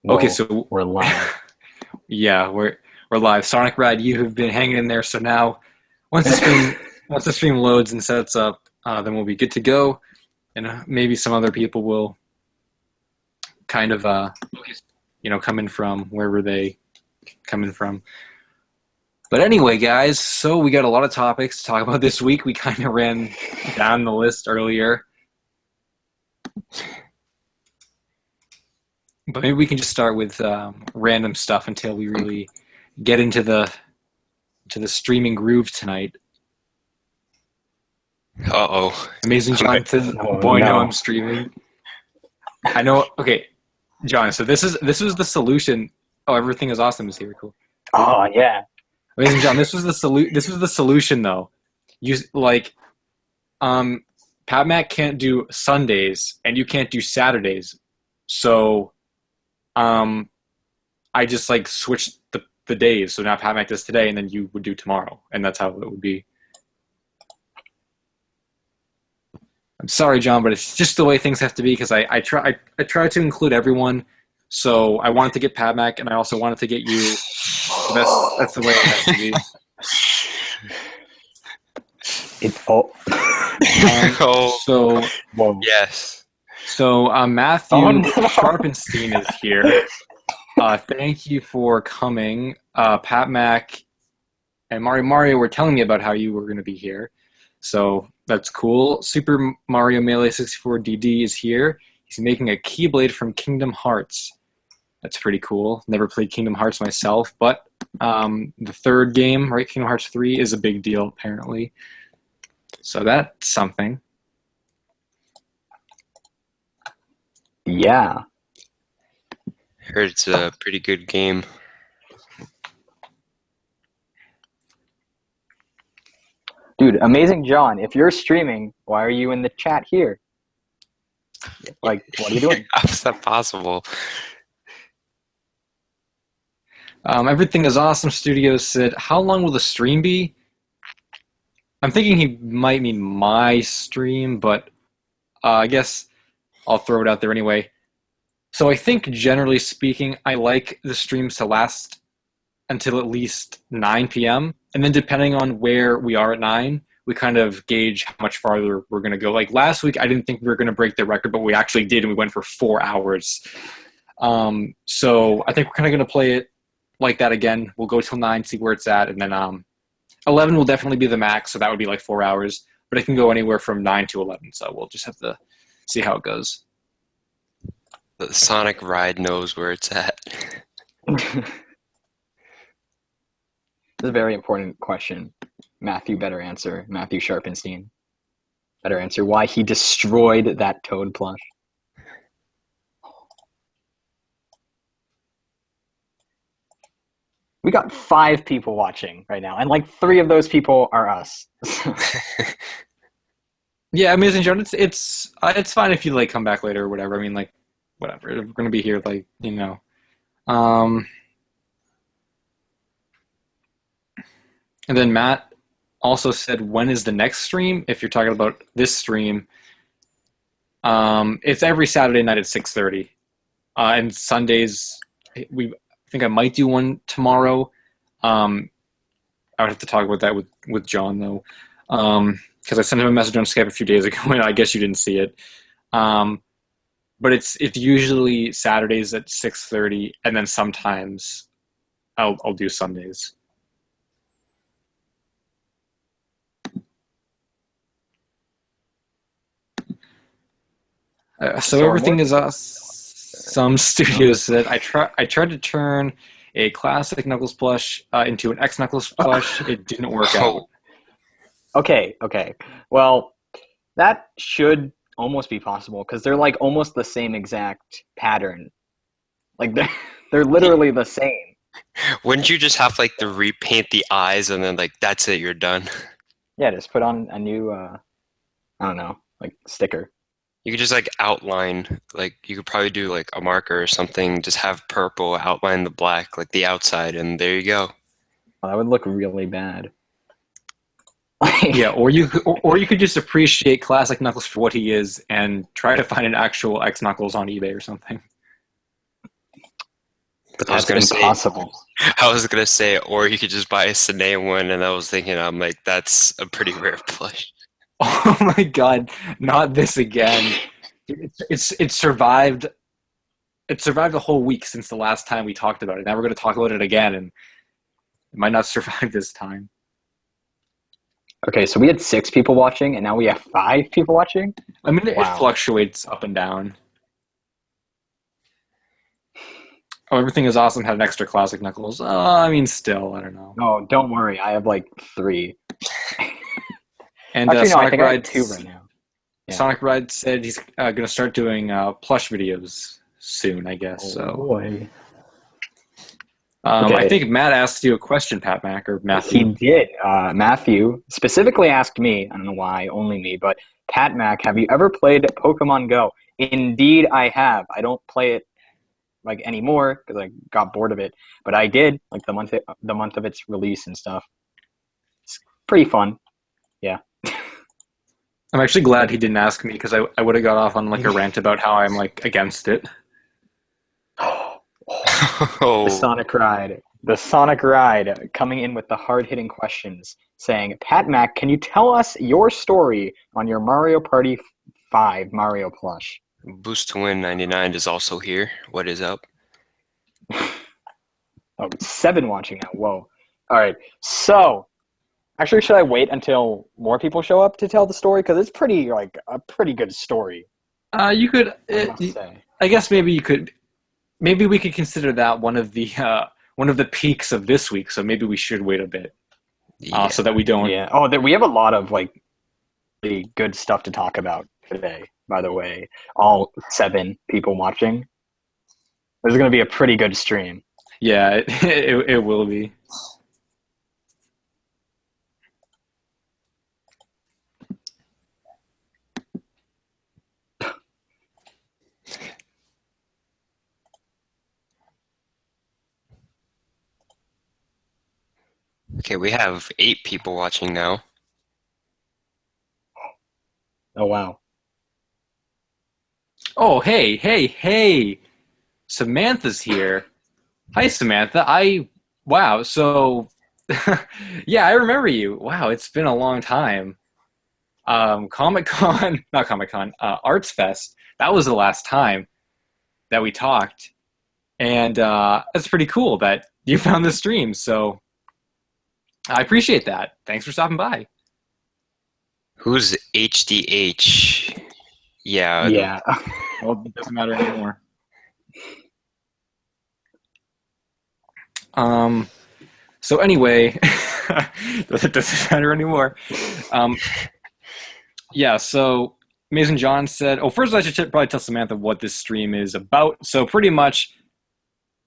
Okay, Whoa, so we're live. yeah, we're live. Sonic Rad, you have been hanging in there. So now, once the stream once the stream loads and sets up, then we'll be good to go, and maybe some other people will kind of come in from wherever they come in from. But anyway, guys, so we got a lot of topics to talk about this week. We kind of ran down the list earlier, but maybe we can just start with random stuff until we really get into the streaming groove tonight. Uh-oh. Amazing John says, Oh, "Boy, no, no. I'm streaming." I know. Okay, John. So this was the solution. Oh, everything is awesome is here. Cool. Oh, yeah. Amazing John. This was the solution though. You like, Pat Mac can't do Sundays and you can't do Saturdays. So, I just like switched the days. So now Pat Mac does today, and then you would do tomorrow, and that's how it would be. I'm sorry, John, but it's just the way things have to be because I try to include everyone. So I wanted to get Pat Mac, and I also wanted to get you. That's the way it has to be. It's oh. Oh, So Whoa. yes. Matthew Oh, no. Sharpenstein is here. Thank you for coming. Pat Mac and Mario were telling me about how you were going to be here. So that's cool. Super Mario Melee 64 DD is here. He's making a Keyblade from Kingdom Hearts. That's pretty cool. Never played Kingdom Hearts myself, but the third game, right, Kingdom Hearts 3, is a big deal, apparently. So that's something. Yeah. Heard it's a pretty good game. Dude, Amazing John, if you're streaming, why are you in the chat here? Like, what are you doing? How is that possible? Everything is awesome. Studios said, how long will the stream be? I'm thinking he might mean my stream, but I guess I'll throw it out there anyway. So I think, generally speaking, I like the streams to last until at least 9 p.m. And then depending on where we are at 9, we kind of gauge how much farther we're going to go. Like last week, I didn't think we were going to break the record, but we actually did, and we went for 4 hours. So I think we're kind of going to play it like that again. We'll go till 9, see where it's at, and then 11 will definitely be the max, so that would be like 4 hours. But it can go anywhere from 9 to 11, so we'll just have to see how it goes. The Sonic Ride knows where it's at. This is a very important question. Matthew better answer. Matthew Sharpenstein better answer why he destroyed that Toad plush. We got 5 people watching right now, and like 3 of those people are us. Yeah, Amazing John, it's fine if you like come back later or whatever. I mean, like, whatever. We're gonna be here, like, you know. And then Matt also said, when is the next stream? If you're talking about this stream, it's every Saturday night at 6:30, and Sundays I think I might do one tomorrow. I would have to talk about that with John though, because I sent him a message on Skype a few days ago, and I guess you didn't see it. But it's usually Saturdays at 6:30, and then sometimes I'll do Sundays. So everything is us. Some studios said I tried to turn a classic Knuckles plush into an X Knuckles plush. It didn't work out. Okay. Well, that should almost be possible because they're like almost the same exact pattern. Like they're literally the same. Wouldn't you just have like to repaint the eyes and then like that's it, you're done? Yeah, just put on a new I don't know, like sticker. You could just like outline, like you could probably do like a marker or something, just have purple outline the black, like the outside, and there you go. Well, that would look really bad. Yeah, or you could just appreciate classic Knuckles for what he is and try to find an actual X Knuckles on eBay or something. But That's impossible. I was gonna say, or you could just buy a Sine one, and I was thinking, I'm like, that's a pretty rare plush. Oh my god, not this again. It survived. It survived a whole week since the last time we talked about it. Now we're going to talk about it again, and it might not survive this time. Okay, so we had 6 people watching, and now we have 5 people watching? I mean, it Wow. fluctuates up and down. Oh, everything is awesome. Had an extra classic Knuckles. I mean, still, I don't know. No, don't worry. I have like 3. And Actually, no, I Sonic think I have Ride, 2 right now. Yeah. Sonic Ride said he's going to start doing plush videos soon, I guess. Oh, So, boy. I Okay. think Matt asked you a question, Pat Mac or He Matthew. did. Matthew specifically asked me, I don't know why, only me, but Pat Mac, have you ever played Pokemon Go? Indeed, I have. I don't play it like anymore because I got bored of it, but I did like the month of its release and stuff. It's pretty fun. Yeah. I'm actually glad he didn't ask me because I would have got off on like a rant about how I'm like against it. The Oh, Sonic Ride. The Sonic Ride coming in with the hard-hitting questions, saying, Pat Mac, can you tell us your story on your Mario Party 5 Mario plush? Boost to Win 99 is also here. What is up? Oh, 7 watching now. Whoa. All right. So, actually, should I wait until more people show up to tell the story? Because it's pretty, like, a pretty good story, You could, I must say. I guess maybe you could, maybe we could consider that one of the peaks of this week. So maybe we should wait a bit, Yeah. so that we don't. Yeah. Oh, we have a lot of, like, really good stuff to talk about today, by the way. All 7 people watching. This is going to be a pretty good stream. Yeah, it will be. Okay, we have 8 people watching now. Oh, wow. Oh, hey! Samantha's here. Hi, Samantha. Wow. So, yeah, I remember you. Wow, it's been a long time. Comic Con, not Comic Con, Arts Fest. That was the last time that we talked, and it's pretty cool that you found the stream. So I appreciate that. Thanks for stopping by. Who's HDH? Yeah. Yeah. Well, it doesn't matter anymore. So anyway, it doesn't matter anymore. Yeah, so Mason John said, oh, first I should probably tell Samantha what this stream is about. So pretty much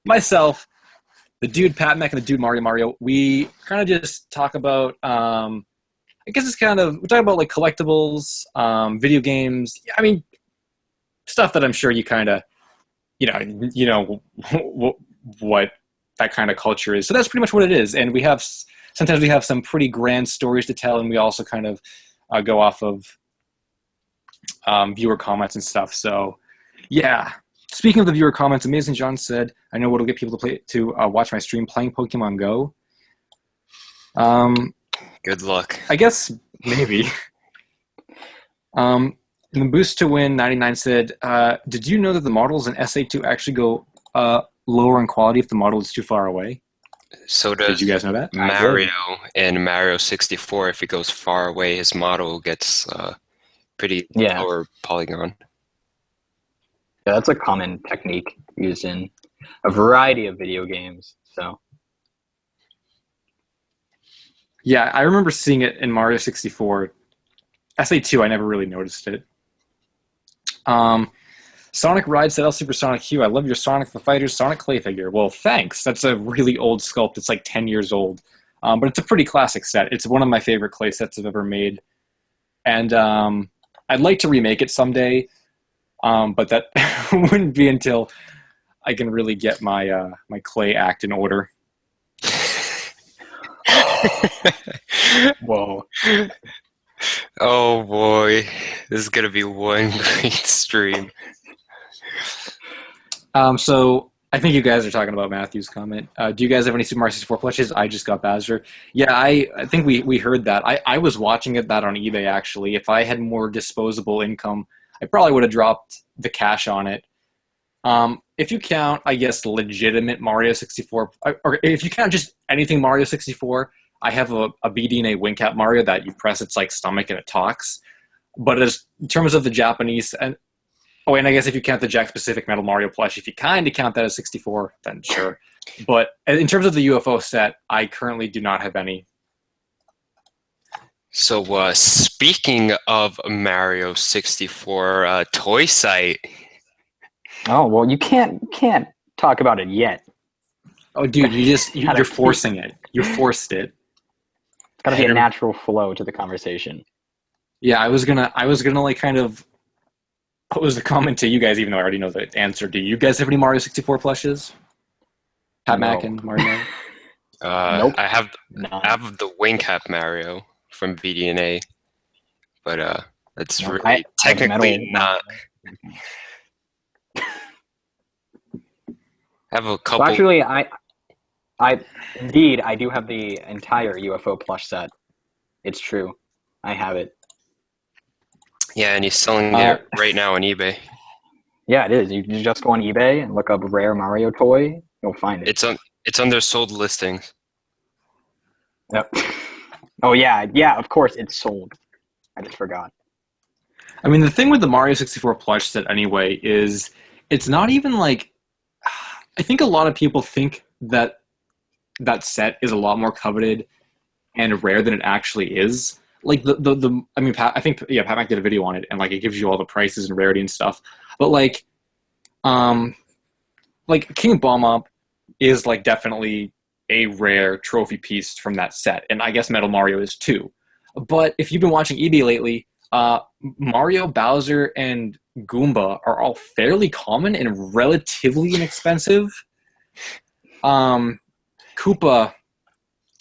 myself, the dude Pat Mac, and the dude Mario, we kind of just talk about, I guess it's kind of, we talk about like collectibles, video games. I mean, stuff that I'm sure you kind of, you know what that kind of culture is. So that's pretty much what it is. And sometimes we have some pretty grand stories to tell, and we also kind of go off of viewer comments and stuff. So, yeah. Speaking of the viewer comments, Amazing John said, "I know what'll get people to watch my stream playing Pokemon Go." Good luck. I guess maybe. And the Boost to Win 99 said, "Did you know that the models in SA2 actually go lower in quality if the model is too far away?" So Did does you guys know that? Mario in Mario 64. If he goes far away, his model gets pretty Yeah. lower polygon. Yeah, that's a common technique used in a variety of video games. So Yeah, I remember seeing it in Mario 64. SA2, I never really noticed it. Sonic Ride said, "El Super Sonic Q, I love your Sonic the Fighter's Sonic clay figure." Well, thanks. That's a really old sculpt. It's like 10 years old. But it's a pretty classic set. It's one of my favorite clay sets I've ever made. And I'd like to remake it someday, but that wouldn't be until I can really get my my clay act in order. whoa. Oh boy, this is gonna be one great stream. So I think you guys are talking about Matthew's comment. Do you guys have any Super Mario 64 plushes? I just got Bowser. Yeah, I think we heard that. I was watching that on eBay, actually. If I had more disposable income, I probably would have dropped the cash on it. If you count, I guess, legitimate Mario 64, or if you count just anything Mario 64, I have a BDNA wing cap Mario that you press its like stomach and it talks. But as in terms of the Japanese and oh, and I guess if you count the Jack specific Metal Mario plush, if you kind of count that as 64, then sure. But in terms of the UFO set, I currently do not have any. So, speaking of Mario 64, toy site. Oh well, you can't talk about it yet. Oh, dude, you're forcing it. You forced it. It's got to be a natural flow to the conversation. Yeah, I was gonna like kind of pose the comment to you guys, even though I already know the answer. Do you guys have any Mario 64 plushes? Pat Mac and Mario. Nope. I have the wing cap Mario from BDNA, but it's really technically not. I have a couple. Well, actually, I do have the entire UFO plush set. It's true, I have it. Yeah, and he's selling it right now on eBay. Yeah, it is. You just go on eBay and look up rare Mario toy. You'll find it. It's under sold listings. Yep. Oh yeah, of course it's sold. I just forgot. I mean, the thing with the Mario 64 plush set anyway is it's not even like I think a lot of people think that that set is a lot more coveted and rare than it actually is. Like I mean, I think Pat Mac did a video on it, and like it gives you all the prices and rarity and stuff. But like King Bomb Up is like definitely a rare trophy piece from that set, and I guess Metal Mario is too. But if you've been watching eBay lately, Mario, Bowser, and Goomba are all fairly common and relatively inexpensive. Koopa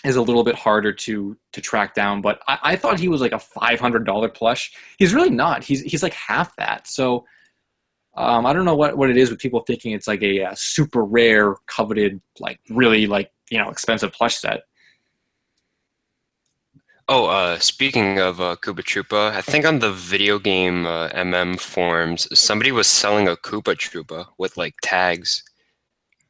is a little bit harder to track down, but I thought he was like a $500 plush. He's really not. He's like half that. So I don't know what it is with people thinking it's like a super rare, coveted, like really like expensive plush set. Oh, speaking of Koopa Troopa, I think on the video game MM forums, somebody was selling a Koopa Troopa with like tags,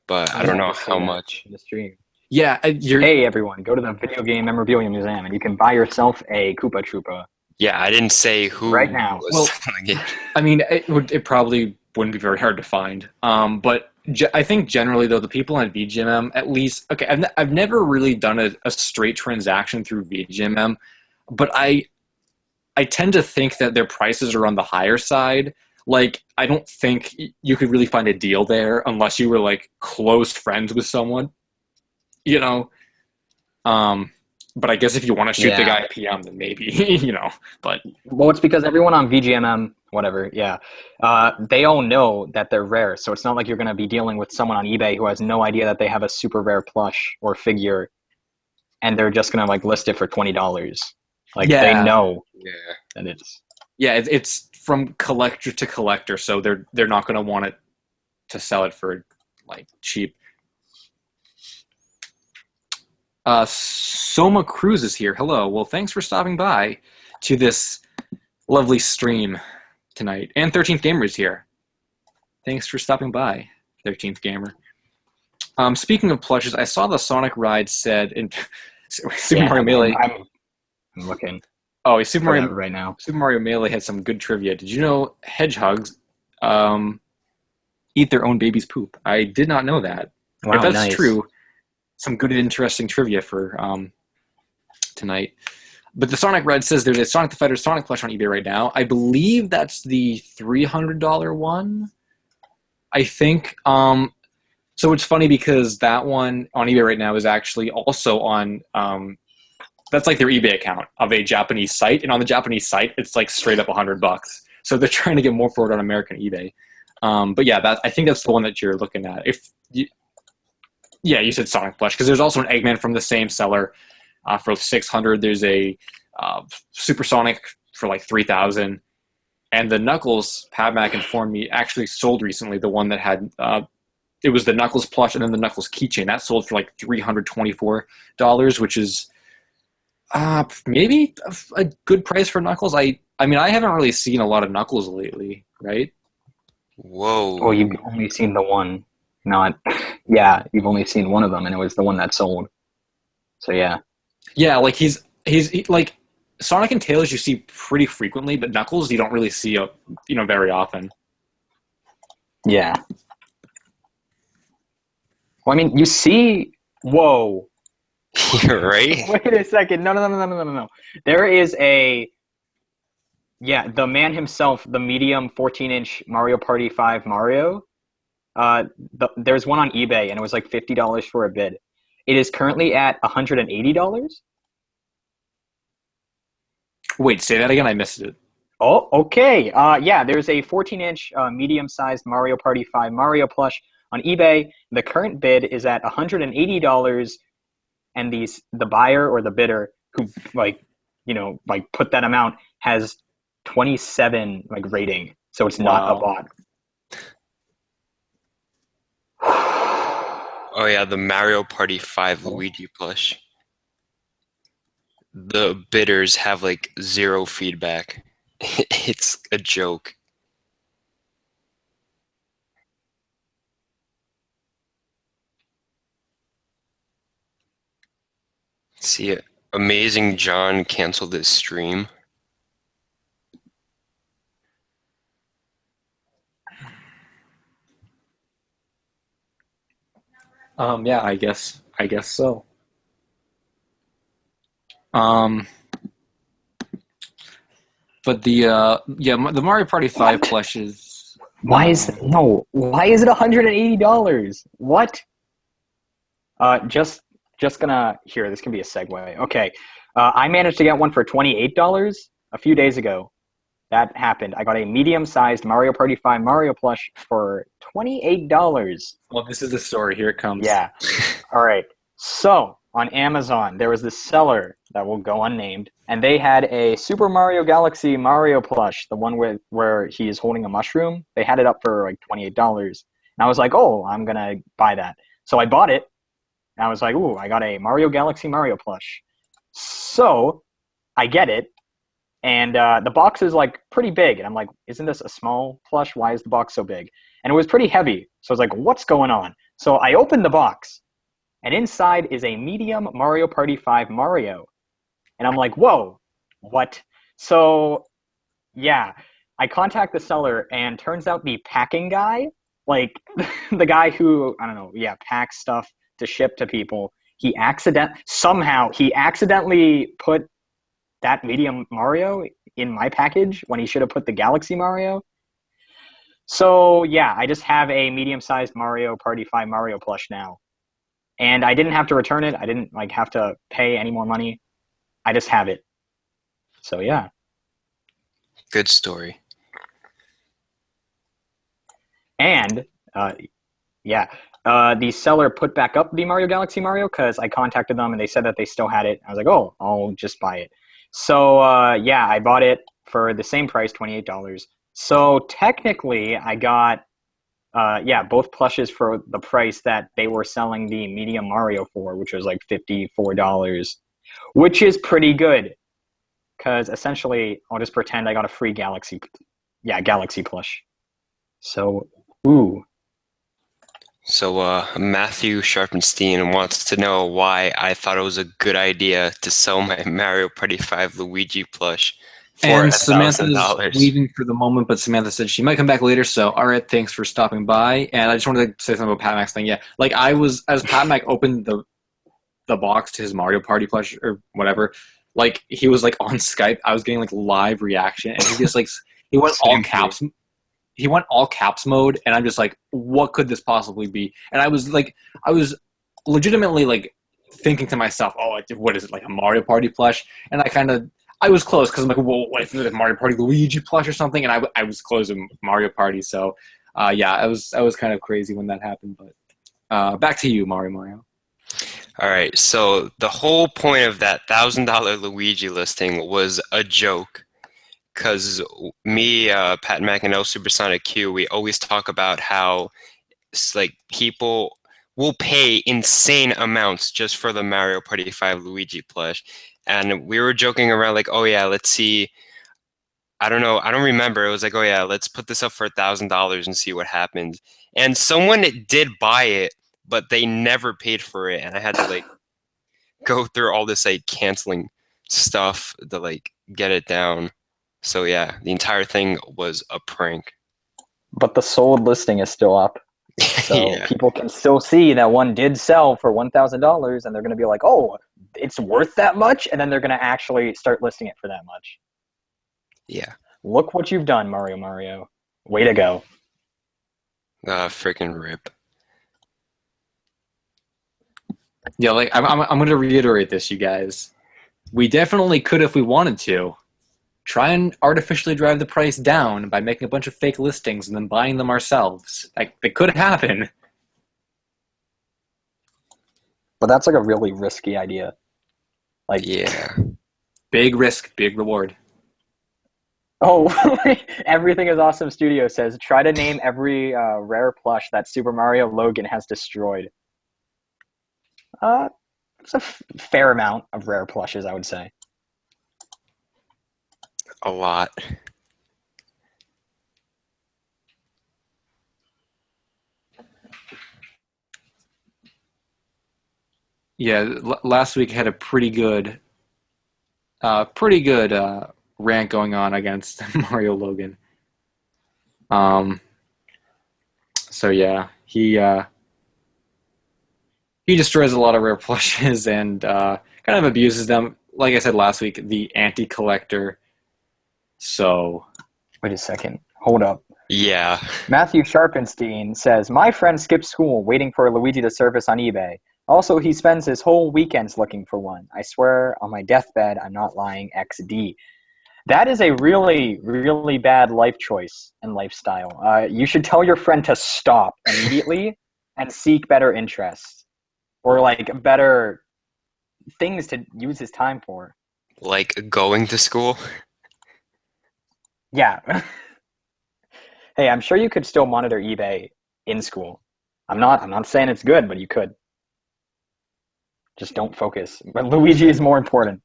but I don't know how much. In the stream. Yeah, hey everyone, go to the Video Game Memorabilia Museum and you can buy yourself a Koopa Troopa. Yeah, I didn't say who right now. Was selling it. I mean, it probably wouldn't be very hard to find. But I think generally though, the people on VGMM, at least, okay, I've never really done a straight transaction through VGMM, but I tend to think that their prices are on the higher side. Like, I don't think you could really find a deal there unless you were like close friends with someone, But I guess if you want to shoot the guy PM, then maybe, But well, it's because everyone on VGMM, whatever, they all know that they're rare. So it's not like you're going to be dealing with someone on eBay who has no idea that they have a super rare plush or figure, and they're just going to like list it for $20. Like they know that it's it's from collector to collector, so they're not going to want it to sell it for like cheap. Soma Cruz is here. Hello. Well, thanks for stopping by to this lovely stream tonight. And 13th Gamer is here. Thanks for stopping by, 13th Gamer. Speaking of plushes, I saw the Sonic Ride said in Super Mario Melee. I'm looking. Oh, Super Mario right now. Super Mario Melee had some good trivia. Did you know hedgehogs eat their own baby's poop? I did not know that. Wow, if that's nice. True, some good and interesting trivia for tonight. But the Sonic Red says there's a Sonic the Fighter Sonic plush on eBay right now. I believe that's the $300 one. I think. So it's funny because that one on eBay right now is actually also on. That's like their eBay account of a Japanese site, and on the Japanese site, it's like straight up $100. So they're trying to get more for it on American eBay. But yeah, I think that's the one that you're looking at. You said Sonic plush because there's also an Eggman from the same seller for $600. There's a Super Sonic for like $3,000, and the Knuckles, Pat Mac informed me, actually sold recently. The one that had it was the Knuckles plush and then the Knuckles keychain that sold for like $324, which is maybe a good price for Knuckles. I mean, I haven't really seen a lot of Knuckles lately, right? Oh, Whoa. you've only seen the one. Not, yeah, you've only seen one of them, and it was the one that sold. So yeah, Yeah, like like Sonic and Tails you see pretty frequently, but Knuckles you don't really see very often. yeah. Well, I mean, you see. Whoa. Right? Wait a second. No, no, no, no, no, no, no. There is a the man himself, the medium 14-inch Mario Party 5 Mario. There's one on eBay, and it was like $50 for a bid. It is currently at $180. Wait, say that again. I missed it. Oh, okay. Yeah, there's a 14-inch medium-sized Mario Party 5 Mario plush on eBay. The current bid is at $180, and the buyer or the bidder who put that amount has 27 rating, so it's not a Wow. bot. Oh yeah, the Mario Party 5 Luigi plush. The bidders have like zero feedback. It's a joke. See it. Amazing John canceled his stream. Yeah, I guess so. Um, but the Mario Party 5 What? plushes. Why is it $180? What? Just gonna here. This can be a segue. Okay, I managed to get one for $28 a few days ago. That happened. I got a medium-sized Mario Party 5 Mario plush for $28. Well, this is the story. Here it comes. Yeah. All right. So on Amazon, there was this seller that will go unnamed, and they had a Super Mario Galaxy Mario plush, the one where he is holding a mushroom. They had it up for like $28, and I was like, "Oh, I'm gonna buy that." So I bought it, and I was like, "Ooh, I got a Mario Galaxy Mario plush." So I get it, and the box is like pretty big, and I'm like, "Isn't this a small plush? Why is the box so big?" And it was pretty heavy, so I was like, "What's going on?" So I opened the box, and inside is a medium Mario Party 5 Mario. And I'm like, whoa, what? So, yeah, I contact the seller, and turns out the packing guy, like the guy who, I don't know, yeah, packs stuff to ship to people, somehow he accidentally put that medium Mario in my package when he should have put the Galaxy Mario. So, yeah, I just have a medium-sized Mario Party 5 Mario plush now. And I didn't have to return it. I didn't have to pay any more money. I just have it. So yeah. Good story. And the seller put back up the Mario Galaxy Mario because I contacted them and they said that they still had it. I was like, oh, I'll just buy it. So I bought it for the same price, $28. So technically, I got both plushes for the price that they were selling the medium Mario for, which was like $54, which is pretty good. Because essentially, I'll just pretend I got a free Galaxy plush. So, ooh. So Matthew Sharpenstein wants to know why I thought it was a good idea to sell my Mario Party 5 Luigi plush for And Samantha's $1,000. leaving for the moment, but Samantha said she might come back later. So, all right, thanks for stopping by. And I just wanted to say something about Pat Mac's thing. Yeah, like as Pat Mac opened the box to his Mario Party plush or whatever, like he was like on Skype. I was getting like live reaction, and he just like he went all Same here. caps. He went all caps mode, and I'm just like, what could this possibly be? And I was legitimately like thinking to myself, oh, what is it, like a Mario Party plush? And I was close because I'm like, well, what if it's a Mario Party Luigi plush or something? And I was close to Mario Party, so I was kind of crazy when that happened. But back to you, Mario. All right, so the whole point of that $1,000 Luigi listing was a joke. Because me, Pat Mac, and El Supersonic Q, we always talk about how like people will pay insane amounts just for the Mario Party 5 Luigi plush. And we were joking around like, oh yeah, let's see. I don't know. I don't remember. It was like, oh yeah, let's put this up for $1,000 and see what happens. And someone did buy it, but they never paid for it. And I had to like go through all this like canceling stuff to like get it down. So yeah, the entire thing was a prank. But the sold listing is still up. So Yeah. people can still see that one did sell for $1,000, and they're going to be like, oh, it's worth that much? And then they're going to actually start listing it for that much. Yeah. Look what you've done, Mario. Way to go. Freaking rip. Yeah, like I'm going to reiterate this, you guys. We definitely could, if we wanted to, try and artificially drive the price down by making a bunch of fake listings and then buying them ourselves. Like, it could happen. But that's like a really risky idea. Like, Yeah. Big risk, big reward. oh, Everything is Awesome Studio says, try to name every rare plush that Super Mario Logan has destroyed. It's a fair amount of rare plushes, I would say. A lot. Yeah, last week had a pretty good rant going on against Mario Logan. So yeah, he destroys a lot of rare plushes and kind of abuses them. Like I said last week, the anti-collector. So Wait a second. Hold up. Yeah. Matthew Sharpenstein says, my friend skipped school waiting for Luigi to surface on eBay. Also, he spends his whole weekends looking for one. I swear on my deathbed, I'm not lying, XD. That is a really, really bad life choice and lifestyle. You should tell your friend to stop immediately and seek better interests or like better things to use his time for. Like going to school. Yeah. Hey, I'm sure you could still monitor eBay in school. I'm not saying it's good, but you could. Just don't focus. But Luigi is more important.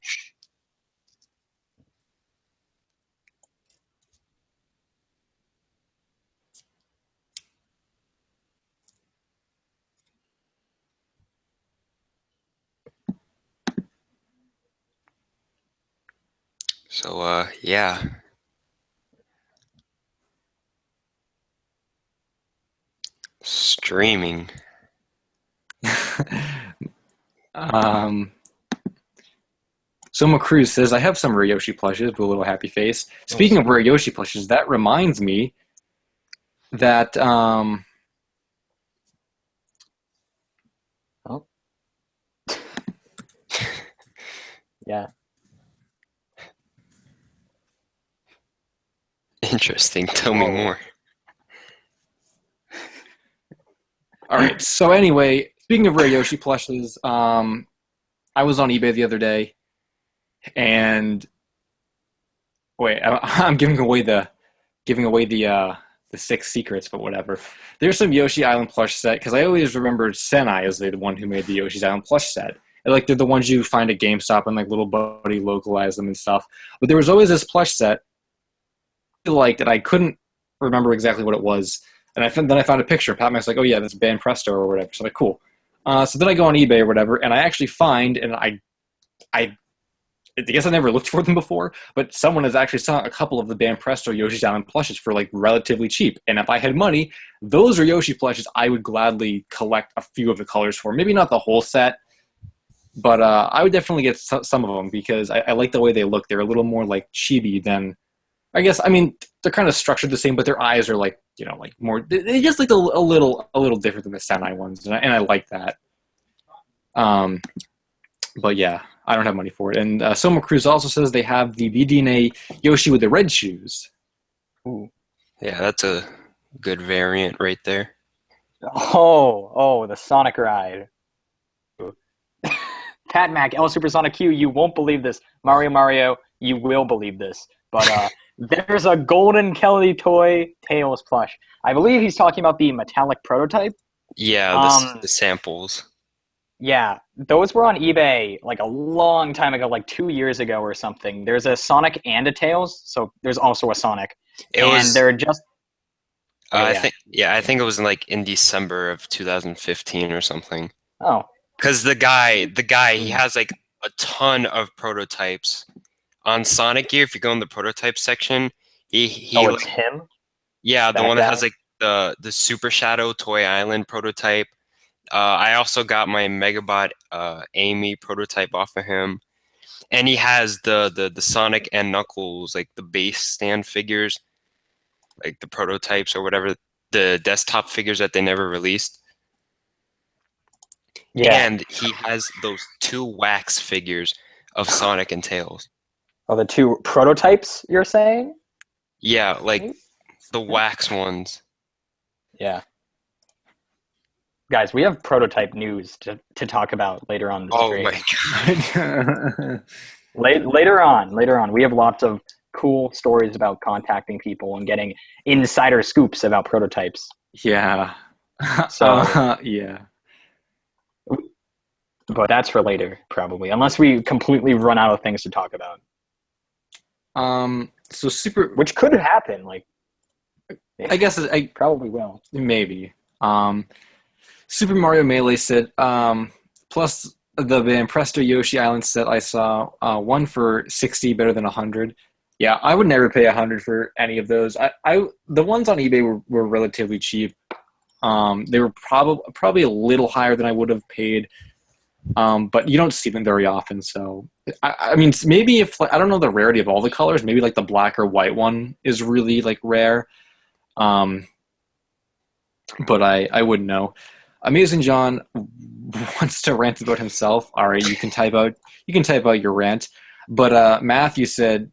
So yeah. Streaming. Soma Cruz says, I have some rare Yoshi plushes with a little happy face. Speaking of rare Yoshi plushes, that reminds me that Oh. Yeah. Interesting. Tell me more. all right. So anyway, speaking of rare Yoshi plushes, I was on eBay the other day, and wait, I'm giving away the six secrets, but whatever. There's some Yoshi Island plush set because I always remembered Senai as the one who made the Yoshi's Island plush set. And, like, they're the ones you find at GameStop and like Little Buddy localize them and stuff. But there was always this plush set like that I couldn't remember exactly what it was. And then I found a picture. Pat Mac's like, oh yeah, that's Ban Presto or whatever. So I'm like, cool. So then I go on eBay or whatever, and I actually find, and I guess I never looked for them before, but someone has actually selling a couple of the Ban Presto Yoshi's Island plushes for like relatively cheap. And if I had money, those are Yoshi plushes I would gladly collect a few of the colors for. Maybe not the whole set, but I would definitely get some of them because I like the way they look. They're a little more like chibi than, I guess. I mean, they're kind of structured the same, but their eyes are like, you know, like more. They just like a little different than the Senai ones, and I like that. But yeah, I don't have money for it. And Soma Cruz also says they have the BDNA Yoshi with the red shoes. Ooh. Yeah, that's a good variant right there. Oh, the Sonic ride. Pat Mac, El Supersonic Q, you won't believe this. Mario, you will believe this. But There's a Golden Kelly toy Tails plush. I believe he's talking about the metallic prototype. Yeah, Um, the samples. yeah, those were on eBay like a long time ago, like 2 years ago or something. There's a Sonic and a Tails, so there's also a Sonic, It and was they're just okay. I Yeah. think I think it was like in December of 2015 or something. Oh. Because the guy, he Hmm. has like a ton of prototypes on Sonic Gear. If you go in the prototype section, he Oh, it's like him. yeah, the That one that has guy. like the Super Shadow Toy Island prototype. I also got my Megabot Amy prototype off of him, and he has the Sonic and Knuckles like the base stand figures, like the prototypes or whatever, the desktop figures that they never released. Yeah. And he has those two wax figures of Sonic and Tails. Oh, the two prototypes you're saying? Yeah, like Right? the wax ones. Yeah. Guys, we have prototype news to talk about later on the Oh my stream. god. Later on, we have lots of cool stories about contacting people and getting insider scoops about prototypes. Yeah. So, Yeah. but that's for later, probably, unless we completely run out of things to talk about, So super. which could happen. Like, I guess I probably will. maybe. Super Mario Melee set. Plus the band Presto Yoshi Island set. I saw one for 60, better than 100. Yeah, I would never pay 100 for any of those. I the ones on eBay were relatively cheap. They were probably a little higher than I would have paid. But you don't see them very often. So I mean, maybe if like, I don't know the rarity of all the colors, maybe like the black or white one is really like rare. Um, but I wouldn't know. Amazing John wants to rant about himself. All right, you can type out your rant. But Matthew said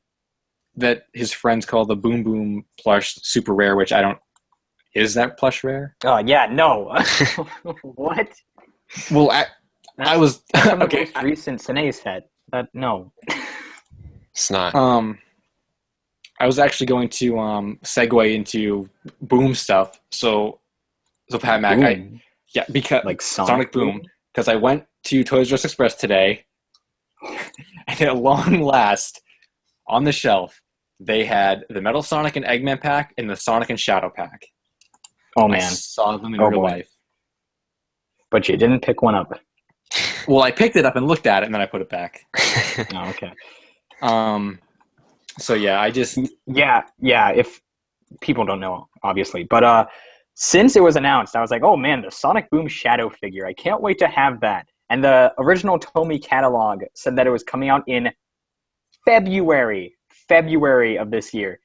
that his friends call the Boom Boom plush super rare, which I don't. Is that plush rare? Oh yeah, no. What? Well, I That's was that's from the okay. most recent Sine set. That no. It's not. I was actually going to segue into Boom stuff. So Pat Mac, Boom. because Like Sonic Sonic Boom, Boom. because I went to Toys R Us Express today, and at long last, on the shelf, they had the Metal Sonic and Eggman pack and the Sonic and Shadow pack. Oh I man. saw them in Oh real boy. life. But you didn't pick one up. Well, I picked it up and looked at it, and then I put it back. Oh, okay. So yeah, I just Yeah, if people don't know, obviously. But since it was announced, I was like, oh man, the Sonic Boom Shadow figure. I can't wait to have that. And the original Tomy catalog said that it was coming out in February of this year.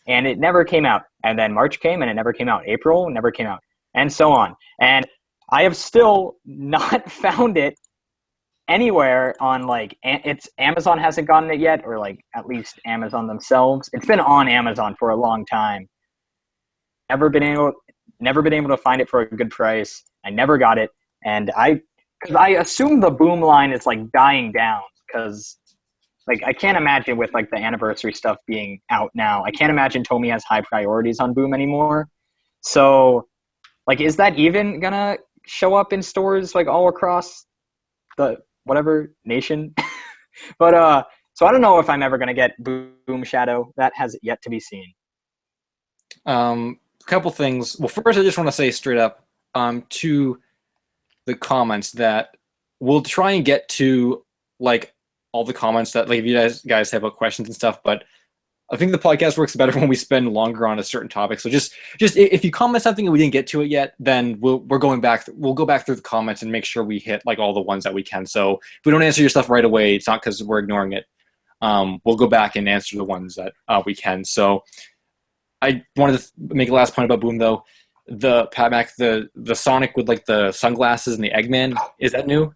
And it never came out. And then March came and it never came out. April never came out. And so on. And I have still not found it anywhere on like it's Amazon hasn't gotten it yet, or like at least Amazon themselves. It's been on Amazon for a long time. Never been able to find it for a good price. I never got it, and because I assume the Boom line is like dying down because like I can't imagine with like the anniversary stuff being out now. I can't imagine Tomy has high priorities on Boom anymore. So like, is that even gonna show up in stores like all across the whatever nation? But so I don't know if I'm ever gonna get Boom Shadow. That has yet to be seen. couple things. Well, first, I just want to say straight up to the comments that we'll try and get to like all the comments that like if you guys have questions and stuff, but I think the podcast works better when we spend longer on a certain topic. So just if you comment something and we didn't get to it yet, then we're going back. We'll go back through the comments and make sure we hit like all the ones that we can. So if we don't answer your stuff right away, it's not because we're ignoring it. We'll go back and answer the ones that we can. So I wanted to make a last point about Boom though. The Pat Mac, the Sonic with like the sunglasses and the Eggman, is that new?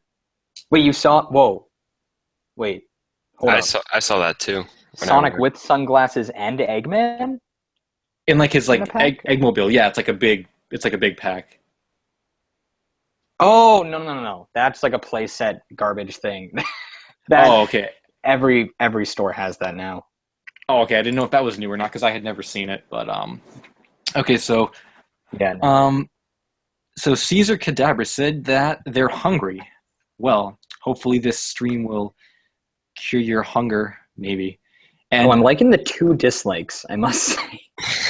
Wait, you saw? Whoa, wait, hold up. I saw that too. Sonic with sunglasses and Eggman In like his in the like pack? Eggmobile, yeah, it's like a big pack. Oh no! That's like a playset garbage thing. That Oh, okay. every store has that now. Oh, okay. I didn't know if that was new or not because I had never seen it. But okay. Yeah, no. Um, so Caesar Cadabra said that they're hungry. Well, hopefully this stream will cure your hunger, maybe. Oh, And I'm liking the 2 dislikes, I must say.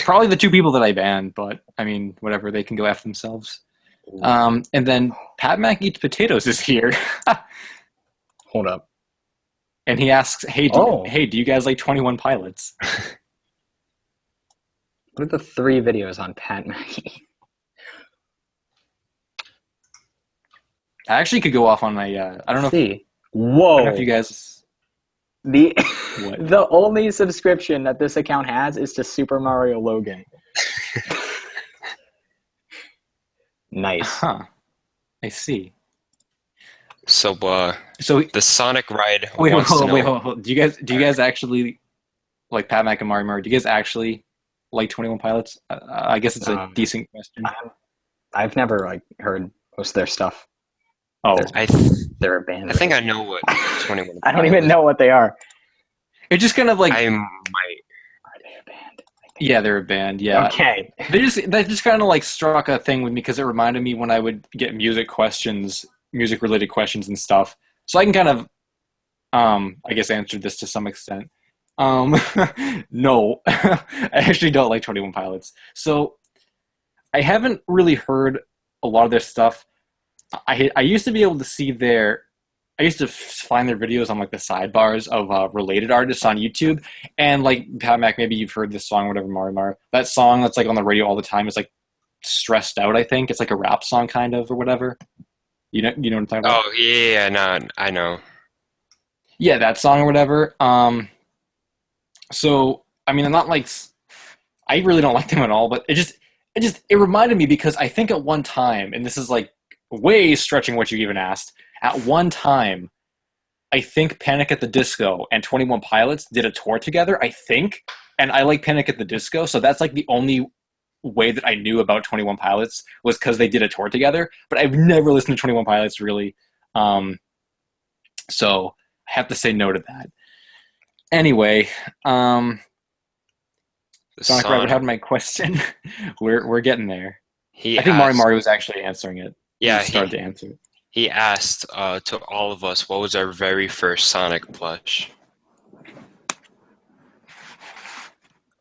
probably the 2 people that I banned, but I mean, whatever. They can go after themselves. And then Pat Mac Eats Potatoes is here. Hold up. And he asks, Oh. hey, do you guys like 21 Pilots? What are the 3 videos on Pat Mackey? I actually could go off on my, I don't know if Whoa. you guys, The what? the only subscription that this account has is to Super Mario Logan. Nice. Huh. I see. So So the Sonic ride wait, wants to know. hold on. Do you guys actually like Pat Mac and Mario Mario? Do you guys actually like 21 Pilots? I guess it's a decent question. I've never like heard most of their stuff. Oh, They're a band. I think I know what 21. I don't even know what they are. it's just kind of like I might. Are they a band? yeah, they're a band. Yeah, Okay. that just kind of like struck a thing with me because it reminded me when I would get music related questions and stuff. So I can kind of I guess answer this to some extent. No, I actually don't like 21 Pilots. So I haven't really heard a lot of their stuff. I used to be able to see I used to find their videos on like the sidebars of related artists on YouTube, and like Pat Mac, maybe you've heard this song, or whatever, Mario Mario. That song that's like on the radio all the time is like Stressed Out. I think it's like a rap song kind of or whatever. You know what I'm talking about? Oh yeah, no, I know. Yeah, that song or whatever. So I mean, I'm not like I really don't like them at all, but it reminded me because I think at one time, and this is like way stretching what you even asked. At one time, I think Panic at the Disco and 21 Pilots did a tour together, I think. And I like Panic at the Disco, so that's like the only way that I knew about 21 Pilots was because they did a tour together. But I've never listened to 21 Pilots really. So I have to say no to that. Anyway, Sonic Rabbit had my question. We're getting there. I think Mario was actually answering it. Yeah, he started to answer it. He asked to all of us, what was our very first Sonic plush?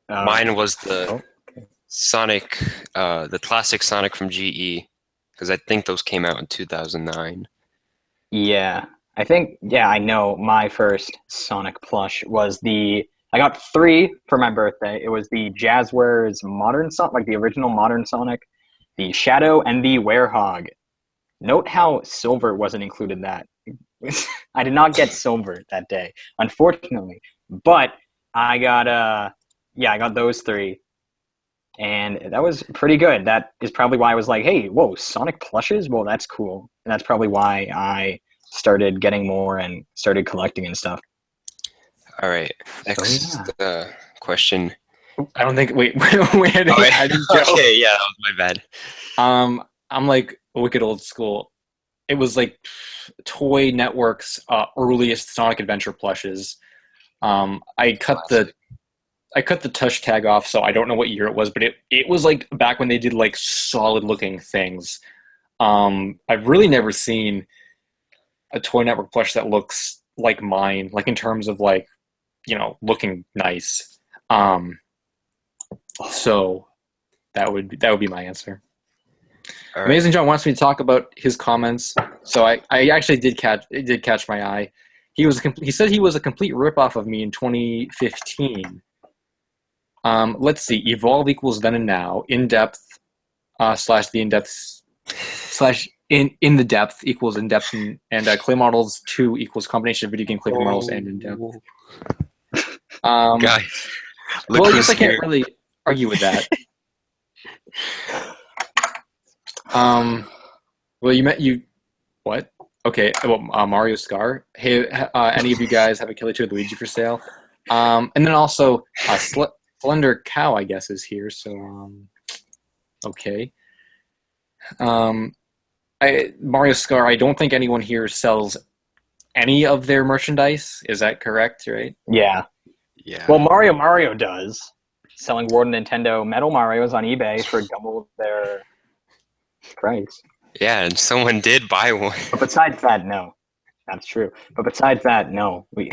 Mine was the Sonic, the classic Sonic from GE, because I think those came out in 2009. Yeah, I think, I know my first Sonic plush was I got 3 for my birthday. It was the Jazzwares Modern Sonic, like the original Modern Sonic, the Shadow, and the Werehog. Note how silver wasn't included in that. I did not get silver that day, unfortunately. But I got I got those 3. And that was pretty good. That is probably why I was like, hey, whoa, Sonic plushes? Well, that's cool. And that's probably why I started getting more and started collecting and stuff. All right. Next question. I don't think. Wait. I just okay, yeah, that was my bad. I'm like wicked old school. It was like Toy Network's earliest Sonic Adventure plushes. I cut the touch tag off, so I don't know what year it was, but it was like back when they did like solid looking things. I've really never seen a Toy Network plush that looks like mine, like in terms of like, looking nice. So that would be my answer. Right. Amazing John wants me to talk about his comments, so I actually did catch my eye. He said he was a complete ripoff of me in 2015. Let's see. Evolve equals then and now. In depth slash the in depth slash in the depth equals in depth and clay models 2 equals combination of video game clay models and in depth. Guys, well, I guess I can't really argue with that. Well, you what? Okay. Well, Mario Scar. Hey, any of you guys have a Killer 2 Luigi for sale? And then also Slender Cow, I guess, is here. So, okay. Mario Scar. I don't think anyone here sells any of their merchandise. Is that correct? Right? Yeah. Yeah. Well, Mario does. Selling World Nintendo Metal Marios on eBay for double their price. Yeah, and someone did buy one. But besides that, no. That's true. But besides that, no. We,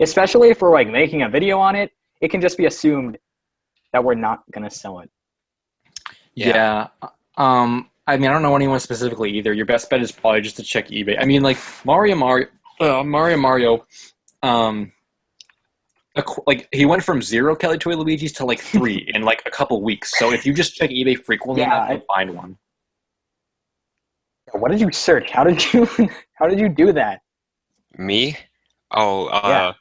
especially if we're like making a video on it, it can just be assumed that we're not gonna sell it. Yeah. I mean, I don't know anyone specifically either. Your best bet is probably just to check eBay. I mean, like Mario, like he went from 0 Kelly Toy Luigi's to like 3 in like a couple weeks. So if you just check eBay frequently enough, you'll find one. What did you search? How did you do that? Me? Oh, Yeah.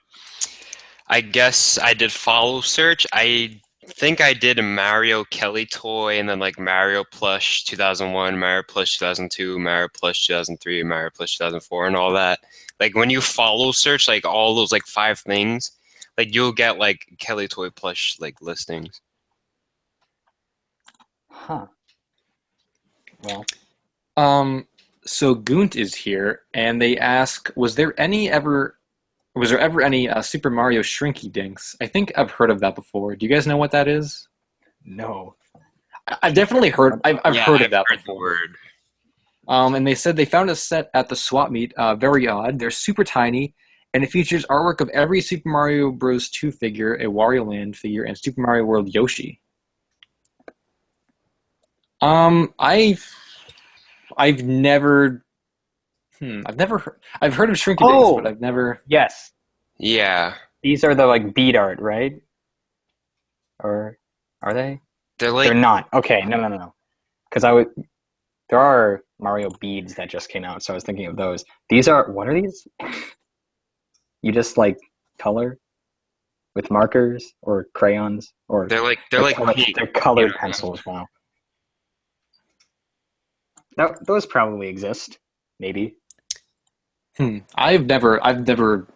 I guess I did follow search. I think I did a Mario Kelly toy and then like Mario Plush 2001, Mario Plush 2002, Mario Plush 2003, Mario Plush 2004, and all that. Like when you follow search like all those like 5 things, like you'll get like Kelly toy plush like listings. Huh. Well, So Gunt is here, and they ask, was there ever any Super Mario Shrinky Dinks? I think I've heard of that before. Do you guys know what that is? no. I've definitely heard. I've Yeah, heard of I've that heard the before. word. And they said they found a set at the swap meet. Very odd. They're super tiny, and it features artwork of every Super Mario Bros. 2 figure, a Wario Land figure, and Super Mario World Yoshi. I've never. I've heard of Shrinky Dinks, Oh! but I've never. Yes. Yeah. These are the like bead art, right? Or are they? They're They're like not. Okay, no. Because there are Mario beads that just came out, so I was thinking of those. These are, what are these? You just like color with markers or crayons or they're like pink. they're colored Yeah. pencils. Wow. Those probably exist. Maybe. I've never.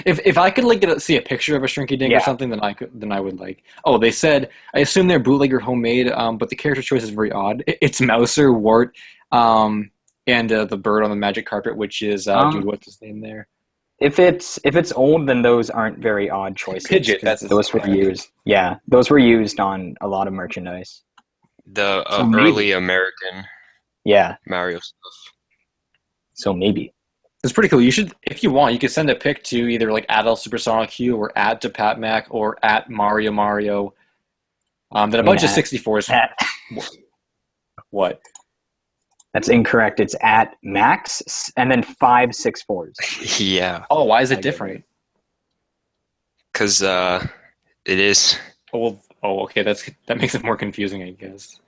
If I could like see a picture of a Shrinky Dink or Yeah. something, then I would like. Oh, they said I assume they're bootleg or homemade, but the character choice is very odd. It's Mouser, Wart, and the bird on the magic carpet, which is dude, what's his name there? If it's old, then those aren't very odd choices. Pidgeot, 'cause that's his those were name. used. Yeah, those were used on a lot of merchandise. The So maybe. early American Yeah, Mario stuff. so maybe. It's pretty cool. You should, if you want, you could send a pic to either like @L Supersonic Q or @to Pat Mac or @Mario. Then a bunch of 64s. What? That's incorrect. It's at max and then 564s. Yeah, Oh, why is I it get different? because it is. Okay, that makes it more confusing, I guess.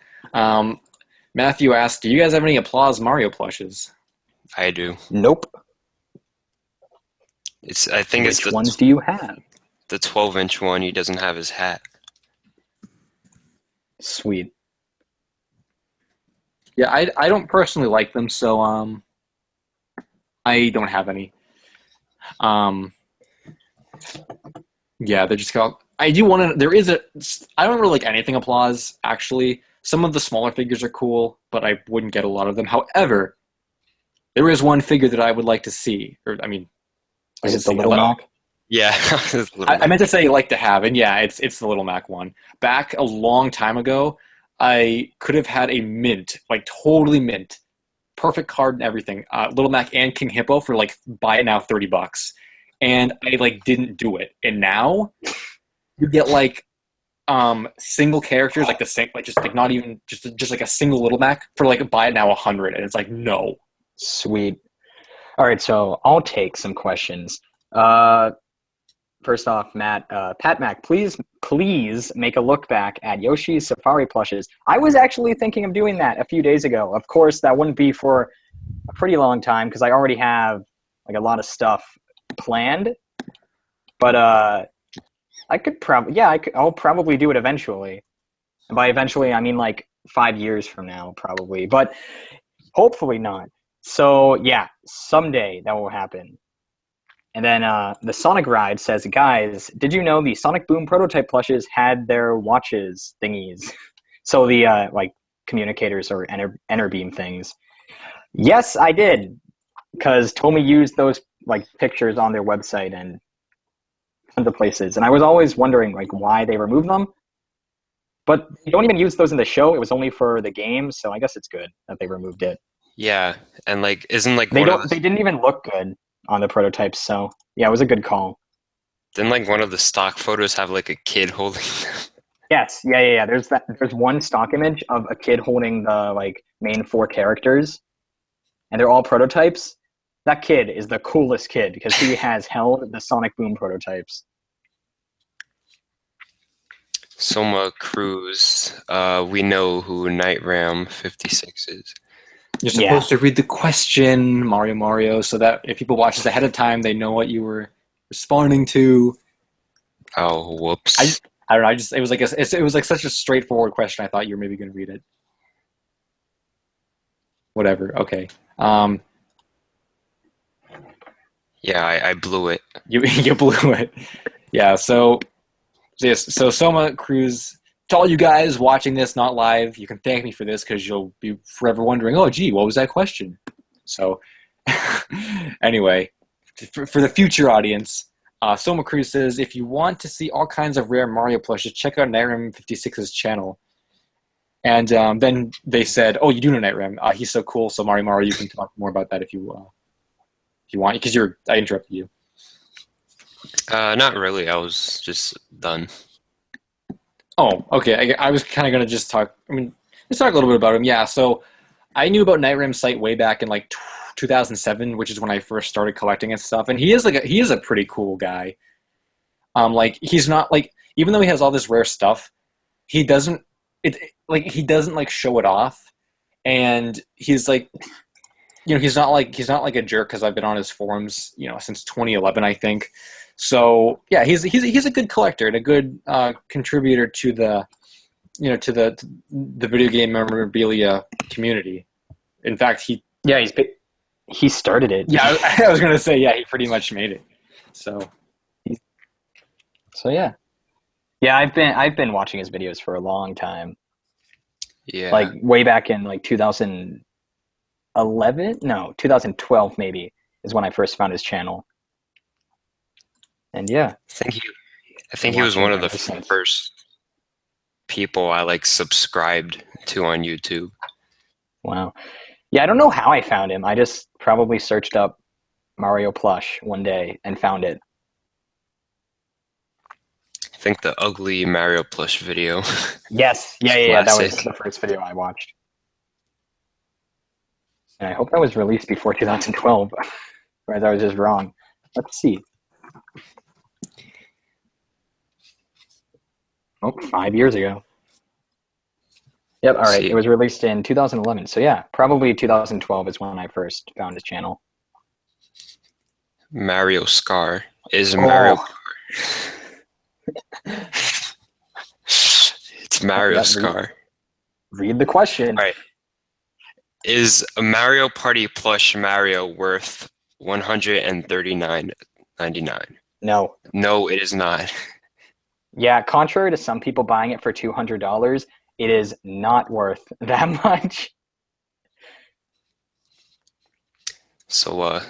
Matthew asked, "Do you guys have any Applause Mario plushes?" I do. Nope. I think it's Which ones do you have? the 12-inch one. He doesn't have his hat. Sweet. Yeah, I don't personally like them, so I don't have any. Yeah, they're just called. I do want to. There is a. I don't really like anything Applause. Actually, some of the smaller figures are cool, but I wouldn't get a lot of them. However, there is one figure that I would like to see. Or I mean, Is it the Little Mac? Yeah, I meant to say like to have, and yeah, it's the Little Mac one. Back a long time ago, I could have had a mint, like totally mint, perfect card and everything. Little Mac and King Hippo for like buy it now $30, and I like didn't do it. And now you get like single characters like just like not even just like a single Little Mac for like buy it now 100, and it's like no. Sweet. All right, so I'll take some questions. First off, Matt, Pat Mac, please make a look back at Yoshi's Safari plushes. I was actually thinking of doing that a few days ago. Of course, that wouldn't be for a pretty long time because I already have like a lot of stuff planned. But I could probably, yeah, I'll probably do it eventually. And by eventually, I mean like 5 years from now, probably. But hopefully not. So yeah, someday that will happen. And then the Sonic Ride says, guys, did you know the Sonic Boom prototype plushes had their watches thingies? So the like communicators or enter beam things. Yes, I did, because Tomy used those like pictures on their website and tons of places, and I was always wondering like why they removed them. But you don't even use those in the show. It was only for the game, so I guess it's good that they removed it. Yeah, and like, isn't like They one of don't. They didn't even look good on the prototypes, so yeah, it was a good call. didn't like one of the stock photos have like a kid holding them? Yes, yeah. There's that. There's one stock image of a kid holding the like main four characters, and they're all prototypes. That kid is the coolest kid because he has held the Sonic Boom prototypes. Soma Cruz, we know who Night Ram 56 is. You're supposed to read the question, Mario, so that if people watch this ahead of time, they know what you were responding to. Oh, whoops. I don't know. It was like it was like such a straightforward question. I thought you were maybe going to read it. Whatever. Okay. Yeah, I blew it. You blew it. Yeah. So yes. So Soma Cruz. To all you guys watching this not live, you can thank me for this because you'll be forever wondering, oh, gee, what was that question? So anyway, for the future audience, Soma Cruz says, if you want to see all kinds of rare Mario plushes, check out NightRam56's channel. And then they said, oh, you do know NightRam. He's so cool. So Mario, you can talk more about that if you want, because I interrupted you. Not really. I was just done. Oh, okay. I was kind of going to just talk. I mean, let's talk a little bit about him. Yeah, so I knew about NightRam's site way back in like 2007, which is when I first started collecting and stuff. And he is a pretty cool guy. Like he's not like, even though he has all this rare stuff, he doesn't like show it off, and he's like, he's not like a jerk because I've been on his forums, since 2011, I think. So yeah, he's a good collector and a good contributor to the video game memorabilia community. In fact, he started it. Yeah, I was gonna say he pretty much made it. So yeah, I've been watching his videos for a long time. Yeah, like way back in like 2012 maybe is when I first found his channel. And yeah, I think he was one of the first people I like subscribed to on YouTube. Wow. Yeah, I don't know how I found him. I just probably searched up Mario plush one day and found it. I think the ugly Mario plush video. Yes. Yeah. That was the first video I watched. And I hope that was released before 2012. Whereas I was just wrong. Let's see. Oh, 5 years ago. Yep, all right. It was released in 2011. So yeah, probably 2012 is when I first found his channel. Mario Scar is Mario. It's Mario Scar. Read the question. All right. Is a Mario Party plush Mario worth $139.99? No. No, it is not. Yeah, contrary to some people buying it for $200, it is not worth that much. So,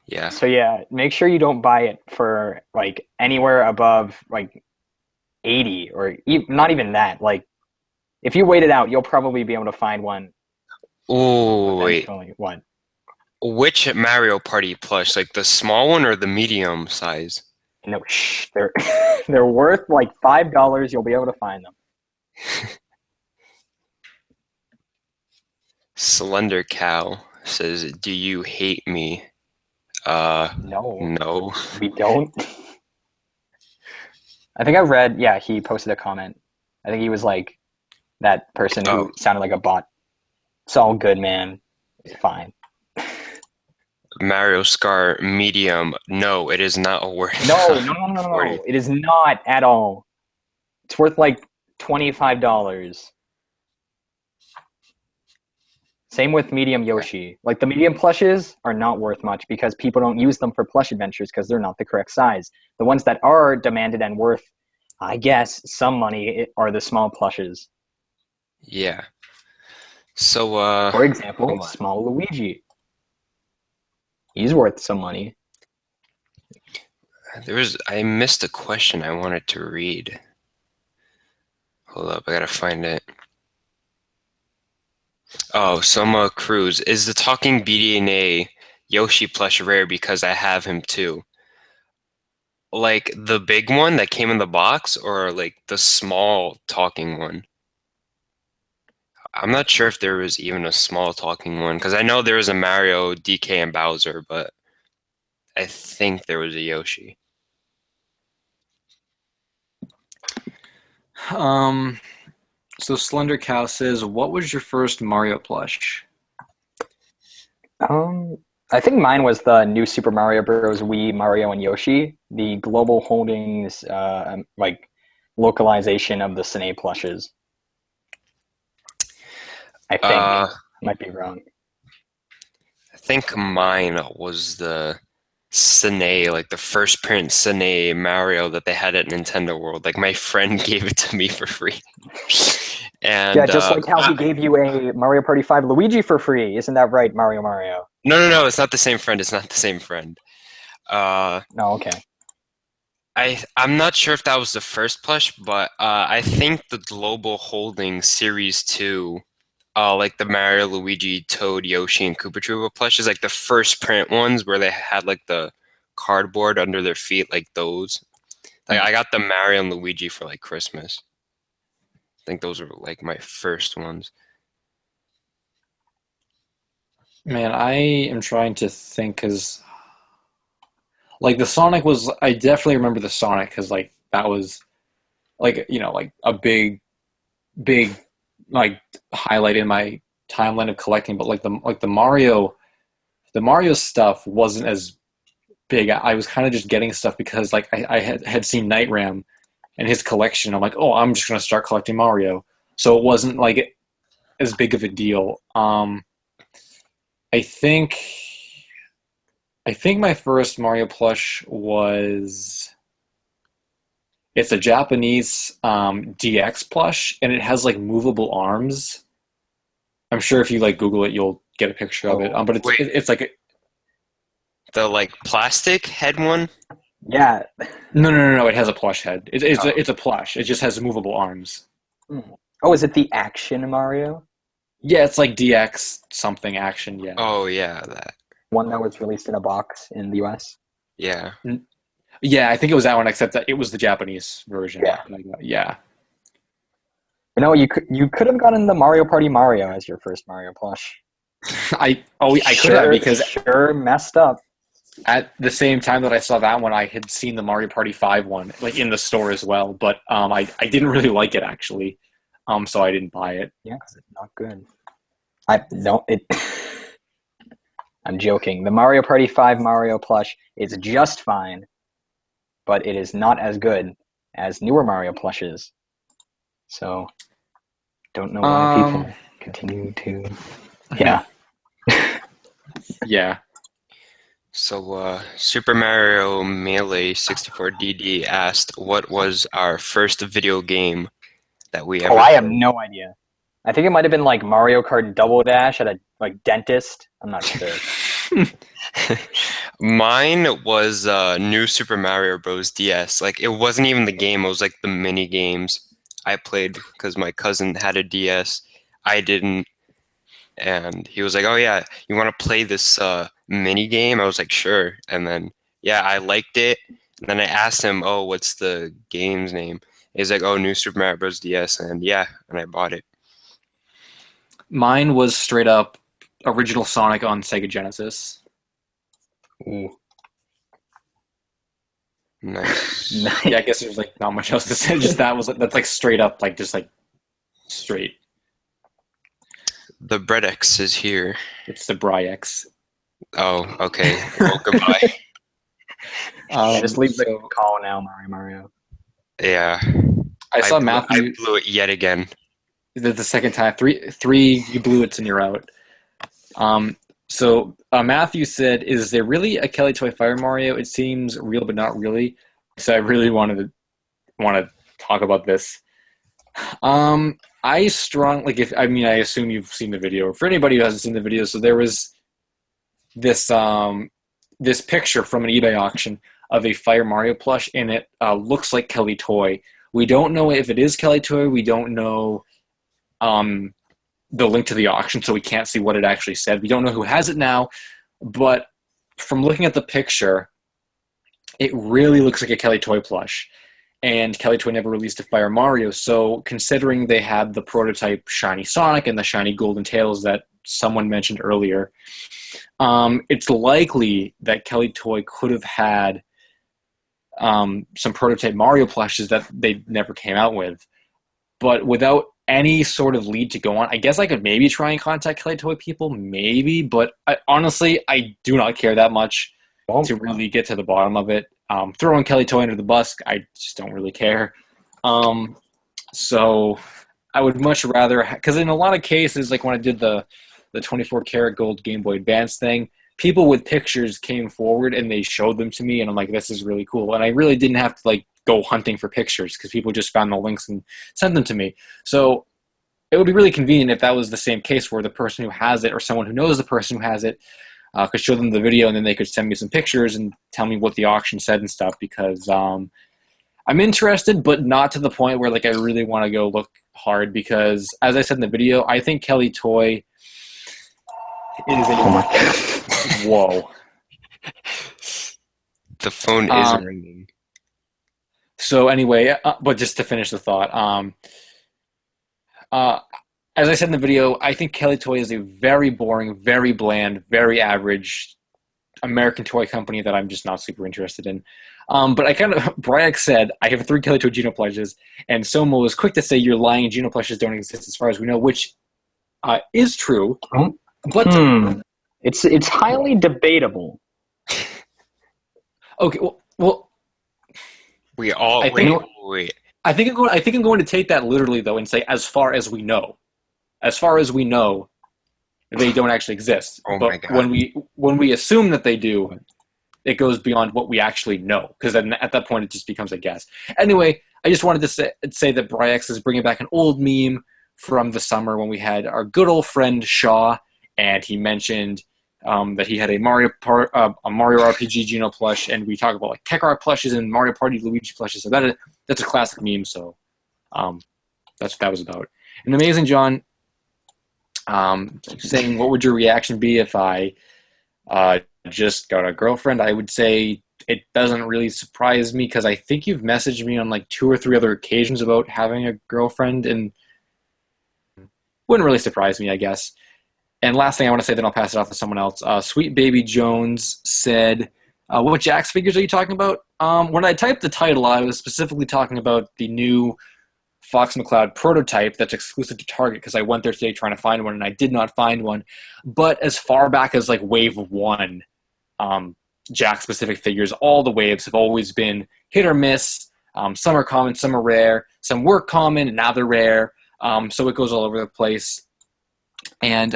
yeah. So yeah, make sure you don't buy it for like anywhere above like 80 or not even that. Like, if you wait it out, you'll probably be able to find one. Oh wait, what? Which Mario Party plush? Like the small one or the medium size? No, they're worth like $5. You'll be able to find them. Slender Cow says, "Do you hate me?" No, we don't. I think I read. Yeah, he posted a comment. I think he was like that person who sounded like a bot. It's all good, man. It's fine. Mario Scar medium. No, it is not worth. No. It is not at all. It's worth like $25. Same with medium Yoshi. Like the medium plushes are not worth much because people don't use them for plush adventures because they're not the correct size. The ones that are demanded and worth, I guess, some money are the small plushes. Yeah. So, for example, small Luigi. He's worth some money. I missed a question I wanted to read. Hold up, I gotta find it. Oh, Soma Cruz. Is the talking BDNA Yoshi plush rare because I have him too? Like the big one that came in the box or like the small talking one? I'm not sure if there was even a small talking one because I know there was a Mario, DK, and Bowser, but I think there was a Yoshi. So Slender Cow says, "What was your first Mario plush?" I think mine was the new Super Mario Bros. Wii, Mario, and Yoshi, the Global Holdings like localization of the Sine plushes. I think I might be wrong. I think mine was the Sine, like the first print Sine Mario that they had at Nintendo World. Like my friend gave it to me for free. And Yeah, just like how he gave you a Mario Party 5 Luigi for free. Isn't that right, Mario? no, it's not the same friend. It's not the same friend. No, okay. I'm not sure if that was the first plush, but I think the Global Holdings Series 2, like the Mario, Luigi, Toad, Yoshi, and Koopa Troopa plush is like the first print ones where they had like the cardboard under their feet, like those. Like I got the Mario and Luigi for like Christmas. I think those were like my first ones. Man, I am trying to think because, like, the Sonic was. I definitely remember the Sonic because, like, that was, like, like a big, like, highlight in my timeline of collecting. But the Mario stuff wasn't as big. I was kind of just getting stuff because, like, I had seen Night Ram and his collection. I'm like, oh, I'm just gonna start collecting Mario. So it wasn't like as big of a deal. I think my first Mario plush was it's a Japanese DX plush and it has like movable arms. I'm sure if you like Google it, you'll get a picture of it. But Wait. it's like The like plastic head one? Yeah. no. It has a plush head. It's a plush. It just has movable arms. Oh, is it the Action Mario? Yeah, it's like DX something action. Yeah. Oh yeah, that. One that was released in a box in the US? Yeah. Yeah, I think it was that one, except that it was the Japanese version. Yeah. Yeah. You could have gotten the Mario Party Mario as your first Mario plush. I could have because sure messed up. at the same time that I saw that one, I had seen the Mario Party 5 one, like in the store as well. But I didn't really like it actually, so I didn't buy it. Yeah, because it's not good. I'm joking. The Mario Party 5 Mario plush is just fine, but it is not as good as newer Mario plushes. So, don't know why people continue to. Yeah. Yeah. So, Super Mario Melee 64DD asked, "What was our first video game that we ever?" Oh, I have no idea. I think it might have been like Mario Kart Double Dash at a like dentist. I'm not sure. Mine was New Super Mario Bros. DS. Like it wasn't even the game; it was like the mini games I played because my cousin had a DS. I didn't, and he was like, "Oh yeah, you want to play this mini game?" I was like, "Sure." And then yeah, I liked it. And then I asked him, "Oh, what's the game's name?" He's like, "Oh, New Super Mario Bros. DS." And yeah, and I bought it. Mine was straight up original Sonic on Sega Genesis. Ooh. Nice. Yeah, I guess there's like not much else to say. Just that's like straight up, like just like straight. The Bredex is here. It's the Bryex. Oh, okay. Well, goodbye. Just leave the call now, Mario. Yeah. I saw Matthew. I blew it yet again. The second time, three, you blew it and you're out. So Matthew said, "Is there really a Kelly Toy Fire Mario? It seems real, but not really." So I really want to talk about this. I assume you've seen the video. For anybody who hasn't seen the video, so there was this this picture from an eBay auction of a Fire Mario plush, and it looks like Kelly Toy. We don't know if it is Kelly Toy. We don't know the link to the auction, so we can't see what it actually said. We don't know who has it now, but from looking at the picture, it really looks like a Kelly Toy plush. And Kelly Toy never released a Fire Mario, so considering they had the prototype Shiny Sonic and the Shiny Golden Tails that someone mentioned earlier, it's likely that Kelly Toy could have had some prototype Mario plushes that they never came out with. But without any sort of lead to go on, I guess I could maybe try and contact Kelly Toy people, maybe, but honestly, I do not care that much to really get to the bottom of it. Throwing Kelly Toy under the bus, I just don't really care. So I would much rather, because in a lot of cases, like when I did the 24 karat gold Game Boy Advance thing, people with pictures came forward and they showed them to me, and I'm like, this is really cool. And I really didn't have to like go hunting for pictures because people just found the links and sent them to me. So it would be really convenient if that was the same case where the person who has it or someone who knows the person who has it could show them the video, and then they could send me some pictures and tell me what the auction said and stuff, because I'm interested, but not to the point where like I really want to go look hard, because as I said in the video, I think Kelly Toy is a... Oh my God. Whoa. The phone is ringing. So anyway, but just to finish the thought, as I said in the video, I think Kelly Toy is a very boring, very bland, very average American toy company that I'm just not super interested in. But I kind of, Bryax said, I have 3 Kelly Toy Geno plushes, and Soma was quick to say you're lying, Geno plushes don't exist as far as we know, which is true. But it's highly debatable. Okay, well We all I think, wait. I think I'm going to take that literally though and say as far as we know. As far as we know, they don't actually exist. Oh but my God. when we assume that they do, it goes beyond what we actually know, because then at that point it just becomes a guess. Anyway, I just wanted to say that Bryax is bringing back an old meme from the summer when we had our good old friend Shaw, and he mentioned that he had a Mario RPG Geno plush, and we talk about like Kakarot plushes and Mario Party Luigi plushes. So that's a classic meme. So that's what that was about. And Amazing John saying, what would your reaction be if I just got a girlfriend? I would say it doesn't really surprise me, because I think you've messaged me on like 2 or 3 other occasions about having a girlfriend, and wouldn't really surprise me, I guess. And last thing I want to say, then I'll pass it off to someone else. Sweet Baby Jones said, what Jakks figures are you talking about? When I typed the title, I was specifically talking about the new Fox McCloud prototype that's exclusive to Target, because I went there today trying to find one, and I did not find one. But as far back as like Wave 1, Jakks-specific figures, all the waves have always been hit or miss. Some are common, some are rare. Some were common, and now they're rare. So it goes all over the place. And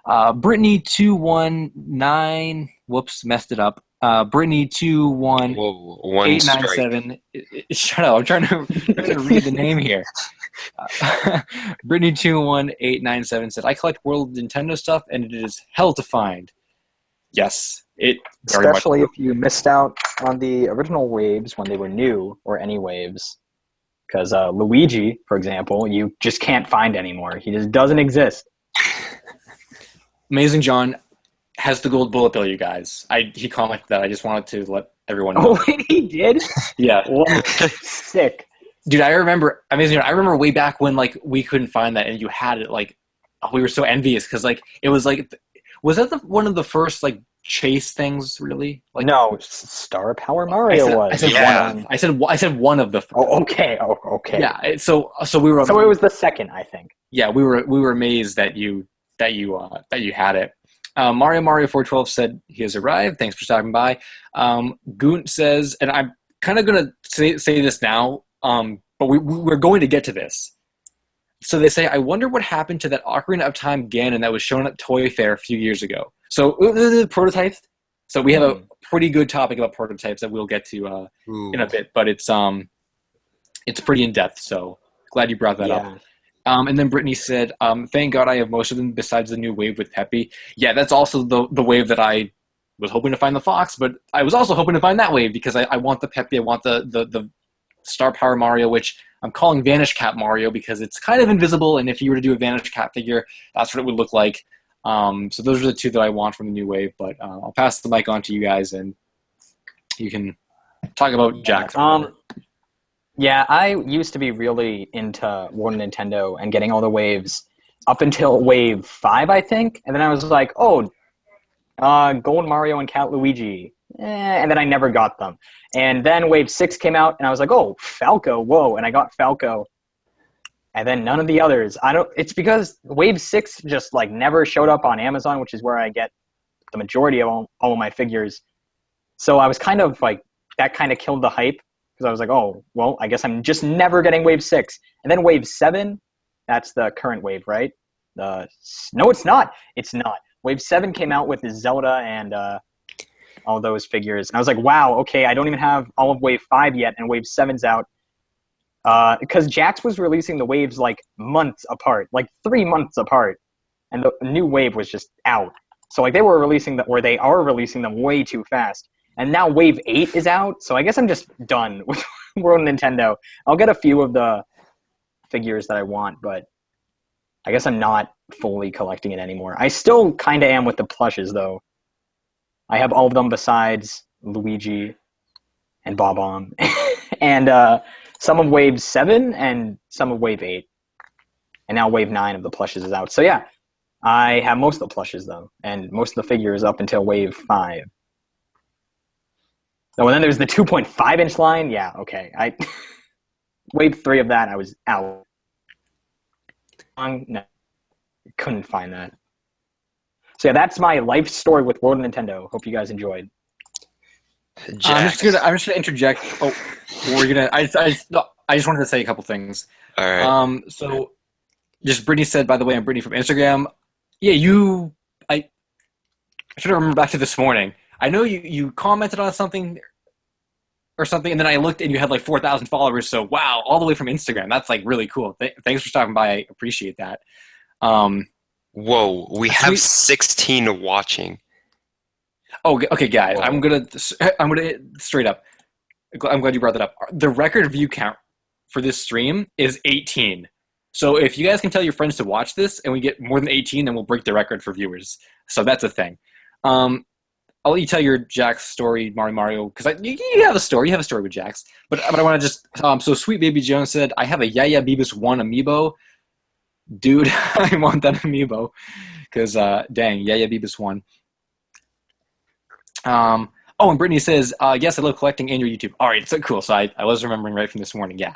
Brittany219, whoops, messed it up. Brittany21897. Shut up! I'm trying to read the name here. Brittany21897 said, "I collect World Nintendo stuff, and it is hell to find." Yes, it very Especially much. if you missed out on the original waves when they were new, or any waves. Because Luigi, for example, you just can't find anymore. He just doesn't exist. Amazing John has the gold bullet bill, you guys. He commented that. I just wanted to let everyone know. Oh, wait, he did? Yeah. Wow, sick. Dude, I remember, Amazing John, I remember way back when like we couldn't find that and you had it, like, oh, we were so envious, because like it was like, was that one of the first like chase things, really? Like, No, Star Power Mario was. I said one of the. Oh, okay. Oh, okay. Yeah. So we were. So it was the second, I think. Yeah, we were amazed that you had it. Mario 412 said he has arrived. Thanks for stopping by. Goont says, and I'm kind of gonna say this now, but we're going to get to this. So they say, I wonder what happened to that Ocarina of Time Ganon that was shown at Toy Fair a few years ago. So prototypes. So we have a pretty good topic about prototypes that we'll get to in a bit, but it's pretty in depth. So glad you brought that up. And then Brittany said, thank God I have most of them besides the new wave with Peppy. Yeah, that's also the wave that I was hoping to find the Fox, but I was also hoping to find that wave because I want the Peppy, I want the Star Power Mario, which I'm calling Vanish Cap Mario because it's kind of invisible, and if you were to do a Vanish Cap figure, that's what it would look like. So those are the two that I want from the new wave, but I'll pass the mic on to you guys, and you can talk about Jakks. Yeah, I used to be really into World of Nintendo and getting all the waves up until Wave 5, I think, and then I was like, oh, Gold Mario and Cat Luigi. And then I never got them. And then Wave 6 came out, and I was like, oh, Falco, whoa. And I got Falco. And then none of the others. It's because Wave 6 just, like, never showed up on Amazon, which is where I get the majority of all of my figures. So I was kind of, like, that kind of killed the hype. Because I was like, oh, well, I guess I'm just never getting Wave 6. And then Wave 7, that's the current wave, right? No, it's not. It's not. Wave 7 came out with Zelda and all those figures. And I was like, wow, okay, I don't even have all of Wave 5 yet, and Wave 7's out. Because Jakks was releasing the waves like months apart, like 3 months apart. And the new wave was just out. So like they are releasing them way too fast. And now Wave 8 is out, so I guess I'm just done with World of Nintendo. I'll get a few of the figures that I want, but I guess I'm not fully collecting it anymore. I still kind of am with the plushes, though. I have all of them besides Luigi and Bob-omb. And some of Wave 7 and some of Wave 8. And now Wave 9 of the plushes is out. So yeah, I have most of the plushes, though, and most of the figures up until Wave 5. Oh, and then there's the 2.5-inch line. Yeah, okay. Wave 3 of that, I was out. No, couldn't find that. So yeah, that's my life story with World of Nintendo. Hope you guys enjoyed. Jakks. I'm just gonna interject. Oh, I just wanted to say a couple things. All right. So, just Brittany said. By the way, I'm Brittany from Instagram. Yeah, I should have remembered back to this morning. I know you commented on something or something, and then I looked and you had like 4,000 followers. So wow, all the way from Instagram. That's like really cool. Thanks for stopping by. I appreciate that. Whoa, we have 16 watching. Oh, okay, guys. Whoa. I'm gonna straight up. I'm glad you brought that up. The record view count for this stream is 18. So if you guys can tell your friends to watch this and we get more than 18, then we'll break the record for viewers. So that's a thing. I'll let you tell your Jakks story, Mario, because you have a story. You have a story with Jakks. But I want to just so Sweet Baby Jones said, I have a Yeah Beavis 1 amiibo. Dude, I want that amiibo. Because, dang, Yeah Beavis 1. And Brittany says, yes, I love collecting and your YouTube. All right, so cool. So I was remembering right from this morning. Yeah,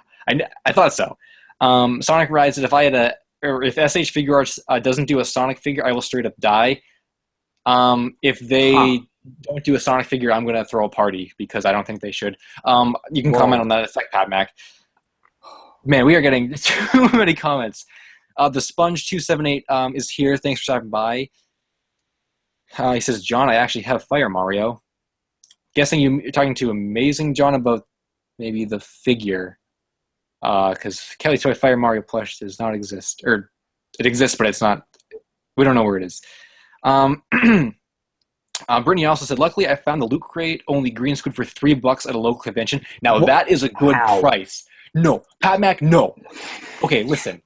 I thought so. Sonic Ride said, if SH Figure Arts doesn't do a Sonic figure, I will straight up die. If they don't do a Sonic figure, I'm going to throw a party because I don't think they should. You can comment on that. It's like Pat Mac. Man, we are getting too many comments. The Sponge278 is here. Thanks for stopping by. He says, John, I actually have Fire Mario. Guessing you're talking to Amazing John about maybe the figure. Because Kelly Toy Fire Mario plush does not exist. Or it exists, but it's not. We don't know where it is. Brittany also said, luckily I found the Loot Crate, only green squid for $3 at a local convention. Now that is a good price. No, Pat Mac, no. Okay, listen.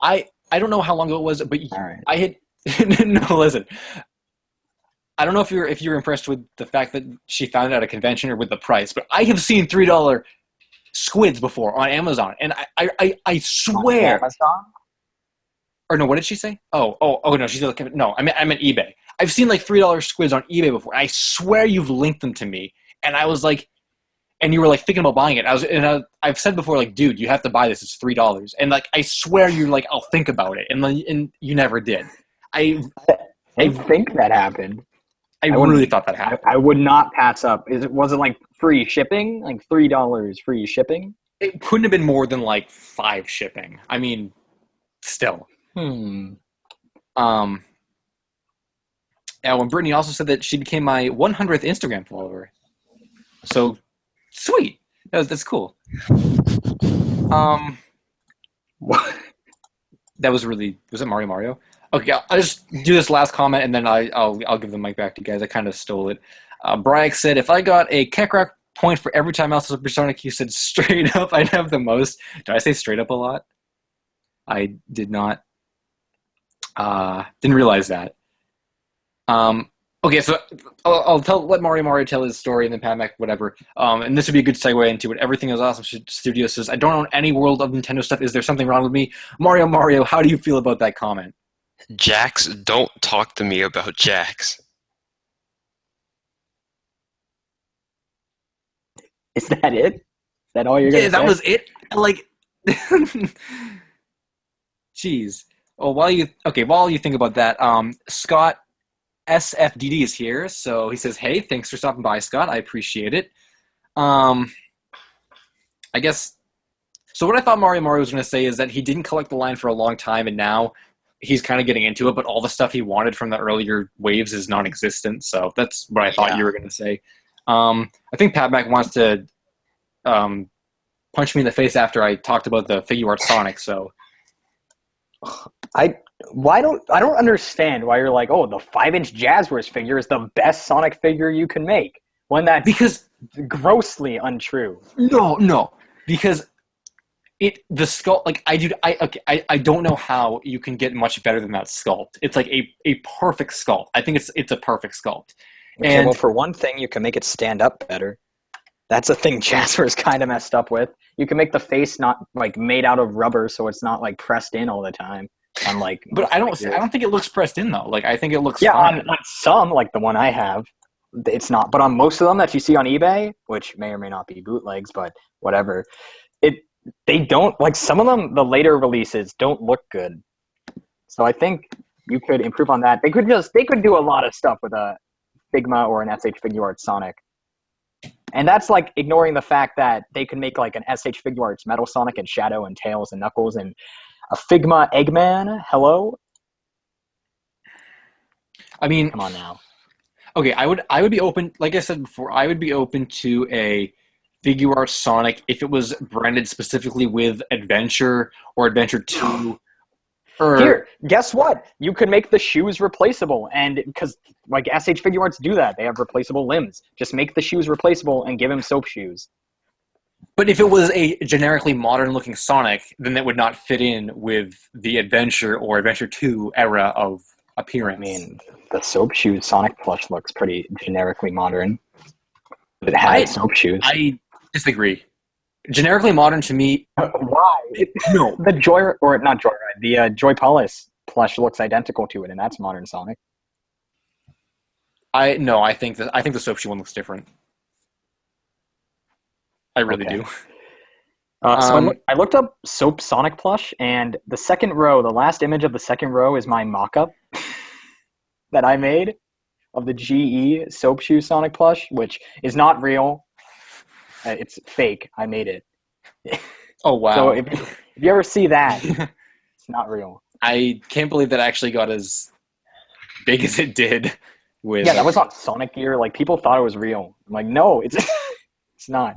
I don't know how long ago it was, but right. I had no. Listen, I don't know if you're impressed with the fact that she found it at a convention or with the price, but I have seen $3 squids before on Amazon, and I swear. On Amazon? Or no, what did she say? Oh no, she said no. I meant eBay. I've seen like $3 squids on eBay before. I swear you've linked them to me, and I was like, and you were like thinking about buying it. I've said before, like, dude, you have to buy this. It's $3, and like I swear you're like, I'll think about it, and you never did. I think that happened. I really thought that happened. I would not pass up. Was it like free shipping? Like $3 free shipping? It couldn't have been more than like 5 shipping. I mean, still. And when Brittany also said that she became my 100th Instagram follower. So, sweet. That's cool. What? That was it Mario? Okay, I'll just do this last comment, and then I'll give the mic back to you guys. I kind of stole it. Bryek said, if I got a Keckrock point for every time else was supersonic, he said straight up I'd have the most. Did I say straight up a lot? I did not. Didn't realize that. Okay, so let Mario tell his story, and then Pat Mac, whatever. And this would be a good segue into it. Everything is awesome. Studio says, I don't own any World of Nintendo stuff. Is there something wrong with me? Mario, how do you feel about that comment? Jakks, don't talk to me about Jakks. Is that it? Is that all you're gonna Yeah, say? that was it. Like, jeez. Well, while you think about that, Scott SFDD is here, so he says, "Hey, thanks for stopping by, Scott. I appreciate it." I guess. So what I thought Mario was going to say is that he didn't collect the line for a long time, and now he's kind of getting into it. But all the stuff he wanted from the earlier waves is non-existent. So that's what I thought you were going to say. I think Pat Mac wants to punch me in the face after I talked about the figure art Sonic. So I don't understand why you're like, oh, the 5-inch Jazzwares figure is the best Sonic figure you can make. When that's because grossly untrue. no, because the sculpt, like I don't know how you can get much better than that sculpt. It's like a perfect sculpt. I think it's a perfect sculpt. Okay, And well, for one thing, you can make it stand up better. That's a thing Jasper's kind of messed up with. You can make the face not like made out of rubber, so it's not like pressed in all the time. Unlike, but I don't think it looks pressed in though. Like I think it looks on fine. some, like the one I have, it's not. But on most of them that you see on eBay, which may or may not be bootlegs, but whatever, they don't, like, some of them, the later releases don't look good. So I think you could improve on that. They could do a lot of stuff with a Figma or an SH Figuarts Sonic. And that's like ignoring the fact that they could make like an SH Figuarts Metal Sonic and Shadow and Tails and Knuckles and a Figma Eggman. Hello? I mean, come on now. Okay, I would be open, like I said before, I would be open to a figure art Sonic if it was branded specifically with Adventure or Adventure 2. Or Here, guess what? You could make the shoes replaceable, and because like SH Figuarts do that, they have replaceable limbs. Just make the shoes replaceable and give him soap shoes. But if it was a generically modern-looking Sonic, then that would not fit in with the Adventure or Adventure 2 era of appearance. I mean, the soap shoes Sonic plush looks pretty generically modern. But it has soap shoes. I disagree. Generically modern to me. Why? No. The not Joyride, the Joy Police plush looks identical to it, and that's modern Sonic. I think the soap shoe one looks different. I really do. So I looked up Soap Sonic plush, and the second row, the last image of the second row is my mock-up that I made of the GE Soap Shoe Sonic plush, which is not real. It's fake. I made it. Oh, wow. So if you ever see that, it's not real. I can't believe that actually got as big as it did. Yeah, that was on Sonic Gear. Like, people thought it was real. I'm like, no, it's it's not.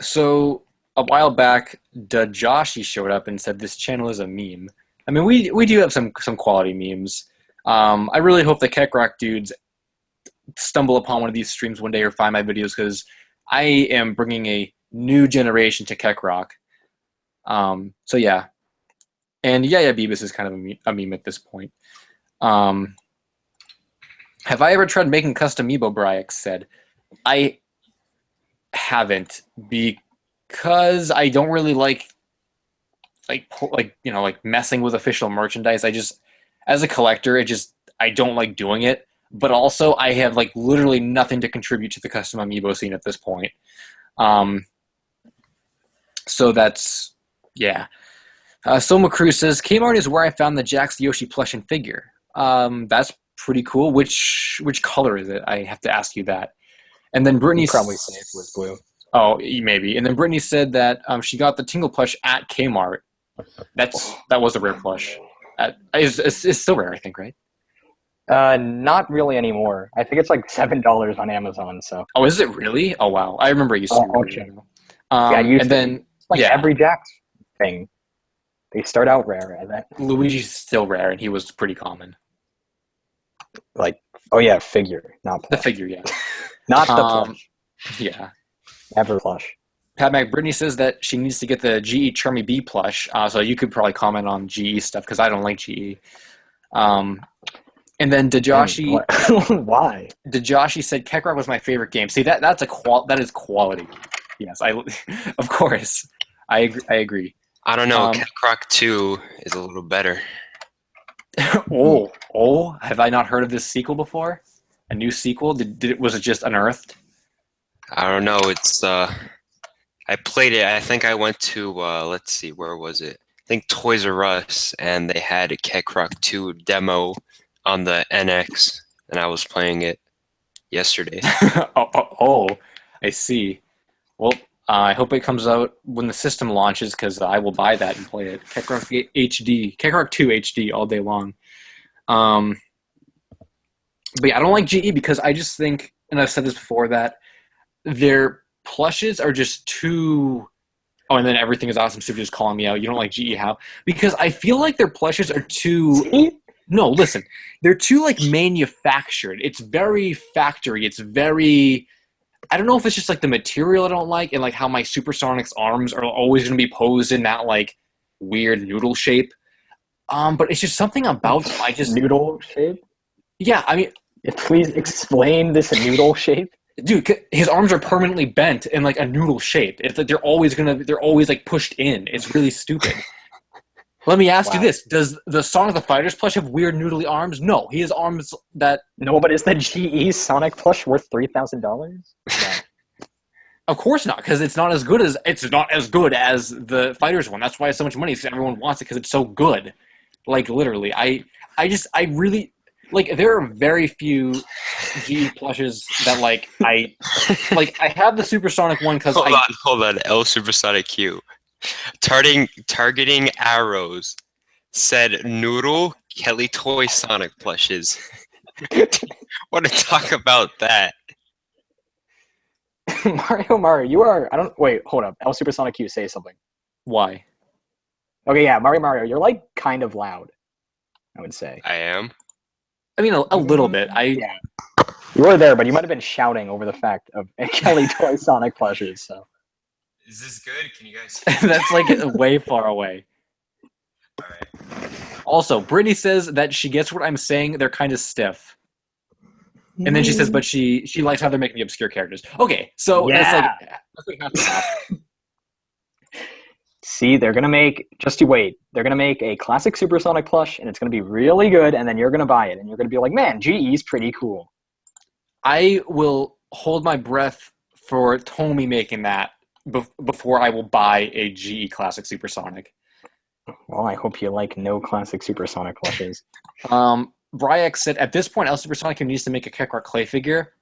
So a while back, Dajoshi showed up and said this channel is a meme. I mean, we do have some quality memes. I really hope the Keckrock dudes stumble upon one of these streams one day or find my videos, because I am bringing a new generation to Keckrock. So yeah. And yeah, Beavis is kind of a meme at this point. Have I ever tried making custom amiibo, Bryek said. I haven't, because I don't really like messing with official merchandise. I just, as a collector, I don't like doing it. But also, I have like literally nothing to contribute to the custom amiibo scene at this point. So that's, yeah. Soma Cruz says, Kmart is where I found the Jakks Yoshi plush and figure. That's pretty cool. Which color is it? I have to ask you that. And then Brittany probably said it was blue. Oh, maybe. And then Brittany said that she got the Tingle plush at Kmart. That was a rare plush. It's still rare, I think, right? Not really anymore. I think it's like $7 on Amazon. So. Oh, is it really? Oh, wow. I remember you said yeah, and then it's like every Jakks thing. They start out rare, and then Luigi's still rare, and he was pretty common. like, oh yeah, figure, not The plush. figure, yeah. Not the plush. Yeah. Never plush. Pat Mac Brittany says that she needs to get the GE Chummy B plush, so you could probably comment on GE stuff because I don't like GE. And then Dajoshi Why? said Kekrok was my favorite game. See that is quality. Yes, of course I agree. I don't know. Um, Caprock 2 is a little better. Have I not heard of this sequel before? A new sequel? Was it just unearthed? I don't know. It's I played it. I think I went to let's see, where was it? I think Toys R Us, and they had a Kekrok 2 demo on the NX, and I was playing it yesterday. I see. Well, I hope it comes out when the system launches because I will buy that and play it. Kekrok HD, Kekrok 2 HD all day long. But yeah, I don't like GE because I just think, and I've said this before, that their plushes are just too. Oh, and then everything is awesome. So just calling me out. You don't like GE how? Because I feel like their plushes are too. See? No, listen. They're too like manufactured. It's very factory. It's very. I don't know if it's just like the material I don't like, and like how my Supersonic's arms are always going to be posed in that like weird noodle shape. But it's just something about them. I just Noodle shape. yeah. I mean, Please explain this noodle shape. dude, his arms are permanently bent in like a noodle shape. It's like they're always like pushed in. It's really stupid. Let me ask you this: does the Sonic the Fighters plush have weird noodly arms? No, he has arms that. No, but is the GE Sonic plush worth $3,000? Of course not, because it's not as good as the Fighters one. That's why it's so much money. Because everyone wants it because it's so good. Like literally, I really like. There are very few GE plushes that like I like. I have the Supersonic one because Hold on. L Supersonic Q. Targeting arrows said Noodle Kelly Toy Sonic plushes. Want to talk about that? Mario, you are. I don't. Wait, hold up. L Supersonic Q, say something. Why? Okay, yeah, Mario, you're like kind of loud, I would say. I am. I mean, a little bit. Yeah. You were there, but you might have been shouting over the fact of Kelly Toy Sonic plushes, so. Is this good? Can you guys? That's like way far away. All right. Also, Brittany says that she gets what I'm saying. They're kind of stiff. And then she says, but she likes how they're making the obscure characters. Okay, so Yeah. that's like half and half. See, they're gonna make. Just you wait. They're gonna make a classic Supersonic plush, and it's gonna be really good. And then you're gonna buy it, and you're gonna be like, "Man, GE's pretty cool." I will hold my breath for Tomy making that before I will buy a GE Classic Supersonic. Well, I hope you like no classic Supersonic plushes. Bryax said, at this point, El Supersonic needs to make a Kekrok clay figure.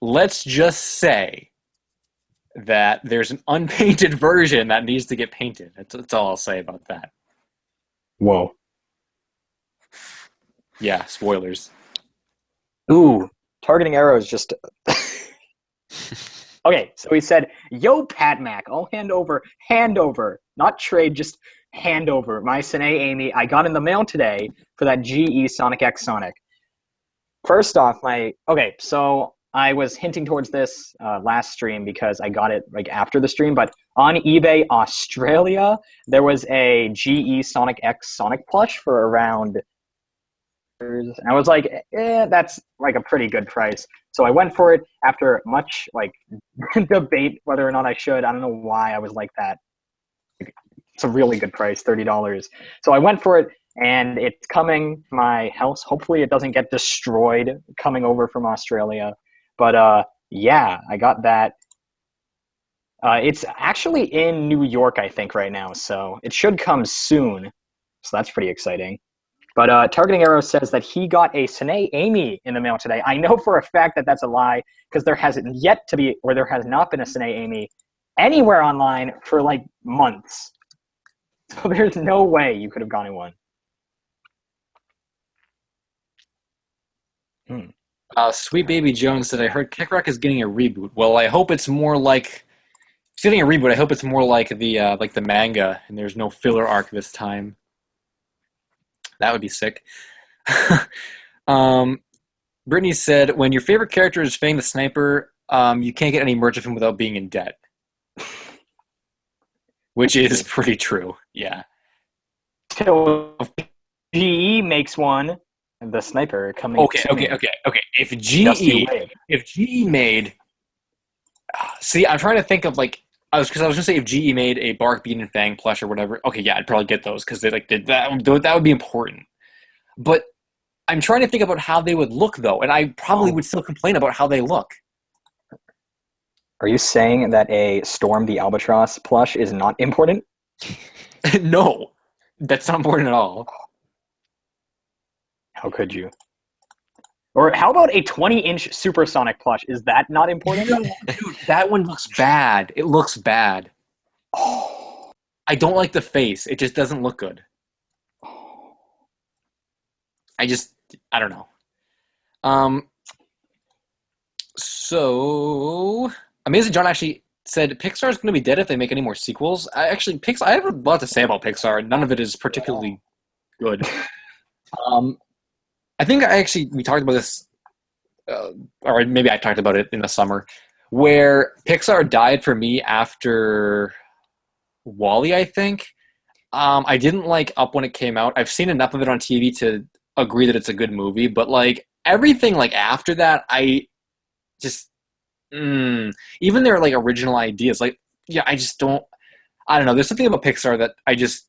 Let's just say that there's an unpainted version that needs to get painted. That's all I'll say about that. Whoa. Yeah, spoilers. Ooh, targeting arrows just. Okay, so he said, "Yo, Pat Mac, I'll hand over, not trade, just hand over my Sine Amy I got in the mail today for that GE Sonic X Sonic." First off, so I was hinting towards this last stream because I got it like after the stream, but on eBay Australia, there was a GE Sonic X Sonic plush for around. And I was like, that's like a pretty good price. So I went for it after much like debate whether or not I should. I don't know why I was like that. It's a really good price, $30. So I went for it, and it's coming to my house. Hopefully it doesn't get destroyed coming over from Australia. But yeah, I got that. It's actually in New York, I think, right now. So it should come soon. So that's pretty exciting. But Targeting Arrow says that he got a Sine Amy in the mail today. I know for a fact that that's a lie because there has not been a Sine Amy anywhere online for like months. So there's no way you could have gotten one. Sweet Baby Jones said, I heard Kekrok is getting a reboot. Well, I hope it's more like getting a reboot. I hope it's more like the manga, and there's no filler arc this time. That would be sick. Brittany said, "When your favorite character is Fang the Sniper, you can't get any merch of him without being in debt," which is pretty true. Yeah. Till GE makes one, the sniper coming. Okay. If Dusty Wave. GE made, see, I'm trying to think of like I was gonna say if GE made a Bark Bean and Fang plush or whatever. Okay, yeah, I'd probably get those because they like did that. That would be important. But I'm trying to think about how they would look though, and I probably would still complain about how they look. Are you saying that a Storm the Albatross plush is not important? No, that's not important at all. How could you? Or how about a 20-inch supersonic plush? Is that not important? No, dude, that one looks bad. It looks bad. Oh. I don't like the face. It just doesn't look good. I don't know. So Amazing John actually said Pixar's going to be dead if they make any more sequels. I have a lot to say about Pixar. None of it is particularly good. I think we talked about this, or maybe I talked about it in the summer, where Pixar died for me after WALL-E, I think. I didn't like Up when it came out. I've seen enough of it on TV to agree that it's a good movie, but like everything like after that, I just even their like original ideas, like I don't know. There's something about Pixar that I just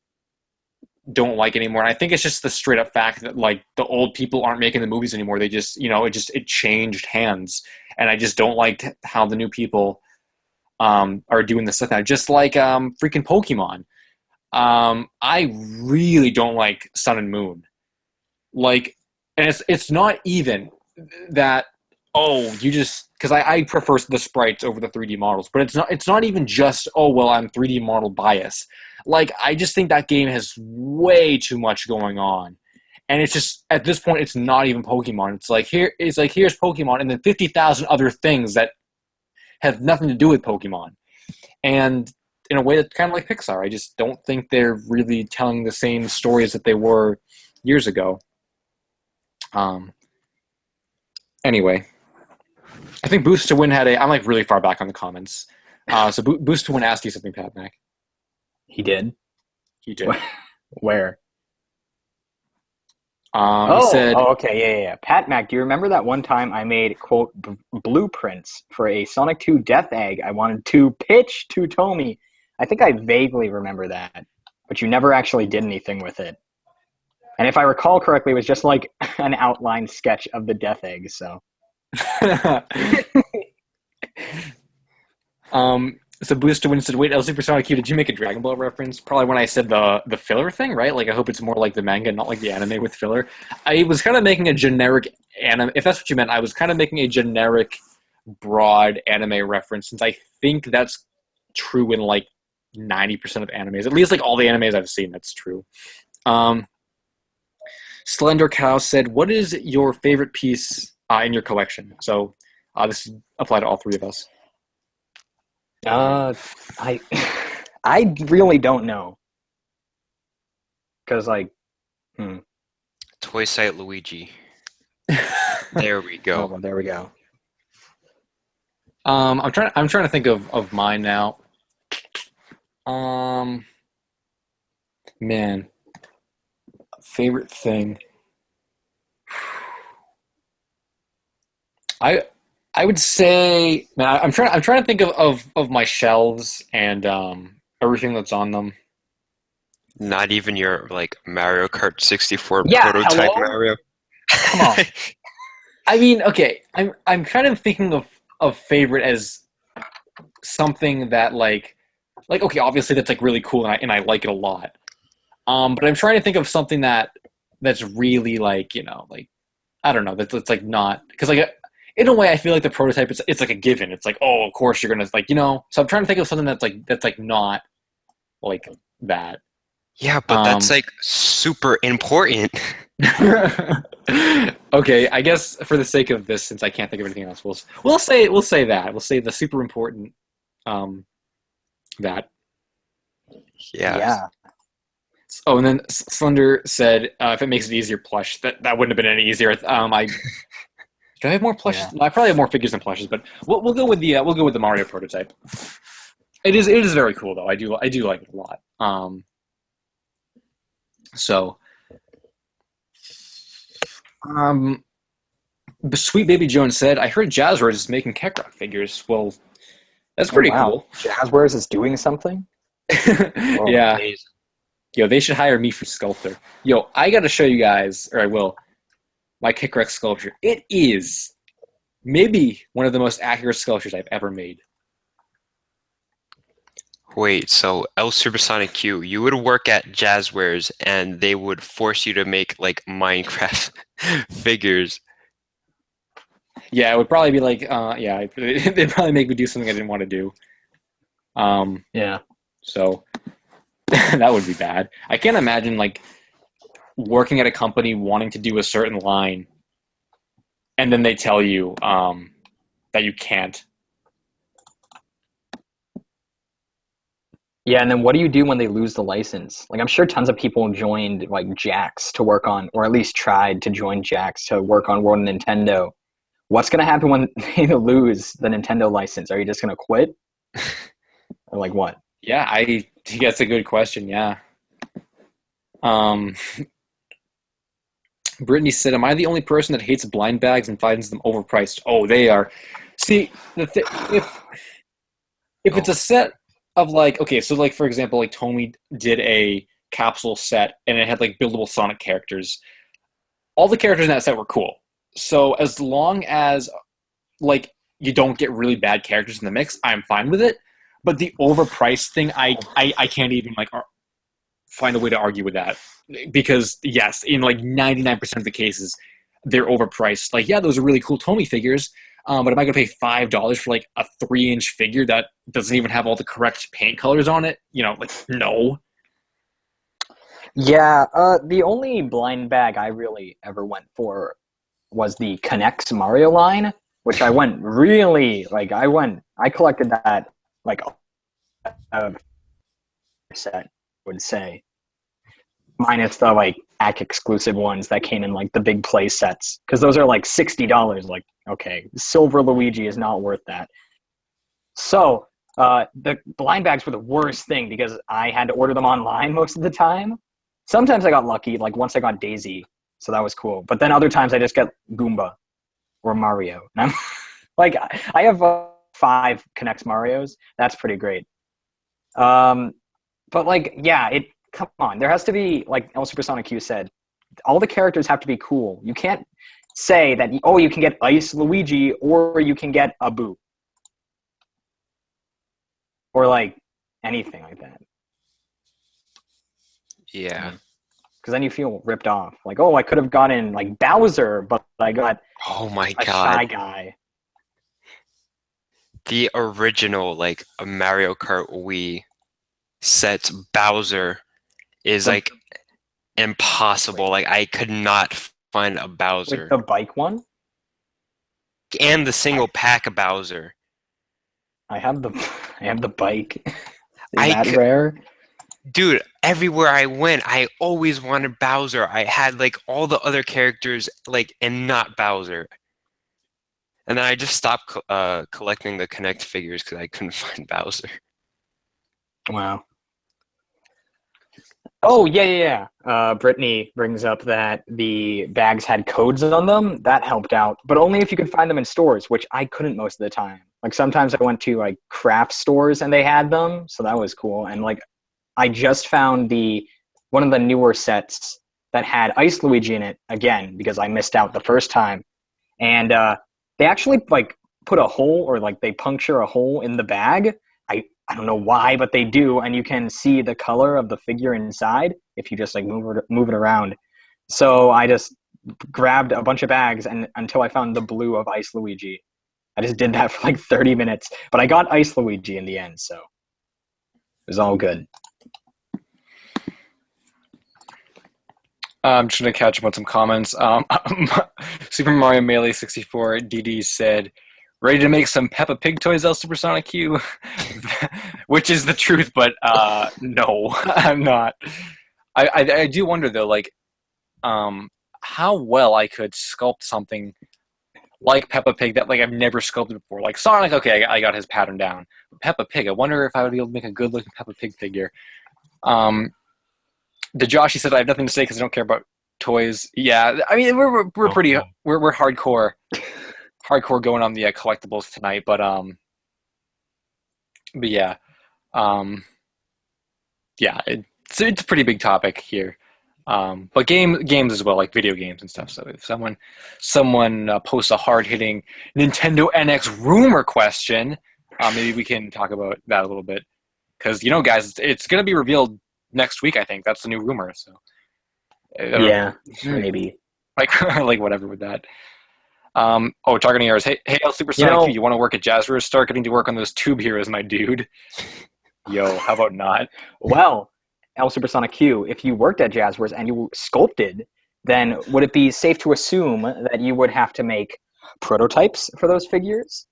don't like anymore. And I think it's just the straight up fact that like the old people aren't making the movies anymore. They just it changed hands, and I just don't like how the new people are doing this stuff now. Just like freaking Pokemon. I really don't like Sun and Moon. Like, and it's not even that. Oh, you just because I prefer the sprites over the 3D models, but it's not even just I'm 3D model bias. Like I just think that game has way too much going on, and it's just at this point it's not even Pokemon. It's like here's Pokemon, and then 50,000 other things that have nothing to do with Pokemon, and in a way that's kind of like Pixar. I just don't think they're really telling the same stories that they were years ago. Anyway, I think Boost to Win I'm like really far back on the comments. So Boost to Win asked you something, Pat Mac. He did? He did. Where? He said, okay, yeah. Pat Mac, do you remember that one time I made, quote, blueprints for a Sonic 2 Death Egg I wanted to pitch to Tomy? I think I vaguely remember that, but you never actually did anything with it. And if I recall correctly, it was just like an outline sketch of the Death Egg, so. So Boost to Win said, wait, El Supersonic Q, did you make a Dragon Ball reference? Probably when I said the filler thing, right? Like, I hope it's more like the manga, not like the anime with filler. I was kind of making a generic anime, if that's what you meant, I was kind of making a generic, broad anime reference, since I think that's true in, like, 90% of animes. At least, like, all the animes I've seen, that's true. Slender Cow said, what is your favorite piece in your collection? So, this applies to all three of us. I really don't know. Because, like, Toy Site Luigi. There we go. Oh, there we go. I'm trying to think of mine now. Man, favorite thing. I would say, man, I'm trying to think of my shelves and everything that's on them. Not even your like Mario Kart 64 Yeah, prototype hello? Mario. Come on. I mean, okay, I'm kind of thinking of favorite as something that like okay, obviously that's like really cool and I like it a lot. But I'm trying to think of something that's really like, like I don't know, that's like not because like in a way I feel like the prototype it's like a given. It's like, oh, of course you're gonna like, So I'm trying to think of something that's like not like that. Yeah, but that's like super important. Okay, I guess for the sake of this, since I can't think of anything else, we'll say that. We'll say the super important that. Yeah. Yeah. Oh, and then Slender said, if it makes it easier, plush. That wouldn't have been any easier. Do I have more plushes? Yeah. No, I probably have more figures than plushes, but we'll go with the Mario prototype. It is very cool though. I do like it a lot. So um, Sweet Baby Jones said, "I heard Jazzwares is making Kekrok figures." Well, that's Oh pretty wow. cool. Jazzwares is doing something. Whoa. Yeah. Amazing. Yo, they should hire me for sculptor. Yo, I gotta show you guys, or I will, my Kickrex sculpture. It is maybe one of the most accurate sculptures I've ever made. Wait, so El Supersonic Q, you would work at Jazzwares and they would force you to make like Minecraft figures. Yeah, it would probably be like, yeah, they'd probably make me do something I didn't want to do. Yeah. So that would be bad. I can't imagine like working at a company wanting to do a certain line, and then they tell you that you can't. Yeah, and then what do you do when they lose the license? Like, I'm sure tons of people joined like Jakks to work on, or at least tried to join Jakks to work on World Nintendo. What's gonna happen when they lose the Nintendo license? Are you just gonna quit, or like what? Yeah, that's a good question. Yeah. Um, Brittany said, "Am I the only person that hates blind bags and finds them overpriced?" Oh, they are. See, if it's a set of like, okay, so like for example, like Tomy did a capsule set and it had like buildable Sonic characters. All the characters in that set were cool. So as long as like you don't get really bad characters in the mix, I'm fine with it. But the overpriced thing, I can't even like find a way to argue with that, because yes, in like 99% of the cases, they're overpriced. Like, yeah, those are really cool Tomy figures, but am I going to pay $5 for like a 3-inch figure that doesn't even have all the correct paint colors on it? Like no. Yeah, the only blind bag I really ever went for was the Connects Mario line, which I went really like I collected that like a set, would say, minus the like ACK exclusive ones that came in like the big play sets, because those are like $60. Like, okay, Silver Luigi is not worth that. So the blind bags were the worst thing because I had to order them online most of the time. Sometimes I got lucky, like once I got Daisy, so that was cool. But then other times I just get Goomba or Mario. And I'm like, I have 5 Connects Marios. That's pretty great. But like, yeah, come on. There has to be, like El Supersonic Q said, all the characters have to be cool. You can't say that, oh, you can get Ice Luigi or you can get a Boo. Or like anything like that. Yeah. Because then you feel ripped off. Like, oh, I could have gotten like Bowser, but I got Oh my a God. Shy Guy. The original like Mario Kart Wii set Bowser is like impossible. Like I could not find a Bowser. Like the bike one? And the single pack of Bowser. I have the bike. Is I that c- rare? Dude, everywhere I went, I always wanted Bowser. I had like all the other characters, like, and not Bowser. And then I just stopped collecting the Connect figures because I couldn't find Bowser. Wow. Oh, yeah. Brittany brings up that the bags had codes on them. That helped out, but only if you could find them in stores, which I couldn't most of the time. Like sometimes I went to like craft stores and they had them, so that was cool. And like I just found one of the newer sets that had Ice Luigi in it again because I missed out the first time. And they actually like put a hole, or like they puncture a hole in the bag. I don't know why, but they do, and you can see the color of the figure inside if you just like move it around. So I just grabbed a bunch of bags and until I found the blue of Ice Luigi. I just did that for like 30 minutes, but I got Ice Luigi in the end, so it was all good. I'm just gonna catch up on some comments. Super Mario Melee 64 DD said, Ready to make some Peppa Pig toys, El Supersonic Q? Which is the truth, but no, I'm not. I do wonder though, like, how well I could sculpt something like Peppa Pig that like I've never sculpted before. Like Sonic, okay, I got his pattern down. But Peppa Pig, I wonder if I would be able to make a good looking Peppa Pig figure. The Joshy said I have nothing to say because I don't care about toys. Yeah, I mean we're pretty we're hardcore going on the collectibles tonight, but yeah, yeah, it's a pretty big topic here. But games as well, like video games and stuff. So if someone posts a hard hitting Nintendo NX rumor question, maybe we can talk about that a little bit. Because guys, it's going to be revealed next week. I think that's the new rumor. So Yeah, maybe. Like whatever with that. Targeting errors. Hey, Super Sonic, you want to work at Jazzers? Start getting to work on those tube heroes, my dude. Yo, how about not? Well, El Supersonic Q, if you worked at Jazzwares and you sculpted, then would it be safe to assume that you would have to make prototypes for those figures?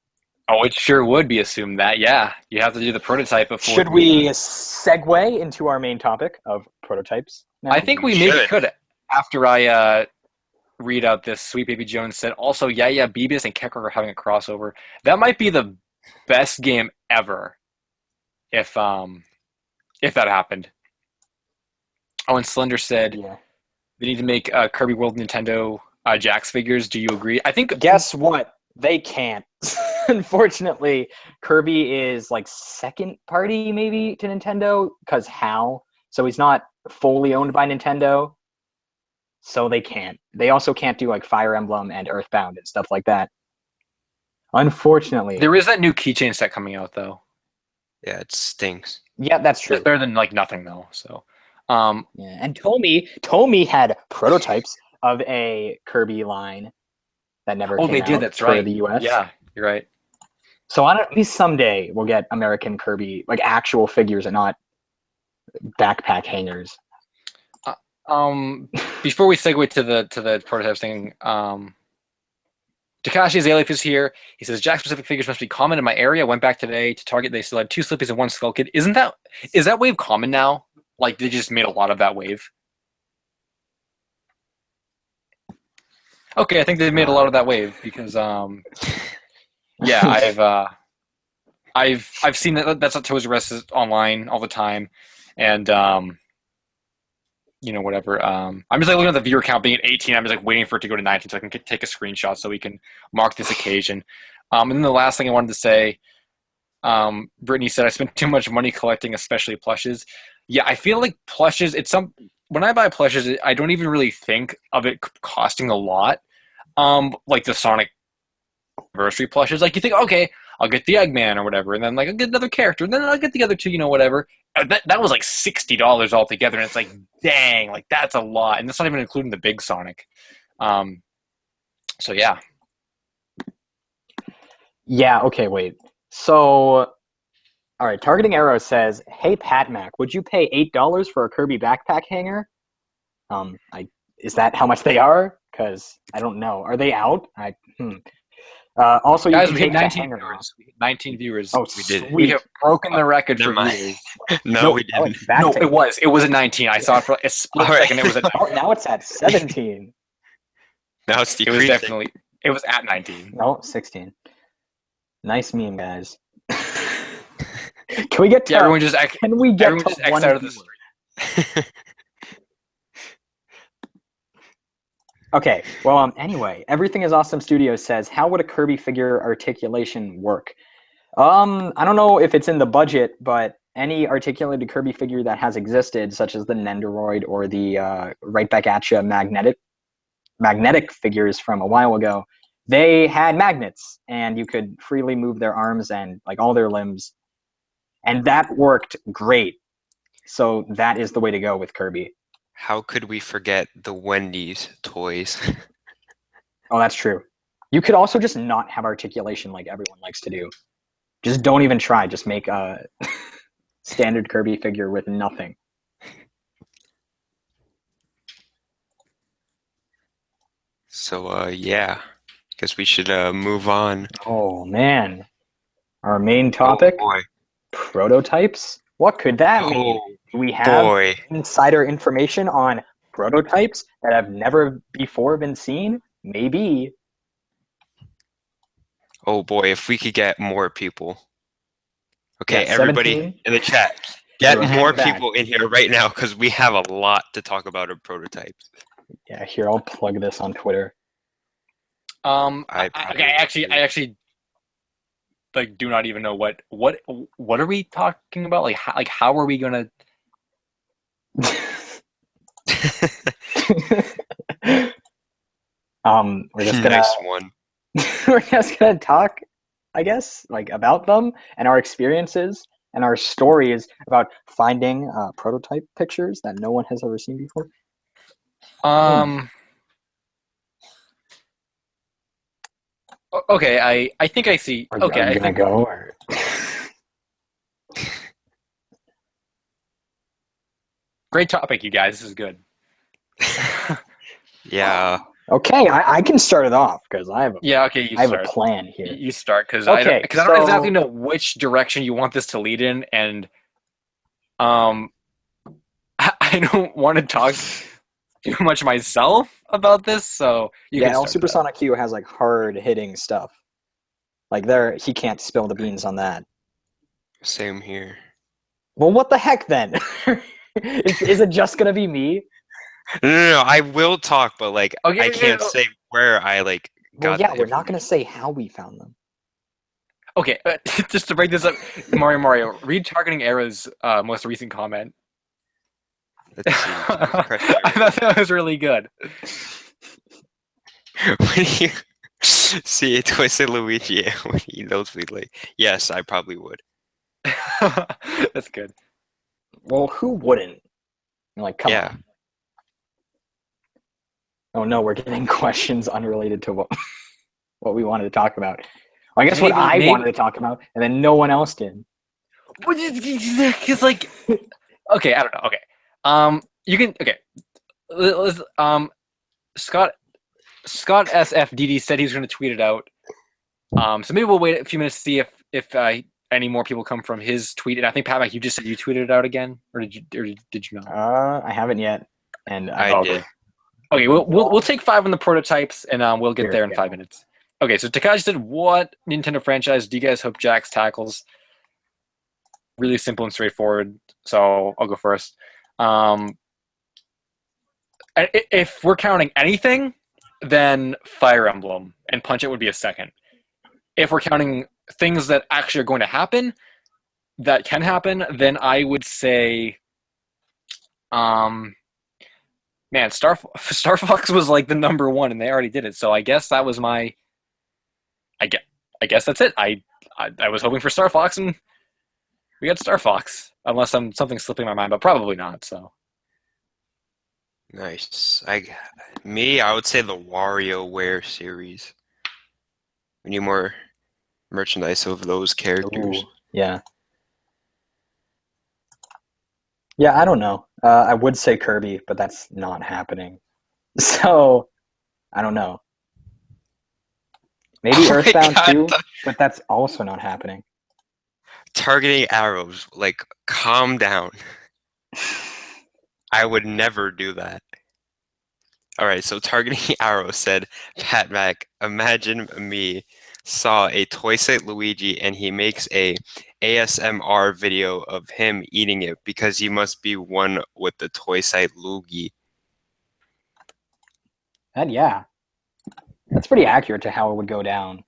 Oh, it sure would be assumed that, yeah. You have to do the prototype before. Should we segue into our main topic of prototypes now? I think we maybe could, after I read out this Sweet Baby Jones said, also, yeah, Beavis and Kecker are having a crossover. That might be the best game ever if that happened. Oh, and Slender said they need to make Kirby World Nintendo Jakks figures. Do you agree? I think. Guess what? They can't. Unfortunately, Kirby is like second party maybe to Nintendo because HAL. So he's not fully owned by Nintendo. So they can't. They also can't do like Fire Emblem and Earthbound and stuff like that. Unfortunately. There is that new keychain set coming out though. Yeah, it stinks. Yeah, that's true. It's better than like nothing though. So. Yeah, and Tomy had prototypes of a Kirby line that never came out that's for right. the US. Yeah, you're right. So at least someday we'll get American Kirby, like actual figures and not backpack hangers. Before we segue to the prototypes thing, Takashi Azaleif is here. He says Jack specific figures must be common in my area. Went back today to Target. They still had 2 Slippies and 1 Skull Kid. Is that wave common now? Like they just made a lot of that wave. Okay, I think they've made a lot of that wave because yeah, I've seen that's what Toys R Us is online all the time, and whatever. I'm just like looking at the viewer count being at 18. I'm just like waiting for it to go to 19 so I can take a screenshot so we can mark this occasion. And then the last thing I wanted to say, Brittany said I spent too much money collecting, especially plushes. Yeah, I feel like plushes. When I buy plushes, I don't even really think of it costing a lot. Like the Sonic anniversary plushes, like you think, okay, I'll get the Eggman or whatever, and then like I'll get another character, and then I'll get the other 2, whatever. That was like $60 altogether, and it's like, dang, like that's a lot, and that's not even including the big Sonic. So yeah. Yeah. Okay. Wait. So. All right, Targeting Arrow says, "Hey Pat Mac, would you pay $8 for a Kirby backpack hanger?" Is that how much they are? Because I don't know. Are they out? Also, guys, you we can hit take 19 viewers. 19 viewers. Oh, we did. We have broken the record Never for mind. viewers. No, we didn't. No, it was. It was at 19. I saw it for a split second. It was at. Now it's at 17. Now it's It decreasing. was definitely. It was at 19. No, 16. Nice meme, guys. Can we get to? Yeah, everyone just X out of this. Okay. Well, anyway, Everything is Awesome Studios says, how would a Kirby figure articulation work? I don't know if it's in the budget, but any articulated Kirby figure that has existed, such as the Nendoroid or the Right Back At Ya magnetic figures from a while ago, they had magnets, and you could freely move their arms and like all their limbs. And that worked great. So that is the way to go with Kirby. How could we forget the Wendy's toys? Oh, that's true. You could also just not have articulation like everyone likes to do. Just don't even try. Just make a standard Kirby figure with nothing. So, yeah. Guess we should move on. Oh man, our main topic, Oh boy. prototypes. What could that mean? Oh Do we have boy. insider information on prototypes that have never before been seen? Maybe. Oh boy, if we could get more people. Okay, Yeah, everybody 17. in the chat, get We're more back. people in here right now because we have a lot to talk about of prototypes. Yeah, here, I'll plug this on Twitter. I actually like do not even know what are we talking about? Like how are we gonna? We're just gonna nice one. we're just gonna talk, I guess, like about them and our experiences and our stories about finding prototype pictures that no one has ever seen before. Okay, I think I see. Are Okay, you I gonna think. go or? Great topic, you guys. This is good. Yeah. Okay, I can start it off because I have Yeah. Okay, you I have start. a plan here. You start because Okay, I don't exactly know which direction you want this to lead in, and I don't want to talk too much myself about this, so you Yeah, can El start. Supersonic Q has like hard hitting stuff. Like he can't spill the beans on that. Same here. Well, what the heck then? is it just gonna be me? No, I will talk, but like Okay, I can't say where I like Well, got yeah, the we're not gonna information. say how we found them. Okay, just to break this up, Mario, read Targeting Era's most recent comment. Let's see. I thought that was really good. When you see a Twisted Luigi when he knows me, like, yes, I probably would. That's good. Well, who wouldn't? Like, come Yeah. on. Oh no, we're getting questions unrelated to what we wanted to talk about. Well, I guess what I wanted to talk about, and then no one else did. It's like, okay, I don't know. Okay, you can. Okay, let's, Scott SFDD said he was going to tweet it out. So maybe we'll wait a few minutes to see if any more people come from his tweet. And I think Pat, Mac, you just said you tweeted it out again, or did you not? I haven't yet, and I did. Okay, we'll take 5 on the prototypes, and we'll get Here there we in go. 5 minutes. Okay, so Takashi said, "What Nintendo franchise do you guys hope Jax tackles?" Really simple and straightforward. So I'll go first. If we're counting anything, then Fire Emblem and Punch It would be a second. If we're counting things that actually are going to happen, that can happen, then I would say, man, Star Fox was like the number one, and they already did it. So I guess that was my. I guess that's it. I was hoping for Star Fox, and we got Star Fox. Unless something's slipping my mind, but probably not. So. Nice. I would say the WarioWare series. We need more merchandise of those characters. Ooh, yeah. Yeah, I don't know. I would say Kirby, but that's not happening. So, I don't know. Maybe Earthbound 2, but that's also not happening. Targeting arrows, like, calm down. I would never do that. All right, so Targeting Arrow said, Pat Mac, imagine me saw a toy set Luigi and he makes a ASMR video of him eating it because he must be one with the toy site Luigi. And yeah, that's pretty accurate to how it would go down.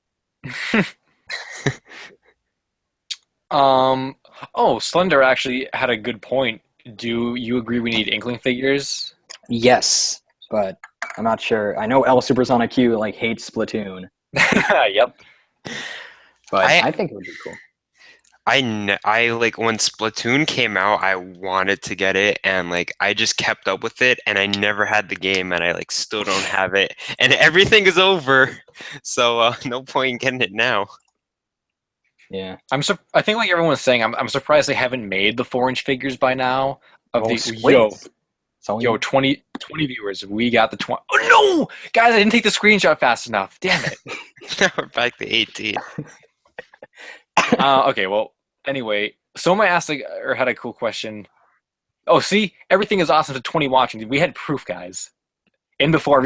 Oh, Slender actually had a good point. Do you agree we need Inkling figures? Yes, but I'm not sure. I know El Supersonic Q like hates Splatoon, Yep. but I think it would be cool. I like when Splatoon came out, I wanted to get it and like I just kept up with it and I never had the game and I like still don't have it and everything is over. So no point in getting it now. Yeah. I think like everyone was saying, I'm surprised they haven't made the 4-inch figures by now of Well, the yo. So Yo, 20 viewers. We got the 20. Oh, no! Guys, I didn't take the screenshot fast enough. Damn it. Now we're back to 18. Okay, well, anyway. Someone asked, or had a cool question. Oh, see? Everything is awesome to 20 watching. We had proof, guys. In before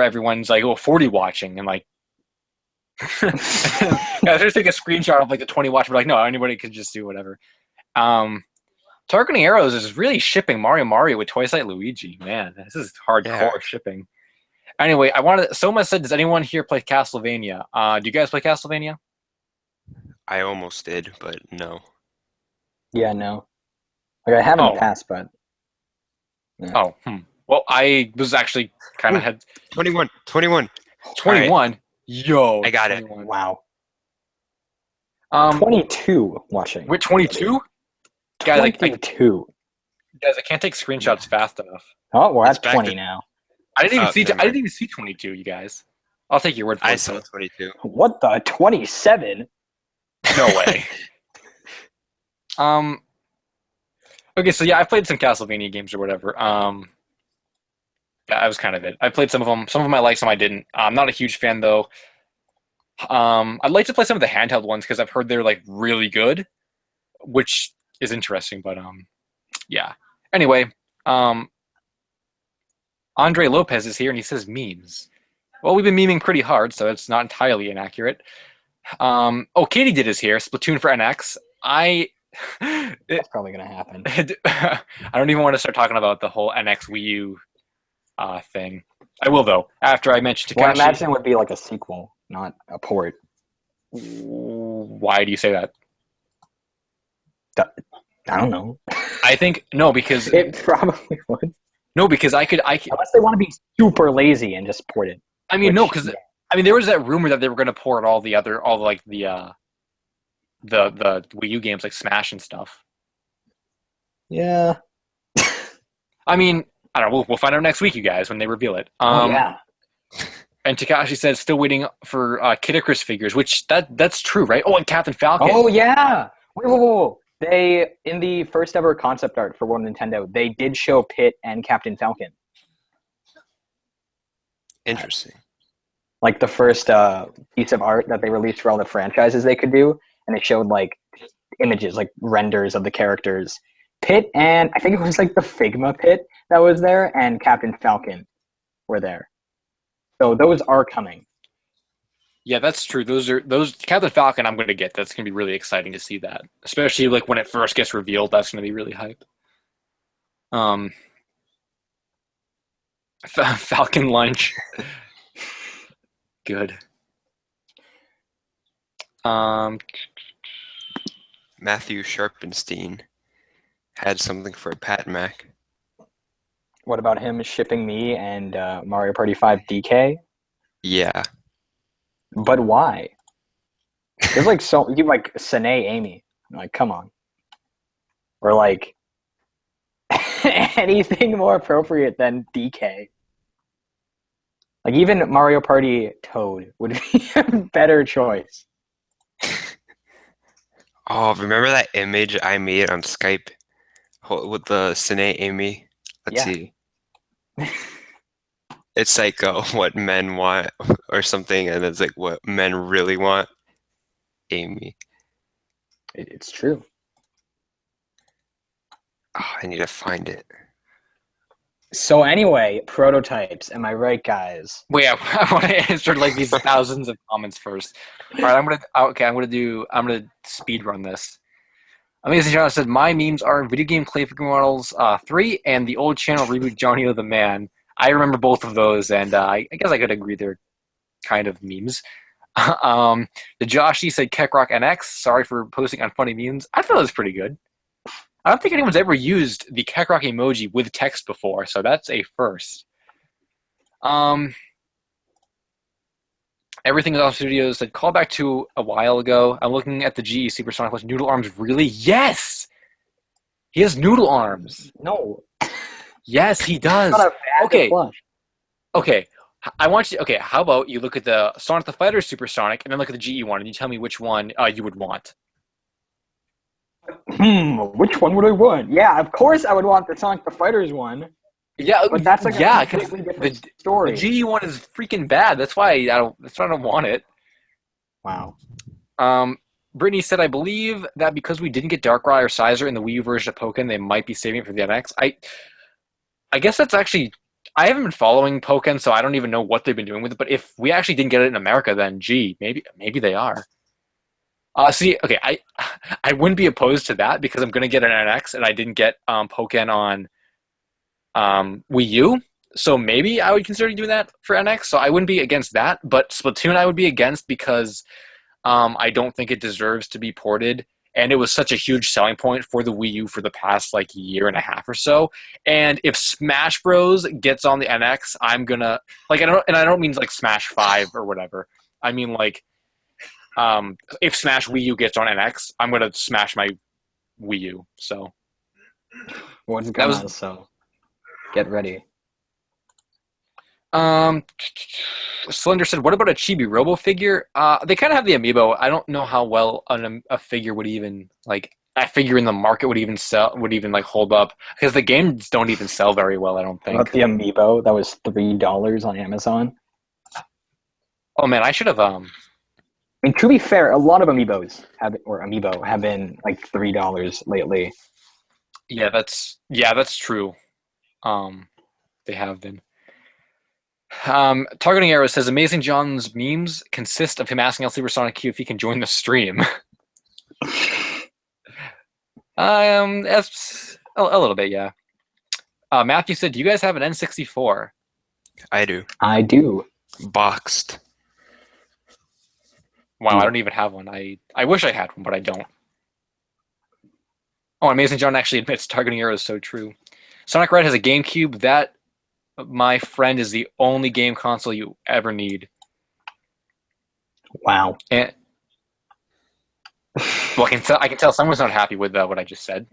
everyone's like, oh, 40 watching. And like, guys, just take a screenshot of like the 20 watching. We're like, no, anybody could just do whatever. Targeting Arrows is really shipping Mario with Twilight Luigi. Man, this is hardcore shipping. Anyway, someone said, does anyone here play Castlevania? Do you guys play Castlevania? I almost did, but no. Yeah, no. Like I have in the past, but. Yeah. Oh, well, I was actually kind of had 21. 21. Right. Yo, I got 21. it. Wow. 22 watching. We're 22? Guys, 22. Guys, I can't take screenshots fast enough. Oh, we're at 20 now. I didn't even see 22, you guys. I'll take your word for it. I saw 22. What the 27? No way. Okay, so yeah, I played some Castlevania games or whatever. Yeah, that was kind of it. I played some of them. Some of them I liked, some I didn't. I'm not a huge fan though. I'd like to play some of the handheld ones because I've heard they're like really good, which is interesting. But yeah. Anyway, Andre Lopez is here and he says memes. Well, we've been memeing pretty hard, so it's not entirely inaccurate. Katie did is here. Splatoon for NX. That's probably gonna happen. I don't even want to start talking about the whole NX Wii U thing. I will though. After I mentioned Takashi. Well, I imagine it would be like a sequel, not a port. Why do you say that? I don't know. I think no, because it probably would. No, because I could unless they want to be super lazy and just port it. I mean, no, because there was that rumor that they were going to port all the Wii U games like Smash and stuff. Yeah. I mean, I don't know. We'll find out next week, you guys, when they reveal it. Yeah. And Takashi says still waiting for Kid Icarus figures, which that's true, right? Oh, and Captain Falcon. Oh yeah. Whoa. They in the first ever concept art for World Nintendo, they did show Pit and Captain Falcon. Interesting. Like the first piece of art that they released for all the franchises they could do, and it showed like images, like renders of the characters. Pit and I think it was like the Figma Pit that was there, and Captain Falcon were there. So those are coming. Yeah, that's true. Those Captain Falcon I'm going to get. That's going to be really exciting to see that. Especially like when it first gets revealed, that's going to be really hype. Falcon lunch. Good. Matthew Sharpenstein had something for Pat Mac. What about him shipping me and Mario Party 5 DK? Yeah. But why? There's like you like Sine Amy. Like, come on. Or like anything more appropriate than DK. Like even Mario Party Toad would be a better choice. Oh, remember that image I made on Skype with the Sine Amy? Let's see. It's like what men want or something, and it's like what men really want. Amy. It's true. Oh, I need to find it. So anyway, prototypes. Am I right, guys? Wait, I want to answer like these thousands of comments first. All right, I'm gonna speed run this. Amazing John said my memes are video game clay figure models 3 and the old channel reboot Johnny the Man. I remember both of those, and I guess I could agree they're kind of memes. The Joshy said Keckrock NX. Sorry for posting on funny memes. I thought it was pretty good. I don't think anyone's ever used the Keckrock emoji with text before, so that's a first. Everything is on Studios said call back to a while ago. I'm looking at the GE Supersonic Plus. Noodle arms, really? Yes! He has noodle arms. No. Yes, he does. Okay. Okay. I want you. Okay, how about you look at the Sonic the Fighter Supersonic and then look at the GE one, and you tell me which one you would want. Which one would I want? Yeah, of course I would want the Sonic the Fighters one, Yeah, but that's like a yeah, because completely different the story. GE one is freaking bad. That's why I don't. That's why I don't want it. Wow. Um, Brittany said, I believe that because we didn't get Darkrai or Sizer in the Wii U version of Pokken, they might be saving it for the NX. I guess that's actually. I haven't been following Pokken, so I don't even know what they've been doing with it. But if we actually didn't get it in America, then gee, maybe they are. See, okay, I wouldn't be opposed to that because I'm gonna get an NX, and I didn't get Pokken on Wii U. So maybe I would consider doing that for NX. So I wouldn't be against that. But Splatoon, I would be against because I don't think it deserves to be ported, and it was such a huge selling point for the Wii U for the past like year and a half or so. And if Smash Bros gets on the NX, I'm gonna like I don't mean like Smash 5 or whatever. I mean like if Smash Wii U gets on NX, I'm gonna smash my Wii U. So What's that was gonna so get ready. um. Slender said, "What about a Chibi Robo figure? They kind of have the amiibo. I don't know how well a figure would even like a figure in the market would even like hold up because the games don't even sell very well. I don't About think. the amiibo that was $3 on Amazon. Oh man, I should have I mean, to be fair, a lot of amiibos amiibo have been like $3 lately. yeah, that's true. They have been. Targeting Arrow says Amazing John's memes consist of him asking El Supersonic Q if he can join the stream. That's a little bit, yeah. Matthew said, "Do you guys have an N64?" I do. I do. Boxed. Wow, I don't even have one. I wish I had one, but I don't. Oh, Amazing John actually admits targeting arrow is so true. Sonic Red has a GameCube. That, my friend, is the only game console you ever need. Wow. And well, I can tell someone's not happy with what I just said.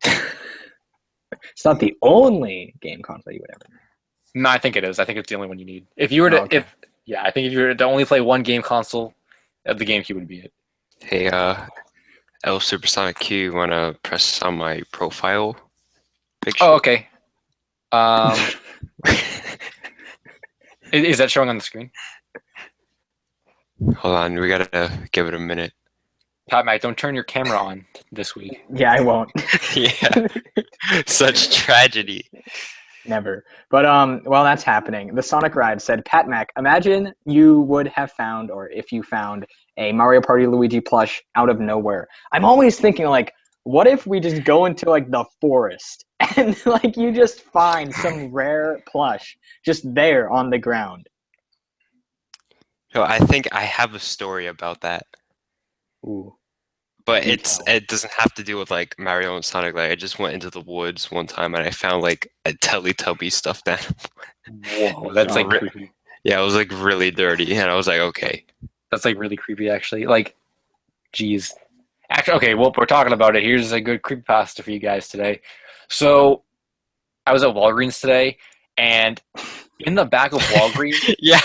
It's not the only game console you would ever need. No, I think it is. I think it's the only one you need. If you were to, okay. I think if you were to only play one game console, the GameCube would be it. Hey, L Supersonic Q, wanna press on my profile picture? Oh, okay. Is that showing on the screen? Hold on, we gotta give it a minute. Pat, Matt, don't turn your camera on this week. Yeah, I won't. Yeah, such tragedy. Never. But while that's happening, the Sonic Ride said, Pat Mac, imagine you would have found, or if you found, a Mario Party Luigi plush out of nowhere. I'm always thinking, like, what if we just go into, like, the forest and, like, you just find some rare plush just there on the ground? So I think I have a story about that. Ooh. But Do it doesn't have to do with like Mario and Sonic. Like I just went into the woods one time and I found like a Teletubby stuffed animal. Whoa, that's like creepy. Yeah, it was like really dirty, and I was like, okay. That's like really creepy, actually. Like, geez. Actually, okay. Well, we're talking about it. Here's a good creepypasta for you guys today. So, I was at Walgreens today, and in the back of Walgreens, Yeah,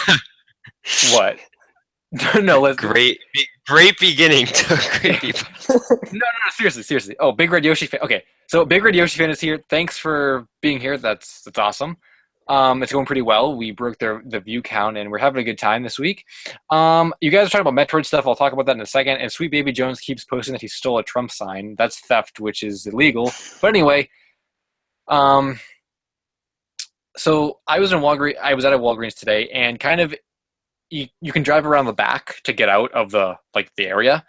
what? No, let's great beginning to a creepy. No, seriously. Oh, Big Red Yoshi fan. Okay, so Big Red Yoshi fan is here. Thanks for being here. That's awesome. It's going pretty well. We broke the view count, and we're having a good time this week. You guys are talking about Metroid stuff. I'll talk about that in a second. And Sweet Baby Jones keeps posting that he stole a Trump sign. That's theft, which is illegal. But anyway, so I was at a Walgreens today, and kind of you can drive around the back to get out of the area.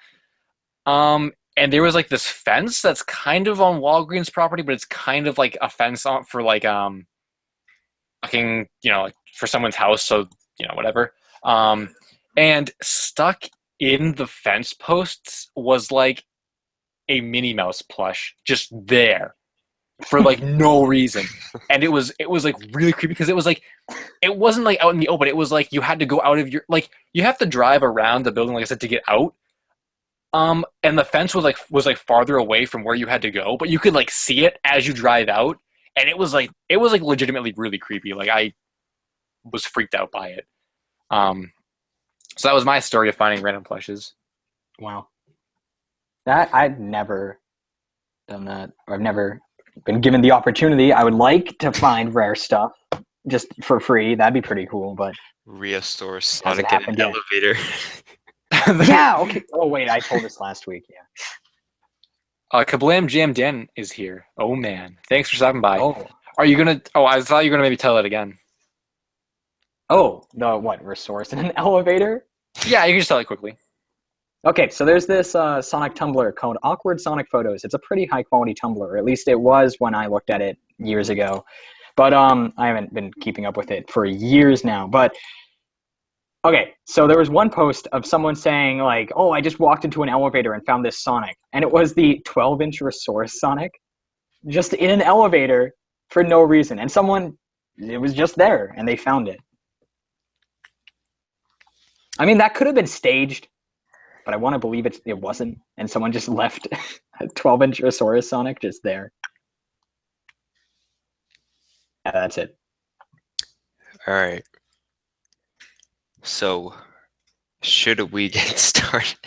And there was like this fence that's kind of on Walgreens property, but it's kind of like a fence on for like fucking, like for someone's house, so whatever. And stuck in the fence posts was like a Minnie Mouse plush just there for like no reason. And it was like really creepy because it wasn't like out in the open. It was like you had to go out of you have to drive around the building, like I said, to get out. And the fence was like farther away from where you had to go, but you could like see it as you drive out, and it was like legitimately really creepy. Like I was freaked out by it. So that was my story of finding random plushes. Wow. That I've never done that. Or I've never been given the opportunity. I would like to find rare stuff just for free. That'd be pretty cool, but Restore hasn't Sonic in an happened yet. elevator. Yeah, okay. Oh wait, I told this last week. Yeah. Kablam Jam Dan is here. Oh man, thanks for stopping by. Oh. Are you gonna? Oh, I thought you were gonna maybe tell it again. Oh, the what? Resource in an elevator? Yeah, you can just tell it quickly. Okay, so there's this Sonic Tumblr called Awkward Sonic Photos. It's a pretty high quality Tumblr, or at least it was when I looked at it years ago. But I haven't been keeping up with it for years now. But okay, so there was one post of someone saying like, "Oh, I just walked into an elevator and found this Sonic," and it was the 12-inch Resource Sonic, just in an elevator for no reason, and it was just there, and they found it. I mean, that could have been staged, but I want to believe it wasn't, and someone just left a 12-inch Resource Sonic just there. Yeah, that's it. All right. So, should we get started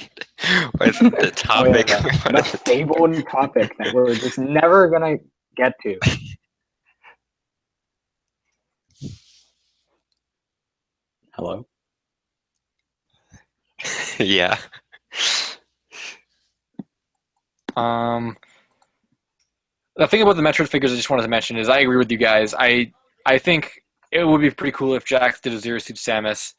with the topic? The fabled topic that we're just never gonna get to. Hello? Yeah. The thing about the Metroid figures I just wanted to mention is I agree with you guys. I think it would be pretty cool if Jax did a Zero Suit Samus,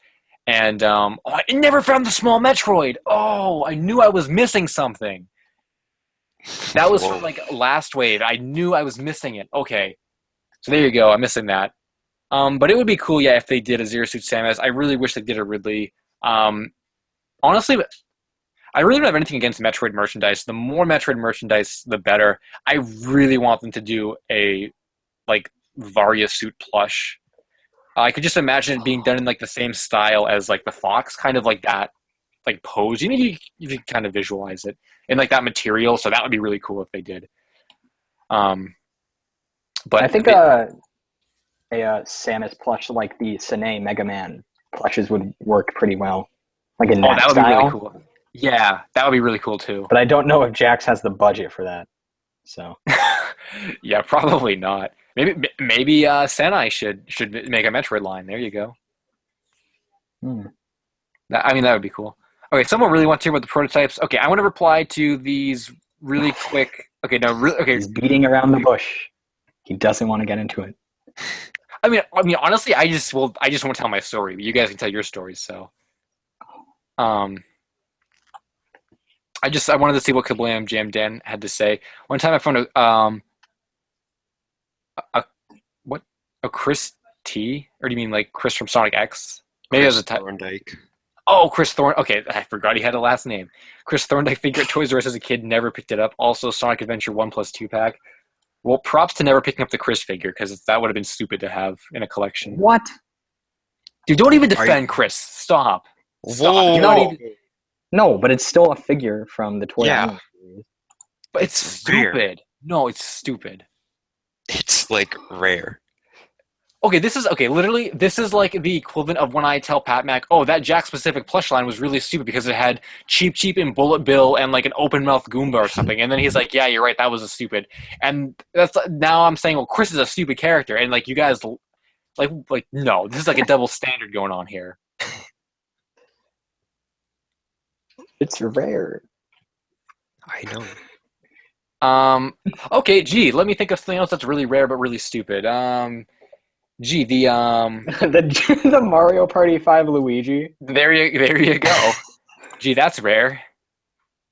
and I never found the small Metroid. Oh, I knew I was missing something. That was from like last wave. I knew I was missing it. Okay, so there you go. I'm missing that. But it would be cool, yeah, if they did a Zero Suit Samus. I really wish they did a Ridley. Honestly, I really don't have anything against Metroid merchandise. The more Metroid merchandise, the better. I really want them to do a like Varia suit plush. I could just imagine it being done in like the same style as like the Fox, kind of like that, like pose. You can kind of visualize it in like that material. So that would be really cool if they did. But I think a Samus plush like the Sine Mega Man plushes would work pretty well, like in that would style. be really cool. Yeah, that would be really cool too. But I don't know if Jax has the budget for that. So yeah, probably not. Maybe Senai should make a Metroid line. There you go. I mean, that would be cool. Okay, someone really wants to hear about the prototypes. Okay, I want to reply to these really quick. Okay, no, okay. He's beating around the bush. He doesn't want to get into it. I mean, honestly, I just want to tell my story. But you guys can tell your stories. So, I wanted to see what Kablam Jam Dan had to say. One time I found a Chris T, or do you mean like Chris from Sonic X? Maybe Chris as a type. Thorndike. Oh, Chris Thorn. Okay, I forgot he had a last name. Chris Thorndike figure at Toys R Us as a kid, never picked it up. Also, Sonic Adventure 1+2 pack. Well, props to never picking up the Chris figure, because that would have been stupid to have in a collection. What? Dude, don't even defend Chris. Stop. Whoa. No, but it's still a figure from the Toy Yeah. Island series. But it's stupid. rare. No, it's stupid. It's like rare. Okay, literally, this is like the equivalent of when I tell Pat Mac, oh, that Jack specific plush line was really stupid because it had Cheap Cheap and Bullet Bill and like an open mouth Goomba or something. And then he's like, yeah, you're right, that was a stupid. And that's now I'm saying, well, Chris is a stupid character. And like, you guys, like no, this is like a double standard going on here. It's rare. I know. Okay, gee, let me think of something else that's really rare but really stupid. Gee, the the Mario Party 5 Luigi. there you go. Gee, that's rare.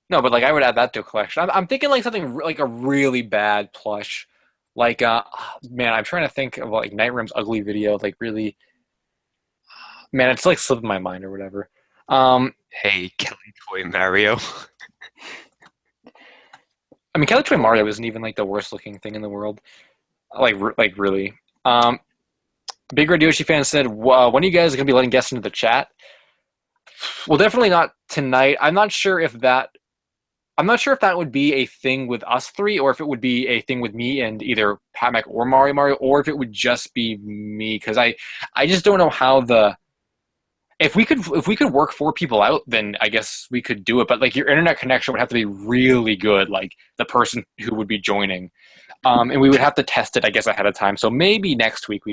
No, but like I would add that to a collection. I'm thinking like something like a really bad plush, like man, I'm trying to think of like Night Rim's ugly video, like really, man, it's like slipping my mind or whatever. Hey, Kelly Toy Mario. I mean, Kelly Toy Mario isn't even like the worst looking thing in the world, like really. Big Red Yoshi fan said, when are you guys going to be letting guests into the chat? Well, definitely not tonight. I'm not sure if that would be a thing with us three, or if it would be a thing with me and either Pat Mac or Mario, or if it would just be me, because I just don't know how if we could work 4 people out, then I guess we could do it. But like your internet connection would have to be really good, like the person who would be joining, and we would have to test it, I guess, ahead of time. So maybe next week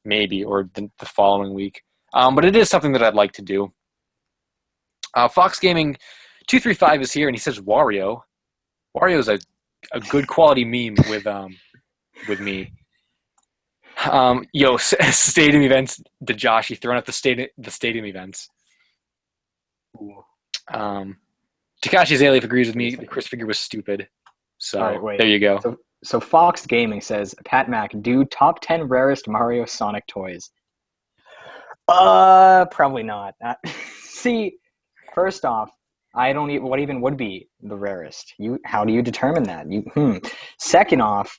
maybe or the following week. But it is something that I'd like to do. Fox Gaming 235 is here, and he says Wario. Wario is a good quality meme with me. Stadium events. The Josh, he throwing out the stadium events. Takashi's Alief agrees with me. The Chris figure was stupid. So All right, wait. there you go. So Fox Gaming says, Pat Mac, do top 10 rarest Mario Sonic toys. Probably not. See, first off, I don't even what even would be the rarest. How do you determine that? Second off,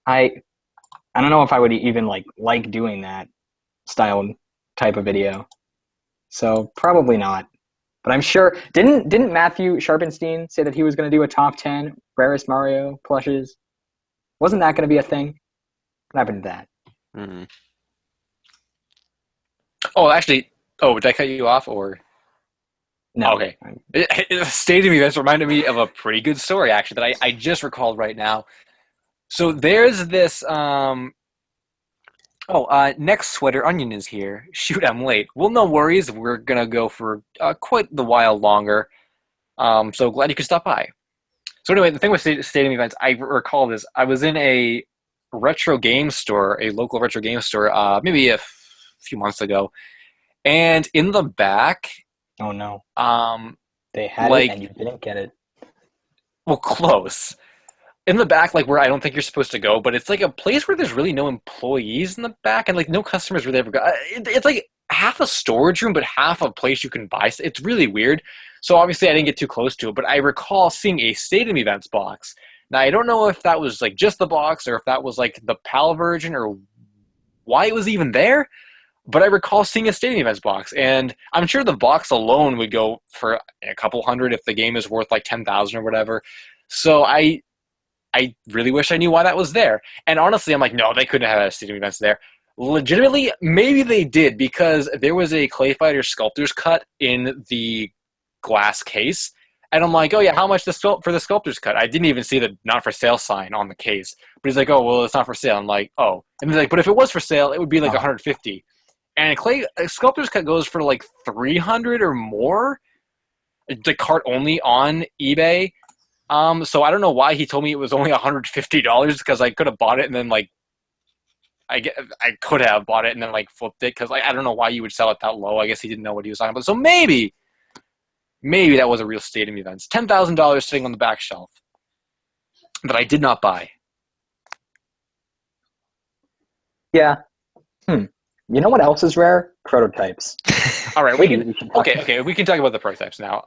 I don't know if I would even like doing that style type of video. So probably not. But I'm sure didn't Matthew Sharpenstein say that he was going to do a top 10 rarest Mario plushes? Wasn't that going to be a thing? What happened to that? Mm-hmm. Oh, actually, did I cut you off or? No. Okay. Stadium events reminded me of a pretty good story, actually, that I just recalled right now. So there's this, next Sweater Onion is here. Shoot, I'm late. Well, no worries. We're going to go for quite the while longer. So glad you could stop by. So anyway, the thing with stadium events, I recall this. I was in a retro game store, a local retro game store, maybe a few months ago. And in the back, Oh no. They had like, it and you didn't get it. well, close. In the back, like where I don't think you're supposed to go, but it's like a place where there's really no employees in the back, and like no customers really ever go. It's like half a storage room, but half a place you can buy. It's really weird. So obviously, I didn't get too close to it, but I recall seeing a Stadium Events box. Now I don't know if that was like just the box or if that was like the PAL version or why it was even there. But I recall seeing a Stadium Events box, and I'm sure the box alone would go for a couple hundred if the game is worth like 10,000 or whatever. So I really wish I knew why that was there. And honestly, I'm like, no, they couldn't have had a Stadium Events there. Legitimately, maybe they did because there was a Clay Fighter Sculptor's cut in the glass case. And I'm like, oh yeah, how much for the Sculptor's cut? I didn't even see the not for sale sign on the case. But he's like, oh, well, it's not for sale. I'm like, oh. And he's like, but if it was for sale, it would be like 150. And a Sculptor's cut goes for like 300 or more. The cart only on eBay. So I don't know why he told me it was only $150 because I could have bought it and then like I could have bought it and then like flipped it because I don't know why you would sell it that low. I guess he didn't know what he was talking about. So maybe that was a real Stadium Events. $10,000 sitting on the back shelf that I did not buy. Yeah. You know what else is rare? Prototypes. All right, we can talk about the prototypes now.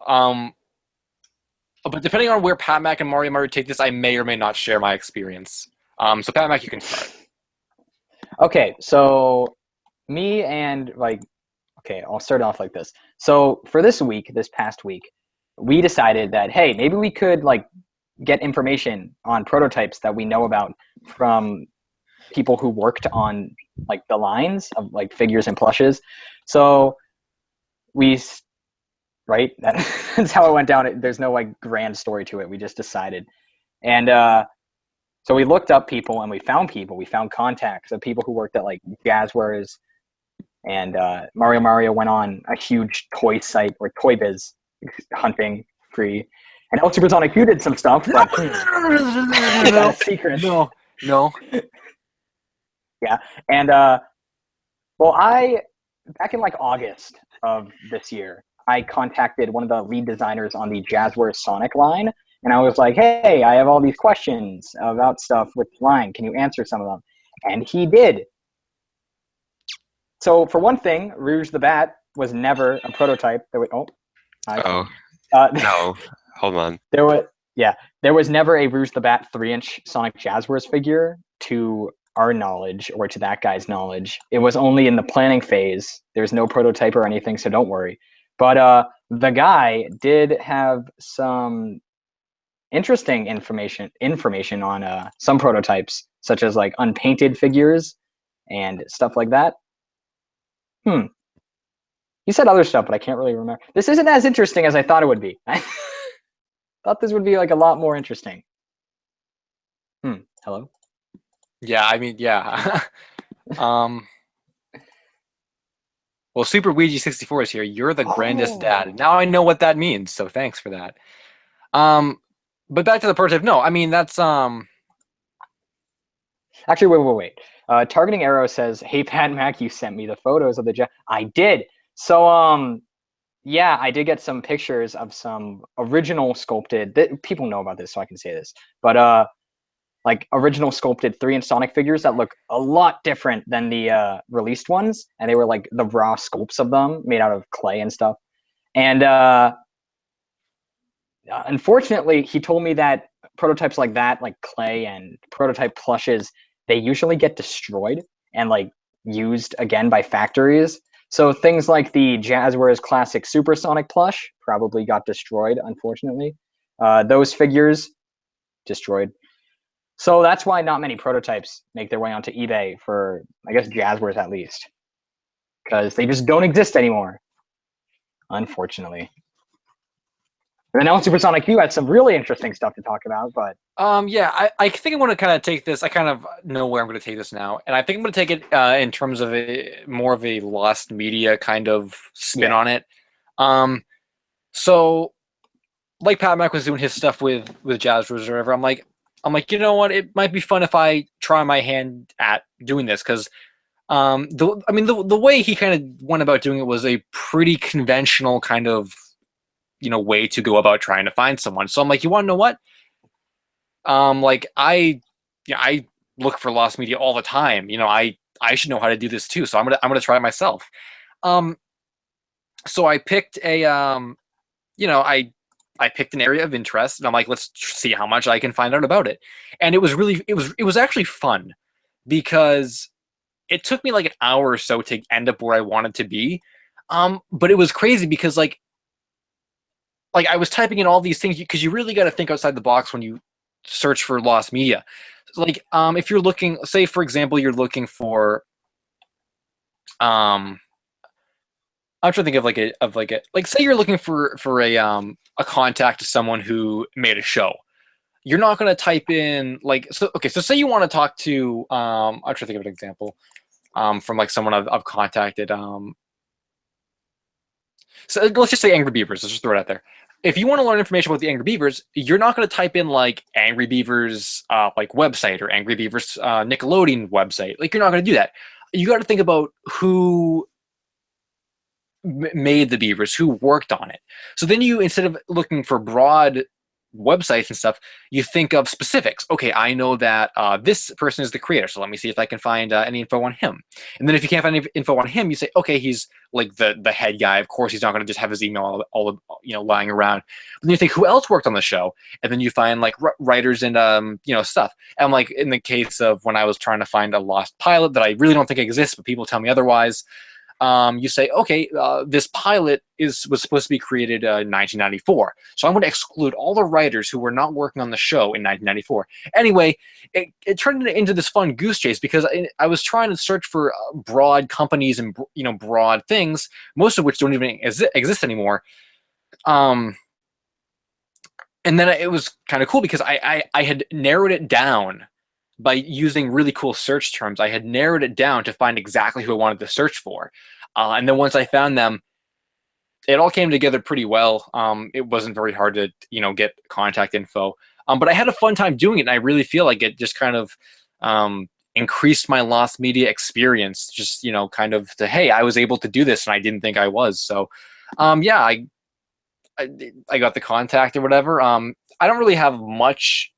But depending on where Pat Mac and Mario take this, I may or may not share my experience. So Pat Mac, you can start. Okay, so I'll start off like this. So for this past week, we decided that, hey, maybe we could get information on prototypes that we know about from people who worked on the lines of figures and plushes. So that's how it went down. There's no grand story to it. We just decided. And so we looked up people and we found people. We found contacts of people who worked at Jazzwares. And Mario went on a huge toy site or Toy Biz hunting free. And El Supersonic, you did some stuff, but No, secret. No. Yeah. And back in August of this year, I contacted one of the lead designers on the Jazzwares Sonic line, and I was like, hey, I have all these questions about stuff with the line. Can you answer some of them? And he did. So for one thing, Rouge the Bat was never a prototype. No, hold on. There was never a Rouge the Bat 3-inch Sonic Jazzwares figure to our knowledge or to that guy's knowledge. It was only in the planning phase. There's no prototype or anything, so don't worry. But the guy did have some interesting information on some prototypes, such as unpainted figures and stuff like that. He said other stuff, but I can't really remember. This isn't as interesting as I thought it would be. I thought this would be like a lot more interesting. Hello? Yeah, I mean, yeah. um, well, Super Ouija 64 is here. You're the grandest dad. Now I know what that means, so thanks for that. Um, but back to the prototype. No, I mean that's Actually, wait. Targeting Arrow says, "Hey, Pat Mac, you sent me the photos of the jet." I did. So, yeah, I did get some pictures of some original sculpted. People know about this, so I can say this. But like original sculpted 3-inch Sonic figures that look a lot different than the released ones, and they were like the raw sculpts of them made out of clay and stuff. And unfortunately, he told me that prototypes like that, like clay and prototype plushes, they usually get destroyed and like used again by factories. So things like the Jazzwares Classic Supersonic plush probably got destroyed, unfortunately. Those figures destroyed. So that's why not many prototypes make their way onto eBay for, I guess, Jazzwares at least, because they just don't exist anymore, unfortunately. And now in Supersonic View had some really interesting stuff to talk about, but yeah, I think I want to kind of take this. I kind of know where I'm going to take this now, and I think I'm going to take it in terms of more of a lost media kind of spin on it. So like Pat Mac was doing his stuff with Jazz Reserve, I'm like, you know what? It might be fun if I try my hand at doing this because, the way he kind of went about doing it was a pretty conventional kind of, way to go about trying to find someone. So I'm like, you want to know what? Like I look for lost media all the time. I should know how to do this too. So I'm gonna try it myself. So I picked I picked an area of interest, and I'm like, let's see how much I can find out about it. And it was actually fun because it took me like an hour or so to end up where I wanted to be. But it was crazy because like I was typing in all these things because you really got to think outside the box when you search for lost media. Like, if you're looking, say for example, you're looking for, I'm trying to think of like say you're looking for a contact to someone who made a show. You're not going to type in like so say you want to talk to I'm trying to think of an example from like someone I've contacted so let's just say Angry Beavers. Let's just throw it out there. If you want to learn information about the Angry Beavers, you're not going to type in like Angry Beavers like website or Angry Beavers Nickelodeon website. Like you're not going to do that. You got to think about who made the Beavers, who worked on it. So then you, instead of looking for broad websites and stuff, you think of specifics. Okay, I know that this person is the creator, so let me see if I can find any info on him. And then if you can't find any info on him, you say, okay, he's like the head guy. Of course, he's not going to just have his email all lying around. But then you think, who else worked on the show? And then you find like writers and stuff. And like in the case of when I was trying to find a lost pilot that I really don't think exists, but people tell me otherwise. You say, okay, this pilot was supposed to be created in 1994. So I'm going to exclude all the writers who were not working on the show in 1994. Anyway, it turned into this fun goose chase because I was trying to search for broad companies and broad things, most of which don't even exist anymore. And then it was kind of cool because I had narrowed it down by using really cool search terms. I had narrowed it down to find exactly who I wanted to search for. And then once I found them, it all came together pretty well. It wasn't very hard to, get contact info. But I had a fun time doing it, and I really feel like it just kind of increased my lost media experience. Just, kind of hey, I was able to do this, and I didn't think I was. So, yeah, I got the contact or whatever. I don't really have much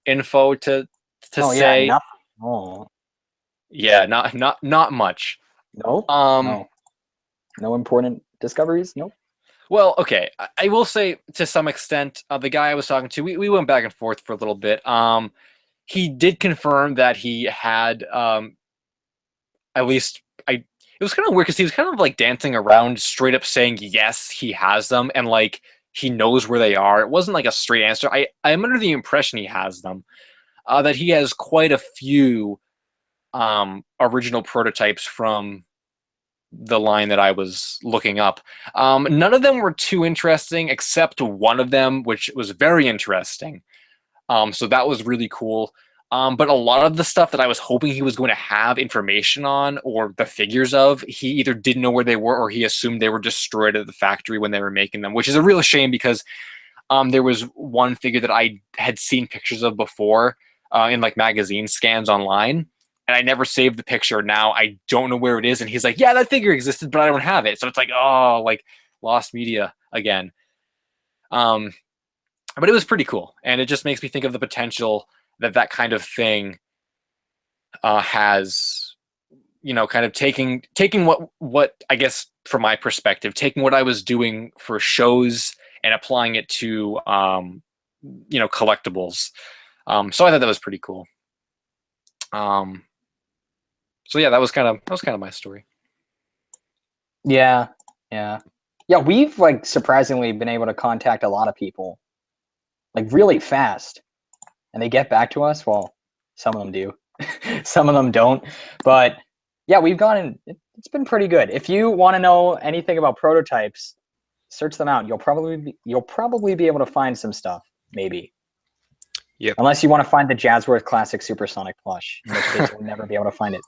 info to say. Yeah, oh. Yeah, not much. No. No important discoveries. Nope. Well, okay, I will say to some extent, the guy I was talking to, we went back and forth for a little bit. He did confirm that he had at least I. It was kind of weird because he was kind of like dancing around, straight up saying yes, he has them, and like he knows where they are. It wasn't like a straight answer. I'm under the impression he has them. That he has quite a few original prototypes from the line that I was looking up. None of them were too interesting, except one of them, which was very interesting. So that was really cool. But a lot of the stuff that I was hoping he was going to have information on or the figures of, he either didn't know where they were or he assumed they were destroyed at the factory when they were making them, which is a real shame because there was one figure that I had seen pictures of before in like magazine scans online, and I never saved the picture. Now I don't know where it is, and he's like, "Yeah, that figure existed, but I don't have it." So it's like, oh, like lost media again. Um, but it was pretty cool, and it just makes me think of the potential that that kind of thing has, kind of taking what I guess from my perspective, taking what I was doing for shows and applying it to collectibles. So I thought that was pretty cool. Um, so yeah, that was kind of my story. Yeah, yeah, yeah. We've like surprisingly been able to contact a lot of people like really fast, and they get back to us. Well, some of them do, some of them don't. But yeah, we've gotten. It's been pretty good. If you want to know anything about prototypes, search them out. You'll probably be able to find some stuff. Maybe. Yep. Unless you want to find the Jazzworth Classic Supersonic plush, in which case you'll never be able to find it.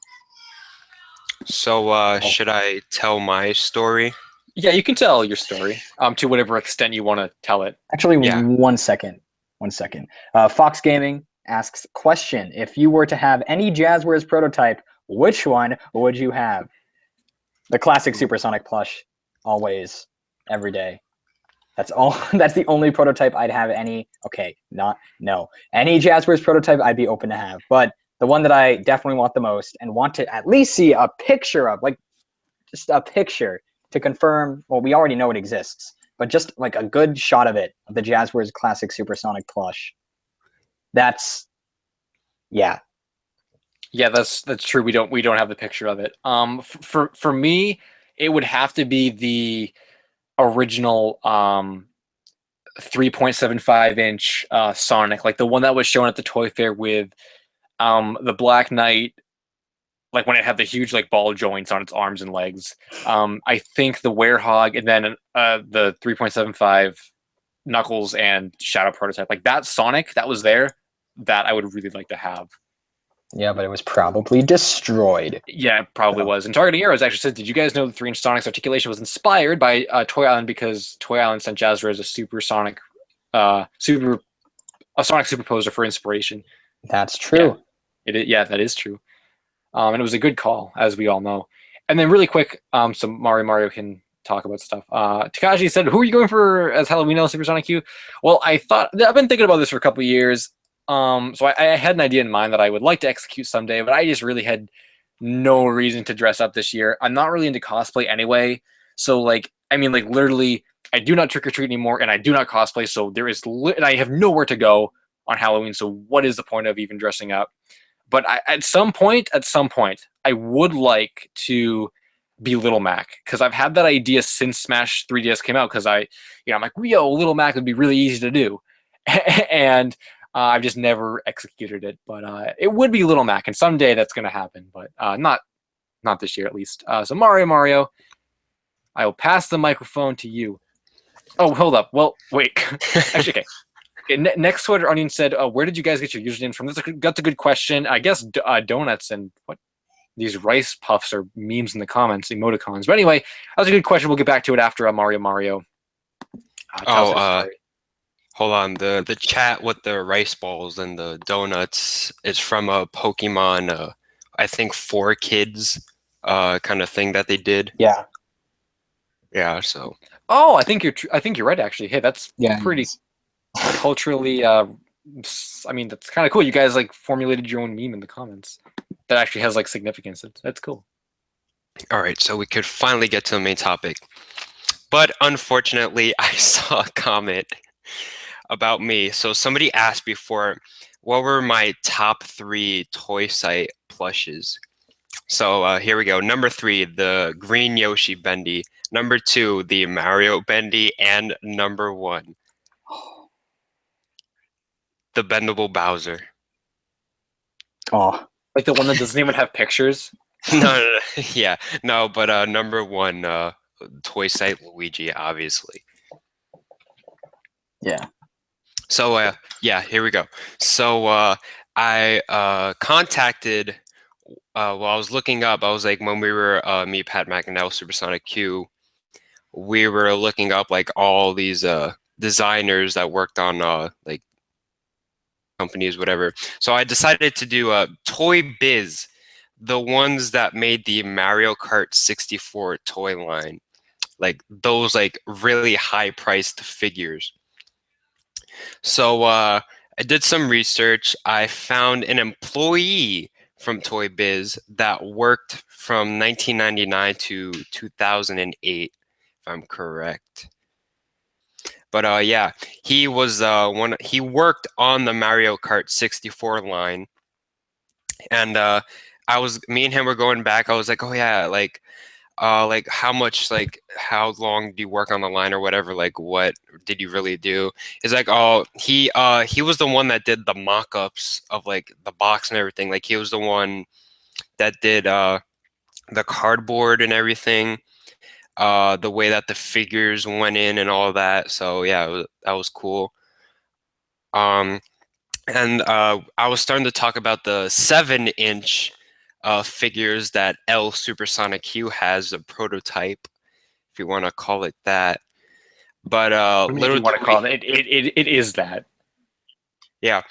So should I tell my story? Yeah, you can tell your story to whatever extent you want to tell it. Actually, Yeah. 1 second. 1 second. Fox Gaming asks, question, if you were to have any Jazzwares prototype, which one would you have? The classic Supersonic plush, always, every day. That's all. That's the only prototype I'd have any. Okay, no. Any Jazzwares prototype I'd be open to have. But the one that I definitely want the most and want to at least see a picture of, like just a picture to confirm, well, we already know it exists, but just like a good shot of it, of the Jazzwares Classic Supersonic plush. That's, yeah. Yeah, that's true. We don't have the picture of it. For me, it would have to be the original 3.75-inch Sonic, like the one that was shown at the Toy Fair with the Black Knight, like when it had the huge like ball joints on its arms and legs. I think the Werehog and then the 3.75 Knuckles and Shadow prototype, like that Sonic that was there, that I would really like to have. Yeah, but it was probably destroyed. Yeah, it probably was. And Targeting Arrows actually said, "Did you guys know the 3-inch Sonic's articulation was inspired by Toy Island because Toy Island sent Jazzwares a Sonic superposer for inspiration." That's true. Yeah, that is true. And it was a good call, as we all know. And then really quick, so Mario can talk about stuff. Takashi said, "Who are you going for as Halloween Supersonic Q?" Well, I've been thinking about this for a couple of years. So I had an idea in mind that I would like to execute someday, but I just really had no reason to dress up this year. I'm not really into cosplay anyway. So literally, I do not trick or treat anymore, and I do not cosplay. So and I have nowhere to go on Halloween. So what is the point of even dressing up? But at some point, I would like to be Little Mac because I've had that idea since Smash 3DS came out. Because I'm like, yo, Little Mac would be really easy to do, and I've just never executed it. But it would be Little Mac, and someday that's going to happen. But not this year at least. So Mario, I will pass the microphone to you. Oh, hold up. Well, wait. Actually, okay. Next Twitter Onion said, "Where did you guys get your usernames from?" That's a good question. I guess donuts and what these rice puffs are memes in the comments, emoticons. But anyway, that was a good question. We'll get back to it after Mario. Hold on. The chat with the rice balls and the donuts is from a Pokemon, I think 4Kids kind of thing that they did. Yeah. Yeah. So. Oh, I think you're right. Actually, hey, that's pretty culturally. That's kind of cool. You guys like formulated your own meme in the comments that actually has like significance. That's cool. All right, so we could finally get to the main topic. But unfortunately, I saw a comment about me. So somebody asked before, what were my top 3 toy site plushes? So here we go. Number 3, the green Yoshi Bendy. Number 2, the Mario Bendy. And number 1, the bendable Bowser. Oh, like the one that doesn't even have pictures. Yeah, no, but number one, toy site Luigi, obviously. Yeah. So yeah, here we go. So I contacted while I was looking up. I was like, when we were me, Pat McInell, Supersonic Q, we were looking up like all these designers that worked on like companies, whatever. So I decided to do Toy Biz, the ones that made the Mario Kart 64 toy line, like those like really high priced figures. So I did some research. I found an employee from Toy Biz that worked from 1999 to 2008, if I'm correct. But yeah, he was he worked on the Mario Kart 64 line, and me and him were going back. I was like, oh yeah, like how much, like how long do you work on the line or whatever, like what did you really do? He's like, oh, he was the one that did the mock-ups of like the box and everything. Like he was the one that did the cardboard and everything, the way that the figures went in and all that. So yeah, that was cool. um and I was starting to talk about the 7-inch figures that L Supersonic Q has, a prototype, if you want to call it that. But What do you mean if little you did want to we, call it is that. yeah.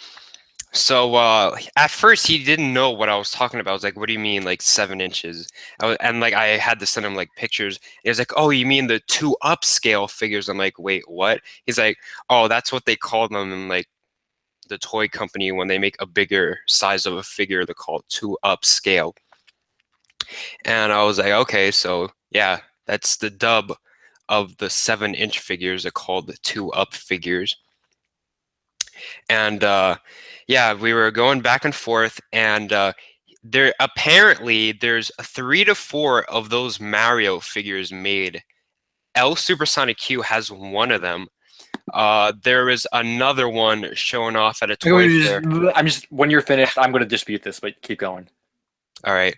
So at first he didn't know what I was talking about. I was like, "What do you mean, like 7 inches?" And like I had to send him like pictures. He was like, "Oh, you mean the 2 upscale figures?" I'm like, "Wait, what?" He's like, "Oh, that's what they call them in like the toy company when they make a bigger size of a figure. They call it 2 upscale." And I was like, "Okay, so yeah, that's the dub of the 7-inch figures. They're called the 2 up figures." And yeah, we were going back and forth, and there's 3 to 4 of those Mario figures made. L Supersonic Q has one of them. There is another one showing off at a toy fair. I'm just when you're finished, I'm going to dispute this, but keep going. All right.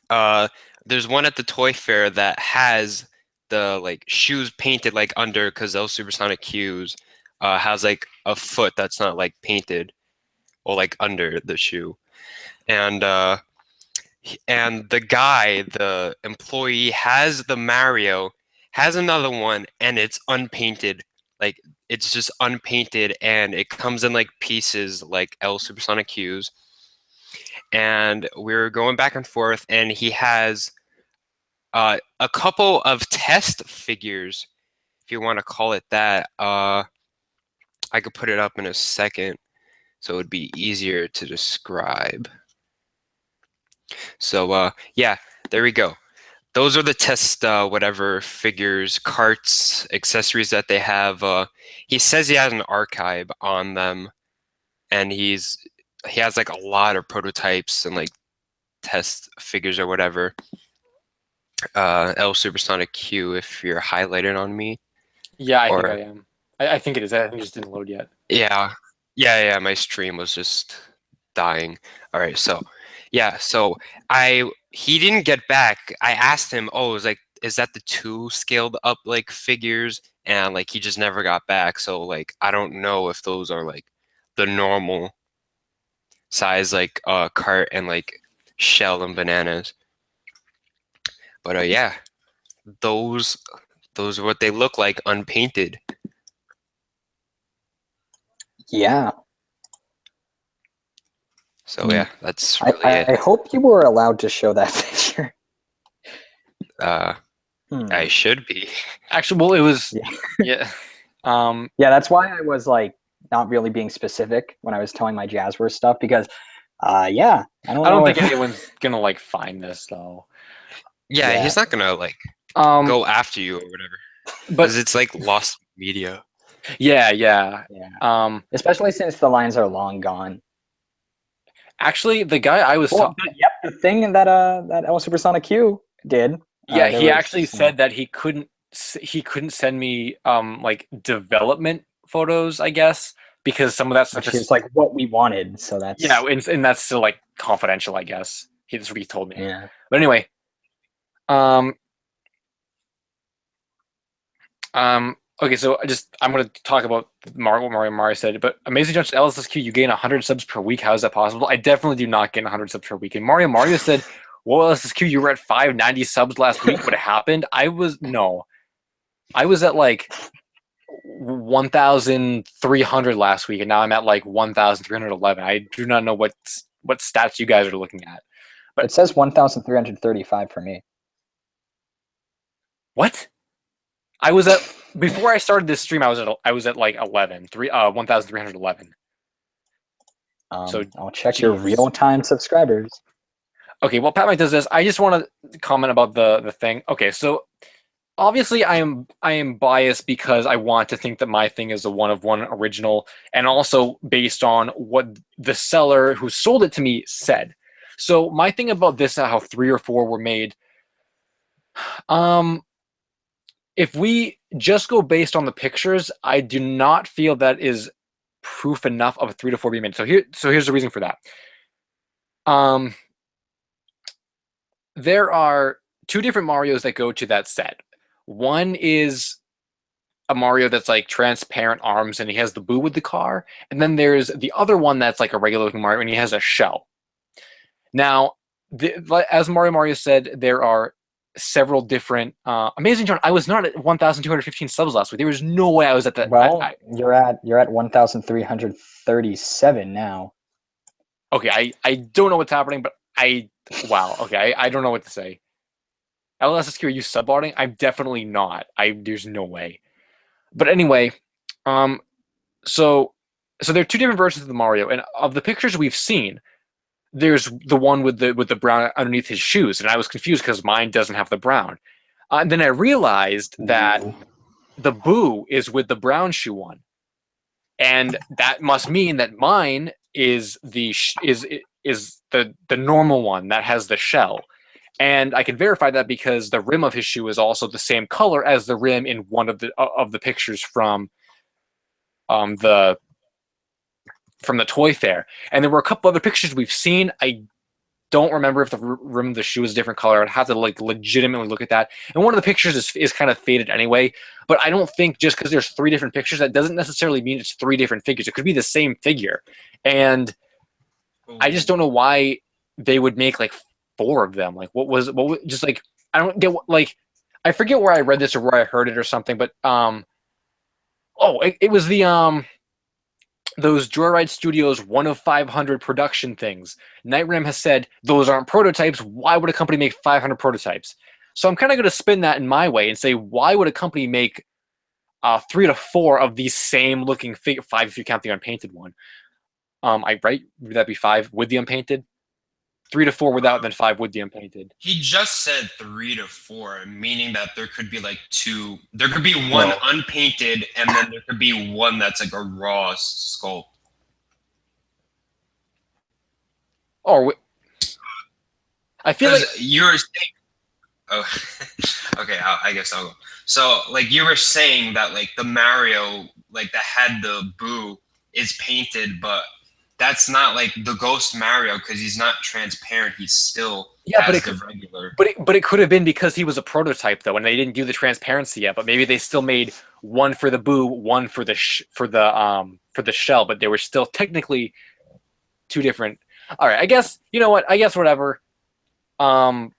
Uh, there's one at the toy fair that has the like shoes painted like under, because L Supersonic Q's has like a foot that's not like painted or like under the shoe. And the guy, the employee, has the Mario, has another one, and it's unpainted. Like it's just unpainted, and it comes in like pieces, like L Supersonic Q's. And we're going back and forth, and he has a couple of test figures, if you want to call it that. I could put it up in a second, so it would be easier to describe. So yeah, there we go. Those are the test whatever figures, carts, accessories that they have. He says he has an archive on them, and he has like a lot of prototypes and like test figures or whatever. L Supersonic Q, if you're highlighted on me. Yeah, I think I Or am. I think it is. I think it just didn't load yet. yeah, my stream was just dying. All right, so yeah, so he didn't get back. I asked him, oh, it was like, is that the 2 scaled up like figures? And like he just never got back. So like I don't know if those are like the normal size, like cart and like shell and bananas. But yeah, those are what they look like unpainted. Yeah. So yeah, that's I, really it. I hope you were allowed to show that picture. I should be. Actually, well, it was Yeah. yeah. Yeah, that's why I was like not really being specific when I was telling my Jazzware stuff because, yeah, I don't I don't know think if anyone's gonna like find this though. Yeah, yeah, he's not gonna like Um, go after you or whatever, but because it's like lost media. yeah. yeah, Um, especially since the lines are long gone. actually, the guy I was Well, yep, the thing that that El Supersonic Q did. yeah, There he was actually some, said that he couldn't send me like development photos, I guess, because some of that stuff which is is like what we wanted. So yeah, that's and that's still like confidential, I guess. That's what he told me. Yeah. But anyway, um, okay, so I'm gonna talk about what Mario said. But Amazing Jumps LSSQ, you gain 100 subs per week. How is that possible? I definitely do not gain 100 subs per week. And Mario said, "Well, LSSQ, you were at 590 subs last week. What happened?" I was at like 1,300 last week, and now I'm at like 1,311. I do not know what stats you guys are looking at. But It says 1,335 for me. what? I was at before I started this stream. I was at like 1,311. So I'll check your geez. real-time subscribers. Okay, well, Pat Mike does this. I just want to comment about the thing. Okay, so obviously I am biased because I want to think that my thing is a one of one original, and also based on what the seller who sold it to me said. So my thing about this, how 3 or 4 were made, if we just go based on the pictures, I do not feel that is proof enough of a 3 to 4 being made. So here's the reason for that. There are 2 different Marios that go to that set. One is a Mario that's like transparent arms and he has the Boo with the car, and then there's the other one that's like a regular looking Mario and he has a shell. Now, as Mario said, there are several different Amazing John. I was not at 1,215 subs last week. There was no way I was at that. Well, you're at 1,337 now. Okay, I don't know what's happening, but wow. Okay, I don't know what to say. LSSQ, are you subbotting? I'm definitely not. There's no way. But anyway, so there are 2 different versions of the Mario, and of the pictures we've seen, there's the one with the brown underneath his shoes, and I was confused because mine doesn't have the brown. And then I realized that the Boo is with the brown shoe one, and that must mean that mine is the normal one that has the shell. And I can verify that because the rim of his shoe is also the same color as the rim in one of the pictures from the toy fair. And there were a couple other pictures we've seen. I don't remember if the rim of the shoe is a different color. I'd have to like legitimately look at that. And one of the pictures is kind of faded anyway. But I don't think just because there's 3 different pictures, that doesn't necessarily mean it's 3 different figures. It could be the same figure. And I just don't know why they would make like 4 of them. Like what was just like, I don't get like, I forget where I read this or where I heard it or something, but it was the those Joyride Studios 1 of 500 production things. Nightram has said those aren't prototypes. Why would a company make 500 prototypes? So I'm kind of going to spin that in my way and say, why would a company make 3 to 4 of these same looking 5 if you count the unpainted one? Right? Would that be 5 with the unpainted? 3 to 4 without, then 5 with the unpainted. He just said 3 to 4, meaning that there could be like 2. There could be one unpainted, and then there could be one that's like a raw sculpt. Oh, I feel like you're saying. Oh, okay. I guess I'll go. So, like you were saying that like the Mario, like that had the Boo, is painted, but that's not like the Ghost Mario because he's not transparent. He's still regular. But it could have been because he was a prototype though, and they didn't do the transparency yet. But maybe they still made one for the Boo, one for the shell, but they were still technically 2 different. All right, I guess you know what? I guess whatever. I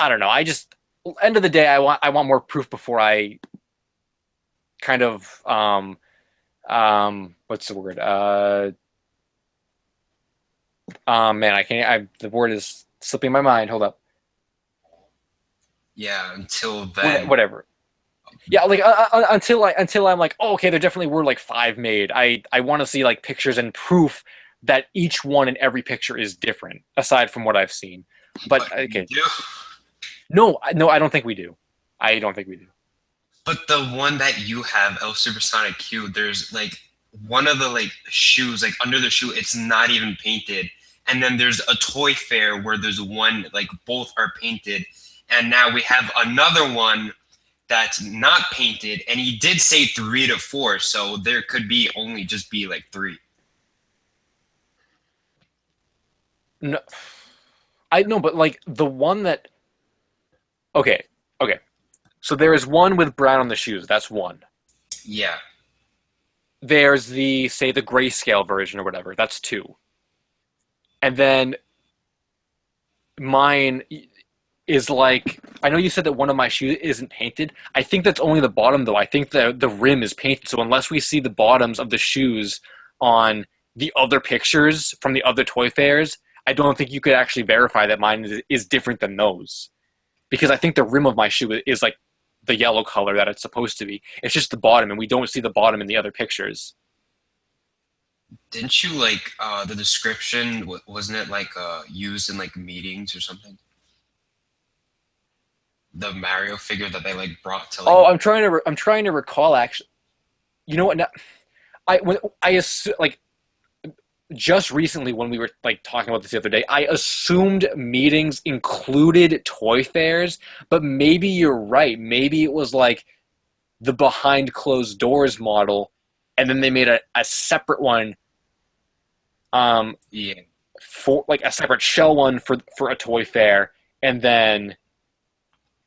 don't know. I just end of the day, I want more proof before I kind of what's the word? Man, I can't. The word is slipping my mind. Hold up. Yeah, until then. Whatever. Yeah, like until I'm like, oh, okay, there definitely were like 5 made. I want to see like pictures and proof that each one in every picture is different, aside from what I've seen. But okay. No, I don't think we do. I don't think we do. But the one that you have, El Supersonic Q, there's like one of the like shoes, like under the shoe, it's not even painted. And then there's a toy fair where there's one, like both are painted. And now we have another one that's not painted. And he did say 3 to 4. So there could be only just be like 3. No. I know, but like the one that okay, okay. So there is one with brown on the shoes. That's one. Yeah. There's the say the grayscale version or whatever. That's two. And then mine is like I know you said that one of my shoes isn't painted. I think that's only the bottom though. I think the rim is painted. So unless we see the bottoms of the shoes on the other pictures from the other toy fairs, I don't think you could actually verify that mine is different than those. Because I think the rim of my shoe is like the yellow color that it's supposed to be. It's just the bottom, and we don't see the bottom in the other pictures. Didn't you like the description? Wasn't it like used in like meetings or something? The Mario figure that they like brought to like. Oh, I'm trying to recall actually. You know what? No, I assume like just recently when we were like talking about this the other day, I assumed meetings included toy fairs, but maybe you're right. Maybe it was like the behind closed doors model, and then they made a separate one, Yeah. for like a separate shell one for a toy fair, and then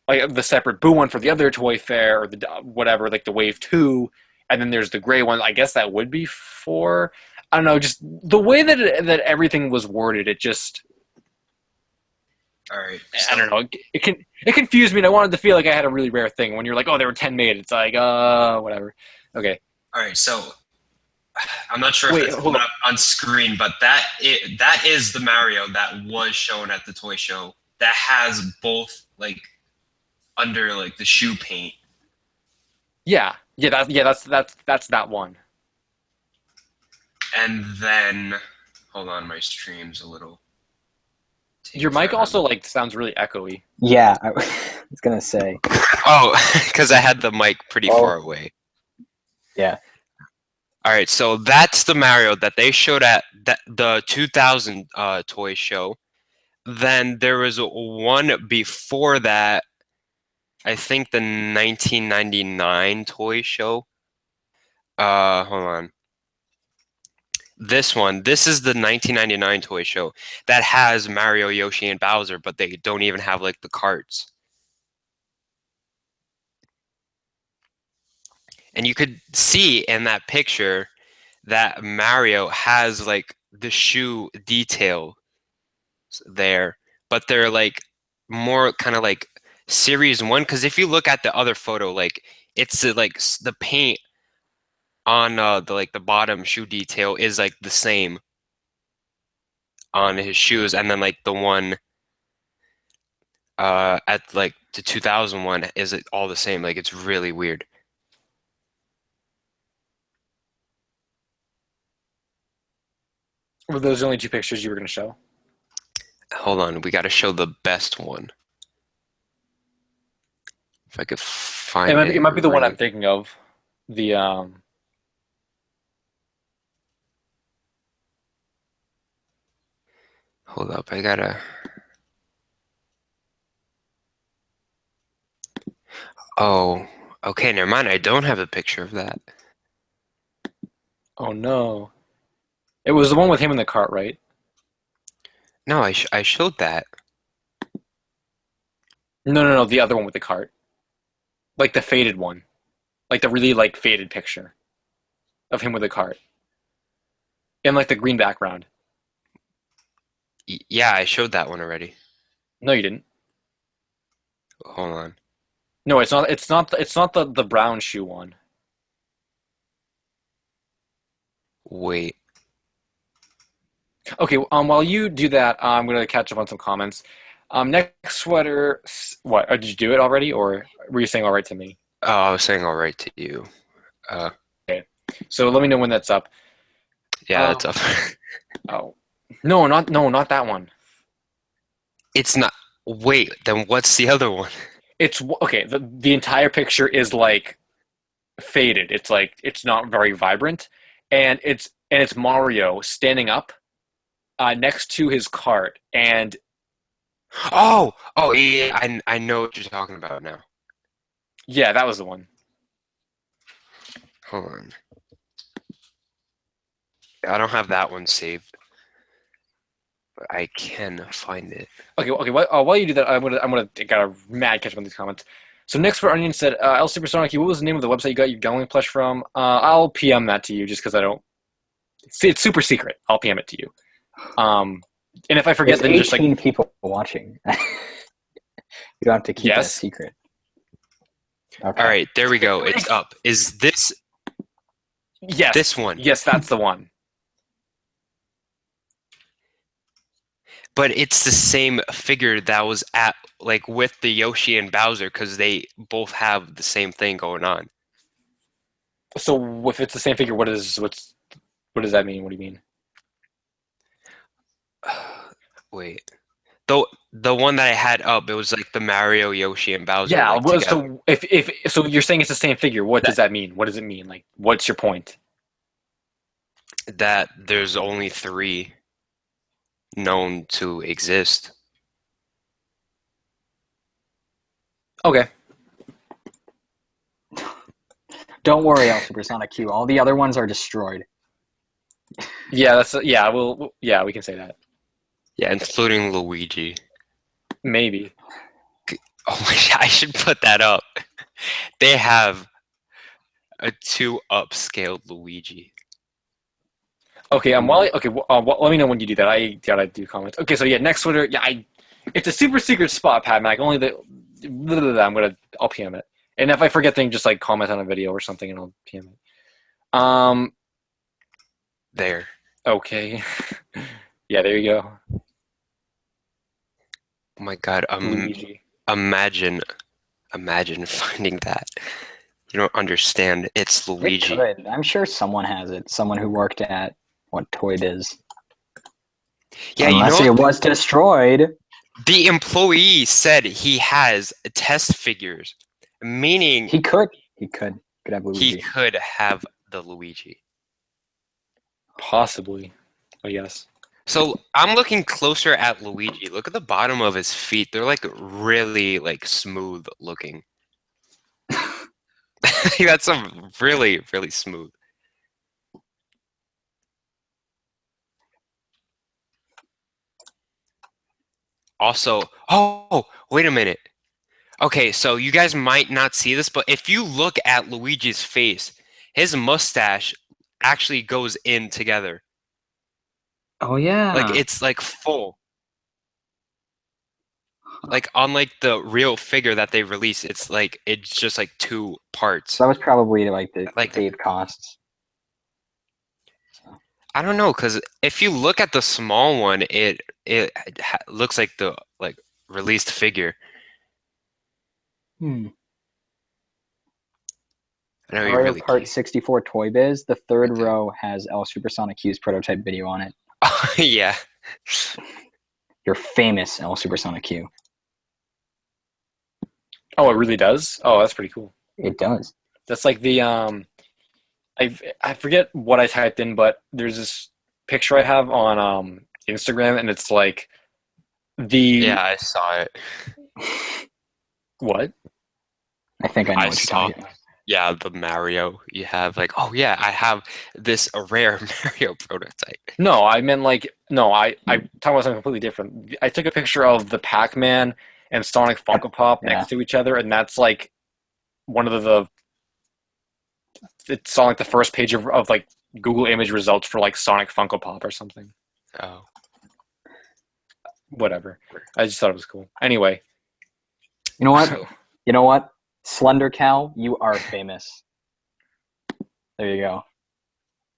like the separate Boo one for the other toy fair or the whatever, like the Wave Two, and then there's the gray one. I guess that would be for. I don't know, just the way that everything was worded, it just All right. I don't know. It confused me, and I wanted to feel like I had a really rare thing. When you're like, oh, there were 10 made, it's like, whatever. Okay. All right. So I'm not sure if Wait, that's hold coming on. up on screen, but that is the Mario that was shown at the toy show. That has both like under like the shoe paint. That's that one. And then, hold on, my stream's a little. Your mic also like sounds really echoey. Yeah, I was gonna say. Oh, because I had the mic pretty Oh. far away. Yeah. All right, so that's the Mario that they showed at the 2000 toy show. Then there was one before that. I think the 1999 toy show. Hold on. This is the 1999 toy show that has Mario, Yoshi, and Bowser, but they don't even have like the carts. And you could see in that picture that Mario has like the shoe detail there, but they're like more kind of like series one. Because if you look at the other photo, like it's like the paint on the like the bottom shoe detail is like the same on his shoes, and then like the one at like the 2001 is it all the same. Like it's really weird. Were those the only two pictures you were going to show? Hold on, we got to show the best one. If I could find It might be the one right. I'm thinking of. The Hold up, I gotta. Oh, okay, never mind. I don't have a picture of that. oh no, it was the one with him in the cart, right? No, I showed that. No, the other one with the cart, like the faded one, like the really like faded picture of him with the cart, in like the green background. Yeah, I showed that one already. No, you didn't. Hold on. No, it's not. It's not the brown shoe one. Wait. Okay. While you do that, I'm gonna catch up on some comments. Next sweater. What? Did you do it already, or were you saying all right to me? Oh, I was saying all right to you. Okay. So let me know when that's up. Yeah, that's up. Oh, no, not that one. It's not. Wait, then what's the other one? It's okay. The entire picture is like faded. It's like it's not very vibrant, and it's Mario standing up next to his cart, and Oh, yeah, I know what you're talking about now. yeah, that was the one. Hold on. I don't have that one saved. but I can find it. Okay, okay. While you do that, I'm gonna got a mad catch up on these comments. So Nick's for Onion said, "El Supersonic, what was the name of the website you got your Galley plush from?" I'll PM that to you just because I don't. It's super secret. I'll PM it to you. And if I forget, There's then just like 18 people watching. You don't have to keep it a yes, secret. Okay. All right, there we go. It's up. Is this yes, this one? yes, that's the one. But it's the same figure that was at like with the Yoshi and Bowser because they both have the same thing going on. So if it's the same figure, what does that mean? What do you mean? Wait. The one that I had up, it was like the Mario, Yoshi, and Bowser Yeah. like Well, together. so if so, you're saying it's the same figure. What does that mean? What does it mean? Like, what's your point? That there's only 3 known to exist. Okay. Don't worry, El Supersonic Q. All the other ones are destroyed. Yeah. Yeah. Yeah. We can say that. Yeah, including Luigi. Maybe. Oh, I should put that up. They have a 2 upscaled Luigi. Okay. Let me know when you do that. I gotta do comments. Okay. So yeah, next Twitter. Yeah. It's a super secret spot, Pat Mac. Only I'll PM it. And if I forget, then just like comment on a video or something, and I'll PM it. There. Okay. Yeah. There you go. Oh my god. Luigi. Imagine finding that. You don't understand. It's Luigi. It could. I'm sure someone has it. Someone who worked at what Toy Biz. Yeah, Unless you know it was destroyed. the employee said he has test figures, meaning He could have Luigi. he could have the Luigi. Possibly. I guess. So I'm looking closer at Luigi. Look at the bottom of his feet. They're like really like smooth looking. That's some really, really smooth. Also, oh, wait a minute. Okay, so you guys might not see this, but if you look at Luigi's face, his mustache actually goes in together. Oh yeah. Like it's like full. Like on like the real figure that they release, it's just like 2 parts. That was probably like the Like Dave costs. I don't know, because if you look at the small one, it looks like the like released figure. Hmm. I know you Mario really Kart can't. 64 Toy Biz. The third Right there. row has El Supersonic Q's prototype video on it. Yeah. Your famous El Supersonic Q. Oh, it really does. Oh, that's pretty cool. It does. That's like the I forget what I typed in, but there's this picture I have on Instagram, and it's like the Yeah, I saw it. what? I think I know I what you're saw. talking about. Yeah, the Mario. You have like, oh yeah, I have this rare Mario prototype. No, I meant like no. I talking about something completely different. I took a picture of the Pac-Man and Sonic Funko Pop Yeah. next to each other, and that's like one of the. It's on like the first page of like Google image results for like Sonic Funko Pop or something. Oh. Whatever. I just thought it was cool. Anyway. You know what? You know what? Slender Cow, you are famous. There you go.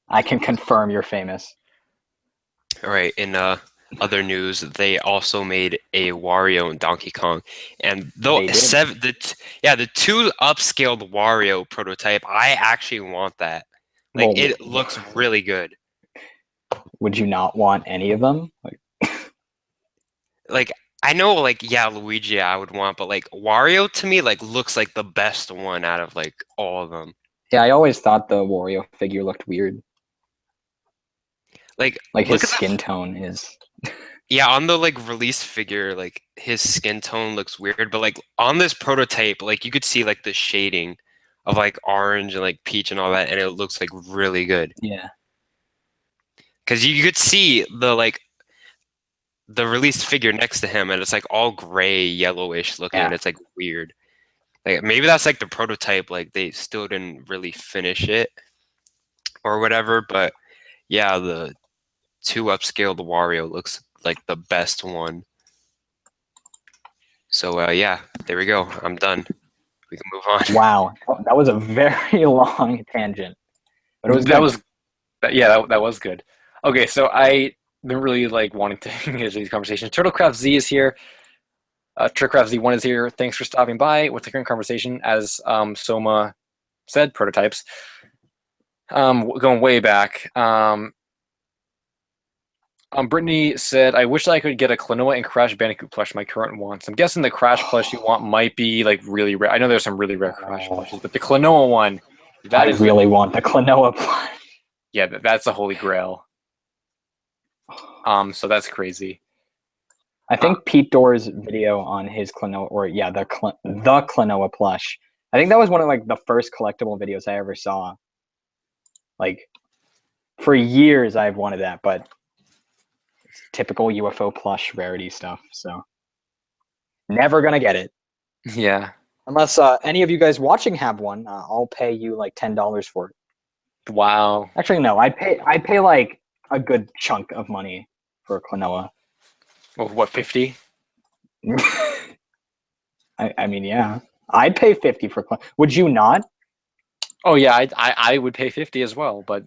I can confirm you're famous. All right. In other news, they also made a Wario and Donkey Kong, and though They did. the 2 upscaled Wario prototype, I actually want that. Like Well, it looks really good. would you not want any of them? Like I know, like yeah, Luigi I would want, but like Wario to me like looks like the best one out of like all of them. Yeah, I always thought the Wario figure looked weird. Like Like look his at skin tone is. yeah, on the like release figure, like his skin tone looks weird, but like on this prototype, like you could see like the shading of like orange and like peach and all that, and it looks like really good. Yeah. Because you could see the like the released figure next to him, and it's like all gray, yellowish looking, and Yeah. it's like weird. Like maybe that's like the prototype, like they still didn't really finish it or whatever. But yeah, the 2 upscaled Wario looks like the best one. So yeah, there we go. I'm done. We can move on. Wow, that was a very long tangent, but it was That good. was yeah, that was good. Okay, so I been really like wanting to engage in these conversations. Turtlecraft Z is here. Trickcraft Z1 is here. Thanks for stopping by. What's the current conversation? As Soma said, prototypes. Going way back. Brittany said, I wish I could get a Klonoa and Crash Bandicoot plush my current wants. I'm guessing the Crash plush you want might be like really rare. I know there's some really rare Crash plushes, but the Klonoa one, I that is really want the Klonoa plush. yeah, that's the holy grail. So that's crazy. I think Pete Door's video on his Klonoa, or yeah, the Klonoa plush. I think that was one of like the first collectible videos I ever saw. Like for years, I've wanted that, but it's typical UFO plush rarity stuff. So never gonna get it Yeah. unless any of you guys watching have one. I'll pay you like $10 for it. Wow. Actually, no, I'd pay like a good chunk of money for a Klonoa. Well, what, 50? I mean, yeah, I'd pay 50 for Klonoa. Would you not? Oh yeah, I would pay 50 as well, but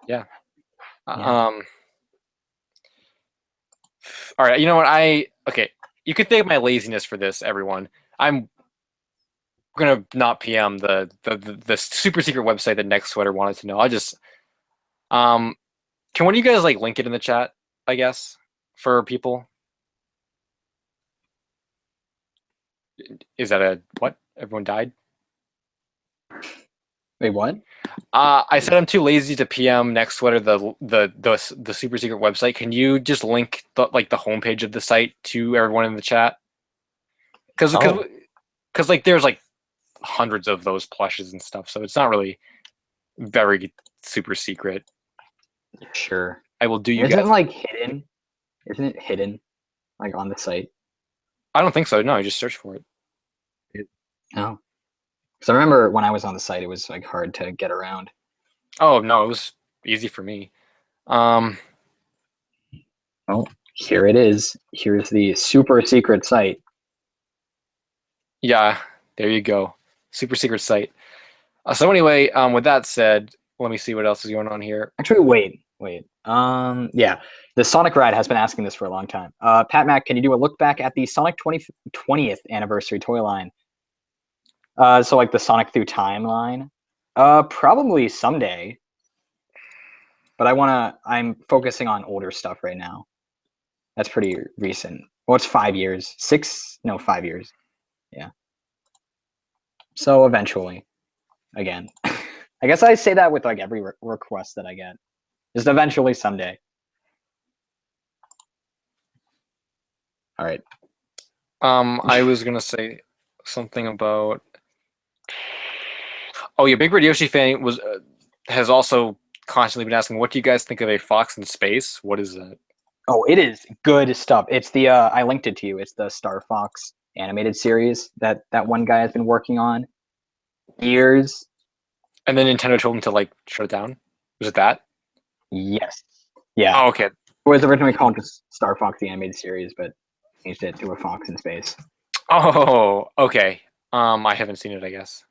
yeah. Yeah. All right, you know what? Okay. You could thank my laziness for this, everyone. I'm gonna not PM the super secret website that Next Sweater wanted to know. I just can one of you guys like link it in the chat, I guess, for people? Is that a what? Everyone died? Wait, what? I said I'm too lazy to PM Next Sweater the super secret website. Can you just link the homepage of the site to everyone in the chat? Because Oh, like there's like hundreds of those plushes and stuff, so it's not really very super secret. sure. I will do you Isn't it guys. like hidden? Isn't it hidden, like on the site? I don't think so. No, I just search for it. Oh, because I remember when I was on the site, it was like hard to get around. Oh no, it was easy for me. Um, Well, here it is. Here's the super secret site. yeah, there you go. Super secret site. So anyway, with that said, let me see what else is going on here. Actually, wait. Yeah, the Sonic Ride has been asking this for a long time. Pat Mac, can you do a look back at the Sonic 20th anniversary toy line? So like the Sonic Through Time line. Probably someday. But I'm focusing on older stuff right now. That's pretty recent. Well, it's 5 years. 6? No, 5 years. Yeah. So eventually, again. I guess I say that with like every request that I get. Just eventually someday. All right. I was gonna say something about. Oh yeah, Big Red Yoshi fan has also constantly been asking, what do you guys think of a fox in space? What is that? Oh, it is good stuff. It's the I linked it to you. It's the Star Fox animated series that one guy has been working on years. And then Nintendo told him to like shut it down. Was it that? Yes. Yeah. Oh, okay. It was originally called just Star Fox the animated series, but changed it to a Fox in Space. Oh, okay. I haven't seen it, I guess.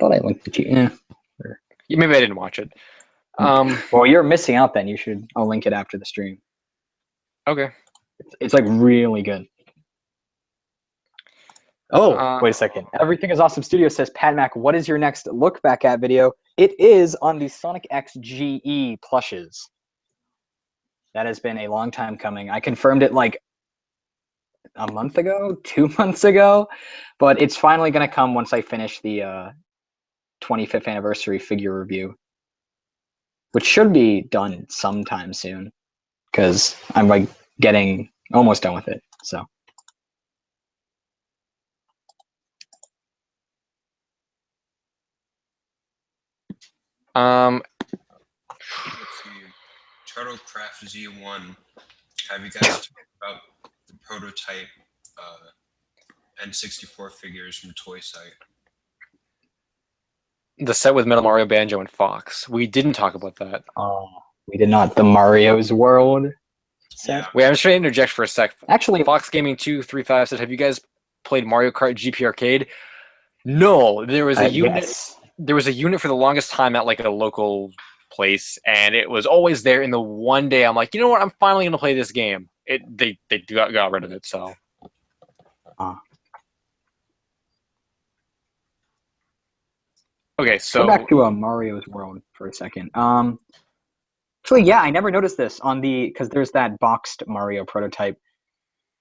Thought I linked it to you. Yeah. Maybe I didn't watch it. Well, you're missing out then. I'll link it after the stream. Okay. It's like really good. Oh, wait a second. Everything is Awesome Studio says, Pat Mac, what is your next look back at video? It is on the Sonic X GE plushes. That has been a long time coming. I confirmed it like a month ago, 2 months ago, but it's finally going to come once I finish the 25th anniversary figure review, which should be done sometime soon because I'm like getting almost done with it. So. Turtlecraft Z1. Have you guys talked about the prototype N64 figures from Toy Site? The set with Metal Mario, Banjo, and Fox. We didn't talk about that. Oh, we did not. The Mario's World set. Yeah. Wait, I'm just trying to interject for a sec. Actually, Fox Gaming 235 said, "Have you guys played Mario Kart GP Arcade?" No, there was a unit. yes. There was a unit for the longest time at like a local place, and it was always there. And the one day, I'm like, you know what? I'm finally gonna play this game. They got rid of it. So okay, Go so back to Mario's World for a second. Actually, yeah, I never noticed this on the because there's that boxed Mario prototype.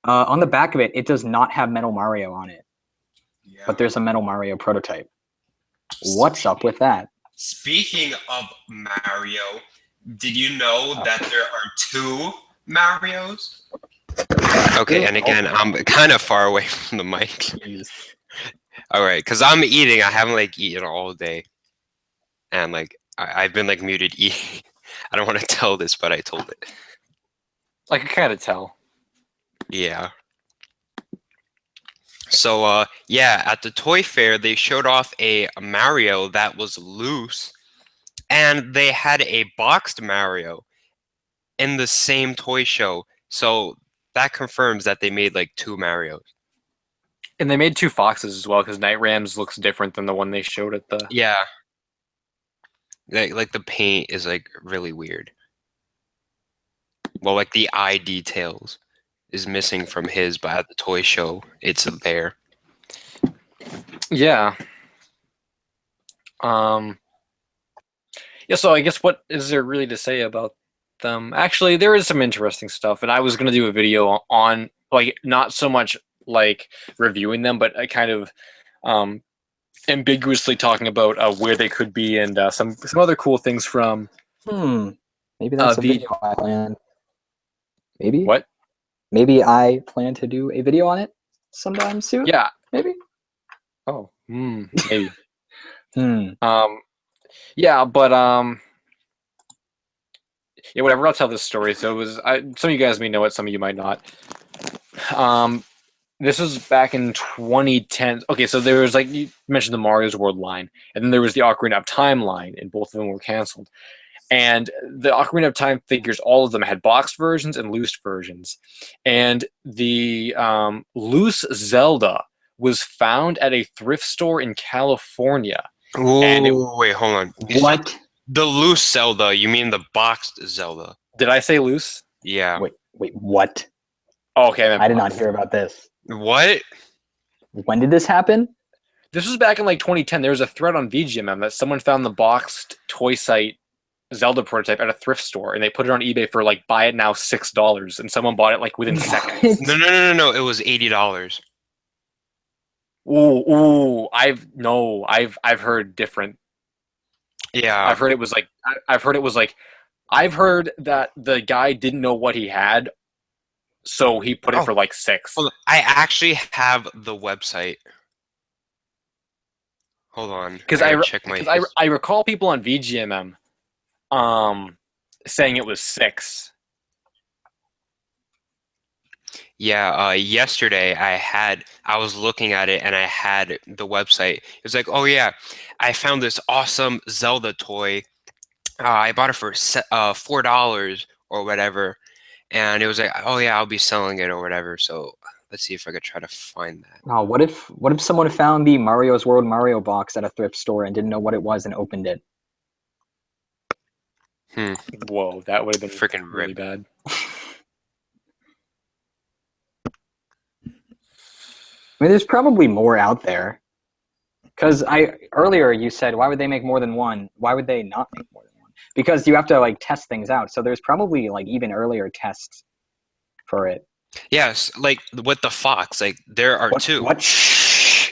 On the back of it, it does not have Metal Mario on it, Yeah. but there's a Metal Mario prototype. What's up with that? Speaking of Mario, did you know that there are 2 Marios? Okay, and again, I'm kind of far away from the mic. Jeez. All right, because I'm eating. I haven't like eaten all day, and like I've been like muted eating. I don't want to tell this, but I told it. I could kind of tell. Yeah. So yeah, at the toy fair they showed off a Mario that was loose, and they had a boxed Mario in the same toy show. So that confirms that they made like 2 Marios. And they made 2 Foxes as well because Night Rams looks different than the one they showed at the. Yeah. Like the paint is like really weird. Well, like the eye details is missing from his, but at the toy show, it's there. Yeah. Yeah, so I guess what is there really to say about them? Actually, there is some interesting stuff, and I was going to do a video on, like, not so much like reviewing them, but I kind of ambiguously talking about where they could be and some other cool things from Maybe that's a the video I plan. Maybe. what? Maybe I plan to do a video on it sometime soon. Yeah. Maybe. Oh, maybe. Hmm. Yeah, but yeah, whatever. I'll tell this story. So it was some of you guys may know it, some of you might not. This was back in 2010. Okay, so there was, like, you mentioned the Mario's World line, and then there was the Ocarina of Time line, and both of them were canceled. And the Ocarina of Time figures, all of them had boxed versions and loose versions. And the loose Zelda was found at a thrift store in California. Oh, wait, hold on. What? The loose Zelda, you mean the boxed Zelda? Did I say loose? Yeah. Wait, what? Oh, okay. I did not hear about this. What? When did this happen? This was back in like 2010. There was a thread on VGMM that someone found the boxed Toy Site Zelda prototype at a thrift store, and they put it on eBay for like buy it now $6, and someone bought it like within seconds. No. It was $80. Ooh, I've heard different. Yeah. I've heard it was like I've heard that the guy didn't know what he had, so he put it for like $6. Hold on. I actually have the website. Hold on. Because I recall people on VGMM saying it was $6. Yeah, yesterday I was looking at it and I had the website. It was like, oh yeah, I found this awesome Zelda toy. I bought it for $4 or whatever, and it was like, oh yeah, I'll be selling it or whatever. So let's see if I could try to find that. Oh, what if someone found the Mario's World Mario box at a thrift store and didn't know what it was and opened it? Whoa, that would have been Freaking really rip. bad. I mean, there's probably more out there. Because earlier you said, why would they make more than one? Why would they not make more than one? Because you have to like test things out. So there's probably like even earlier tests for it. Yes, like with the Fox, like there are 2. What? Shh.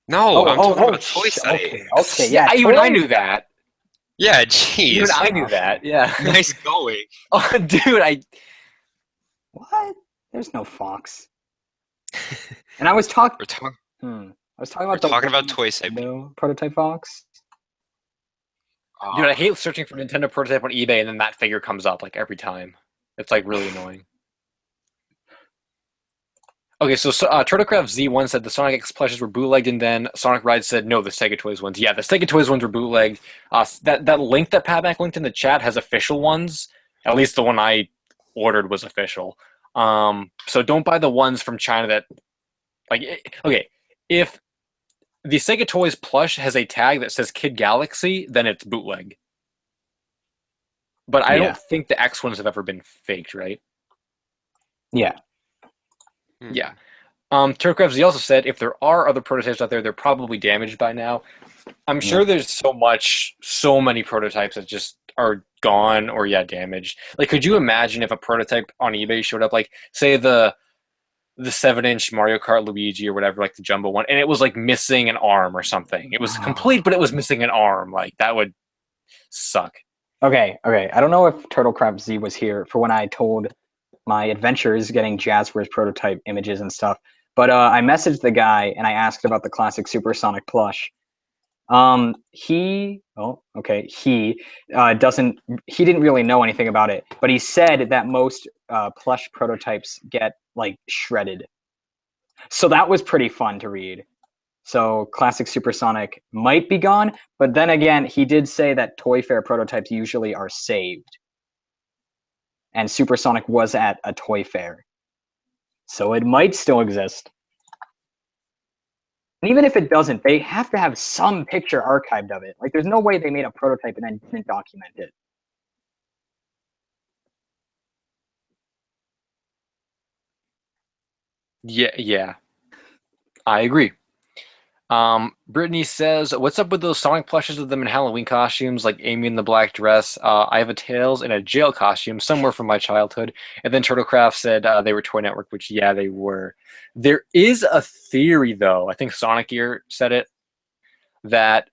No, I'm talking about Toy Site. Okay, yeah. Even I knew that. Yeah, jeez. Even I knew that. Yeah. Nice going. Oh, dude, What? There's no Fox. And I was talking. We're I was talking about talking about Toy Site. No prototype Fox. Dude, I Oh, hate searching for Nintendo prototype on eBay and then that figure comes up like every time. It's like really annoying. Okay, so Turtlecraft Z1 said the Sonic X plushes were bootlegged, and then Sonic Ride said no, the Sega Toys ones. Yeah, the Sega Toys ones were bootlegged. That link that Patback linked in the chat has official ones. At least the one I ordered was official. So don't buy the ones from China that okay, if the Sega Toys plush has a tag that says Kid Galaxy, then it's bootleg. But I Yeah. don't think the X ones have ever been faked, right? Yeah. Yeah. Turtlecraft Z also said if there are other prototypes out there, they're probably damaged by now. I'm Yeah. sure there's so many prototypes that just are gone or damaged. Like, could you imagine if a prototype on eBay showed up, like, say the 7-inch Mario Kart Luigi or whatever, like the jumbo one, and it was like missing an arm or something. It was complete, but it was missing an arm. Like that would suck. Okay. I don't know if Turtlecraft Z was here for when I told my adventures getting Jazzwares prototype images and stuff. But I messaged the guy and I asked about the classic Supersonic plush. He didn't really know anything about it, but he said that most plush prototypes get like shredded. So that was pretty fun to read. So classic Supersonic might be gone, but then again, he did say that Toy Fair prototypes usually are saved. And Supersonic was at a Toy Fair. So it might still exist. And even if it doesn't, they have to have some picture archived of it. Like, there's no way they made a prototype and then didn't document it. Yeah, I agree. Brittany says, "What's up with those Sonic plushes of them in Halloween costumes, like Amy in the black dress? I have a Tails in a jail costume somewhere from my childhood." And then Turtlecraft said they were Toy Network, which they were. There is a theory, though. I think Sonic Ear said it that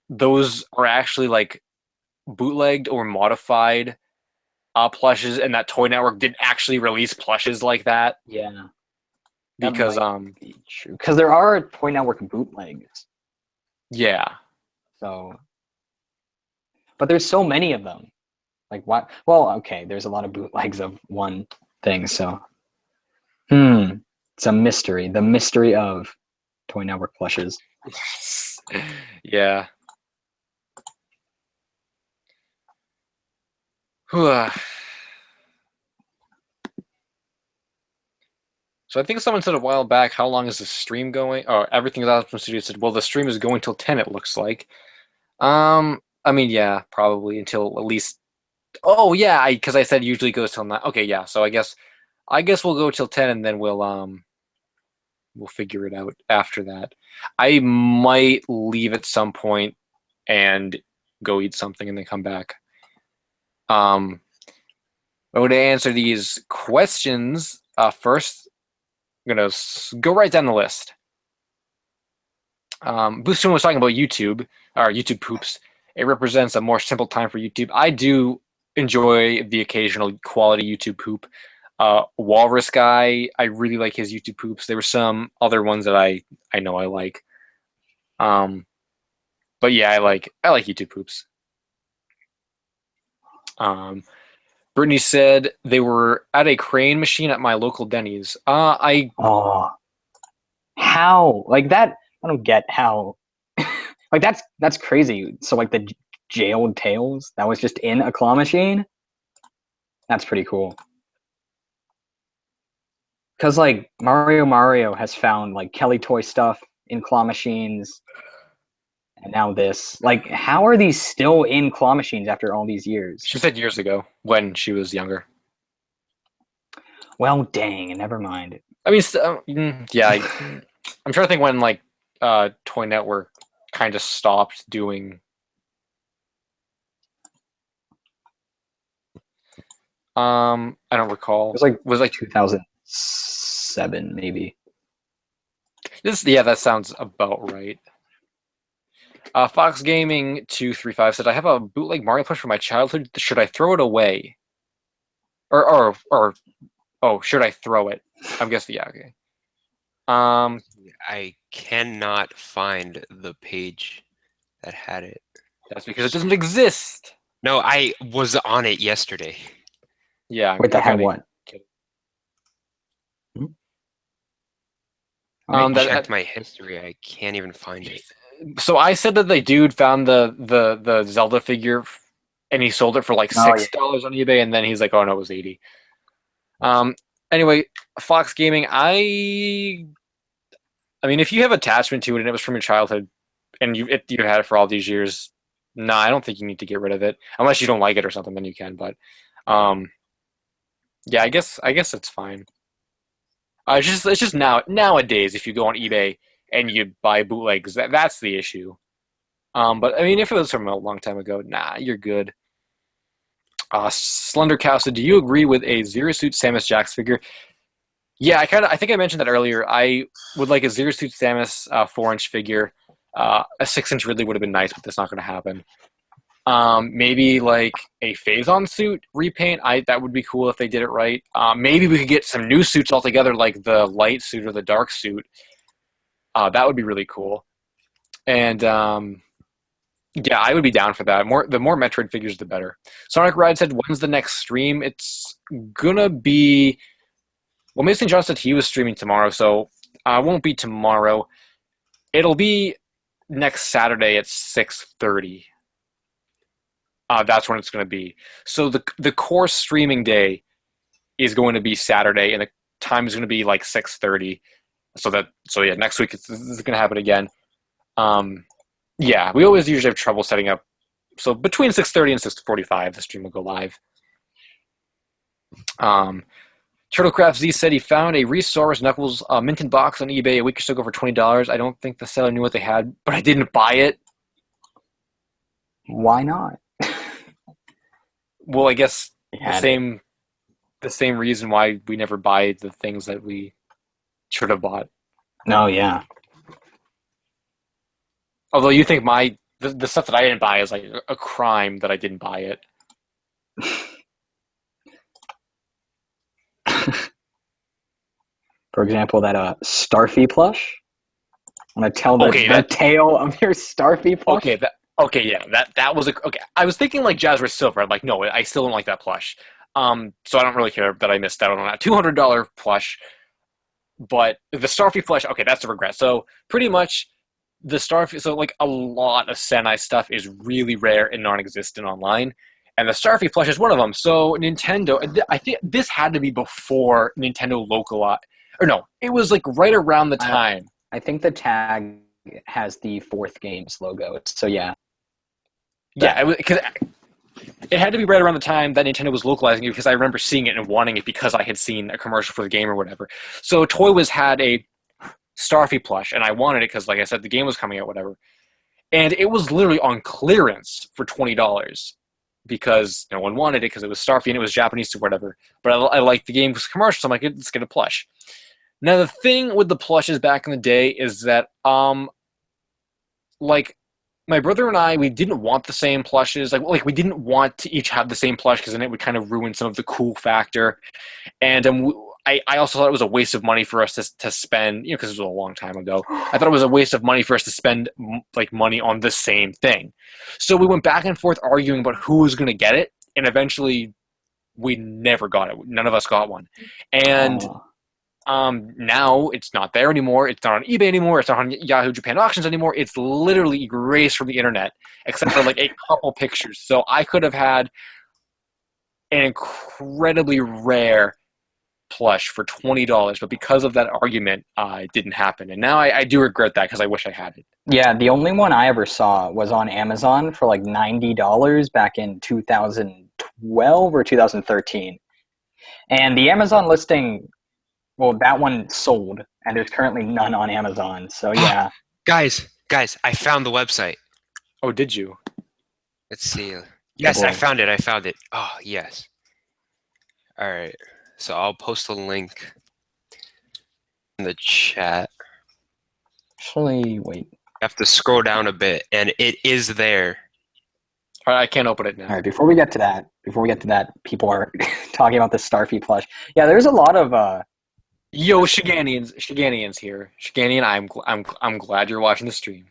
those are actually like bootlegged or modified plushes, and that Toy Network didn't actually release plushes like that Yeah, that because might be true. Because there are Toy Network bootlegs. yeah. So, but there's so many of them. Like, what? Well, okay, there's a lot of bootlegs of one thing. So, it's a mystery. The mystery of Toy Network plushes. Yeah. So I think someone said a while back, how long is the stream going? Oh, Everything is Awesome Studio said, well, the stream is going till 10, it looks like. I mean, yeah, probably until at least. Oh, yeah, because I said usually goes till 9. Okay, yeah, so I guess we'll go till 10 and then we'll figure it out after that. I might leave at some point and go eat something and then come back. I'm going to answer these questions first. I'm going to go right down the list. Boostum was talking about YouTube, or YouTube poops. It represents a more simple time for YouTube. I do enjoy the occasional quality YouTube poop. Walrus Guy, I really like his YouTube poops. There were some other ones that I know I like. But yeah, I like YouTube poops. Brittany said they were at a crane machine at my local Denny's. Oh, how? Like that? I don't get how. Like that's crazy. So like the jailed tails that was just in a claw machine. That's pretty cool. Because like Mario has found like Kelly toy stuff in claw machines, and now this. Like, how are these still in claw machines after all these years? She said years ago when she was younger. Well, dang, never mind. I mean, yeah, I'm trying to think when like Toy Network kind of stopped doing. I don't recall. It was like Was like 2007 maybe. this? Yeah, that sounds about right. Fox Gaming 235 said, "I have a bootleg Mario plush from my childhood. Should I throw it away? Or oh, should I throw it? I'm guessing yeah. Okay. I cannot find the page that had it. That's because it doesn't exist. No, I was on it yesterday. Yeah. Wait, the I'm heck only what? kidding. All right. I That checked my history. I can't even find it. so I said that the dude found the Zelda figure and he sold it for like Oh yeah. $6 on eBay, and then he's like, "Oh no, it was 80." Um. Anyway, Fox Gaming, I mean, if you have attachment to it and it was from your childhood, and you had it for all these years, nah, I don't think you need to get rid of it unless you don't like it or something. Then you can, but um, yeah, I guess it's fine. It's just nowadays if you go on eBay and you buy bootlegs, that's the issue. But I mean, if it was from a long time ago, nah, you're good. Slender Cow said, "Do you agree with a Zero Suit Samus Jax figure?" Yeah, I think I mentioned that earlier. I would like a Zero Suit Samus 4-inch figure. A 6-inch Ridley would have been nice, but that's not going to happen. Maybe like a Phazon suit repaint. That would be cool if they did it right. Maybe we could get some new suits altogether, like the light suit or the dark suit. That would be really cool. And yeah, I would be down for that. The more Metroid figures, the better. Sonic Ride said, "When's the next stream?" It's gonna be. Well, Mason John said he was streaming tomorrow, so it won't be tomorrow. It'll be next Saturday at 6:30. That's when it's going to be. So the core streaming day is going to be Saturday, and the time is going to be like 6:30. So yeah, next week this is going to happen again. Yeah, we always usually have trouble setting up. So between 6:30 and 6:45, the stream will go live. Turtlecraft Z said he found a Resource Knuckles minted box on eBay a week or so ago for $20. I don't think the seller knew what they had, but I didn't buy it. Why not? Well, I guess They the had it. same reason why we never buy the things that we should have bought. No, yeah. Although you think the stuff that I didn't buy is like a crime that I didn't buy it. For example, that Starfy plush. I'm gonna tell the tale of your Starfy plush. Yeah, that was okay. I was thinking like Jazzware Silver. I'm like, no, I still don't like that plush. So I don't really care that I missed out on that $200 plush. But the Starfy plush, okay, that's a regret. So pretty much the Starfy, so like a lot of Sentai stuff is really rare and non-existent online, and the Starfy plush is one of them. So Nintendo, I think this had to be before Nintendo localized, or no, it was like right around the time. I think the tag has the Fourth Games logo. So yeah. Yeah, because it had to be right around the time that Nintendo was localizing it, because I remember seeing it and wanting it because I had seen a commercial for the game or whatever. So Toy Wiz had a Starfy plush, and I wanted it because, like I said, the game was coming out, whatever. And it was literally on clearance for $20 because no one wanted it because it was Starfy and it was Japanese or whatever. But I liked the game because commercial, so I'm like, let's get a plush. Now the thing with the plushes back in the day is that like my brother and I, we didn't want the same plushes. Like we didn't want to each have the same plush because then it would kind of ruin some of the cool factor. And I also thought it was a waste of money for us to spend, because it was a long time ago. I thought it was a waste of money for us to spend like money on the same thing. So we went back and forth arguing about who was going to get it, and eventually we never got it. None of us got one. And now it's not there anymore. It's not on eBay anymore. It's not on Yahoo Japan Auctions anymore. It's literally erased from the internet, except for like a couple pictures. So I could have had an incredibly rare plush for $20, but because of that argument, it didn't happen. And now I do regret that because I wish I had it. Yeah, the only one I ever saw was on Amazon for like $90 back in 2012 or 2013. And the Amazon listing, well, that one sold, and there's currently none on Amazon. So yeah. Guys, I found the website. Oh, did you? Let's see. Yes, I found it. Oh, yes. All right. So I'll post a link in the chat. Actually, wait. You have to scroll down a bit, and it is there. All right, I can't open it now. All right, before we get to that, people are talking about the Starfy plush. Yeah, there's a lot of Yo, Shiganians here. Shiganian, I'm glad you're watching the stream.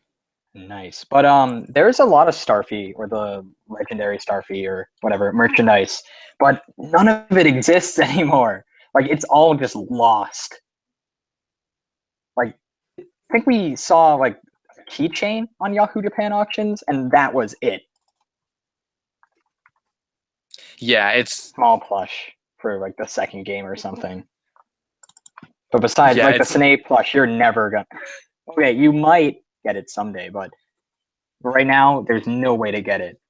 Nice. But there's a lot of Starfy or the legendary Starfy or whatever merchandise, but none of it exists anymore. Like it's all just lost. Like I think we saw like a keychain on Yahoo Japan auctions, and that was it. Yeah, it's Small plush for like the second game or something. But besides, yeah, like the it's Snake plush, you're never gonna. Okay, you might get it someday, but right now there's no way to get it.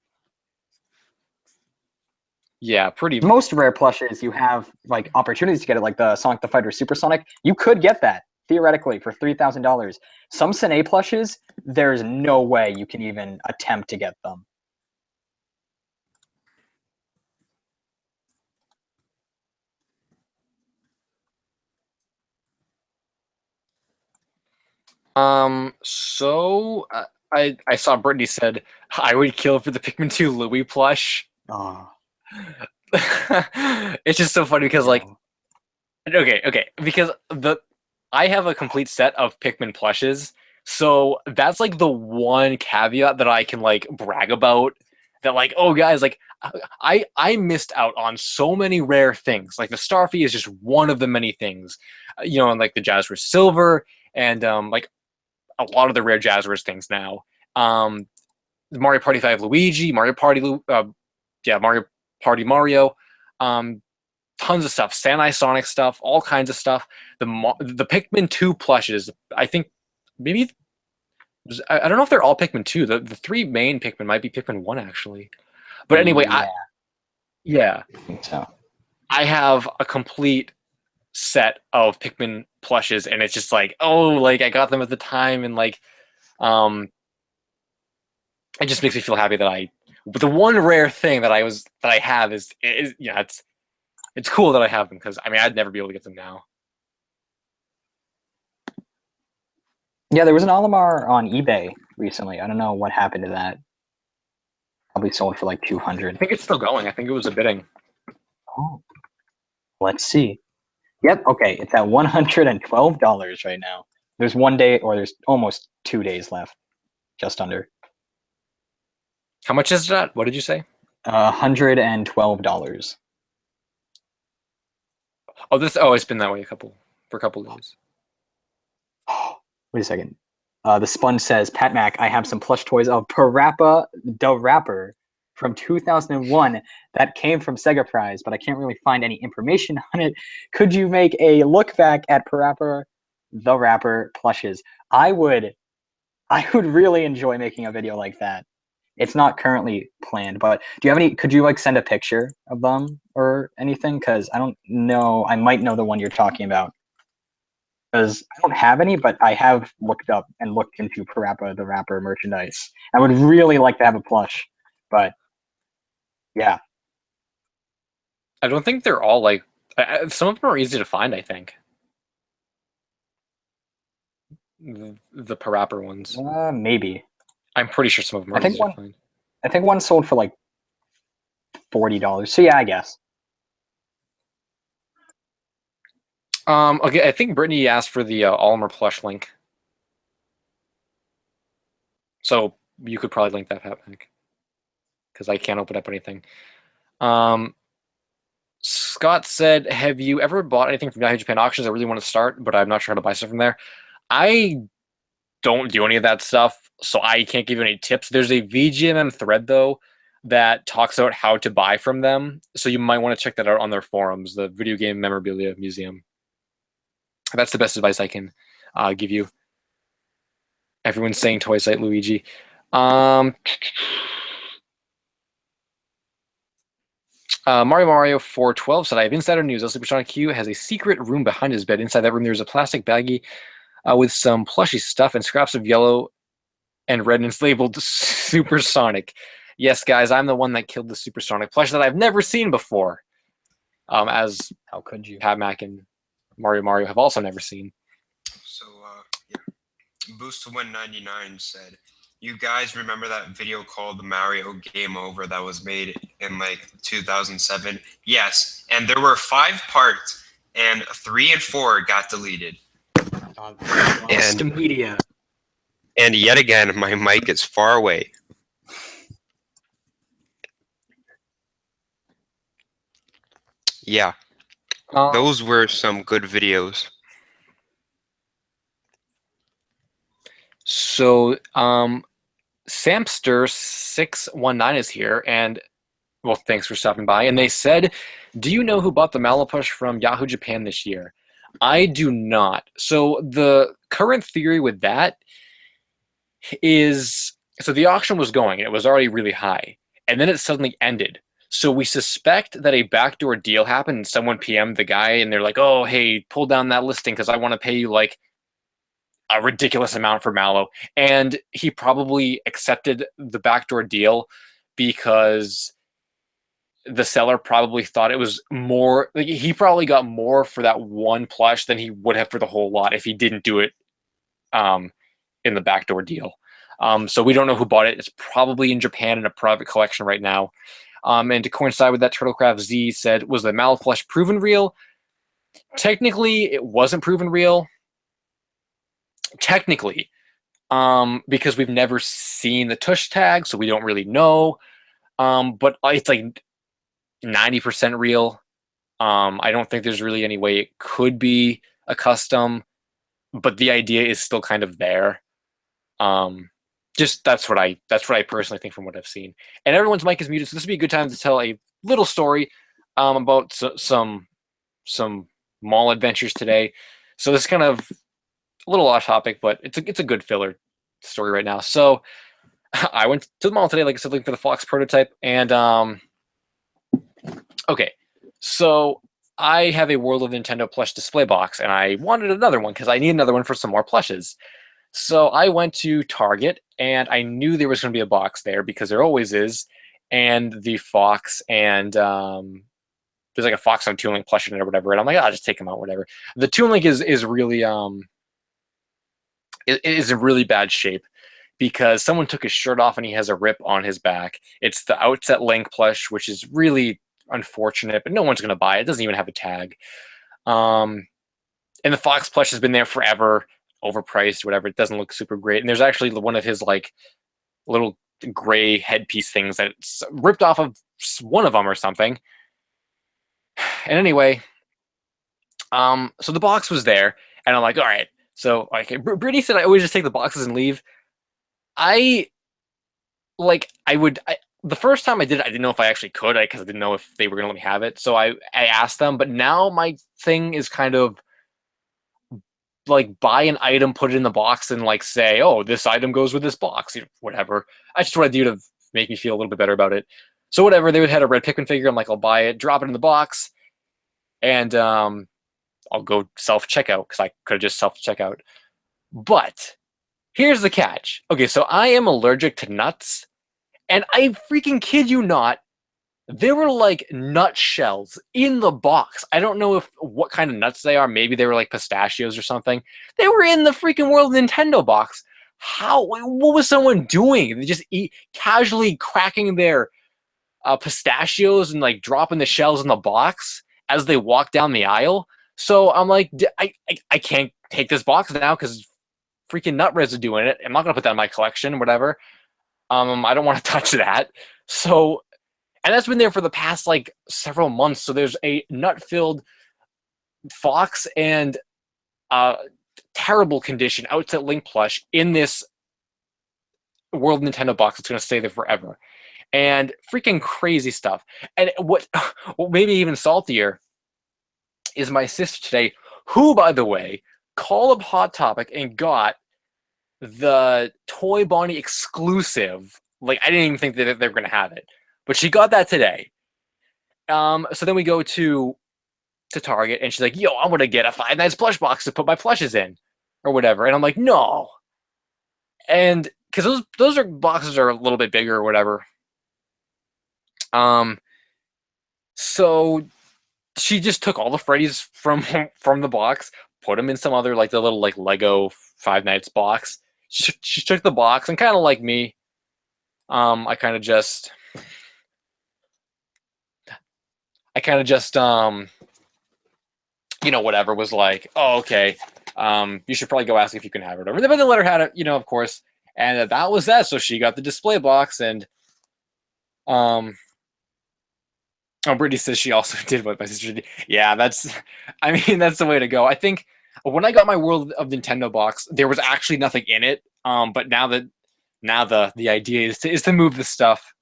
yeah, pretty. Most rare plushes, you have like opportunities to get it, like the Sonic the Fighter Supersonic. You could get that theoretically for $3,000. Some Sine plushes, there's no way you can even attempt to get them. So I saw Brittany said I would kill for the Pikmin 2 Louis plush. Oh, It's just so funny because like no. okay, because I have a complete set of Pikmin plushes, so that's like the one caveat that I can like brag about. That like, oh guys, like I missed out on so many rare things. Like the Starfy is just one of the many things, you know, and like the Jazzware Silver and like a lot of the rare Jazzwares things now. Um, Mario Party 5 Luigi, Mario Party Mario, um, tons of stuff, Sanai Sonic stuff, all kinds of stuff. The Pikmin 2 plushes, I think maybe I don't know if they're all Pikmin 2. The three main Pikmin might be Pikmin 1 actually. But anyway, Yeah, yeah, I think so. I have a complete set of Pikmin plushes and it's just like, oh, like I got them at the time and like um it just makes me feel happy that the one rare thing that I have is yeah, it's cool that I have them because I mean I'd never be able to get them now. Yeah, there was an Olimar on eBay recently. I don't know what happened to that. Probably sold for like 200. I think it's still going. I think it was a bidding. Oh, let's see. Yep. Okay, it's at $112 right now. There's 1 day, or there's almost 2 days left, just under. How much is that? What did you say? $112. Oh, it's been that way for a couple days. Wait a second. The Sponge says, Pat Mac, I have some plush toys of Parappa the Rapper from 2001 that came from Sega Prize, but I can't really find any information on it. Could you make a look back at Parappa the Rapper plushes? I would really enjoy making a video like that. It's not currently planned, but do you have any? Could you like send a picture of them or anything? Because I don't know. I might know the one you're talking about. Because I don't have any, but I have looked up and looked into Parappa the Rapper merchandise. I would really like to have a plush, but yeah. I don't think they're all like. Some of them are easy to find. I think the Parappa ones. Maybe. I'm pretty sure some of them are I think easy to one. find. I think one sold for like $40. So yeah, I guess. Okay, I think Brittany asked for the Almer plush link, so you could probably link that back because I can't open up anything. Scott said, "Have you ever bought anything from Yahoo Japan auctions? I really want to start, but I'm not sure how to buy stuff from there." I don't do any of that stuff, so I can't give you any tips. There's a VGMM thread though that talks about how to buy from them, so you might want to check that out on their forums, the Video Game Memorabilia Museum. That's the best advice I can give you. Everyone's saying Toy Site Luigi. Mario 412 said, I have insider news. El Supersonic Q has a secret room behind his bed. Inside that room, there's a plastic baggie with some plushy stuff and scraps of yellow and red, and it's labeled Supersonic. Yes, guys, I'm the one that killed the Supersonic plush that I've never seen before. As How could you? Pat Mac and Mario have also never seen. So, yeah. Boost to Win 99 said, you guys remember that video called the Mario Game Over that was made in like 2007? Yes, and there were 5 parts, and 3 and 4 got deleted. Lost And media. And yet again, my mic is far away. Yeah, those were some good videos. So, Samster619 is here, and well, thanks for stopping by. And they said, "Do you know who bought the Malapush from Yahoo Japan this year?" I do not. So the current theory with that is, so the auction was going, and it was already really high, and then it suddenly ended. So we suspect that a backdoor deal happened, and someone PM'd the guy, and they're like, "Oh, hey, pull down that listing because I want to pay you like a ridiculous amount for Mallow." And he probably accepted the backdoor deal because the seller probably thought it was more, like, he probably got more for that one plush than he would have for the whole lot if he didn't do it um, in the backdoor deal. So we don't know who bought it. It's probably in Japan in a private collection right now. And to coincide with that, Turtlecraft Z said, "Was the Mallow plush proven real?" Technically, it wasn't proven real. Technically, because we've never seen the tush tag, so we don't really know. But it's like 90% real. I don't think there's really any way it could be a custom, but the idea is still kind of there. Just that's what I personally think from what I've seen. And everyone's mic is muted, so this would be a good time to tell a little story about some mall adventures today. So this is kind of a little off topic, but it's a good filler story right now. So I went to the mall today, like I said, looking for the Fox prototype, and okay, so I have a World of Nintendo plush display box, and I wanted another one because I need another one for some more plushes. So I went to Target, and I knew there was going to be a box there because there always is, and the Fox, and there's like a Fox on Toon Link plush in it or whatever, and I'm like, I'll just take them out, whatever. The Toon Link is really it is in really bad shape because someone took his shirt off and he has a rip on his back. It's the Outset Link plush, which is really unfortunate, but no one's going to buy it. It doesn't even have a tag. And the Fox plush has been there forever, overpriced, whatever. It doesn't look super great. And there's actually one of his like little gray headpiece things that's ripped off of one of them or something. And anyway, so the box was there, and I'm like, all right. So like Brittany said, I always just take the boxes and leave. I the first time I did it, I didn't know if I actually could, because I didn't know if they were gonna let me have it. So I asked them, but now my thing is kind of like buy an item, put it in the box, and like say, oh, this item goes with this box, whatever. I just want to do to make me feel a little bit better about it. So whatever, they would have a red Pikmin figure. I'm like, I'll buy it, drop it in the box, and I'll go self checkout because I could have just self checkout. But here's the catch. Okay, so I am allergic to nuts, and I freaking kid you not, there were like nut shells in the box. I don't know what kind of nuts they are. Maybe they were like pistachios or something. They were in the freaking World Nintendo box. How? What was someone doing? They just casually cracking their pistachios and like dropping the shells in the box as they walk down the aisle. So I'm like, I can't take this box now because freaking nut residue in it. I'm not gonna put that in my collection, whatever. I don't want to touch that. So, and that's been there for the past like several months. So there's a nut-filled Fox and terrible condition Outset Link plush in this World Nintendo box. It's going to stay there forever. And freaking crazy stuff. And what made me even saltier is my sister today, who, by the way, called up Hot Topic and got the Toy Bonnie exclusive. Like, I didn't even think that they were going to have it. But she got that today. So then we go to Target, and she's like, yo, I'm going to get a Five Nights plush box to put my plushes in. Or whatever. And I'm like, no. And because those are boxes are a little bit bigger or whatever. So she just took all the Freddies from the box, put them in some other like the little like Lego Five Nights box. She took the box and kind of like me, I kind of just whatever, was like, oh, okay, You should probably go ask if you can have it over there. But the letter had it, of course. And that was that. So she got the display box, and oh, Brittany says she also did what my sister did. Yeah, that's the way to go. I think when I got my World of Nintendo box, there was actually nothing in it. But now the idea is to move the stuff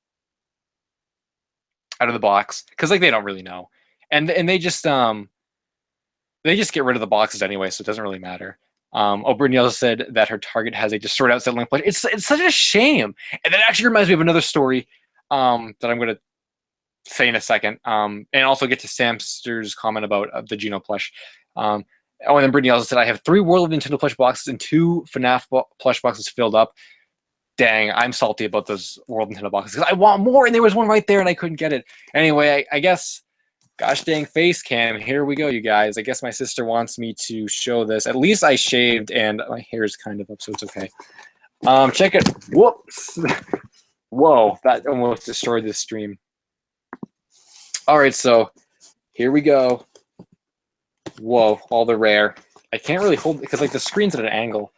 out of the box, because like they don't really know, and they just get rid of the boxes anyway, so it doesn't really matter. Brittany also said that her Target has a destroyed outside link plush. It's such a shame, and that actually reminds me of another story that I'm going to say in a second, and also get to Samster's comment about the Geno plush. And then Brittany also said, I have 3 World of Nintendo plush boxes and 2 FNAF plush boxes filled up. Dang, I'm salty about those World Nintendo boxes because I want more, and there was one right there, and I couldn't get it. Anyway, I guess, gosh dang face cam, here we go, you guys. I guess my sister wants me to show this. At least I shaved, and my hair is kind of up, so it's okay. Check it. Whoops. Whoa, that almost destroyed this stream. All right, so here we go. Whoa, all the rare. I can't really hold it because like the screen's at an angle.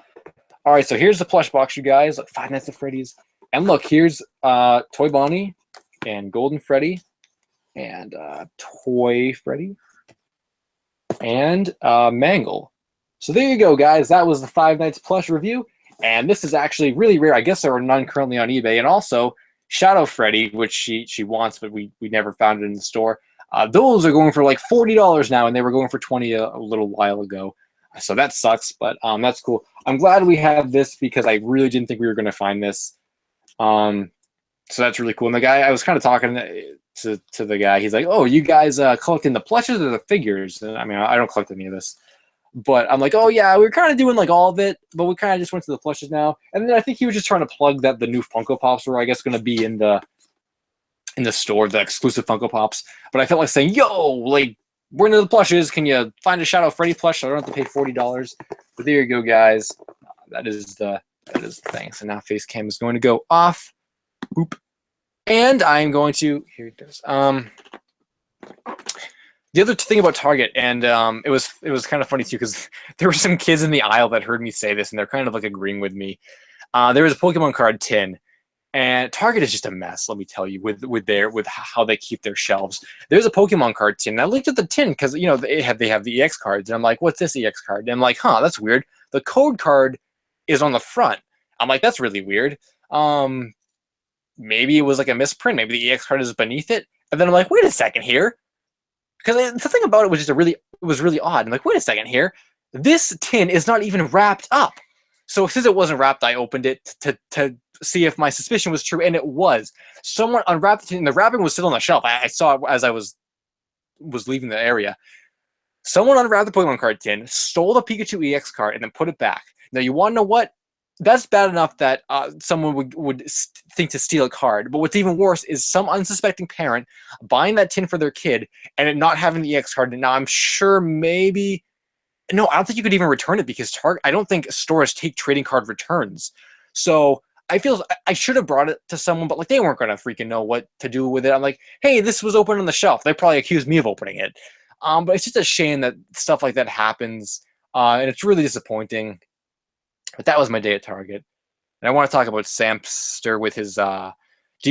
All right, so here's the plush box, you guys. Look, Five Nights at Freddy's. And look, here's Toy Bonnie and Golden Freddy and Toy Freddy and Mangle. So there you go, guys. That was the Five Nights plush review. And this is actually really rare. I guess there are none currently on eBay. And also Shadow Freddy, which she wants, but we never found it in the store. Those are going for like $40 now, and they were going for $20 a little while ago. So that sucks, but that's cool. I'm glad we have this because I really didn't think we were going to find this. So that's really cool. And the guy, I was kind of talking to the guy. He's like, "Oh, you guys collecting the plushes or the figures?" And I mean, I don't collect any of this, but I'm like, "Oh yeah, we were kind of doing like all of it, but we kind of just went to the plushes now." And then I think he was just trying to plug that the new Funko Pops were, I guess, going to be in the store, the exclusive Funko Pops. But I felt like saying, "Yo, like, we're into the plushes. Can you find a Shadow Freddy plush so I don't have to pay $40?" But there you go, guys. That is the thing. So now face cam is going to go off. Boop. And I'm going to, here it goes. The other thing about Target, and it was kind of funny too, because there were some kids in the aisle that heard me say this, and they're kind of like agreeing with me. There was a Pokemon card tin. And Target is just a mess, let me tell you, with how they keep their shelves. There's a Pokemon card tin. And I looked at the tin because they have the EX cards, and I'm like, "What's this EX card?" And I'm like, "Huh, that's weird. The code card is on the front." I'm like, "That's really weird. Maybe it was like a misprint. Maybe the EX card is beneath it." And then I'm like, "Wait a second here," because the thing about it was really odd. I'm like, "Wait a second here. This tin is not even wrapped up." So since it wasn't wrapped, I opened it to see if my suspicion was true, and it was. Someone unwrapped it, and the wrapping was still on the shelf. I saw it as I was leaving the area. Someone unwrapped the Pokemon card tin, stole the Pikachu EX card, and then put it back. Now, you want to know what? That's bad enough that someone would think to steal a card. But what's even worse is some unsuspecting parent buying that tin for their kid and it not having the EX card. And now I'm sure maybe... No, I don't think you could even return it because I don't think stores take trading card returns. So I feel I should have brought it to someone, but like they weren't gonna freaking know what to do with it. I'm like, "Hey, this was open on the shelf." They probably accused me of opening it. But it's just a shame that stuff like that happens, and it's really disappointing. But that was my day at Target, and I want to talk about Samster with his. Do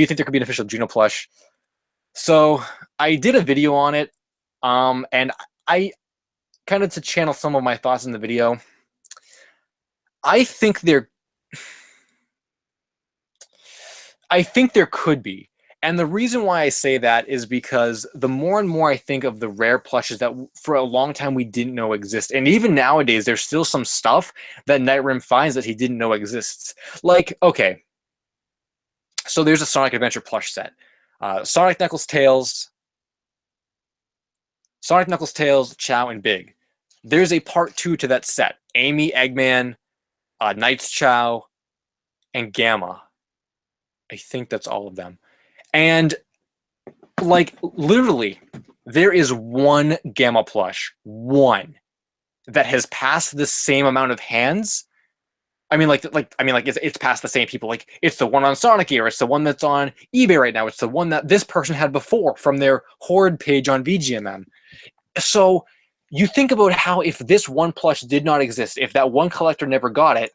you think there could be an official Juno plush? So I did a video on it, and I kind of to channel some of my thoughts in the video. I think there could be. And the reason why I say that is because the more and more I think of the rare plushes that for a long time we didn't know exist. And even nowadays, there's still some stuff that Nightrim finds that he didn't know exists. Like, okay, so there's a Sonic Adventure plush set. Sonic, Knuckles, Tails, Chao, and Big. There's a part 2 to that set. Amy, Eggman, Knights Chow, and Gamma. I think that's all of them. And, like, literally, there is one Gamma plush, one, that has passed the same amount of hands. I mean, it's past the same people. Like, it's the one on Sonic Era. It's the one that's on eBay right now. It's the one that this person had before from their Horde page on VGMM. So you think about how if this one plush did not exist, if that one collector never got it,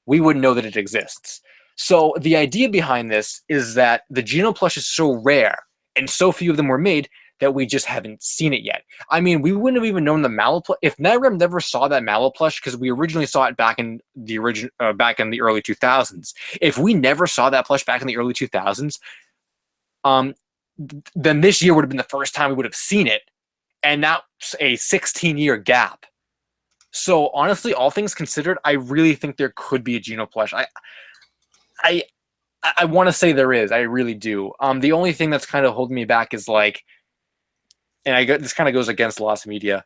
we wouldn't know that it exists. So the idea behind this is that the Geno plush is so rare and so few of them were made that we just haven't seen it yet. I mean, we wouldn't have even known the Mallow plush if NetherRealm never saw that Mallow plush because we originally saw it back in the back in the early 2000s. If we never saw that plush back in the early 2000s, then this year would have been the first time we would have seen it, and that's a 16-year gap. So honestly, all things considered, I really think there could be a Geno plush. I want to say there is. I really do. The only thing that's kind of holding me back is like, and this kind of goes against lost media,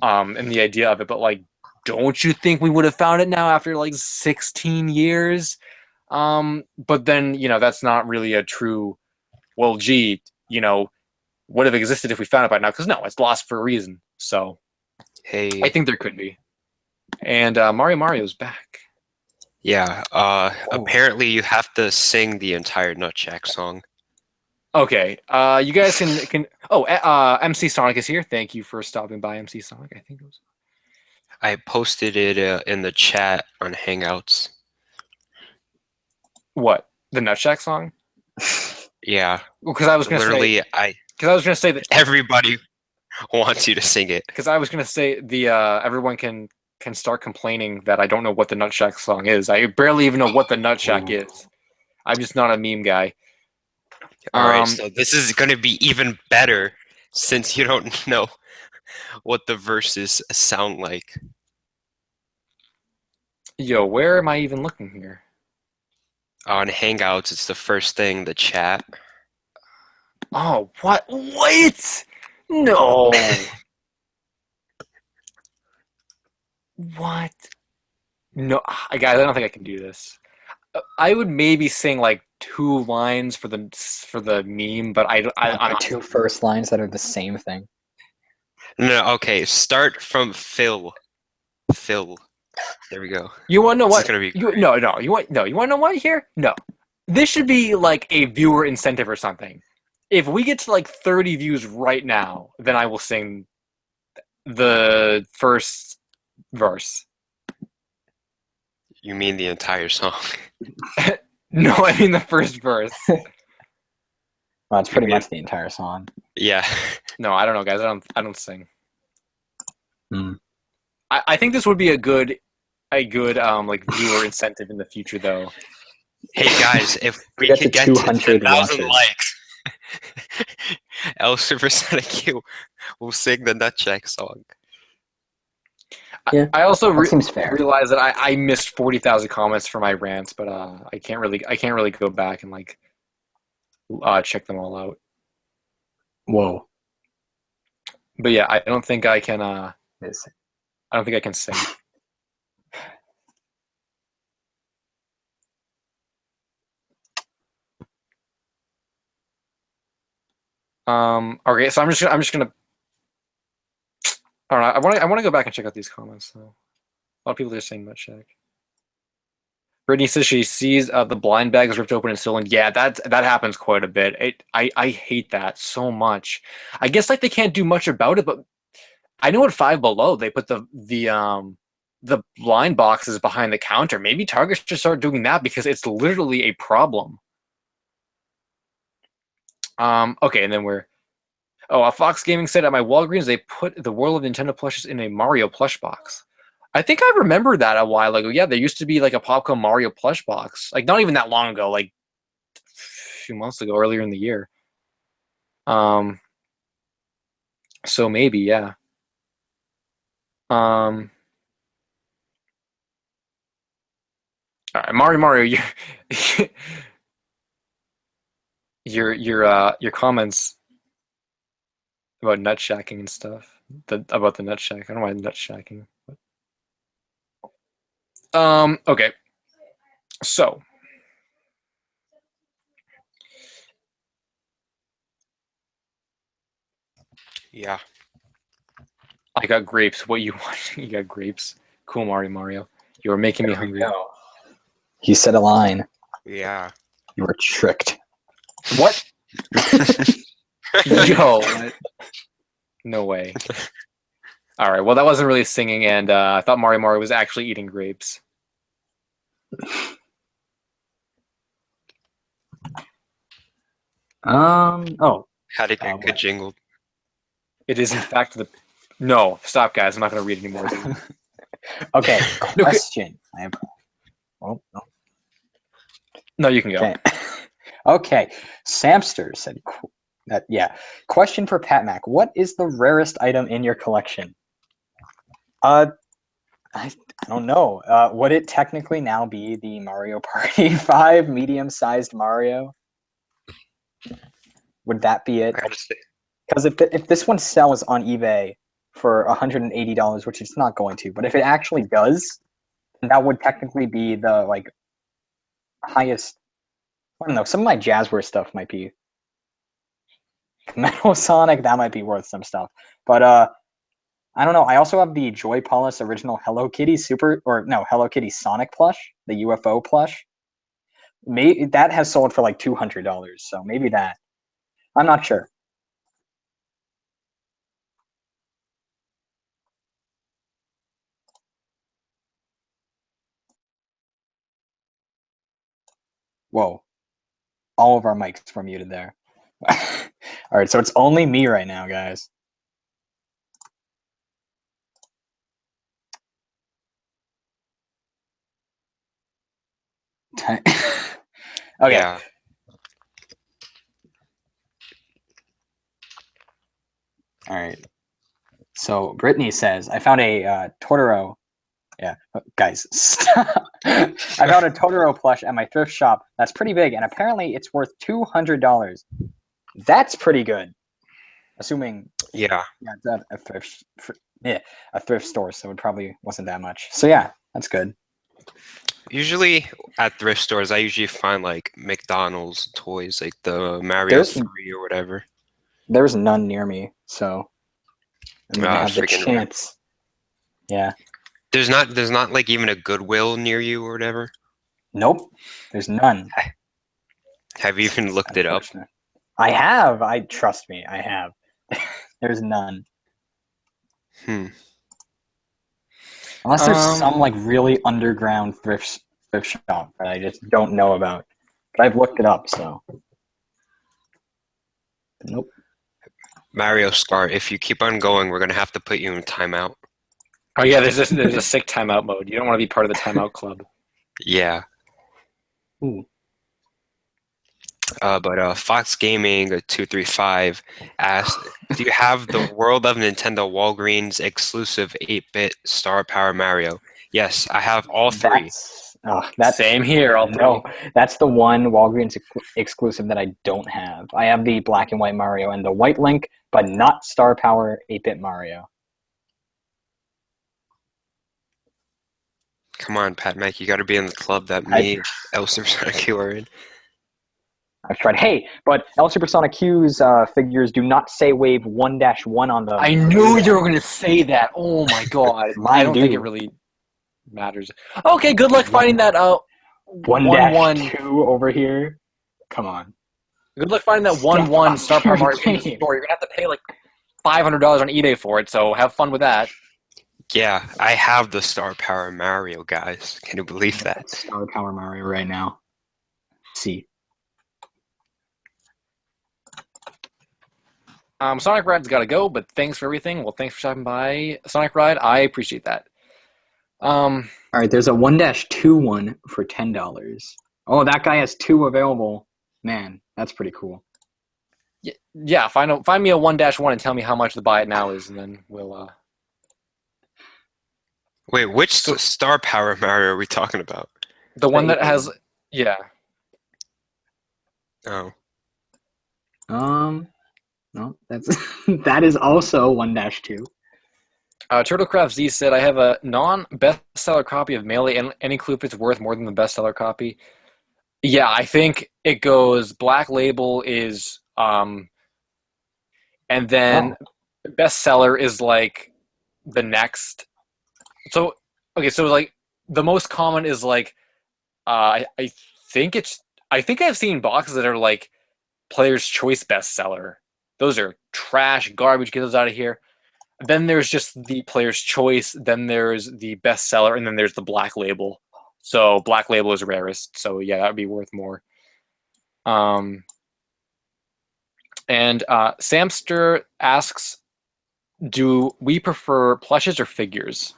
and the idea of it. But like, don't you think we would have found it now after like 16 years? But then that's not really a true. Well, gee, would have existed if we found it by now? Because no, it's lost for a reason. So, Hey. I think there could be. And Mario's back. Yeah. Apparently, you have to sing the entire Nutjack song. Okay. You guys can. Oh, MC Sonic is here. Thank you for stopping by, MC Sonic. I think it was. I posted it in the chat on Hangouts. What, the Nutjack song? Yeah. Well, because I was going to say. Because I was going to say that everybody wants you to sing it. Because I was going to say everyone can start complaining that I don't know what the Nutjack song is. I barely even know what the Nutjack is. I'm just not a meme guy. All right, so this is going to be even better since you don't know what the verses sound like. Yo, where am I even looking here? On Hangouts, it's the first thing, the chat. Oh, what? Wait! No! What? No, guys, I don't think I can do this. I would maybe sing like 2 lines for the meme, but I'm two first lines that are the same thing. No, okay. Start from Phil. Phil. There we go. You want to know what? Gonna be no. You want to know what here? No. This should be like a viewer incentive or something. If we get to like 30 views right now, then I will sing the first verse. You mean the entire song? No, I mean the first verse. Well, it's pretty much the entire song. Yeah. No, I don't know, guys. I don't sing. Hmm. I think this would be a good like viewer incentive in the future, though. Hey guys, if we get could to get to 200 10,000 watches. likes, El Supersonic Q will sing the Nutjack song. Yeah, I also seems fair. realized that I missed 40,000 comments for my rants, but I can't really go back and like check them all out. Whoa. But yeah, I don't think I can. I Yes. don't think I can sing. Okay, so I'm just gonna. All right, I want to go back and check out these comments. So, a lot of people are saying Nutjack. Brittany says she sees the blind bag is ripped open and stolen. Yeah, that happens quite a bit. I hate that so much. I guess like they can't do much about it, but I know at Five Below they put the blind boxes behind the counter. Maybe Target should start doing that because it's literally a problem. Okay, and then Fox Gaming said at my Walgreens they put the World of Nintendo plushes in a Mario plush box. I think I remember that a while ago. Yeah, there used to be like a Popcorn Mario plush box. Like not even that long ago, like a few months ago, earlier in the year. So maybe, yeah. All right, Mario, your comments about nutshacking and stuff. About the nutshack. I don't know why nutshacking. Okay. So Yeah. I got grapes. What you want? You got grapes. Cool, Mario. You were making me hungry. He said a line. Yeah. You were tricked. What? Yo. No way. All right. Well, that wasn't really singing, and I thought Mario was actually eating grapes. Oh. How to get good What? jingle. It is in fact the. No, stop, guys. I'm not going to read anymore. Okay. No, Question. I have. Oh, no. no, you can go. Okay. Okay. Samster said that. Yeah. Question for Pat Mac. What is the rarest item in your collection? I don't know. Would it technically now be the Mario Party 5 medium-sized Mario? Would that be it? I gotta say, Because if this one sells on eBay for $180, which it's not going to, but if it actually does, then that would technically be the like highest. I don't know. Some of my Jazzware stuff might be Metal Sonic. That might be worth some stuff, but I don't know. I also have the Joy Palace original Hello Kitty Hello Kitty Sonic plush, the UFO plush. Maybe that has sold for like $200, so maybe that. I'm not sure. Whoa, all of our mics were muted there. All right, so it's only me right now, guys. Okay. yeah. All right. So Brittany says, I found a Totoro. Yeah, guys, stop. I found a Totoro plush at my thrift shop. That's pretty big, and apparently it's worth $200. That's pretty good. Assuming, Yeah. yeah, it's a thrift store, so it probably wasn't that much. So yeah, that's good. Usually at thrift stores, I usually find like McDonald's toys, like the Mario 3 or whatever. There's none near me, so I didn't even have the Freaking chance. Yeah. There's not like even a Goodwill near you or whatever. Nope. There's none. Have you even looked it up? I have. I trust me. I have. There's none. Unless there's some like really underground thrift shop that I just don't know about. But I've looked it up, so. Nope. Mario Scar, if you keep on going, we're gonna have to put you in timeout. Oh yeah, there's a sick timeout mode. You don't want to be part of the timeout club. Yeah. Ooh. But Fox Gaming 235 asked, "Do you have the World of Nintendo Walgreens exclusive 8-bit Star Power Mario?" Yes, I have all three. That's same here. All three. No, that's the one Walgreens exclusive that I don't have. I have the black and white Mario and the white Link, but not Star Power 8-bit Mario. Come on, Pat Mac, you got to be in the club that me, El Supersonic are in. I've tried. Hey, but El Supersonic Q's figures do not say Wave 1-1 on them. I knew you were going to say that. Oh my god. I don't think it really matters. Okay, good luck finding that 1-2 over here. Come on. Good luck finding that 1-1 Star Power Mario in the store. You're going to have to pay like $500 on eBay for it, so have fun with that. Yeah, I have the Star Power Mario, guys. Can you believe that? Star Power Mario right now. See. Sonic Ride's got to go, but thanks for everything. Well, thanks for stopping by, Sonic Ride. I appreciate that. All right, there's a 1-2 one for $10. Oh, that guy has 2 available. Man, that's pretty cool. Yeah, find me a 1-1 and tell me how much to buy it now is, and then we'll. Wait, which Star Power Mario are we talking about? The one that has, yeah. Oh. No, that is also 1-2. Turtlecraft Z said, I have a non-bestseller copy of Melee, and any clue if it's worth more than the bestseller copy? Yeah, I think it goes Black Label is, and then bestseller is like the next. So, okay, so like the most common is like, I think I've seen boxes that are like Player's Choice bestseller. Those are trash, garbage. Get those out of here. Then there's just the player's choice. Then there's the bestseller, and then there's the black label. So black label is rarest. So yeah, that would be worth more. And Samster asks, do we prefer plushes or figures?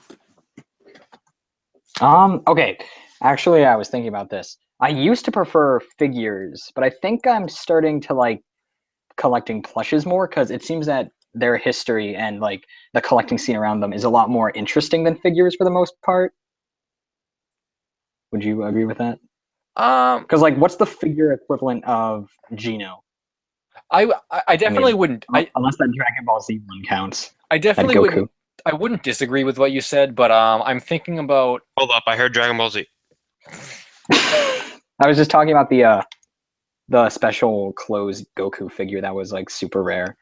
Okay. Actually, I was thinking about this. I used to prefer figures, but I think I'm starting to like collecting plushes more because it seems that their history and like the collecting scene around them is a lot more interesting than figures for the most part. Would you agree with that? Because like, what's the figure equivalent of Geno? I definitely wouldn't. Unless that Dragon Ball Z one counts. I definitely Goku. wouldn't. I wouldn't disagree with what you said, but I'm thinking about. Hold up, I heard Dragon Ball Z. I was just talking about the special closed Goku figure that was like super rare,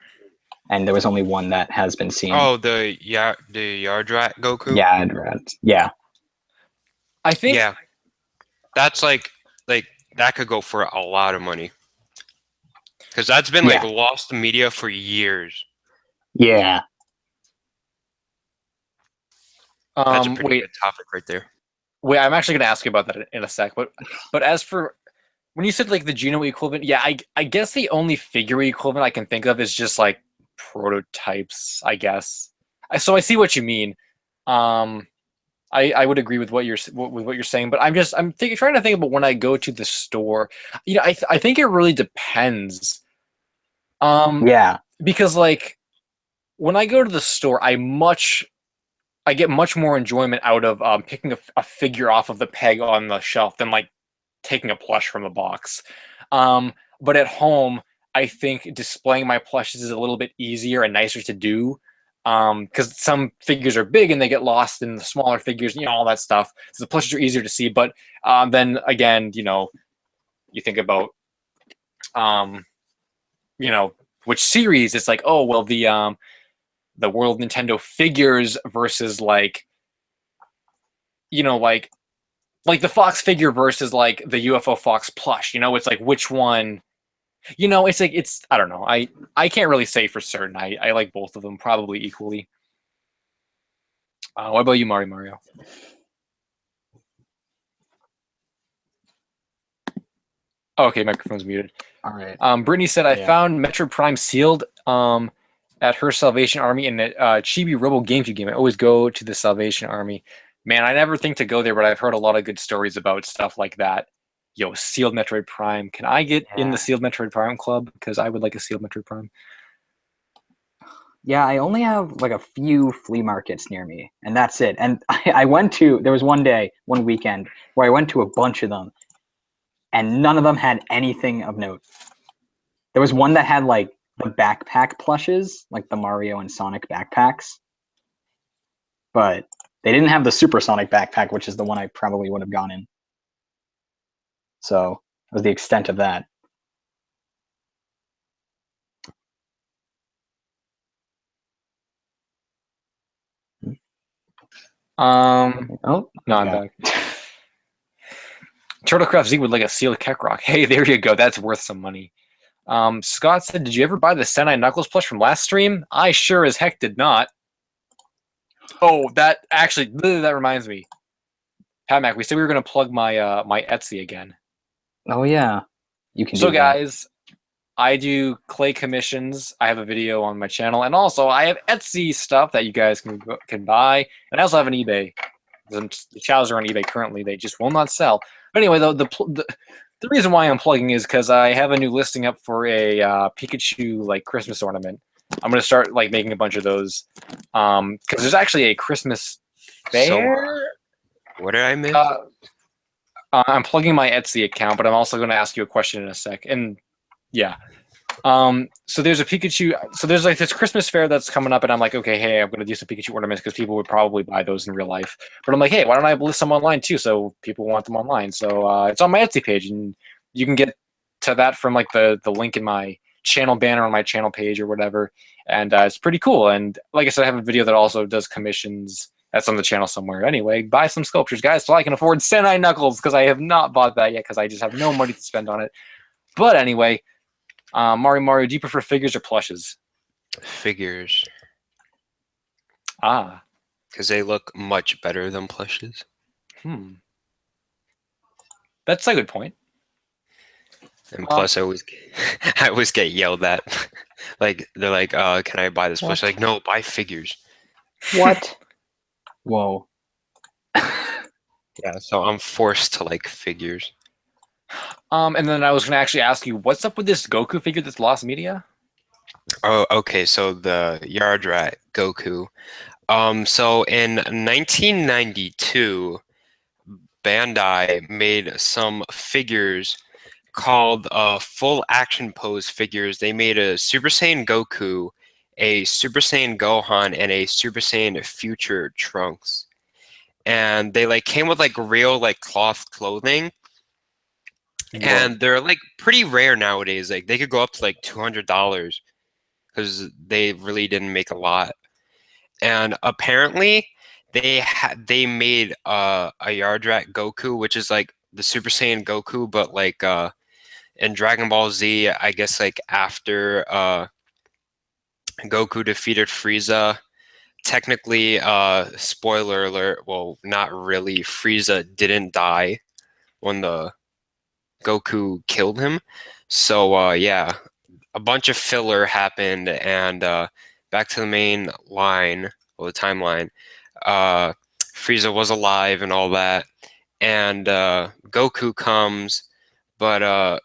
and there was only one that has been seen. Oh, the Yardrat Goku. Yeah, yeah. I think. Yeah, that's like that could go for a lot of money. Because that's been like lost to media for years. Yeah. That's a pretty good topic right there. Wait, I'm actually going to ask you about that in a sec. But as for when you said like the Geno equivalent, yeah, I guess the only figure equivalent I can think of is just like prototypes, I guess. So I see what you mean. I would agree with what you're saying, but I'm trying to think about when I go to the store. You know, I think it really depends. Yeah. Because like when I go to the store, I get much more enjoyment out of picking a figure off of the peg on the shelf than like taking a plush from the box. But at home, I think displaying my plushes is a little bit easier and nicer to do. Because some figures are big and they get lost in the smaller figures, you know, all that stuff. So the plushes are easier to see. But then again, you know, you think about, you know, which series. It's like, oh well, the World Nintendo figures versus like, you know, like the Fox figure versus like the UFO Fox plush. You know, it's like which one. You know, it's like I don't know. I can't really say for certain. I like both of them probably equally. What about you, Mario? Okay, microphone's muted. All right. Brittany said, I found Metroid Prime sealed at her Salvation Army in the Chibi Robo GameCube game. I always go to the Salvation Army. Man, I never think to go there, but I've heard a lot of good stories about stuff like that. Yo, sealed Metroid Prime. Can I get in the sealed Metroid Prime club? Because I would like a sealed Metroid Prime. Yeah, I only have like a few flea markets near me, and that's it. And there was one weekend, where I went to a bunch of them, and none of them had anything of note. There was one that had like the backpack plushes, like the Mario and Sonic backpacks, but they didn't have the Supersonic backpack, which is the one I probably would have gone in. So that was the extent of that. No, I'm back. Turtlecraft Z would like a sealed Keckrock. Hey, there you go. That's worth some money. Scott said, did you ever buy the Senai Knuckles plush from last stream? I sure as heck did not. Oh, that reminds me. Pat Mac, we said we were going to plug my my Etsy again. Oh, yeah. You can so, guys, I do clay commissions. I have a video on my channel. And also, I have Etsy stuff that you guys can buy. And I also have an eBay. The chows are on eBay currently. They just will not sell. But anyway, the reason why I'm plugging is because I have a new listing up for a Pikachu like Christmas ornament. I'm going to start like making a bunch of those. Because there's actually a Christmas fair. So, what did I miss? I'm plugging my Etsy account, but I'm also going to ask you a question in a sec. And yeah. So there's a Pikachu. So there's like this Christmas fair that's coming up, and I'm like, okay, hey, I'm going to do some Pikachu ornaments because people would probably buy those in real life. But I'm like, hey, why don't I list some online too? So people want them online. So it's on my Etsy page, and you can get to that from like the link in my channel banner on my channel page or whatever. And it's pretty cool. And like I said, I have a video that also does commissions. That's on the channel somewhere. Anyway, buy some sculptures, guys, so I can afford Senai Knuckles because I have not bought that yet because I just have no money to spend on it. But anyway, Mario, do you prefer figures or plushes? Figures. Ah. because they look much better than plushes. That's a good point. And plus, I always get yelled at. Like they're like, "Can I buy this plush?" What? Like, no, buy figures. What? Whoa. Yeah, so I'm forced to like figures. And then I was going to actually ask you, what's up with this Goku figure that's lost media? Oh, okay. So the Yard Rat Goku. So in 1992, Bandai made some figures called full action pose figures. They made a Super Saiyan Goku, a Super Saiyan Gohan, and a Super Saiyan Future Trunks. And they like came with like real like cloth clothing, Whoa. and they're like pretty rare nowadays. Like they could go up to like $200 because they really didn't make a lot. And apparently they made a Yardrat Goku, which is like the Super Saiyan Goku, but like in Dragon Ball Z, I guess like after Goku defeated Frieza. Technically, spoiler alert, well, not really. Frieza didn't die when the Goku killed him. So yeah, a bunch of filler happened, and back to the main line, or the timeline. Uh, Frieza was alive and all that, and Goku comes, but a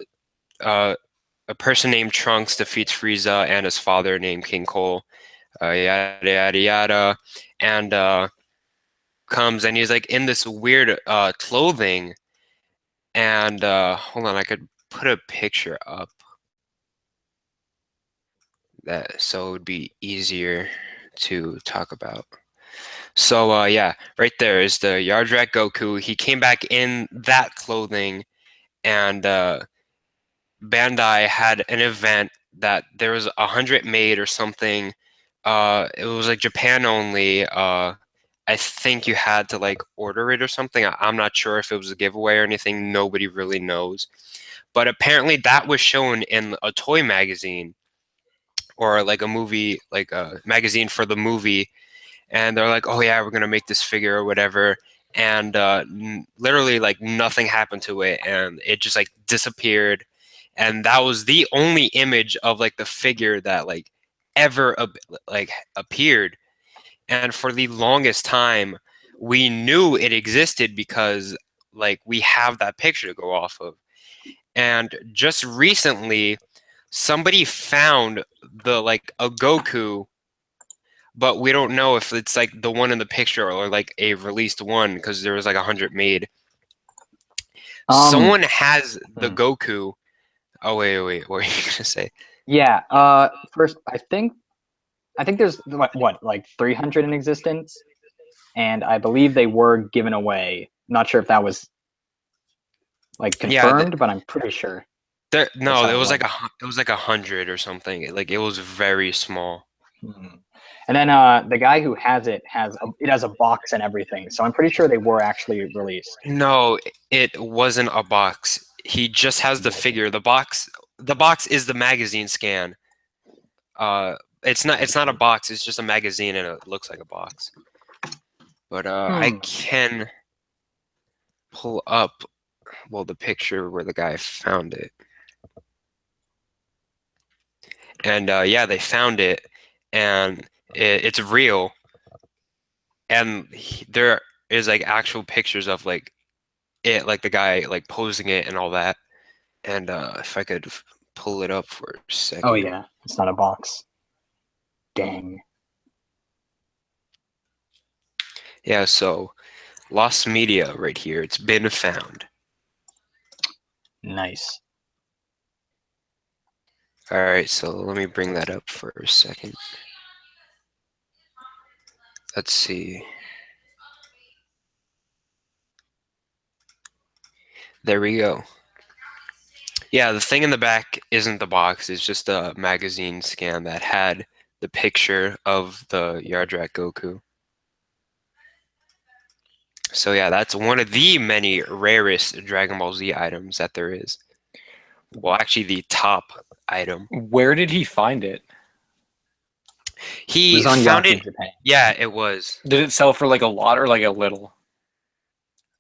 person named Trunks defeats Frieza and his father named King Cole. Yada yada yada, and comes and he's like in this weird clothing, and hold on, I could put a picture up that so it would be easier to talk about. So yeah, right there is the Yardrat Goku. He came back in that clothing, and Bandai had an event that there was 100 made or something. It was like Japan only. I think you had to like order it or something. I'm not sure if it was a giveaway or anything. Nobody really knows. But apparently that was shown in a toy magazine or like a movie, like a magazine for the movie. And they're like, oh yeah, we're gonna make this figure or whatever. And literally like nothing happened to it, and it just like disappeared. And that was the only image of like the figure that like ever like appeared. And for the longest time, we knew it existed because like we have that picture to go off of. And just recently, somebody found the like a Goku, but we don't know if it's like the one in the picture or like a released one because there was like 100 made. Um, Someone has the hmm. Goku. Oh wait, what were you gonna say? Yeah. First, I think there's what like 300 in existence, and I believe they were given away. Not sure if that was like Yeah, confirmed, but I'm pretty sure that's no, how it went. it was like 100 or something. Like it was very small. Mhm. And then the guy who has it has a box and everything. So I'm pretty sure they were actually released. No, it wasn't a box. He just has the figure. The box is the magazine scan. It's not a box, it's just a magazine and it looks like a box. But I Hmm. can pull up well the picture where the guy found it. And yeah, they found it, and it's real. And there is like actual pictures of like it, like the guy like posing it and all that. And if I could pull it up for a Oh second. yeah, it's not a box. Dang. Yeah, so lost media right here. It's been found. Nice. All right, so let me bring that up for a second. Let's see. There we go. Yeah, the thing in the back isn't the box. It's just a magazine scan that had the picture of the Yardrat Goku. So yeah, that's one of the many rarest Dragon Ball Z items that there is. Well, actually the top item. Where did he find it? It He was on found Yahoo it. Japan. Yeah, it was. Did it sell for like a lot or like a little?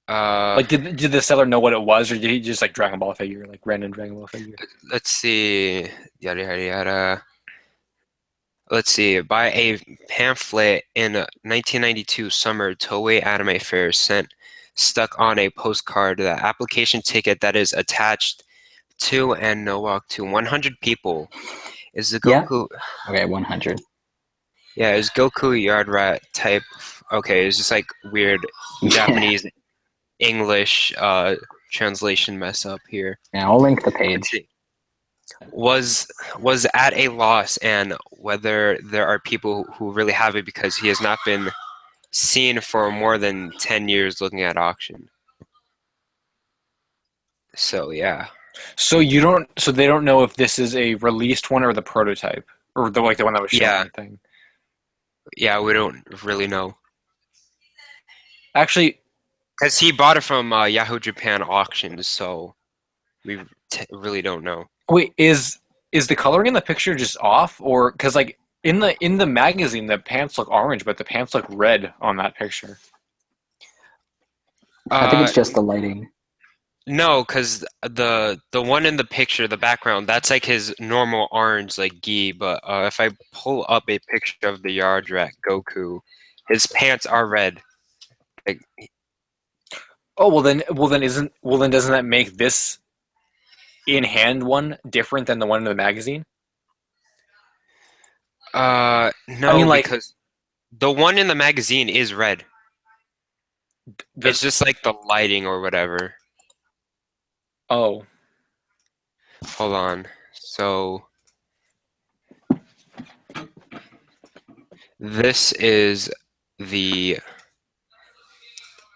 Uh, Like, did the seller know what it was, or did he just like Dragon Ball figure, like random Dragon Ball figure? let's see. Yada yada yada. Let's see. By a pamphlet in 1992 summer Toei Anime Fair sent stuck on a postcard the application ticket that is attached to and no walk to 100 people. Is the Yeah. Goku? Okay, 100. Yeah, is Goku yard rat type? Okay, it's just like weird Japanese English translation mess up here. Yeah, I'll link the Let's page. see. Was at a loss and whether there are people who really have it because he has not been seen for more than 10 years looking at auction. So yeah. So you don't, so they don't know if this is a released one or the prototype, or the like the one that was shown on Yeah. the thing. Yeah, we don't really know. Actually, Because he bought it from Yahoo Japan auctions, so we really don't know. wait, is the coloring in the picture just off, or because like in the magazine the pants look orange, but the pants look red on that picture. I think Uh, it's just the lighting. no, because the one in the picture, the background, that's like his normal orange, like gi. But if I pull up a picture of the Yard Rat Goku, his pants are red. Like, Oh well then doesn't that make this in hand one different than the one in the magazine? I no, mean, like because the one in the magazine is red. the It's just like the lighting or whatever. oh Hold on. So this is the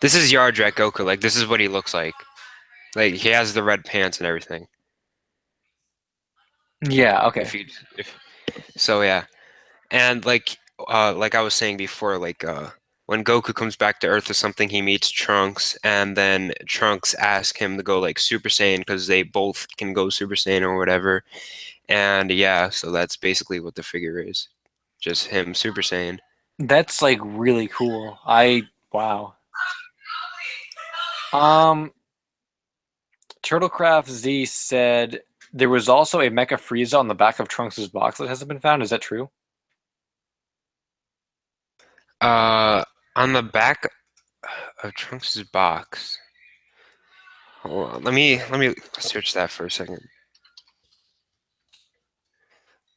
this is Yard Rat Goku. Like this is what he looks like. Like he has the red pants and everything. yeah, okay. If you if so yeah. And like I was saying before, when Goku comes back to Earth or something, he meets Trunks, and then Trunks asks him to go like Super Saiyan because they both can go Super Saiyan or whatever. And yeah, so that's basically what the figure is. Just him Super Saiyan. That's like really cool. I wow. Um, Turtlecraft Z said there was also a Mecha Frieza on the back of Trunks' box that hasn't been found. Is that true? Uh on the back of Trunks' box. Hold on, let me search that for a second.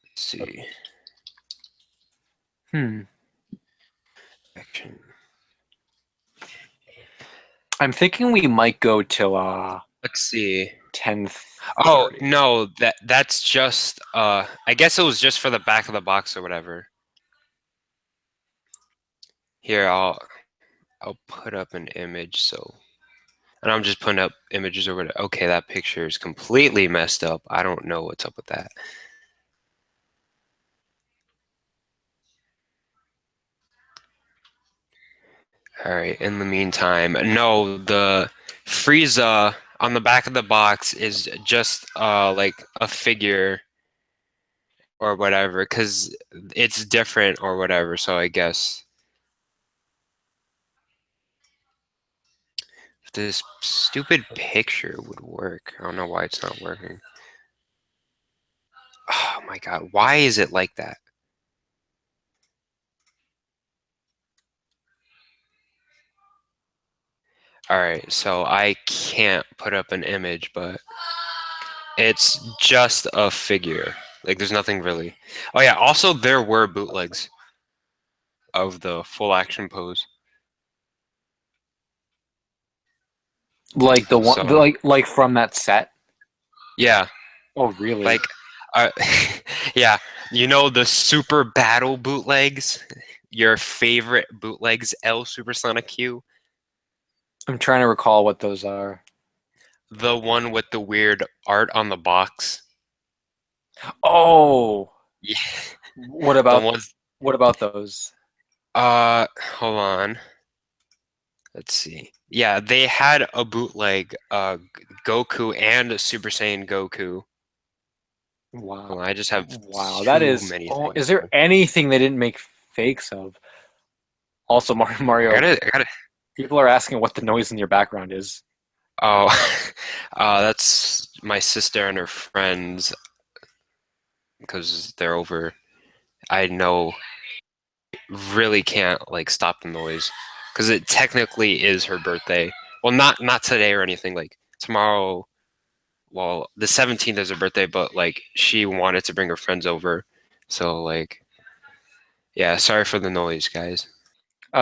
Let's see. Hmm. Action. I'm thinking we might go till Let's see. 10th. Oh no, that's just I guess it was just for the back of the box or whatever. Here, I'll put up an image so and I'm just putting up images or whatever. Okay, that picture is completely messed up. I don't know what's up with that. All right, in the meantime, no, the Frieza on the back of the box is just like a figure or whatever cuz it's different or whatever, so I guess if this stupid picture would work. I don't know why it's not working. Oh my god, why is it like that? Alright, so I can't put up an image, but it's just a figure. Like, there's nothing really. Oh yeah, also there were bootlegs of the full action pose. Like the one, So, like from that set. yeah, Oh, really? like, uh, yeah, you know the Super Battle bootlegs? Your favorite bootlegs, L Supersonic Q? I'm trying to recall what those are. The one with the weird art on the box? Oh, Yeah, what the about ones. those? Hold on. Let's see. Yeah, they had a bootleg Goku and a Super Saiyan Goku. Wow. Well, I just have Wow, that too is. many Oh, things. is there anything they didn't make fakes of? Also, Mario, I gotta. people are asking what the noise in your background is. Oh, that's my sister and her friends because they're over. I know really can't like stop the noise because it technically is her birthday. Well, not today or anything. Like tomorrow. Well, the 17th is her birthday, but like she wanted to bring her friends over, so like yeah. Sorry for the noise, guys.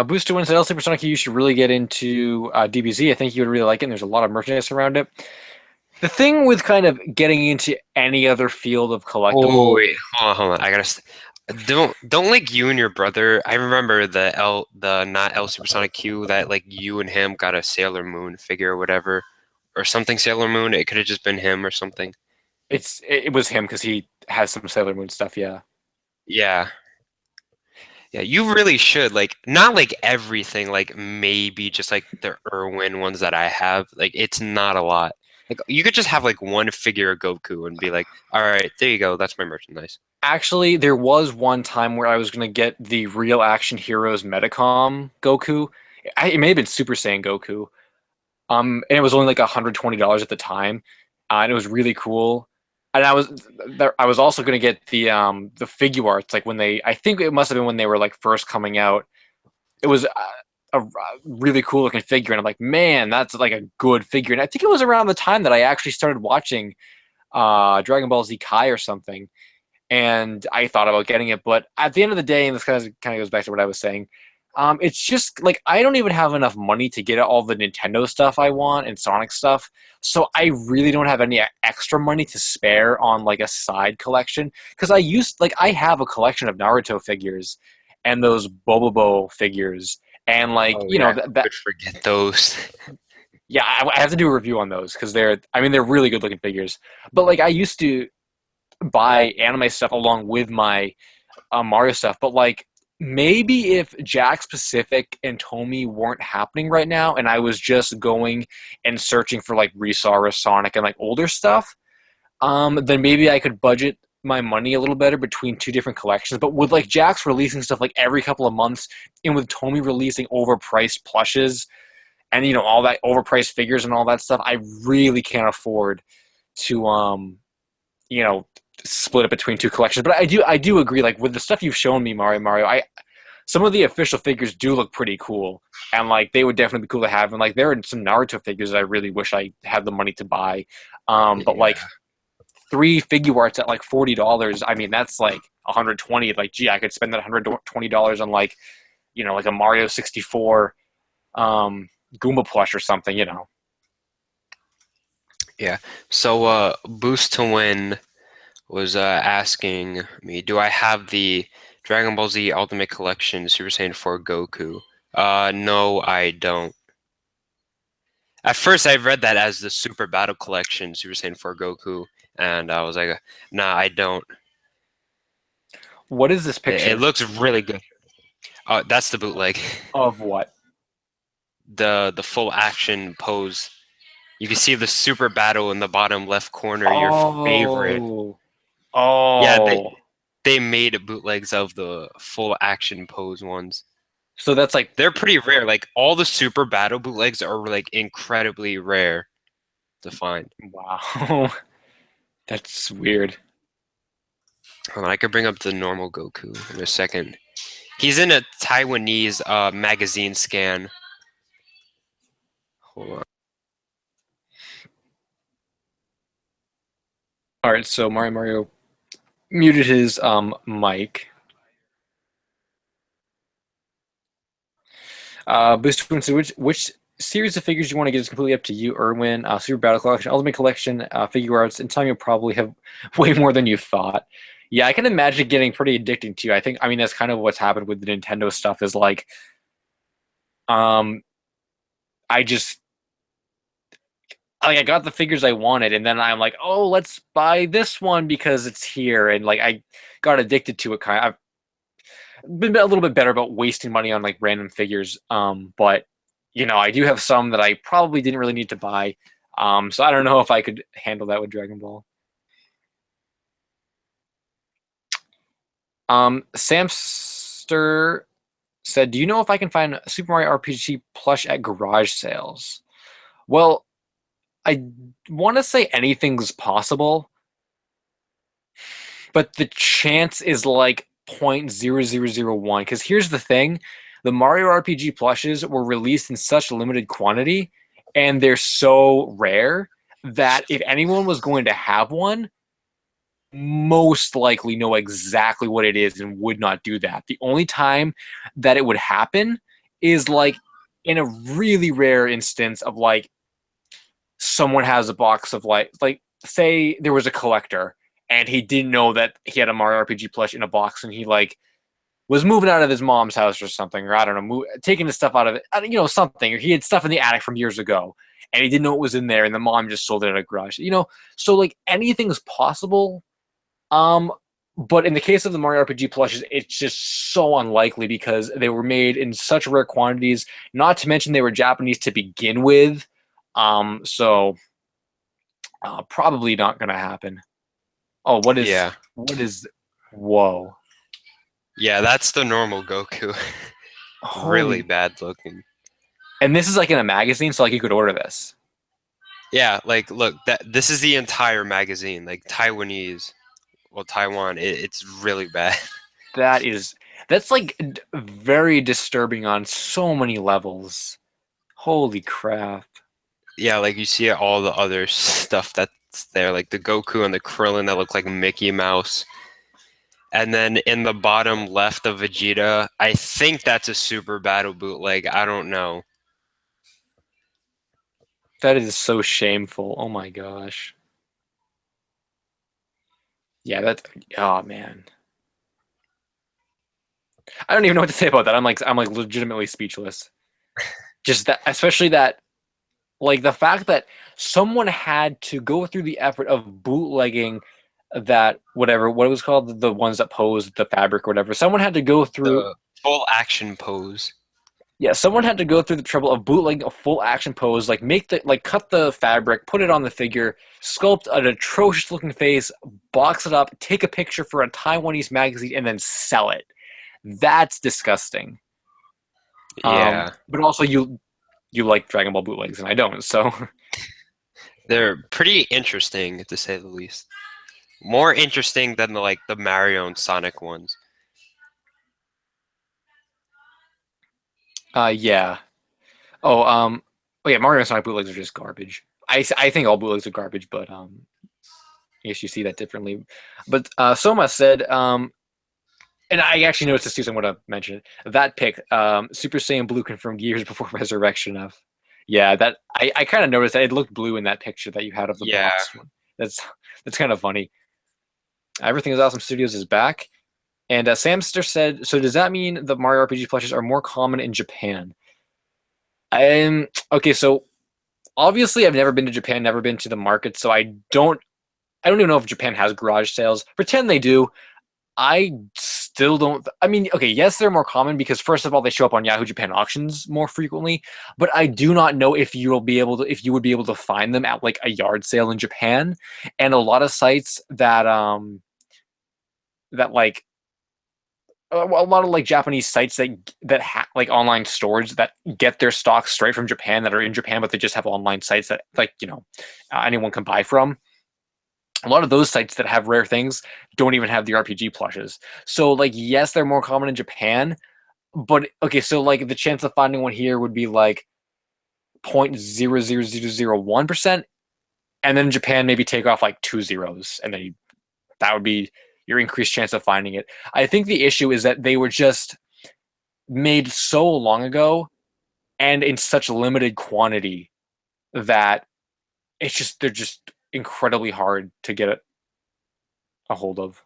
Booster Wins L Supersonic, you should really get into DBZ. I think you would really like it. And there's a lot of merchandise around it. The thing with kind of getting into any other field of Oh collectible, wait, hold on. I gotta. Don't like you and your brother. I remember the not L Supersonic Q that like you and him got a Sailor Moon figure or whatever, or something Sailor Moon. It could have just been him or something. it was him because he has some Sailor Moon stuff. Yeah, Yeah, yeah. You really should like not like everything. Like maybe just like the Irwin ones that I have. Like it's not a lot. Like you could just have like one figure of Goku and be like, all right, there you go. That's my merchandise. actually, there was one time where I was gonna get the Real Action Heroes Medicom Goku. It may have been Super Saiyan Goku. And it was only like $120 at the time, and it was really cool. And I was also gonna get the figure arts like when they I think it must have been when they were like first coming out. It was a really cool looking figure, and I'm like, man, that's like a good figure. And I think it was around the time that I actually started watching Dragon Ball Z Kai or something, and I thought about getting it. But at the end of the day, and this kind of goes back to what I was saying, it's just like I don't even have enough money to get all the Nintendo stuff I want and Sonic stuff. So I really don't have any extra money to spare on like a side collection because I have a collection of Naruto figures and those Bobobo figures and like Oh you know yeah, that, who that could forget those? yeah I have to do a review on those because they're really good looking figures. But like I used to buy anime stuff along with my Mario stuff, but like maybe if Jack Pacific and Tomy weren't happening right now, and I was just going and searching for like Resaurus, Sonic, and like older stuff, then maybe I could budget my money a little better between two different collections. But with like Jack's releasing stuff like every couple of months, and with Tomy releasing overpriced plushes and you know all that overpriced figures and all that stuff, I really can't afford to you know split it between two collections. But I do agree. Like with the stuff you've shown me, Mario, I some of the official figures do look pretty cool, and like they would definitely be cool to have. And like there are some Naruto figures that I really wish I had the money to buy. But Yeah, like three figure arts at like $40, I mean that's like 120. Like gee, I could spend that $120 on like you know like a Mario 64 Goomba plush or something. You know. yeah. So Boost to Win was asking me, do I have the Dragon Ball Z Ultimate Collection Super Saiyan 4 Goku? No, I don't. At first, I read that as the Super Battle Collection Super Saiyan 4 Goku, and I was like, nah, I don't. What is this It picture looks really good. That's the bootleg. of what? The full action pose. You can see the Super Battle in the bottom left corner, your favorite. Oh, Yeah, oh. they made bootlegs of the full action pose ones. So that's like They're pretty rare. Like all the Super Battle bootlegs are like incredibly rare to find. wow. That's weird. Hold on, I could bring up the normal Goku in a second. He's in a Taiwanese magazine scan. Hold on. All right, so Mario muted his mic. Booster Twin, so which series of figures you want to get is completely up to you, Erwin. Super Battle Collection, Ultimate Collection, Figure Arts, and time you'll probably have way more than you thought. Yeah, I can imagine it getting pretty addicting to you. I mean that's kind of what's happened with the Nintendo stuff is like um I just like I got the figures I wanted, and then I'm like, oh, let's buy this one because it's here, and like I got addicted to it. I've been a little bit better about wasting money on like random figures, but you know, I do have some that I probably didn't really need to buy. So I don't know if I could handle that with Dragon Ball. Samster said, "Do you know if I can find a Super Mario RPG plush at garage sales?" Well, I want to say anything's possible, but the chance is like 0.0001. Because here's the thing: the Mario RPG plushes were released in such limited quantity, and they're so rare that if anyone was going to have one, most likely know exactly what it is and would not do that. The only time that it would happen is like in a really rare instance of like someone has a box of like say there was a collector and he didn't know that he had a Mario RPG plush in a box and he like was moving out of his mom's house or something, or I don't know, taking the stuff out of it, something, or he had stuff in the attic from years ago and he didn't know it was in there and the mom just sold it at a garage, so like anything's possible. Um, but in the case of the Mario RPG plushes, it's just so unlikely because they were made in such rare quantities. Not to mention they were Japanese to begin with. So probably not going to happen. Oh, Yeah. what is? Whoa! Yeah, that's the normal Goku. Really Holy! bad looking. And this is like in a magazine, so like you could order this. Yeah, like look, this is the entire magazine, like Taiwanese. Well, Taiwan, it's really bad. That's like very disturbing on so many levels. Holy crap! Yeah, like you see all the other stuff that's there, like the Goku and the Krillin that look like Mickey Mouse. And then in the bottom left of Vegeta, I think that's a Super Battle bootleg. I don't know. That is so shameful. Oh my gosh. Yeah, oh man. I don't even know what to say about that. I'm like legitimately speechless. Just that, especially that, like the fact that someone had to go through the effort of bootlegging that whatever what it was called, the ones that posed the fabric or whatever. Someone had to go through. The full action pose. Yeah, someone had to go through the trouble of bootlegging a full action pose, like cut the fabric, put it on the figure, sculpt an atrocious looking face, box it up, take a picture for a Taiwanese magazine, and then sell it. That's disgusting. Yeah. But also you like Dragon Ball bootlegs and I don't, so They're pretty interesting to say the least. More interesting than the Mario and Sonic ones. yeah. Oh yeah, Mario and Sonic bootlegs are just garbage. I think all bootlegs are garbage, but I guess you see that differently. But Soma said, and I actually noticed this too, so I'm going to mention it. That pick, Super Saiyan Blue confirmed years before Resurrection of. Yeah, that I kind of noticed that it looked blue in that picture that you had of the Yeah. box one. That's kind of funny. Everything is Awesome Studios is back, and Samster said, "So does that mean the Mario RPG plushes are more common in Japan?" Okay, so obviously I've never been to Japan, never been to the market, so I don't even know if Japan has garage sales. Pretend they do. I still don't. I mean, okay, yes, they're more common because first of all, they show up on Yahoo Japan auctions more frequently. But I do not know if you would be able to find them at like a yard sale in Japan, and a lot of sites that like a lot of like Japanese sites like online stores that get their stock straight from Japan that are in Japan, but they just have online sites that like anyone can buy from. A lot of those sites that have rare things don't even have the RPG plushes. So like yes, they're more common in Japan, but okay, so like the chance of finding one here would be like 0.00001%, and then in Japan maybe take off like two zeros, and then that would be your increased chance of finding it. I think the issue is that they were just made so long ago and in such limited quantity that they're just incredibly hard to get a hold of.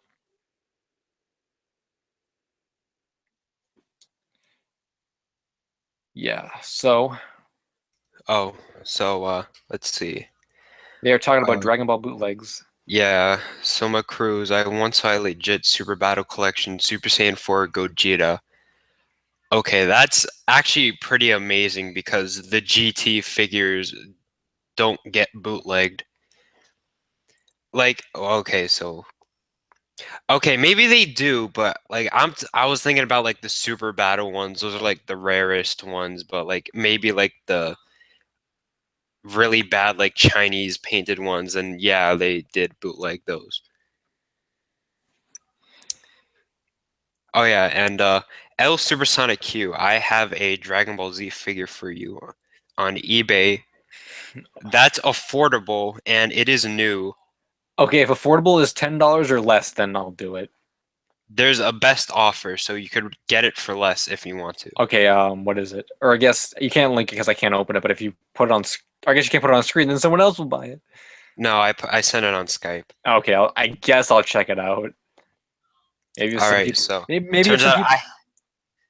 Yeah, so Oh, so let's see. they are talking about Uh, Dragon Ball bootlegs. yeah, Soma Cruz. I once saw a legit Super Battle Collection Super Saiyan 4 Gogeta. Okay, that's actually pretty amazing because the GT figures don't get bootlegged. Like, okay, so Okay, maybe they do, but like I was thinking about like the super battle ones. Those are like the rarest ones, but like maybe like the really bad like Chinese painted ones, and yeah, they did bootleg those. Oh yeah, and L Supersonic Q, I have a Dragon Ball Z figure for you on eBay. That's affordable and it is new. Okay, if affordable is $10 or less, then I'll do it. There's a best offer, so you could get it for less if you want to. Okay, what is it? Or I guess you can't link it because I can't open it. But if you put it on, I guess you can't put it on screen, then someone else will buy it. No, I sent it on Skype. Okay, I guess I'll check it out. Maybe if All some right, people, so maybe if turns some out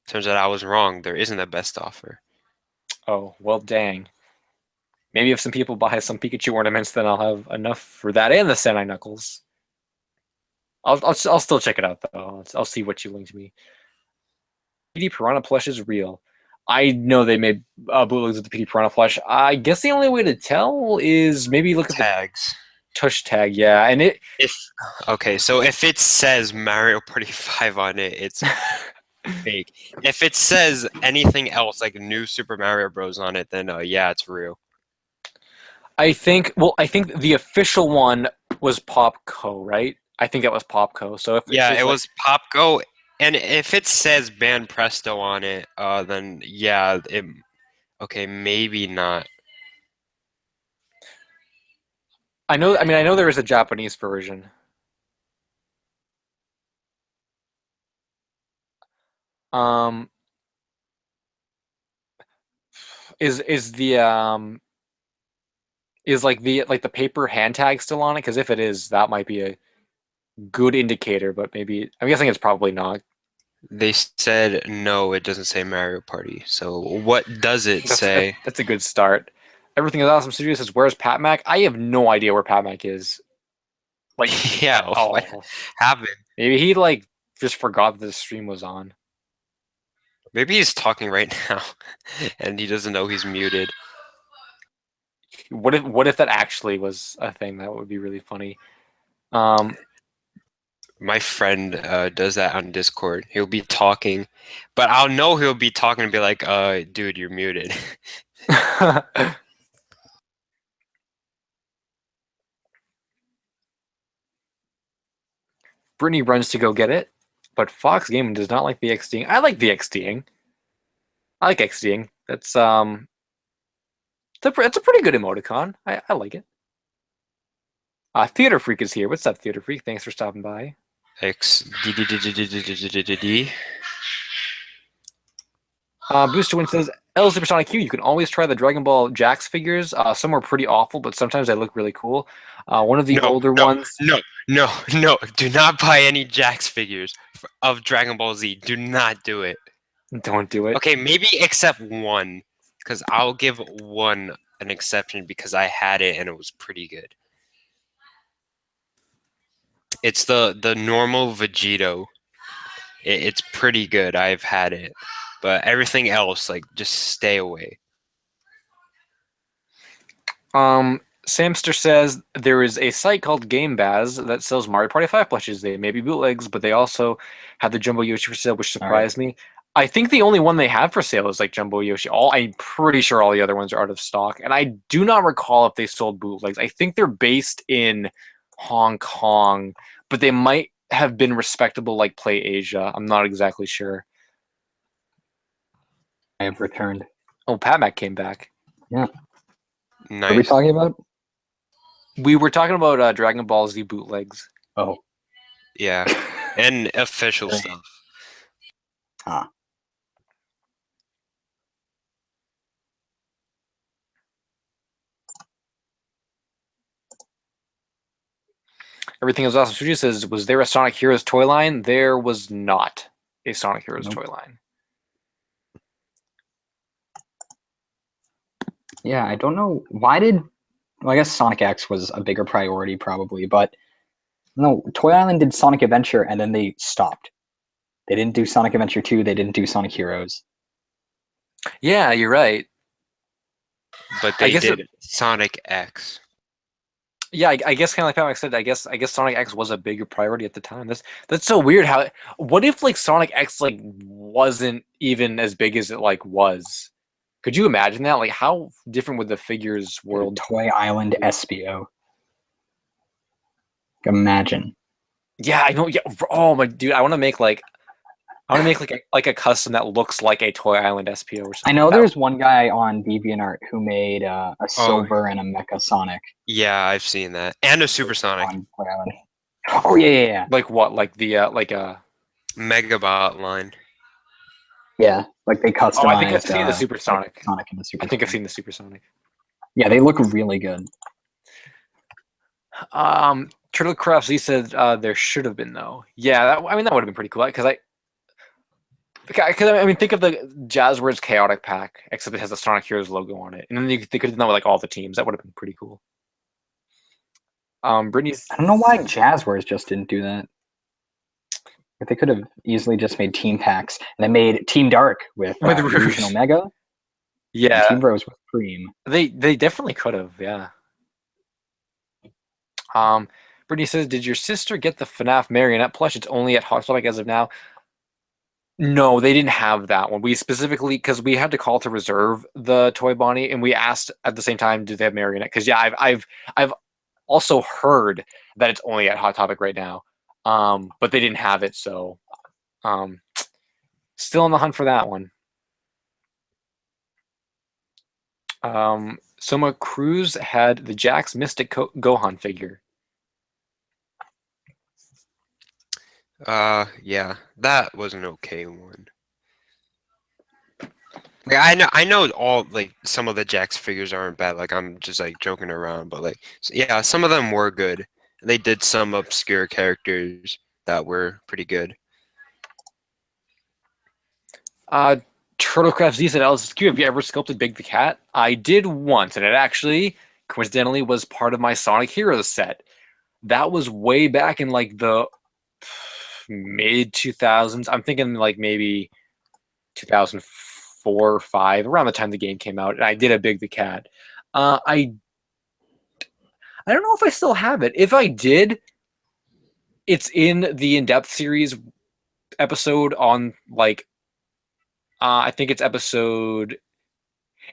people. I was wrong. There isn't a best offer. Oh well, dang. Maybe if some people buy some Pikachu ornaments, then I'll have enough for that and the Sentai Knuckles. I'll still check it out though. I'll see what you linked me. PD Piranha plush is real. I know they made bootlegs of the PD Piranha plush. I guess the only way to tell is maybe look at the Tags. tush tag. Yeah, and it. If okay, so if it says Mario Party 5 on it, it's fake. If it says anything else like New Super Mario Bros on it, then yeah, it's real. I think. Well, I think the official one was Popco, right? I think that was Popco. So if it Yeah, says it like, was Pop Go, and if it says Band Presto on it, then yeah, it okay, maybe not. I know. I mean, I know there is a Japanese version. Um, is the is like the paper hand tag still on it? Because if it is, that might be a good indicator. But maybe I'm guessing it's probably not. They said no, it doesn't say Mario Party. So what does it say? That's a good start. Everything is awesome. Studio says, "Where's Pat Mac?" I have no idea where Pat Mac is. Like at Yeah, what all. happened? Maybe he like just forgot that the stream was on. Maybe he's talking right now, and he doesn't know he's muted. What if that actually was a thing? That would be really funny. Um, My friend does that on Discord. He'll be talking, but I'll know he'll be talking and be like, dude, you're muted." Brittany runs to go get it, but Fox Gaming does not like the XDing. I like the XDing. I like XDing. It's a pretty good emoticon. I like it. Theater Freak is here. What's up, Theater Freak? Thanks for stopping by. X D D D D D D D D D D. Booster Win says, L Supersonic Q, you can always try the Dragon Ball Jakks figures. Some are pretty awful, but sometimes they look really cool. One of the older ones. No. Do not buy any Jax figures of Dragon Ball Z. Do not do it. Don't do it. Okay, maybe except one, because I'll give one an exception because I had it and it was pretty good. It's the normal Vegito. It's pretty good. I've had it, but everything else, like, just stay away. Samster says there is a site called GameBaz that sells Mario Party 5 plushes. They may be bootlegs, but they also have the Jumbo Yoshi for sale, which surprised me. I think the only one they have for sale is like Jumbo Yoshi. I'm pretty sure all the other ones are out of stock, and I do not recall if they sold bootlegs. I think they're based in Hong Kong, but they might have been respectable like Play Asia. I'm not exactly sure. I have returned. Oh, Pat Mac came back. Yeah. Nice. What are we talking about? We were talking about Dragon Ball Z bootlegs. Oh. Yeah, and official stuff. Ah. Everything is awesome. Studio says, was there a Sonic Heroes toy line? There was not a Sonic Heroes toy line. Yeah, I don't know why did. Well, I guess Sonic X was a bigger priority probably, but no, Toy Island did Sonic Adventure and then they stopped. They didn't do Sonic Adventure 2. They didn't do Sonic Heroes. Yeah, you're right. But they did Sonic X. Yeah, I guess kind of like Patrick said. I guess Sonic X was a bigger priority at the time. That's so weird. How what if like Sonic X like wasn't even as big as it like was? Could you imagine that? Like how different would the figures world? Toy Island SBO. Imagine. Yeah, I know. Yeah. Oh my dude, I want to make like a custom that looks like a Toy Island SPO or I something. know there's one guy on DeviantArt who made a Oh, silver and a Mecha Sonic yeah, I've seen that. And a supersonic. on Toy Island. Oh yeah. Like what? Like the like Megabot line. Yeah, like they Oh, I think I've customized seen the like Supersonic. Sonic and the I think I've Supersonic. seen the Supersonic. Yeah, they look really good. Turtlecraft Z said there should have been though. Yeah, I mean that would have been pretty cool because I mean think of the Jazzwares Chaotic Pack, except it has the Sonic Heroes logo on it, and then they could have done with like all the teams. That would have been pretty cool. Brittany's I don't know why Jazzwares just didn't do that. But they could have easily just made team packs and then made Team Dark with Rouge. Rouge and Omega, and Yeah, Team Rose with Cream. they definitely could have. Yeah. Brittany says, "Did your sister get the FNAF marionette plush? It's only at Hot Topic as of now." No, they didn't have that one. We specifically because we had to call to reserve the Toy Bonnie, and we asked at the same time, "Do they have marionette?" Because yeah, I've also heard that it's only at Hot Topic right now, but they didn't have it, so um, still on the hunt for that one. Soma Cruz had the Jakks Mystic Gohan figure. Yeah, that was an okay one. Like I know all like some of the Jax figures aren't bad. Like I'm just like joking around, but like yeah, some of them were good. They did some obscure characters that were pretty good. Turtlecraft Z said, "LSQ, have you ever sculpted Big the Cat?" I did once, and it actually coincidentally was part of my Sonic Heroes set. That was way back in like the mid 2000s. I'm thinking like maybe 2004 or 5, around the time the game came out, and I did a Big the Cat. I don't know if I still have it. If I did, it's in the in-depth series episode on like I think it's episode.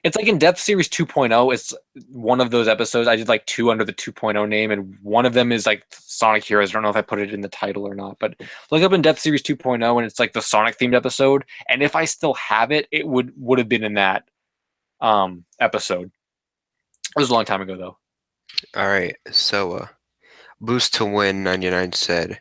It's like in-depth series 2.0. It's one of those episodes. I did like two under the 2.0 name, and one of them is like Sonic Heroes. I don't know if I put it in the title or not, but look up in-depth series 2.0, and it's like the Sonic themed episode. And if I still have it, it would have been in that episode. It was a long time ago though. All right, so Boost to Win 99 said,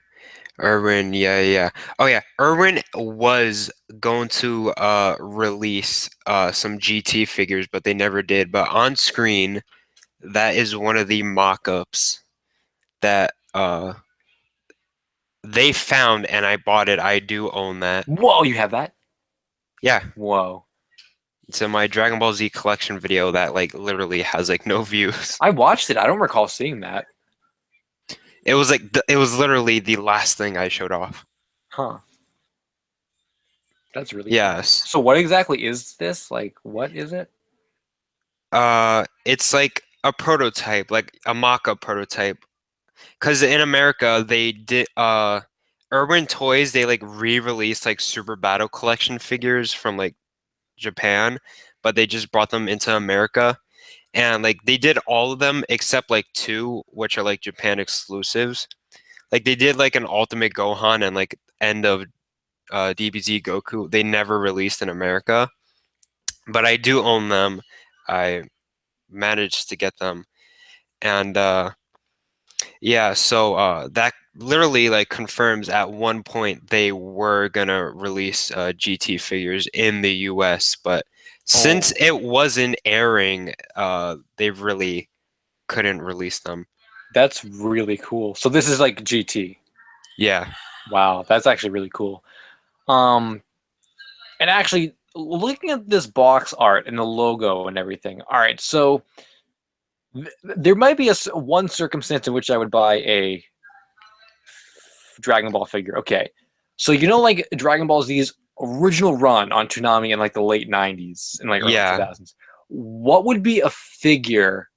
Irwin, yeah. Oh yeah, Irwin was going to release some GT figures, but they never did. But on screen, that is one of the mock-ups that they found, and I bought it. I do own that. Whoa, you have that? Yeah, Whoa. it's in my Dragon Ball Z collection video that like literally has like no views. I watched it. I don't recall seeing that. It was like it was literally the last thing I showed off. Huh. That's really cool. Yes. So what exactly is this? Like, what is it? It's like a prototype, like a mock-up prototype. Because in America, they did Irwin Toys, they like re-released like Super Battle Collection figures from like Japan, but they just brought them into America. And like they did all of them except like two, which are like Japan exclusives. Like they did like an Ultimate Gohan and like end of DBZ Goku. They never released in America, but I do own them. I managed to get them, and yeah, so that literally like confirms at one point they were gonna release GT figures in the US, but since it wasn't airing, they really couldn't release them. That's really cool. So this is like GT. Yeah. Wow, that's actually really cool. And actually, looking at this box art and the logo and everything. All right, so there might be one circumstance in which I would buy a Dragon Ball figure. Okay, so you know, like Dragon Ball Z's original run on Toonami in like the late '90s and like early Yeah. 2000s. What would be a figure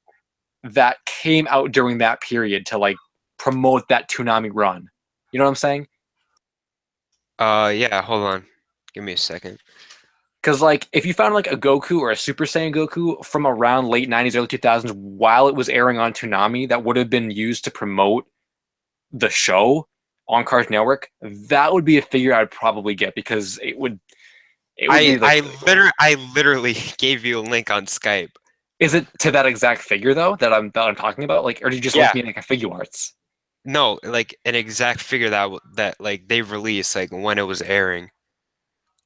that came out during that period to like promote that Toonami run. You know what I'm saying? Yeah, hold on. Give me a second. Because like if you found like a Goku or a Super Saiyan Goku from around late 90s, early 2000s while it was airing on Toonami that would have been used to promote the show on Cartoon Network, that would be a figure I'd probably get because it would be like I literally gave you a link on Skype. is it to that exact figure though that I'm talking about? Like or do you just link Yeah. me like a figure arts? No, like an exact figure that like they released like when it was airing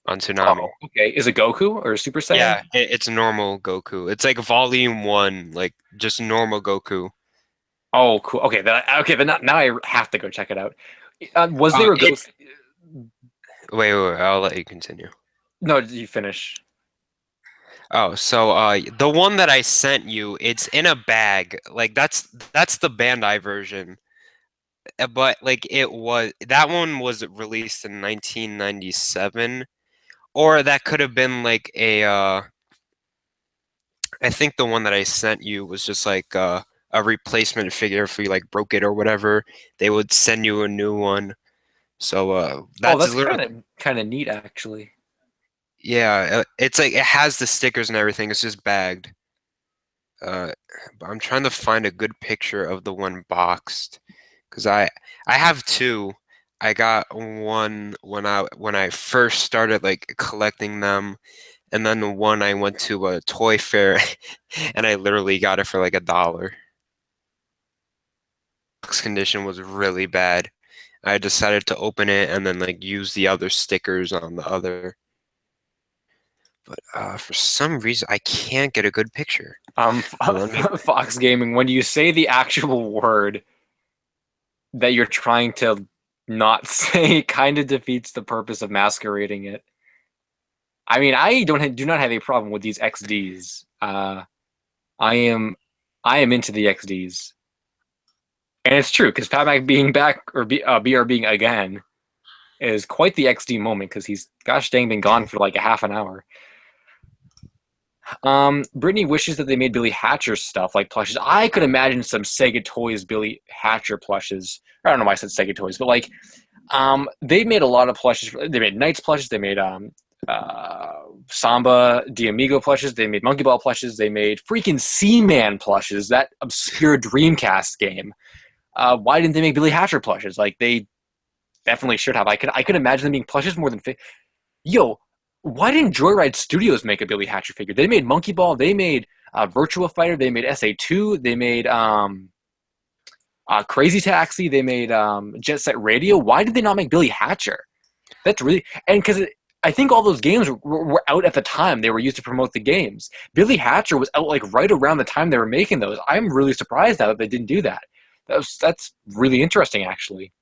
on Toonami. Oh, okay. Is it Goku or Super Saiyan? Yeah, it's normal Goku. It's like volume 1, like just normal Goku. Oh, cool. Okay, then now I have to go check it out. Was Oh, there a ghost? wait, I'll let you continue. No, did you finish? Oh, so the one that I sent you, it's in a bag. Like that's the Bandai version. But like that one was released in 1997, or that could have been like I think the one that I sent you was just like a replacement figure if you like broke it or whatever. They would send you a new one. So Oh, that's that's literally kind of neat actually. yeah. It's like it has the stickers and everything. It's just bagged. Uh, but I'm trying to find a good picture of the one boxed because I have two. I got one when I first started like collecting them, and then the one I went to a toy fair, and I literally got it for like $1. Box condition was really bad. I decided to open it and then like use the other stickers on the other. But for some reason, I can't get a good picture. Let me. Fox Gaming. When you say the actual word that you're trying to not say, kind of defeats the purpose of masquerading it. I mean, I do not have a problem with these XDs. I am I am into the XDs, and it's true because Pat Mac being back or BR being again is quite the XD moment because he's gosh dang been gone for like a half an hour. Brittany wishes that they made Billy Hatcher stuff like plushes. I could imagine some Sega Toys Billy Hatcher plushes. I don't know why I said Sega Toys, but like, they made a lot of plushes. They made Knights plushes. They made Samba Amigo plushes. They made Monkey Ball plushes. They made freaking Seaman plushes. That obscure Dreamcast game. Why didn't they make Billy Hatcher plushes? Like they definitely should have. I could imagine them being plushes more than. Yo, why didn't Joyride Studios make a Billy Hatcher figure? They made Monkey Ball. They made Virtua Fighter. They made SA2. They made Crazy Taxi. They made Jet Set Radio. Why did they not make Billy Hatcher? That's really and because I think all those games were out at the time they were used to promote the games. Billy Hatcher was out like right around the time they were making those. I'm really surprised now that they didn't do that. That's really interesting, actually.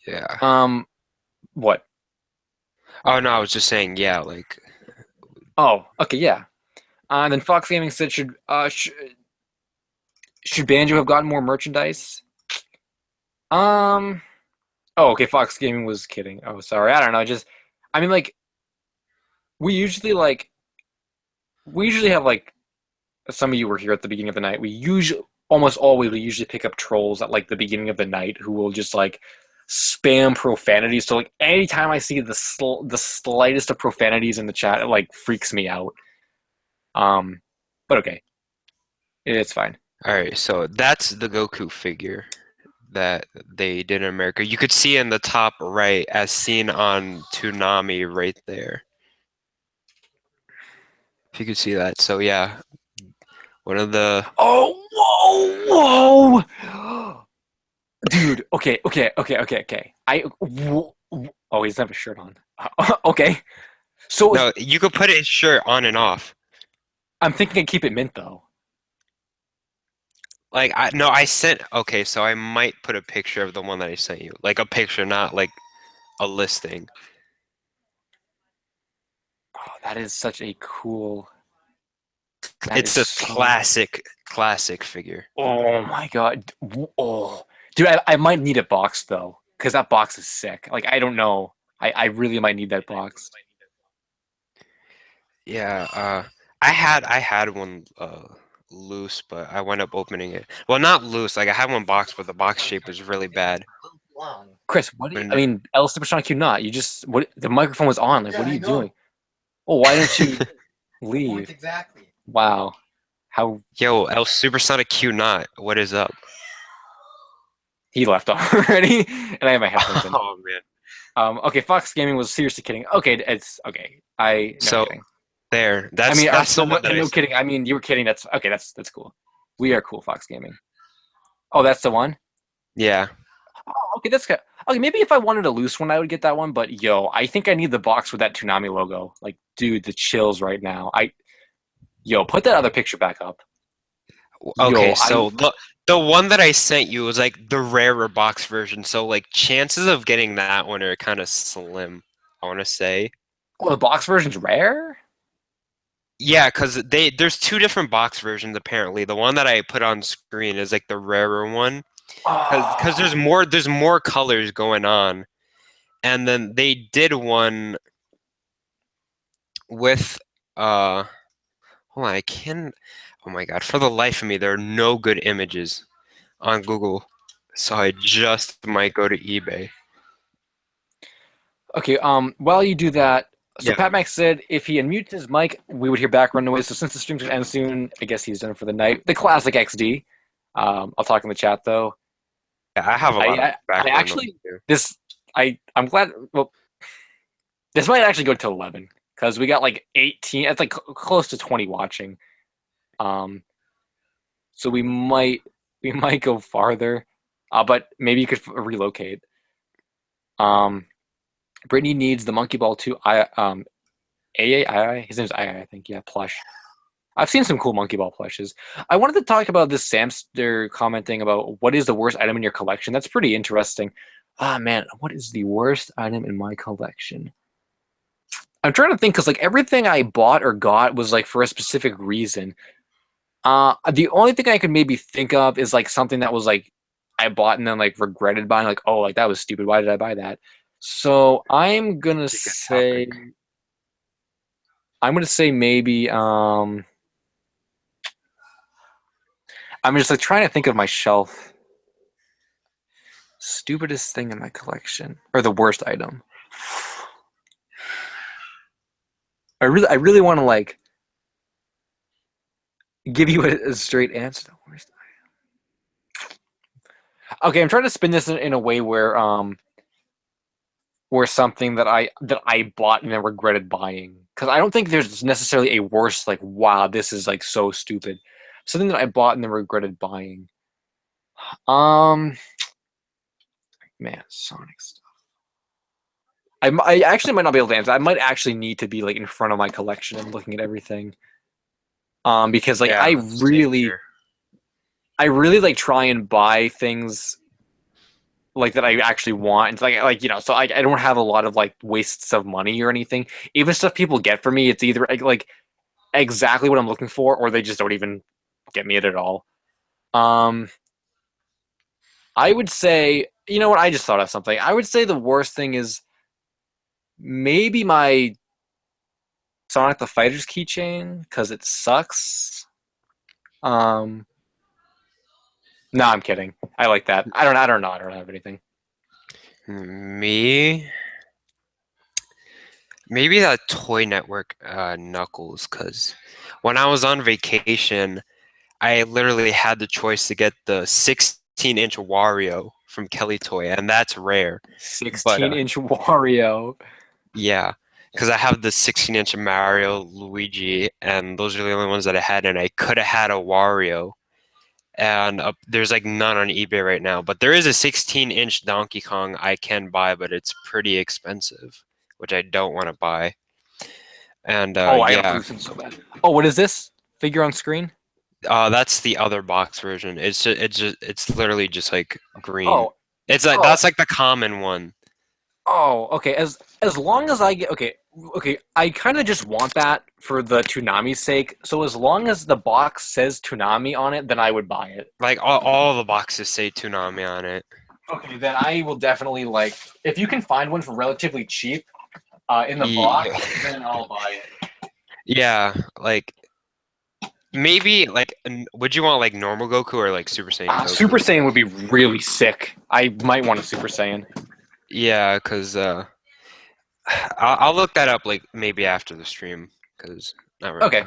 Yeah. What? Oh no, I was just saying, yeah, like Oh, okay, yeah. And then Fox Gaming said, should Banjo have gotten more merchandise? Um. Oh, okay. Fox Gaming was kidding. Oh, sorry. I don't know. I mean, like, we usually like, we usually have like, some of you were here at the beginning of the night. Almost always, we usually pick up trolls at like the beginning of the night who will just like spam profanities. So like, anytime I see the slightest of profanities in the chat, it like freaks me out. But okay, it's fine. all right, so that's the Goku figure that they did in America. You could see in the top right as seen on Toonami right there. If you could see that. So yeah, one of the Oh, whoa. Dude, okay. Oh, he doesn't have a shirt on. Okay. So no, you could put his shirt on and off. I'm thinking I keep it mint though. Like I sent okay, so I might put a picture of the one that I sent you. Like a picture, not like a listing. Oh, that is such a cool. It's a classic figure. Oh my god. Oh, dude, I might need a box though, because that box is sick. Like I don't know. I really might need that box. Yeah, I had one loose, but I wound up opening it. Well, not loose. Like I had one box, but the box shape was really bad. Chris, what do you? I mean, El Supersonic, you not? You just what? The microphone was on. Like, what are you doing? Well, why don't you leave? Exactly. Wow, how Yo, El Supersonic Q not. What is up? he left already, and I have my headphones in. Oh man. Okay, Fox Gaming was seriously kidding. Okay, it's okay. No So kidding. there. I mean, That's the one that I no said. kidding. I mean, you were kidding. That's okay. That's cool. We are cool, Fox Gaming. Oh, that's the one. Yeah. Oh, okay, that's good. Okay, maybe if I wanted a loose one, I would get that one. But yo, I think I need the box with that Toonami logo. Like, dude, the chills right now. Put that other picture back up. Okay, Yo, so the one that I sent you was like the rarer box version. So like chances of getting that one are kind of slim, I want to say. Oh, the box version's rare. Yeah, because there's two different box versions apparently. The one that I put on screen is like the rarer one, because there's more colors going on, and then they did one with hold on, I can oh my god, for the life of me, there are no good images on Google, so I just might go to eBay. Okay, while you do that, so Yeah. Pat Max said if he unmutes his mic, we would hear background noise. So since the stream's gonna end soon, I guess he's done for the night. The classic XD. I'll talk in the chat though. Yeah, I have a lot of I background actually noise too. I'm glad. Well, this might actually go to 11 because we got like 18. It's like close to 20 watching. So we might go farther, but maybe you could relocate. Brittany needs the monkey ball too. His name's I think. Yeah, plush. I've seen some cool monkey ball plushes. I wanted to talk about this Samster commenting about what is the worst item in your collection. That's pretty interesting. Ah, man, what is the worst item in my collection? I'm trying to think because like everything I bought or got was like for a specific reason. The only thing I could maybe think of is like something that was like I bought and then like regretted buying. Like, oh, like that was stupid. Why did I buy that? So It's a good topic. I'm gonna say maybe I'm just like trying to think of my shelf. Stupidest thing in my collection, or the worst item. I really want to like give you a straight answer. The worst item. Okay, I'm trying to spin this in a way where something that I bought and then regretted buying. Because I don't think there's necessarily a worse like wow, this is like so stupid. Something that I bought and then regretted buying. Man, Sonic stuff. I actually might not be able to answer. I might actually need to be like in front of my collection and looking at everything. Because like Yeah, I same here. really like try and buy things like that I actually want. It's like so I don't have a lot of like wastes of money or anything. Even stuff people get for me, it's either like exactly what I'm looking for, or they just don't even get me it at all. I would say, you know what? I just thought of something. I would say the worst thing is maybe my Sonic the Fighters keychain because it sucks. No, I'm kidding. I like that. I don't know. I don't have anything. Me? Maybe that Toy Network Knuckles, because when I was on vacation, I literally had the choice to get the 16-inch Wario from Kelly Toy, and that's rare. 16-inch Wario. Yeah, because I have the 16-inch Mario, Luigi, and those are the only ones that I had, and I could have had a Wario. And there's like none on eBay right now, but there is a 16-inch Donkey Kong I can buy, but it's pretty expensive, which I don't want to buy. And Oh, I am yeah, losing so bad. Oh, what is this figure on screen? that's the other box version. It's literally just like green. Oh, It's like oh. that's like the common one. Oh, okay. As long as I get okay. I kind of just want that for the Toonami's sake. So as long as the box says Toonami on it, then I would buy it. Like all the boxes say Toonami on it. Okay, then I will definitely like if you can find one for relatively cheap in the Yeah. box, then I'll buy it. Yeah, like maybe like, would you want like normal Goku or like Super Saiyan Goku? Super Saiyan would be really sick. I might want a Super Saiyan. Yeah, because I'll look that up like maybe after the stream because not right Okay.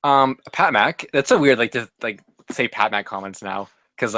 now. Pat Mac. That's so weird. Like to say Pat Mac comments now because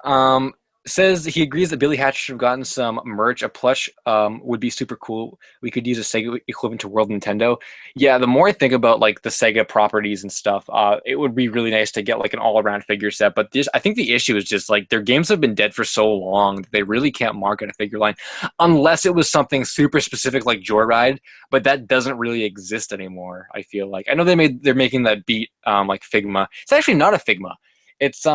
Um, says he agrees that Billy Hatch should have gotten some merch. A plush would be super cool. We could use a Sega equivalent to World Nintendo. Yeah, the more I think about like the Sega properties and stuff, it would be really nice to get like an all-around figure set. But I think the issue is just like their games have been dead for so long that they really can't market a figure line unless it was something super specific like Joyride. But that doesn't really exist anymore. I feel like I know they're making that beat like Figma. It's actually not a Figma. It's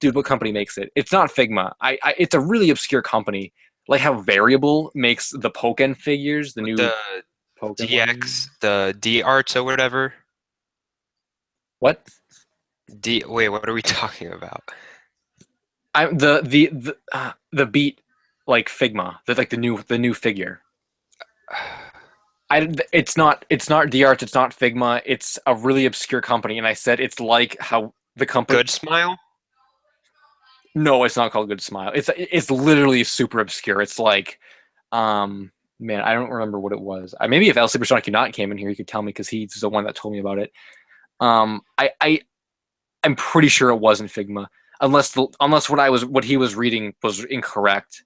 Dude, what company makes it? It's not Figma. It's a really obscure company. Like how Variable makes the Pokken figures, the new The Pokken DX, ones. the D arts or whatever. What? Wait, what are we talking about? I'm the Beat like Figma. That's like the new figure. It's not D Arts. It's not Figma. It's a really obscure company, and I said it's like how the company. Good Smile? No, it's not called Good Smile. It's literally super obscure. It's like, man, I don't remember what it was. Maybe if El Supersonic Not came in here, he could tell me because he's the one that told me about it. I'm pretty sure it wasn't Figma, unless what he was reading was incorrect.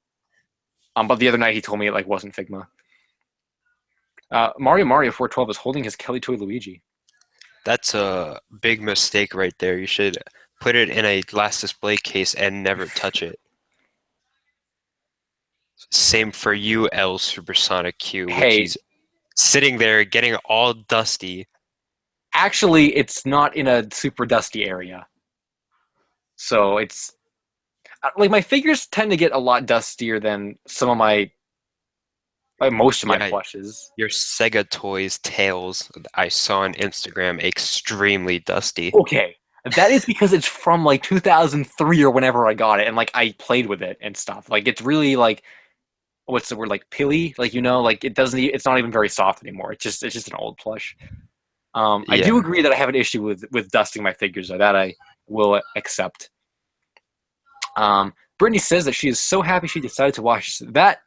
But the other night he told me it like wasn't Figma. Mario 412 is holding his Kelly Toy Luigi. That's a big mistake right there. You should put it in a glass display case and never touch it. Same for you, L Supersonic Q, which Hey, he's sitting there getting all dusty. actually, it's not in a super dusty area, so it's like my figures tend to get a lot dustier than some of my like most of my Yeah, plushes. your Sega Toys Tails I saw on Instagram extremely dusty. Okay, that is because it's from like 2003 or whenever I got it, and like I played with it and stuff. Like it's really like what's the word like pilly, like like it doesn't. It's not even very soft anymore. It's just an old plush. I Yeah. do agree that I have an issue with dusting my figures, though. That I will accept. Brittany says that she is so happy she decided to watch that.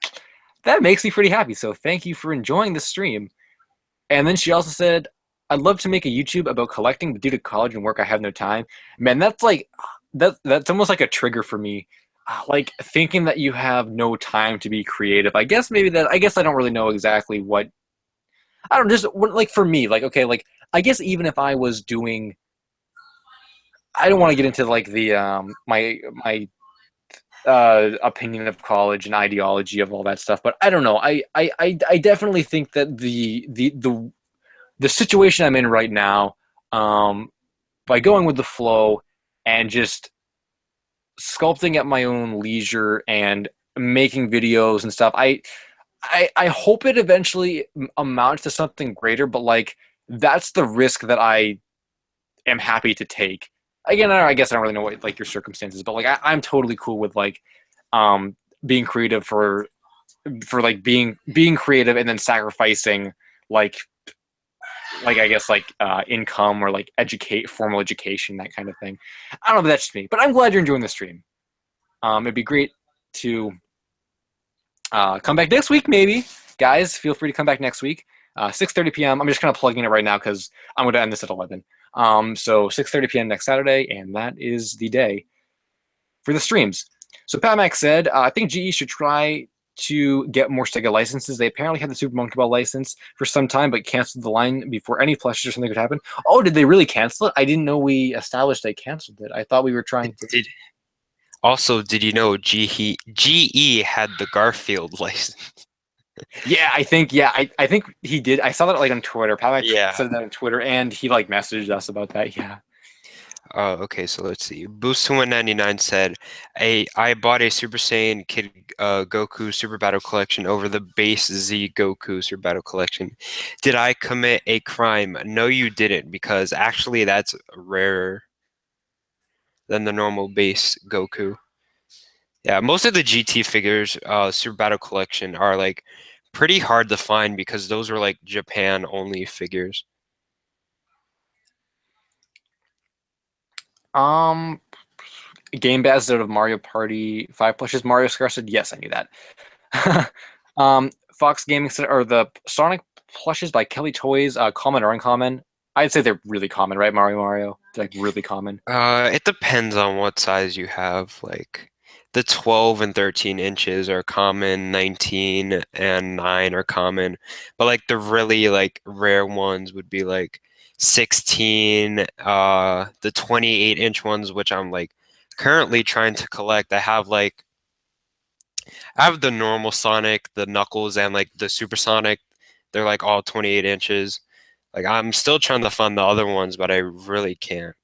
That makes me pretty happy. So thank you for enjoying the stream. And then she also said, "I'd love to make a YouTube about collecting, but due to college and work, I have no time." Man, that's like that's almost like a trigger for me. Like thinking that you have no time to be creative. I guess I don't really know exactly what I don't just like for me. Like okay, like I guess even if I was doing, I don't want to get into like the my opinion of college and ideology of all that stuff, but I don't know. I definitely think that the situation I'm in right now, by going with the flow and just sculpting at my own leisure and making videos and stuff, I hope it eventually amounts to something greater. But like that's the risk that I am happy to take. Again, I guess I don't really know what like your circumstances, but like I'm totally cool with like being creative for like being creative and then sacrificing like I guess like income or like formal education, that kind of thing. I don't know if that's just me, but I'm glad you're enjoying the stream. It'd be great to come back next week, maybe. Guys, feel free to come back next week. 6:30 p.m. I'm just kind of plugging it right now because I'm going to end this at 11. So 6:30 p.m. next Saturday, and that is the day for the streams. So Pat Mac said, I think GE should try to get more Sega licenses. They apparently had the Super Monkey Ball license for some time, but canceled the line before any plushes or something could happen. Oh, did they really cancel it? I didn't know we established they canceled it. I thought we were trying to. Did you know GE had the Garfield license? Yeah, I think he did. I saw that like on Twitter. Pat Mac Yeah. said that on Twitter, and he like messaged us about that. Yeah. Okay, so let's see. Boost to 199 said, I bought a Super Saiyan Kid Goku Super Battle Collection over the base Z Goku Super Battle Collection. Did I commit a crime? No, you didn't, because actually that's rarer than the normal base Goku. Yeah, most of the GT figures, Super Battle Collection, are like pretty hard to find because those were like Japan only figures. Game Baz out of Mario Party 5 plushes. Mario Scarcid, yes, I knew that. Fox Gaming Center, or the Sonic plushes by Kelly Toys, common or uncommon? I'd say they're really common, right, Mario? They're like really common. It depends on what size you have. Like the 12 and 13 inches are common, 19 and 9 are common. But like the really like rare ones would be like 16, the 28-inch ones, which I'm like currently trying to collect. I have the normal Sonic, the Knuckles, and like the Supersonic. They're like all 28 inches. Like I'm still trying to find the other ones, but I really can't.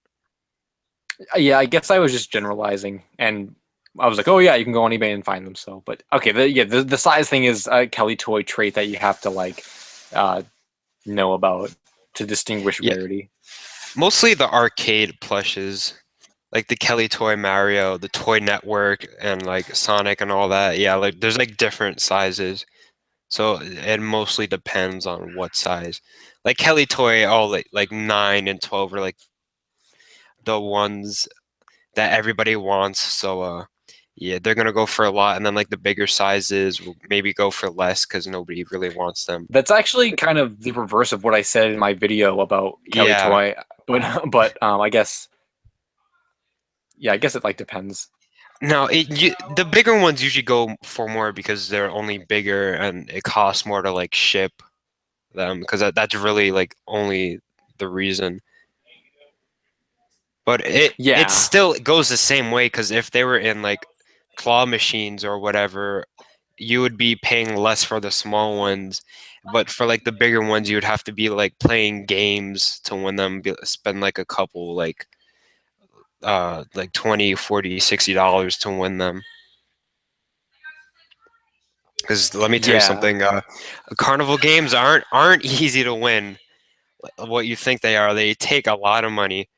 Yeah, I guess I was just generalizing, and I was like, oh yeah, you can go on eBay and find them. So, but okay, the size thing is a Kelly Toy trait that you have to like uh, know about to distinguish Yeah, rarity. mostly the arcade plushes, like the Kelly Toy Mario, the Toy Network, and like Sonic and all that. Yeah, like there's like different sizes. So it mostly depends on what size. Like Kelly Toy, all like 9 and 12 are like the ones that everybody wants. So yeah, they're gonna go for a lot, and then like the bigger sizes will maybe go for less because nobody really wants them. That's actually kind of the reverse of what I said in my video about Kelly Yeah. Toy, but I guess yeah, I guess it like depends. No, the bigger ones usually go for more because they're only bigger and it costs more to like ship them because that's really like only the reason. But it Yeah, still goes the same way because if they were in like claw machines or whatever, you would be paying less for the small ones. But for like the bigger ones, you would have to be like playing games to win them, spend like a couple like 20, 40, $60 to win them. Because let me tell you yeah. something, carnival games aren't easy to win. What you think they are, they take a lot of money.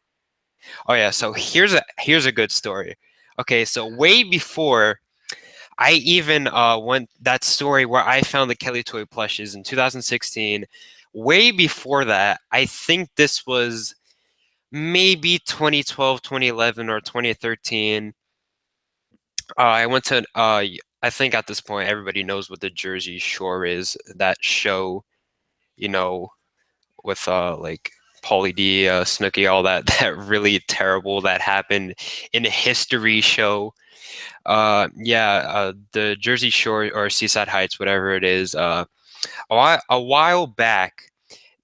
Oh yeah, so here's a good story. Okay, so way before I even went that story where I found the Kelly Toy plushes in 2016, way before that, I think this was maybe 2012, 2011, or 2013. I went to I think at this point everybody knows what the Jersey Shore is. That show, you know, with like Pauly D, Snooki, all that that really terrible that happened in a history show. Yeah, the Jersey Shore or Seaside Heights, whatever it is. A while back,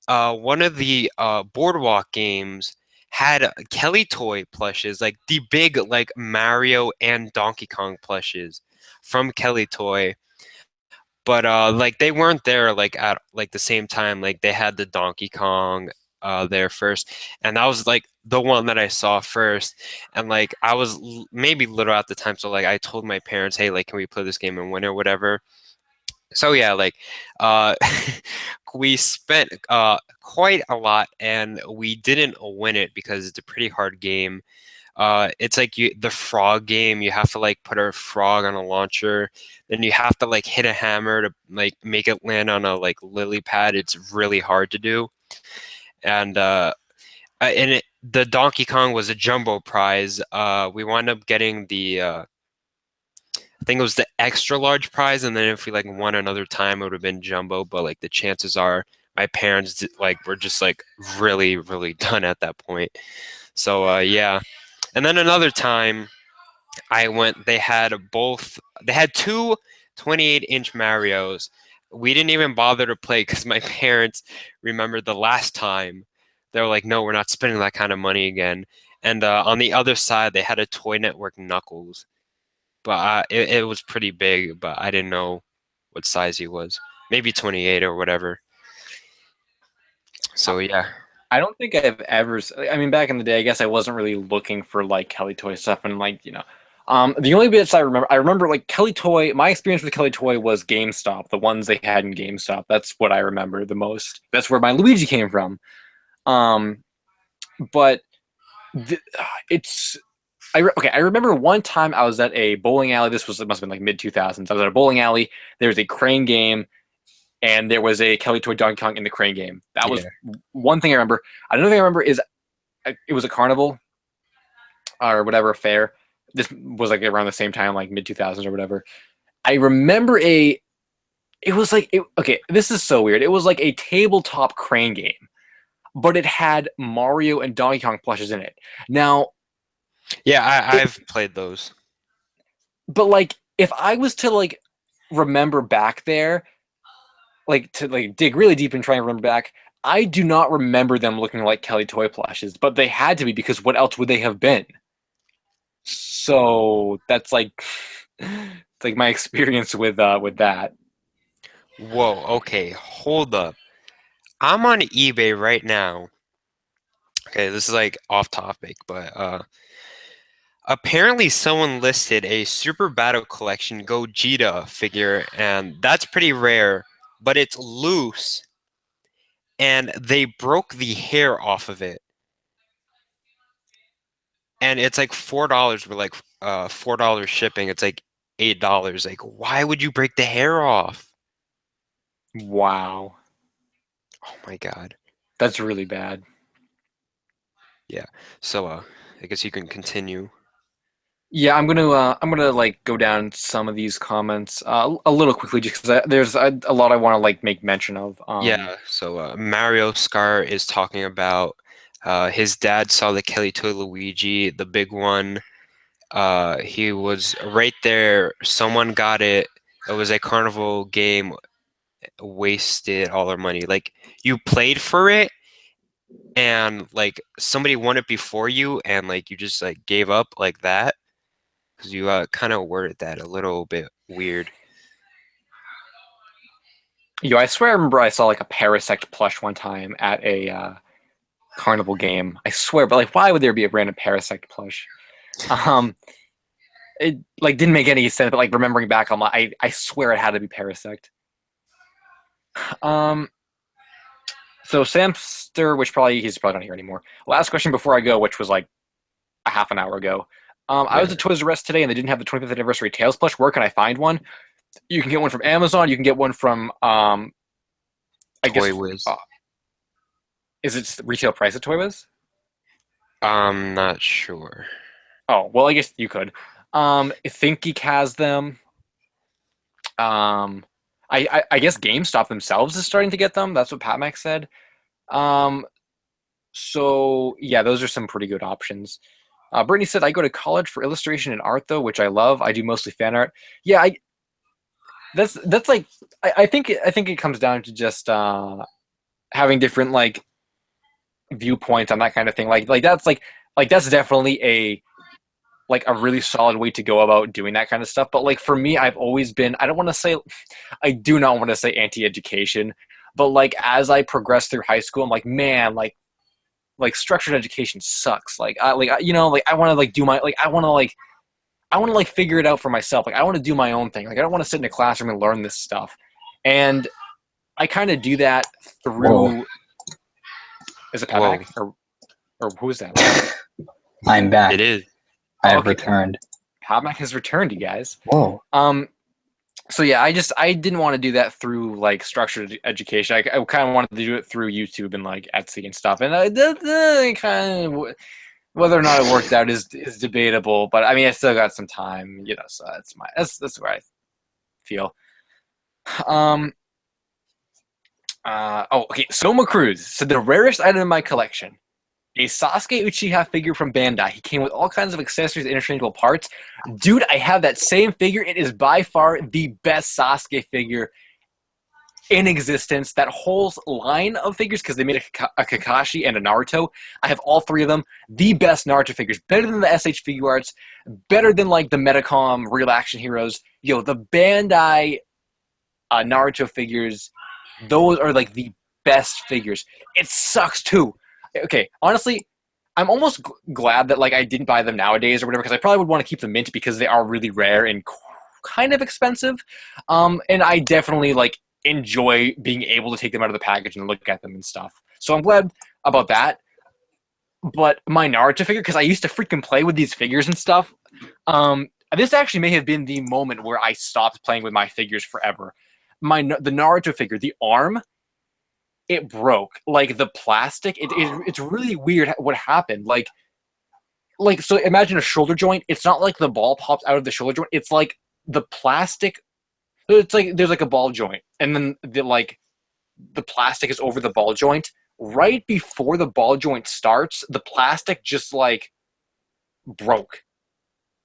one of the boardwalk games had Kelly Toy plushes, like the big like Mario and Donkey Kong plushes from Kelly Toy. But like they weren't there like at like the same time. Like they had the Donkey Kong there first, and that was like the one that I saw first. And like I was maybe little at the time, so like I told my parents, "Hey, like, can we play this game and win or whatever?" So yeah, like uh, we spent quite a lot, and we didn't win it because it's a pretty hard game. It's like the frog game. You have to like put a frog on a launcher, then you have to like hit a hammer to like make it land on a like lily pad. It's really hard to do, and the Donkey Kong was a jumbo prize. We wound up getting the I think it was the extra large prize, and then if we like won another time, it would have been jumbo. But like the chances are, my parents like were just like really really done at that point. So yeah, and then another time I went. They had two 28-inch Marios. We didn't even bother to play because my parents remembered the last time. They were like, "No, we're not spending that kind of money again." And on the other side, they had a Toy Network Knuckles, but it was pretty big. But I didn't know what size he was. Maybe 28 or whatever. So yeah. I don't think I've ever. I mean, back in the day, I guess I wasn't really looking for like Kelly Toy stuff, and like the only bits I remember like Kelly Toy. My experience with Kelly Toy was GameStop, the ones they had in GameStop. That's what I remember the most. That's where my Luigi came from. Um, but th- it's okay. I remember one time I was at a bowling alley. This was it must have been like mid 2000s. I was at a bowling alley. There was a crane game. and there was a Kelly Toy Donkey Kong in the Crane game. That was Yeah. one thing I remember. Another thing I remember is it was a carnival or whatever fair. This was like around the same time, like mid 2000s or whatever. I remember it was like okay, this is so weird. It was like a tabletop crane game, but it had Mario and Donkey Kong plushes in it. Now, Yeah, I've played those. but like if I was to like remember back there, like to like dig really deep and try and remember back, I do not remember them looking like Kelly Toy plushes, but they had to be because what else would they have been? So that's like it's like my experience with that. Whoa, okay, hold up. I'm on eBay right now. Okay, this is like off topic, but apparently someone listed a Super Battle Collection Gogeta figure, and that's pretty rare, but it's loose, and they broke the hair off of it. And it's like $4 with like $4 shipping. It's like $8. Like, why would you break the hair off? Wow, Oh my God. that's really bad. So I guess you can continue. Yeah, I'm gonna like go down some of these comments a little quickly just because there's a lot I want to like make mention of. Yeah, so Mario Scar is talking about his dad saw the Kelly Toy Luigi, the big one. He was right there. Someone got it. It was a carnival game. Wasted all our money. Like you played for it, and like somebody won it before you, and like you just like gave up like that because you kind of worded that a little bit weird. Yo, I swear I remember I saw like a Parasect plush one time at a carnival game. I swear, but like, why would there be a random Parasect plush? Um, it like didn't make any sense. But like remembering back, I swear it had to be Parasect. Um, so Samster, which he's probably not here anymore. Last question before I go, which was like a half an hour ago. I was Yeah. at Toys R Us today, and they didn't have the 25th anniversary Tails plush. Where can I find one? You can get one from Amazon. You can get one from I guess Toy Wiz. is it retail price at Toy Wiz? I'm not sure. Oh well, I guess you could. ThinkGeek has them. I guess GameStop themselves is starting to get them. That's what Pat Mac said. Um, so yeah, those are some pretty good options. Brittany said, "I go to college for illustration and art, though, which I love. I do mostly fan art. Yeah, that's like I think it comes down to just having different like viewpoints on that kind of thing. Like that's definitely a really solid way to go about doing that kind of stuff. But like for me, I've always been I do not want to say anti-education, but like as I progress through high school, I'm like, man, like structured education sucks. You know, like I want to like do my like I want to like figure it out for myself. Like I want to do my own thing. Like I don't want to sit in a classroom and learn this stuff. And I kind of do that through. Whoa. Is it Whoa. Pat Mac? Or who is that? I'm back. It is. I have Okay. returned. Pat Mac has returned, you guys. Whoa. So yeah, I didn't want to do that through like structured education. I kind of wanted to do it through YouTube and like Etsy and stuff. And I kind of whether or not it worked out is debatable. But I mean, I still got some time, you know. So that's where I feel. Okay. Soma Cruz said the rarest item in my collection. A Sasuke Uchiha figure from Bandai. He came with all kinds of accessories and interchangeable parts. Dude, I have that same figure. It is by far the best Sasuke figure in existence. That whole line of figures, because they made a Kakashi and a Naruto. I have all three of them. The best Naruto figures. Better than the SH Figure Arts. Better than like the Metacom Real Action Heroes. Yo, the Bandai Naruto figures, those are like the best figures. It sucks too. Okay, honestly, I'm almost glad that like I didn't buy them nowadays or whatever, because I probably would want to keep them mint because they are really rare and kind of expensive. And I definitely like enjoy being able to take them out of the package and look at them and stuff. So I'm glad about that. But my Naruto figure, because I used to freaking play with these figures and stuff. This actually may have been the moment where I stopped playing with my figures forever. the Naruto figure, the arm, it broke. Like the plastic, it's really weird what happened. Like so imagine a shoulder joint. It's not like the ball pops out of the shoulder joint. It's like the plastic. It's like there's like a ball joint, and then the plastic is over the ball joint. Right before the ball joint starts, the plastic just like broke.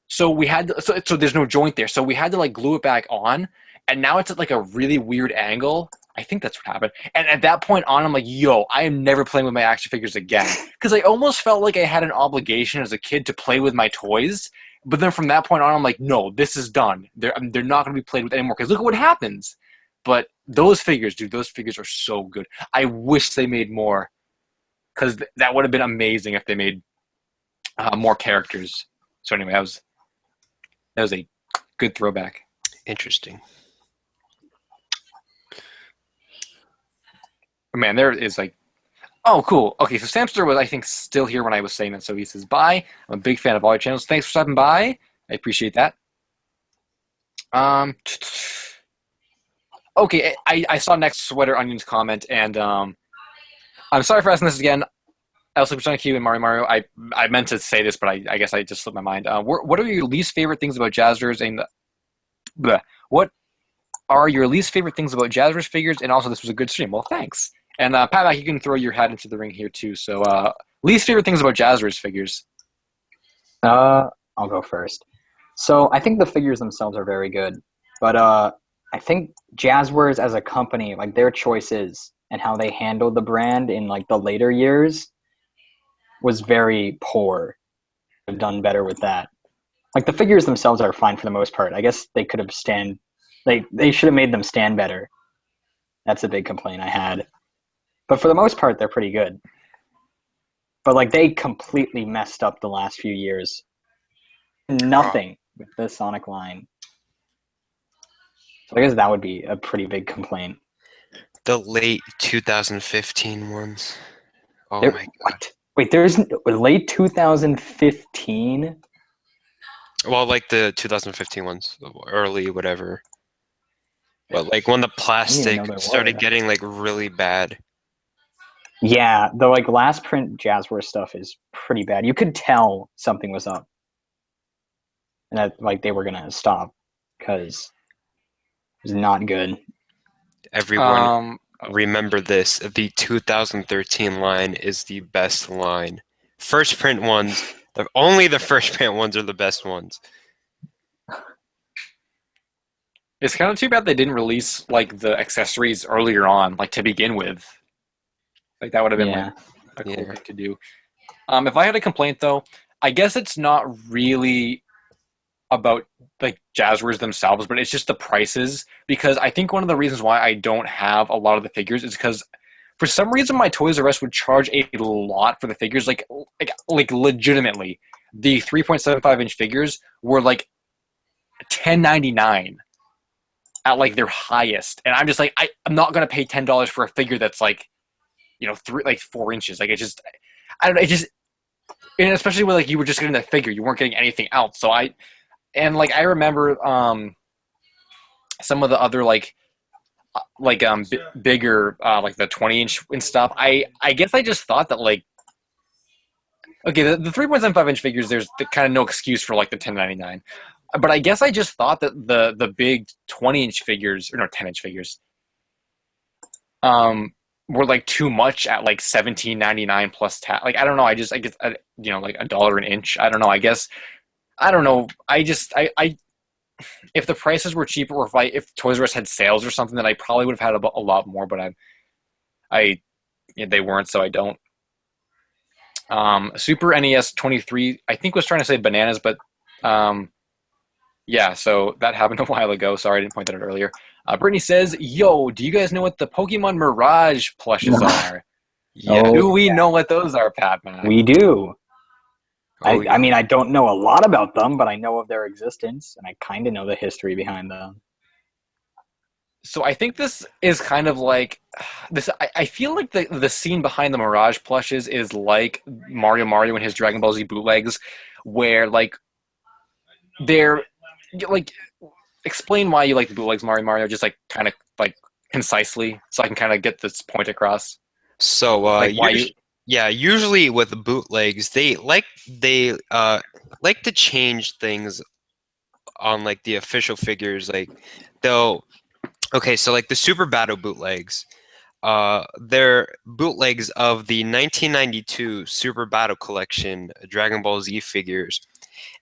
So we had so there's no joint there. So we had to like glue it back on, and now it's at like a really weird angle. I think that's what happened. And at that point on, I'm like, yo, I am never playing with my action figures again. Because I almost felt like I had an obligation as a kid to play with my toys. But then from that point on, I'm like, no, this is done. They're not going to be played with anymore. Because look at what happens. But those figures, dude, those figures are so good. I wish they made more. Because that would have been amazing if they made more characters. So anyway, that was a good throwback. Interesting. Man, there is like, oh, cool. Okay, so Samster was, I think, still here when I was saying that. So he says, bye. I'm a big fan of all your channels. Thanks for stopping by. I appreciate that. Okay, I saw Next Sweater Onion's comment, and I'm sorry for asking this again. I also Persona Q and Mario. I meant to say this, but I guess I just slipped my mind. What are your least favorite things about Jazzers and what are your least favorite things about Jazzers figures? And also, this was a good stream. Well, thanks. And Pat, you can throw your hat into the ring here too. So, least favorite things about Jazzers figures. I'll go first. So I think the figures themselves are very good, but I think Jazzwares as a company, like their choices and how they handled the brand in like the later years, was very poor. Have done better with that. Like the figures themselves are fine for the most part. I guess they could have they should have made them stand better. That's a big complaint I had. But for the most part, they're pretty good. But like they completely messed up the last few years. Nothing with the Sonic line. So I guess that would be a pretty big complaint. The late 2015 ones. Oh my god. What? Wait, there's late 2015? Well, like the 2015 ones, early whatever. But like when the plastic started getting like really bad. Yeah, the like last print Jazzware stuff is pretty bad. You could tell something was up, and that like they were gonna stop because it was not good. Everyone, remember this: the 2013 line is the best line. First print ones, only the first print ones are the best ones. It's kind of too bad they didn't release like the accessories earlier on, like to begin with. Like that would have been like a cool thing to do. If I had a complaint though, I guess it's not really about like Jazzwares themselves, but it's just the prices. Because I think one of the reasons why I don't have a lot of the figures is because for some reason my Toys R Us would charge a lot for the figures, like legitimately. The 3.75-inch figures were like $10.99 at like their highest, and I'm just like I'm not gonna pay $10 for a figure that's like, 4 inches. Like it just, I don't know. It just, and especially when like you were just getting that figure, you weren't getting anything else. So I remember some of the other bigger like the 20-inch and stuff. I guess I just thought that like, okay, the 3.75-inch figures, there's kind of no excuse for like the $10.99. But I guess I just thought that the big 20-inch figures, or no, 10-inch figures, were like too much at like $17.99 plus tax. Like I don't know. I guess like $1 an inch. I don't know. I guess I don't know. I if the prices were cheaper, or if Toys R Us had sales or something, then I probably would have had a lot more. But they weren't, so I don't. Super NES 23, I think was trying to say bananas, but yeah, so that happened a while ago. Sorry, I didn't point that out earlier. Brittany says, yo, do you guys know what the Pokemon Mirage plushes are? Yeah. Do we know what those are, Pat Mac? We do. Oh, I mean, I don't know a lot about them, but I know of their existence, and I kind of know the history behind them. So I think this is kind of like this. I feel like the scene behind the Mirage plushes is like Mario and his Dragon Ball Z bootlegs, where like they're like, explain why you like the bootlegs, Mario. Just like kind of like concisely so I can kind of get this point across? So Like why you? yeah, usually with bootlegs, they like to change things on like the official figures. Like they'll okay, so like the Super Battle bootlegs, they're bootlegs of the 1992 Super Battle Collection Dragon Ball Z figures.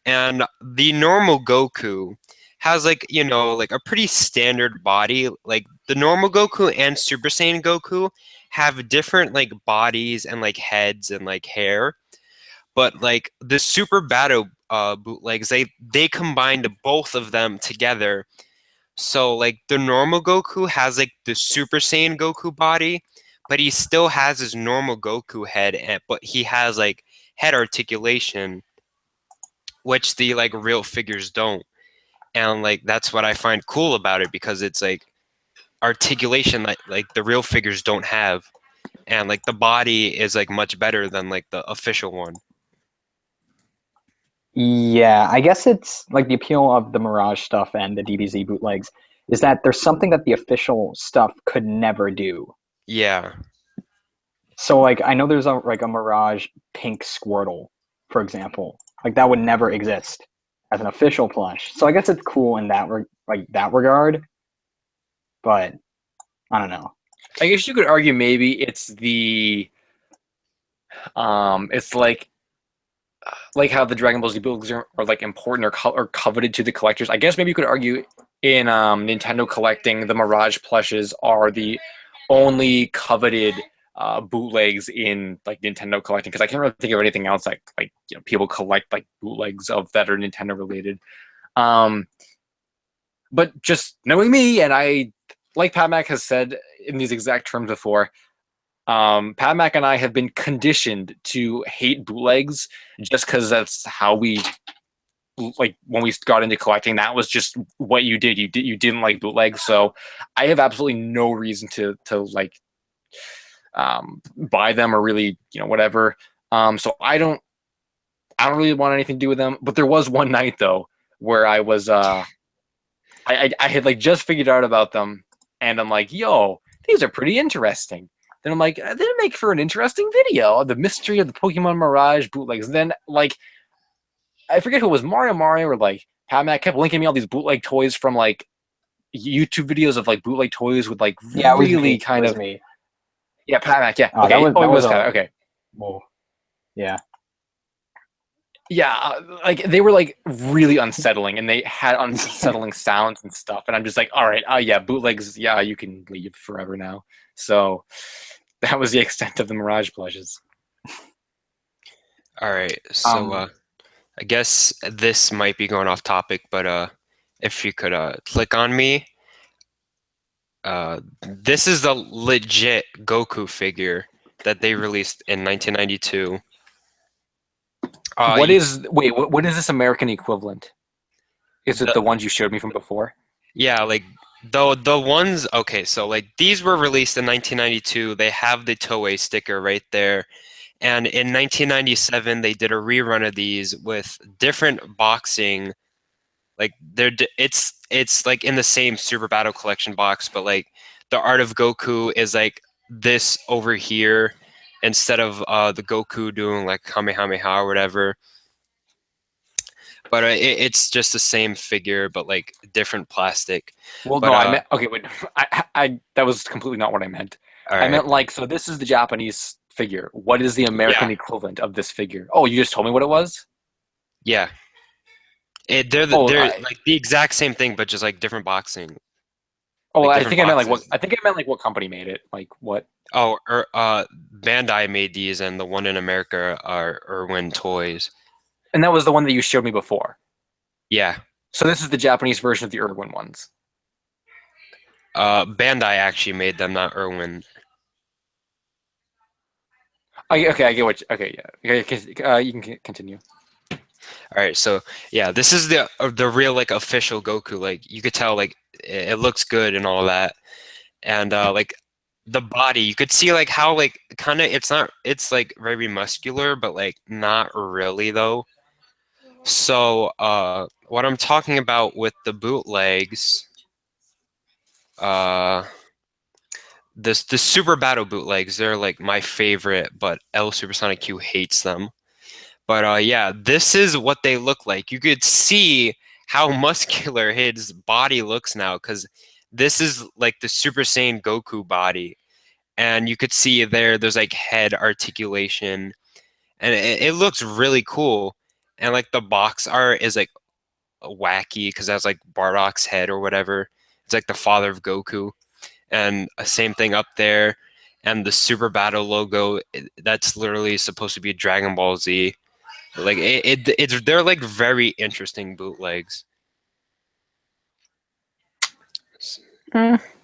And the normal Goku has like, you know, like a pretty standard body. Like the normal Goku and Super Saiyan Goku have different like bodies and like heads and like hair. But like the Super Battle bootlegs, they combined both of them together. So like the normal Goku has like the Super Saiyan Goku body, but he still has his normal Goku head, but he has like head articulation, which the like real figures don't. And like that's what I find cool about it because it's like articulation that like the real figures don't have. And like the body is like much better than like the official one. Yeah, I guess it's like the appeal of the Mirage stuff and the DBZ bootlegs is that there's something that the official stuff could never do. Yeah. So like I know there's a Mirage pink Squirtle, for example. Like that would never exist as an official plush. So I guess it's cool in that regard, but I don't know. I guess you could argue maybe it's it's like how the Dragon Ball Z books are like important or coveted to the collectors. I guess maybe you could argue in Nintendo collecting, the Mirage plushes are the only coveted bootlegs in like Nintendo collecting because I can't really think of anything else like you know people collect like bootlegs of that are Nintendo related. Um, but just knowing me, and I like Pat Mac has said in these exact terms before, Pat Mac and I have been conditioned to hate bootlegs just because that's how we like when we got into collecting. That was just what you did. You didn't like bootlegs, so I have absolutely no reason to like buy them or really whatever. So I don't really want anything to do with them. But there was one night though where I was I had like just figured out about them, and I'm like, yo, these are pretty interesting. Then I'm like, they make for an interesting video. The mystery of the Pokemon Mirage bootlegs. And then like I forget who it was, Mario or like Pat Mac kept linking me all these bootleg toys from like YouTube videos of like bootleg toys with like Yeah, it was really me. kind It was of me. yeah, Pat Mac, yeah. That Okay. was Oh, that it was was Pat a Mac. Okay. well, yeah. Yeah, like they were like really unsettling and they had unsettling sounds and stuff. And I'm just like, all right, yeah, bootlegs, yeah, you can leave forever now. So that was the extent of the Mirage plushes. All right. So Um, I guess this might be going off topic, but if you could click on me, this is the legit Goku figure that they released in 1992. what You, is wait, what is this American equivalent? Is it the, the ones you showed me from before? yeah, like the ones. Okay, so like these were released in 1992. They have the Toei sticker right there. And in 1997, they did a rerun of these with different boxing. Like it's like in the same Super Battle Collection box, but like the Art of Goku is like this over here instead of the Goku doing like Kamehameha or whatever. But it's just the same figure, but like different plastic. Well, But no, I meant okay. Wait, I that was completely not what I meant. all I right, meant like so. This is the Japanese figure. What is the yeah, American equivalent of this figure? Oh, you just told me what it was. yeah. Oh, They're like the exact same thing, but just like different boxing, oh, like I different think I meant like what boxes. I think I meant like what company made it. Like what? Oh, Bandai made these, and the one in America are Irwin Toys. And that was the one that you showed me before. Yeah, So this is the Japanese version of the Irwin ones. Bandai actually made them, not Irwin. Okay, I get what. Okay, yeah. Okay, you can continue. All right, so yeah, this is the real like official Goku. Like you could tell, like it looks good and all that, and like the body, you could see like how like kind of it's like very muscular, but like not really though. So what I'm talking about with the bootlegs Uh, this the Super Battle bootlegs, they're like my favorite, but L Supersonic Q hates them. But yeah, this is what they look like. You could see how muscular his body looks now, because this is like the Super Saiyan Goku body. And you could see there's like head articulation, and it looks really cool. And like the box art is like wacky because that's like Bardock's head or whatever. It's like the father of Goku, and same thing up there. And the Super Battle logo, that's literally supposed to be Dragon Ball Z. Like it's they're like very interesting bootlegs.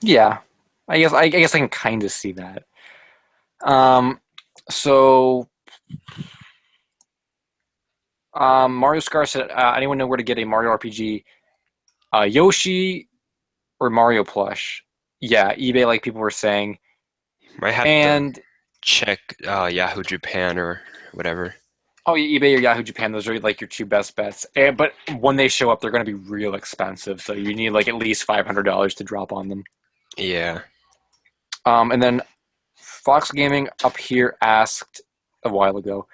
Yeah, I guess I can kind of see that. So Mario Scar said, anyone know where to get a Mario RPG? Yoshi or Mario plush? Yeah, eBay, like people were saying. Might have to And check Yahoo Japan or whatever. oh, yeah, eBay or Yahoo Japan, those are like your two best bets. But when they show up, they're going to be real expensive, so you need like at least $500 to drop on them. Yeah. And then Fox Gaming up here asked a while ago,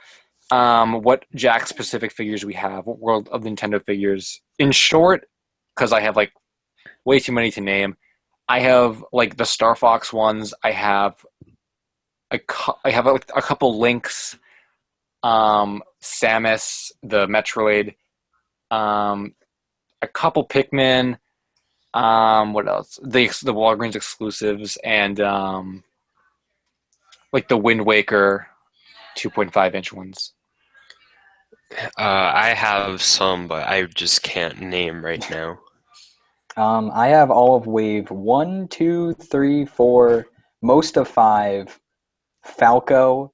what Jack specific figures we have, what World of Nintendo figures. In short, because I have like way too many to name, I have like the Star Fox ones. I have like, a couple Links, Samus, the Metroid, a couple Pikmin. What else? The Walgreens exclusives and like the Wind Waker 2.5-inch ones. I have some, but I just can't name right now. I have all of wave 1, 2, 3, 4, most of 5, Falco,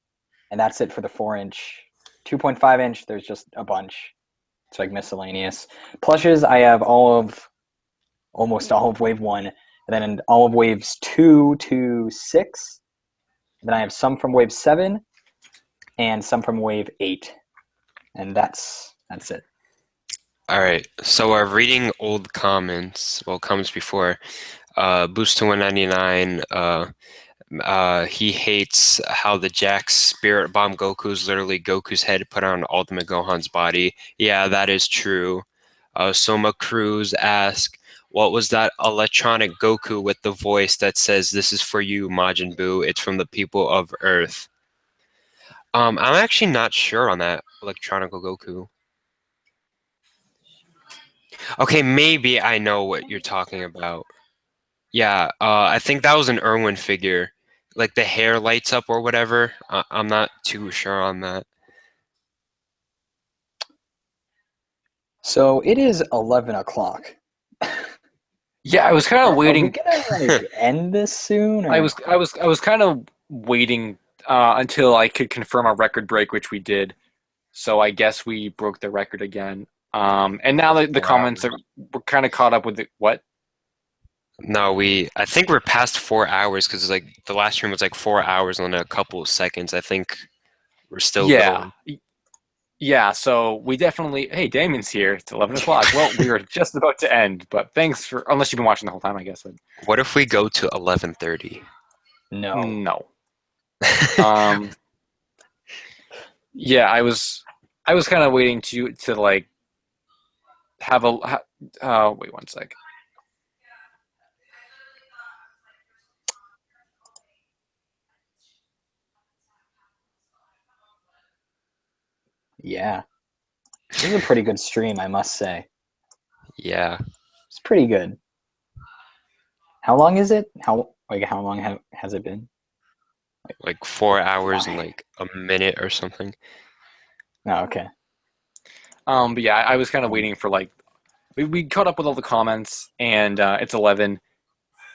and that's it for the 4-inch. 2.5-inch, there's just a bunch. It's like miscellaneous. Plushes, I have almost all of wave 1, and then all of waves 2 to 6. Then I have some from wave 7 and some from wave 8. And that's it. All right, so reading old comments, well, comments before, Boost to 199, he hates how the Jakks Spirit Bomb Goku is literally Goku's head put on Ultimate Gohan's body. Yeah, that is true. Soma Cruz asked, what was that electronic Goku with the voice that says, "This is for you, Majin Buu. It's from the people of Earth"? I'm actually not sure on that electronic Goku. Okay, maybe I know what you're talking about. Yeah, I think that was an Irwin figure. Like the hair lights up or whatever. I'm not too sure on that. So it is 11 o'clock. Yeah, I was kind of Are we waiting. gonna like end this soon? Or? I was kind of waiting until I could confirm our record break, which we did. So I guess we broke the record again. And now the 4 comments hours. are we're kind of caught up with the what? No, I think we're past 4 hours because like the last stream was like 4 hours and then a couple of seconds. I think we're still Yeah, going. yeah. So we definitely. Hey, Damon's here. It's 11 o'clock. Well, we were just about to end, but thanks for unless you've been watching the whole time, I guess. But What if we go to 11:30? No. no. Yeah, I was kind of waiting to like have a. Wait one sec. Yeah. This is a pretty good stream, I must say. Yeah. It's pretty good. How long is it? How long has it been? Like 4 hours and like a minute or something. Oh, okay. But yeah, I was kind of waiting for like we caught up with all the comments, and it's 11,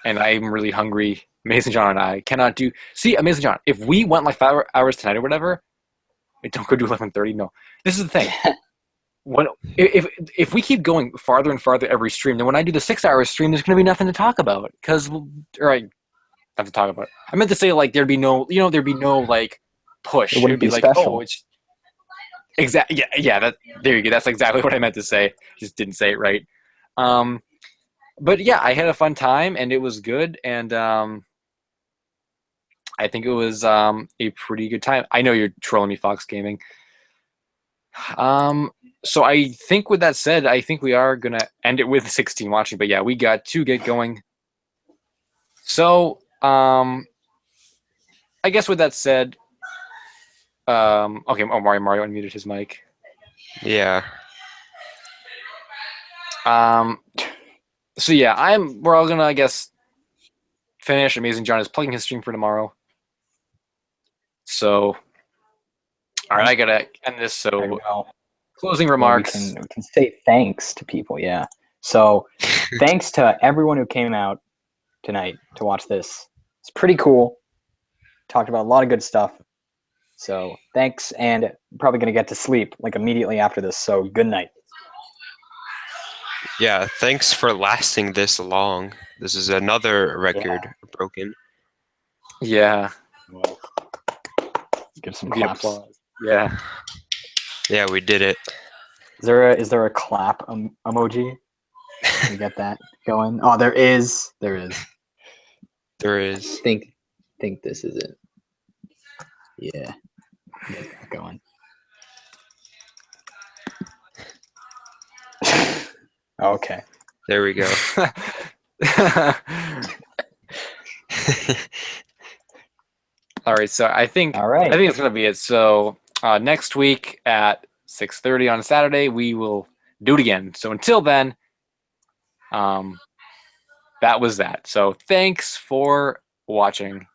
and I'm really hungry. Mason John and I cannot do. See, Amazing John, if we went like 5 hours tonight or whatever, don't go do 11:30. No, this is the thing. When if we keep going farther and farther every stream, then when I do the 6 hour stream, there's going to be nothing to talk about not to talk about. I meant to say like there'd be no like push. It wouldn't It'd be be like, special. oh, it's exactly yeah. That there you go. That's exactly what I meant to say. Just didn't say it right. but yeah, I had a fun time and it was good, and I think it was a pretty good time. I know you're trolling me, Fox Gaming. So I think with that said, I think we are gonna end it with 16 watching. But yeah, we got to get going. So I guess with that said, okay. Oh, Mario unmuted his mic. Yeah. So yeah, we're all gonna, I guess, finish. Amazing John is plugging his stream for tomorrow. So, all right, I gotta end this. So, closing remarks. We can say thanks to people. Yeah. So, thanks to everyone who came out tonight to watch this. It's pretty cool. Talked about a lot of good stuff. So, thanks, and I'm probably gonna get to sleep like immediately after this. So, good night. Yeah, thanks for lasting this long. This is another record broken. Yeah. Well, give some The claps. applause. Yeah. Yeah, we did it. Is there a clap emoji? Can we get that going? Oh, there is. There is. There is. Think this is it. Yeah. Get that going. Okay. There we go. All right, so I think it's gonna be it. So next week at 6:30 on Saturday, we will do it again. So until then, that was that. So thanks for watching.